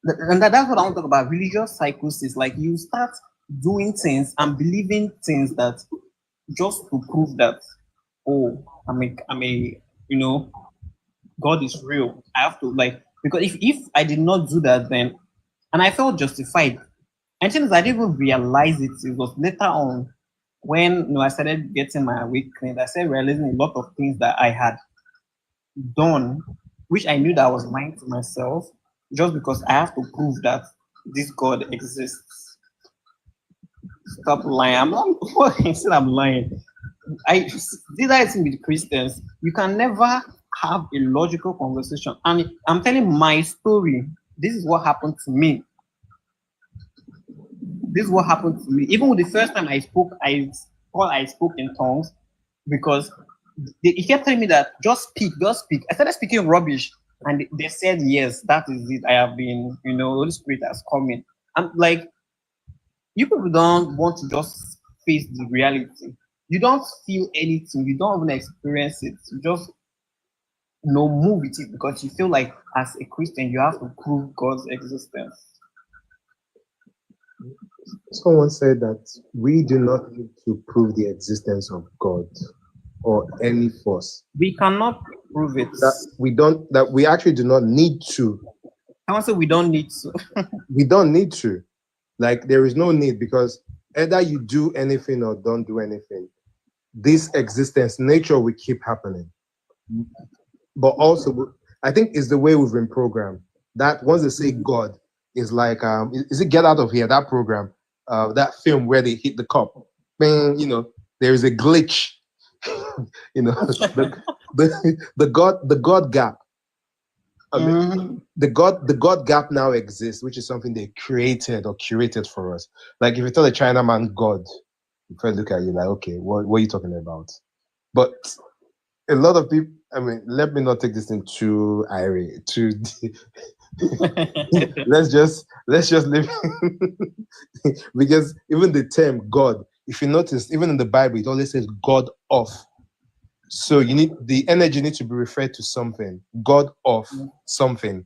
And that's what I want to talk about. Religious psychosis. Like you start doing things and believing things that just to prove that, oh, I'm a God is real. I have to because if I did not do that then, and I felt justified. And things I didn't even realize it. It was later on when I started getting my weight cleaned. I started realizing a lot of things that I had done, which I knew that I was lying to myself, just because I have to prove that this God exists. Stop lying. I'm not saying I'm lying. I did that thing with Christians. You can never have a logical conversation. And I'm telling my story. This is what happened to me. This is what happened to me. Even with the first time I spoke, I spoke in tongues because he kept telling me that just speak. I started speaking rubbish, and they said, yes, that is it. I have been, Holy Spirit has come in. I'm like, you people don't want to just face the reality. You don't feel anything. You don't even experience it. You just move with it because you feel like as a Christian, you have to prove God's existence. Someone said that we do not need to prove the existence of God or any force. We cannot prove it. That we actually do not need to. I want to say we don't need to. We don't need to. Like there is no need, because either you do anything or don't do anything, this existence, nature will keep happening. But also, I think it's the way we've been programmed. That once they say God, is like is it Get Out of Here, that program, that film where they hit the cup, bang, there is a glitch. the God gap. The God gap now exists, which is something they created or curated for us. Like if you tell a Chinaman God, you probably look at you like, okay, what are you talking about? But a lot of people, let me not take this thing too irate, too let's just live because even the term God, if you notice, even in the Bible, it always says God of. So the energy needs to be referred to something, God of something.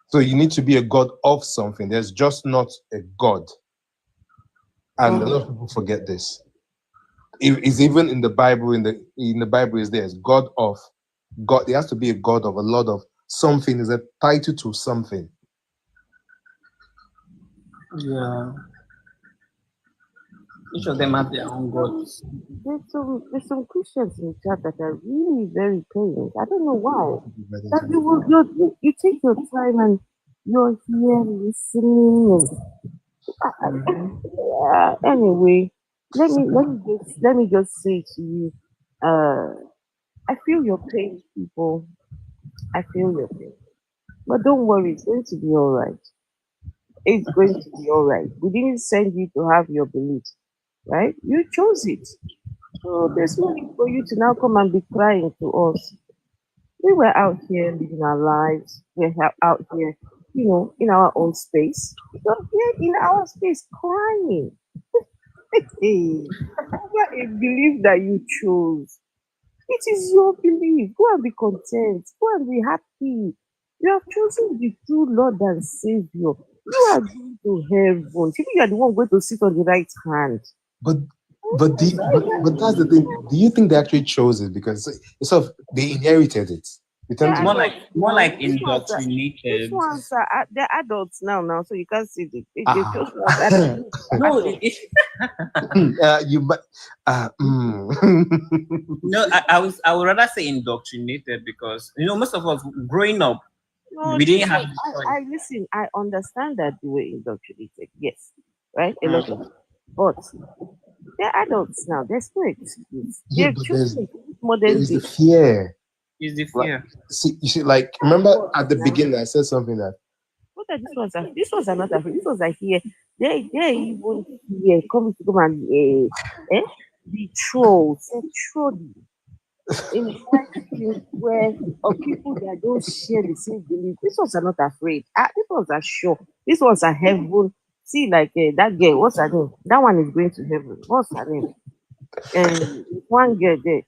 So you need to be a God of something. There's just not a God. And a lot of people forget this. It's even in the Bible, in the Bible is there. It's God of. God, there has to be a God of, a lot of something is a title to something. Yeah. Each of them have their own gods. There's some Christians in the chat that are really very patient. I don't know why. That you take your time and you're here listening. Anyway, let me just say to you, I feel your pain, people. I feel your pain. But don't worry, it's going to be all right. It's going to be all right. We didn't send you to have your beliefs, right? You chose it. So there's no need for you to now come and be crying to us. We were out here living our lives. We're out here, in our own space. We're here in our space crying. Over a belief that you chose. It is your belief. Go and be content. Go and be happy. You have chosen the true Lord and Savior. You are going to heaven. You are the one going to sit on the right hand. But that's the thing. Do you think they actually chose it because they inherited it? More like indoctrinated. These ones are they're adults now, so you can't see it. They chose No, no, I would rather say indoctrinated because most of us growing up, we didn't have. I listen. I understand that they were indoctrinated. Yes, right. A lot of them. But they're adults now. There's no excuse. Yeah, They're but choosing modern there is the day. fear. Is the fear? You see, like, remember at the beginning I said something that. What are these ones? These ones are not afraid. These ones are here. They even here come and the trolls. They're trolling in where of people that don't share the same belief. These ones are not afraid. These ones are sure. These ones are heaven. See, like that girl. What's her name? That one is going to heaven. What's her name? One girl there.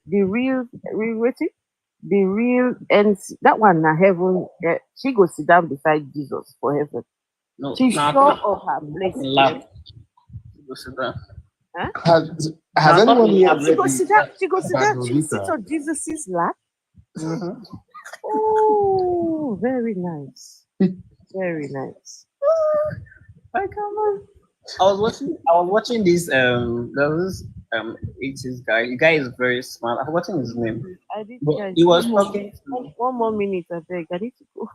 The real and that one na heaven. She goes sit down beside Jesus for heaven. No, She's sure of her place. She goes sit down. Huh? Has anyone here She goes sit down. She Rosita? sits on Jesus' lap. Oh, very nice. Very nice. I was watching this there was this 80s guy. The guy is very smart. I'm watching his name. He was talking. One more minute, I beg. I need to go.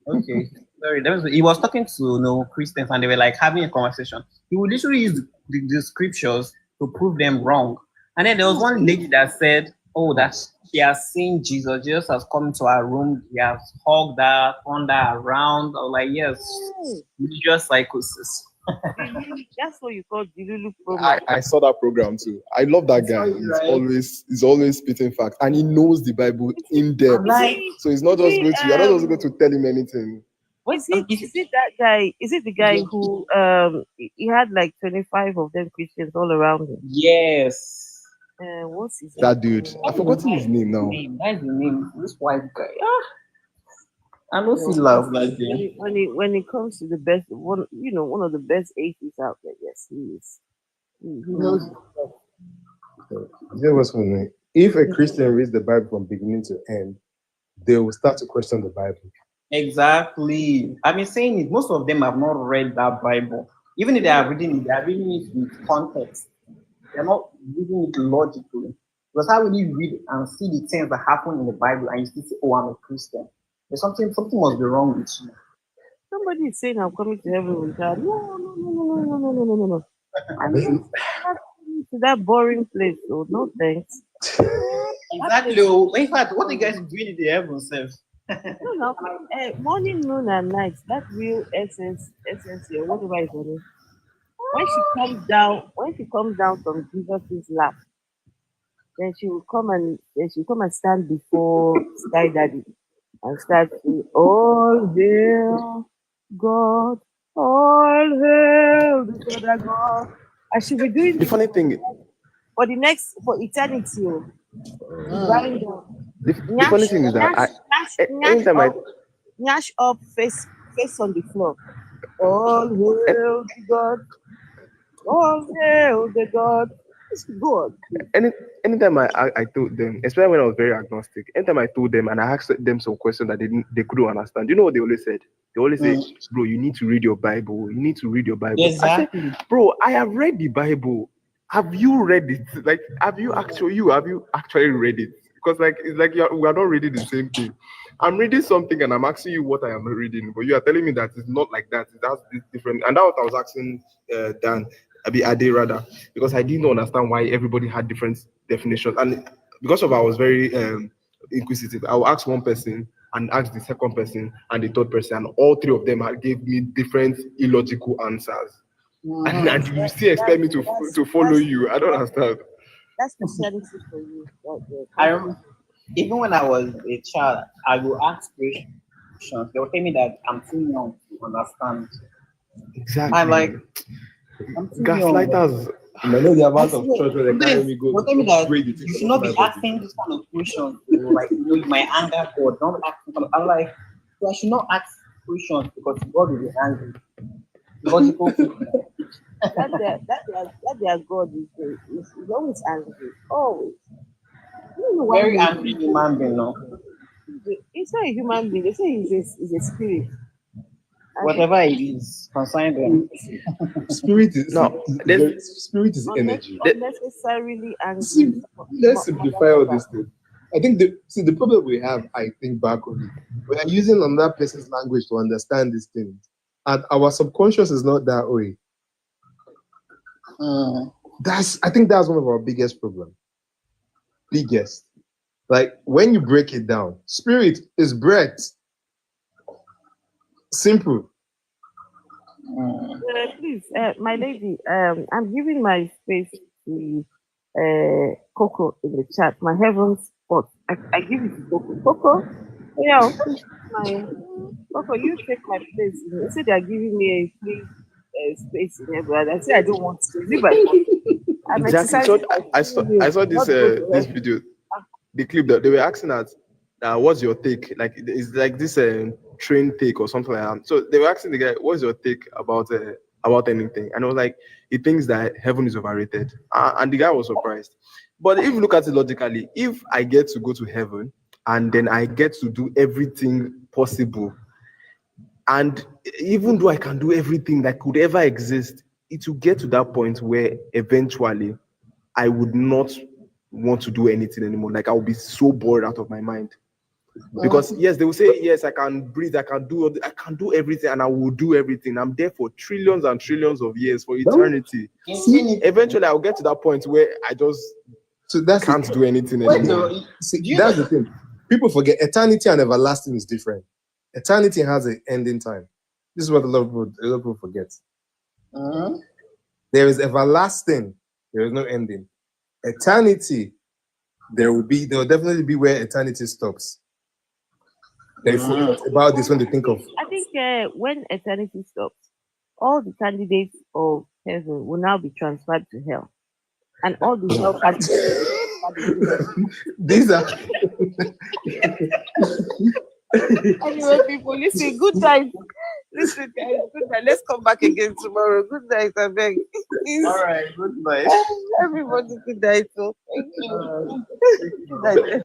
Okay, sorry. He was talking to Christians, and they were like having a conversation. He would literally use the scriptures to prove them wrong. And then there was one lady that said, "Oh, that she has seen Jesus. Jesus has come to her room. He has hugged her, turned her around." I was like, "Yes, religious psychosis." That's what you call the Lulu program. I saw that program too. I love that guy. He's always spitting facts, and he knows the Bible in depth. So he's not just going to. You're not just going to tell him anything. Is it that guy? Is it the guy who he had like 25 of them Christians all around him? Yes. What's his That dude? I've forgotten his name now. That's the name. This white guy. I don't see love like that. When it comes to the best one of the best atheists out there, yes, he is. He knows. There was funny. If a Christian reads the Bible from beginning to end, they will start to question the Bible. Exactly. I've been saying it. Most of them have not read that Bible. Even if they are reading it, they are reading it with context. They're not reading it logically. Because how will you read and see the things that happen in the Bible and you still say, "Oh, I'm a Christian"? There's something must be wrong with you. Somebody is saying I'm coming to heaven with God. No. I'm not coming to that boring place, so no thanks. Exactly. In fact, what are you guys doing in the heaven, self? No. Morning, noon, and night. That real essence, whatever is on it. When she comes down from Jesus' lap, then she will come and stand before Sky Daddy and start to all hail God, all hail the other God. I should be doing the funny thing for eternity. The funny thing is that anytime I Nyash up, face on the floor. All hail the God, all hail the God. It's good. Anytime I told them, especially when I was very agnostic, anytime I told them and I asked them some questions that they couldn't understand, you know what they always said? They always say, "Bro, you need to read your Bible. You need to read your Bible." Exactly. I said, "Bro, I have read the Bible. Have you read it? Like, have you actually read it? Because it's like we are not reading the same thing. I'm reading something and I'm asking you what I am reading, but you are telling me that it's not like that. That's different." And that's what I was asking Dan. Ade rather, because I didn't understand why everybody had different definitions, and because of I was very inquisitive, I will ask one person and asked the second person and the third person, and all three of them gave me different illogical answers. And you still expect me to follow you? I don't understand. That's Christianity for you. I remember, even when I was a child, I would ask questions. They would tell me that I'm too young to understand. Exactly. I'm like, I'm too gaslighters. I know the amount of church where they carry me go. Tell me that you should not be asking this kind of questions. Like, you might anger God. Don't ask. I'm like, so I should not ask questions because God will be angry. Logical. that their God is always angry. Always. Very angry human being, no? It's not a human being. They say it's a spirit. Whatever it is, consign them. Spirit is spirit is energy. Unnecessarily angry. Let's simplify all this thing. I think the problem we have, I think back on it, we are using another person's language to understand these things, and our subconscious is not that way. I think that's one of our biggest problems. Biggest. Like when you break it down, spirit is breath. Simple. Please, my lady, I'm giving my space to Coco in the chat. My heavens spot. I give it to Coco. Coco, yeah, Coco, you take my place. They say they are giving me a free space in here, but I say I don't want space. I'm Exactly. So I saw this this video, the clip that they were asking at, what's your take? Like it's like this train take or something like that. So they were asking the guy, what's your take about anything? And I was like, he thinks that heaven is overrated, and the guy was surprised. But if you look at it logically, if I get to go to heaven and then I get to do everything possible, and even though I can do everything that could ever exist, it will get to that point where eventually I would not want to do anything anymore. Like I will be so bored out of my mind. Because yes, they will say, yes, I can breathe, I can do everything, and I will do everything. I'm there for trillions and trillions of years, for eternity. Eventually I'll get to that point where I just can't do anything anymore. That's the thing. People forget eternity and everlasting is different. Eternity has an ending time. This is what a lot of people forget. There is everlasting. There is no ending. Eternity, there will definitely be where eternity stops. They forget about this when they think of. I think when eternity stops, all the candidates of heaven will now be transferred to hell, and all the hell candidates. These are. Anyway, people, listen. Good night. Listen, guys. Good night. Let's come back again tomorrow. Good night, I beg. All right. Good night. Everybody, good night. So thank you. Good night.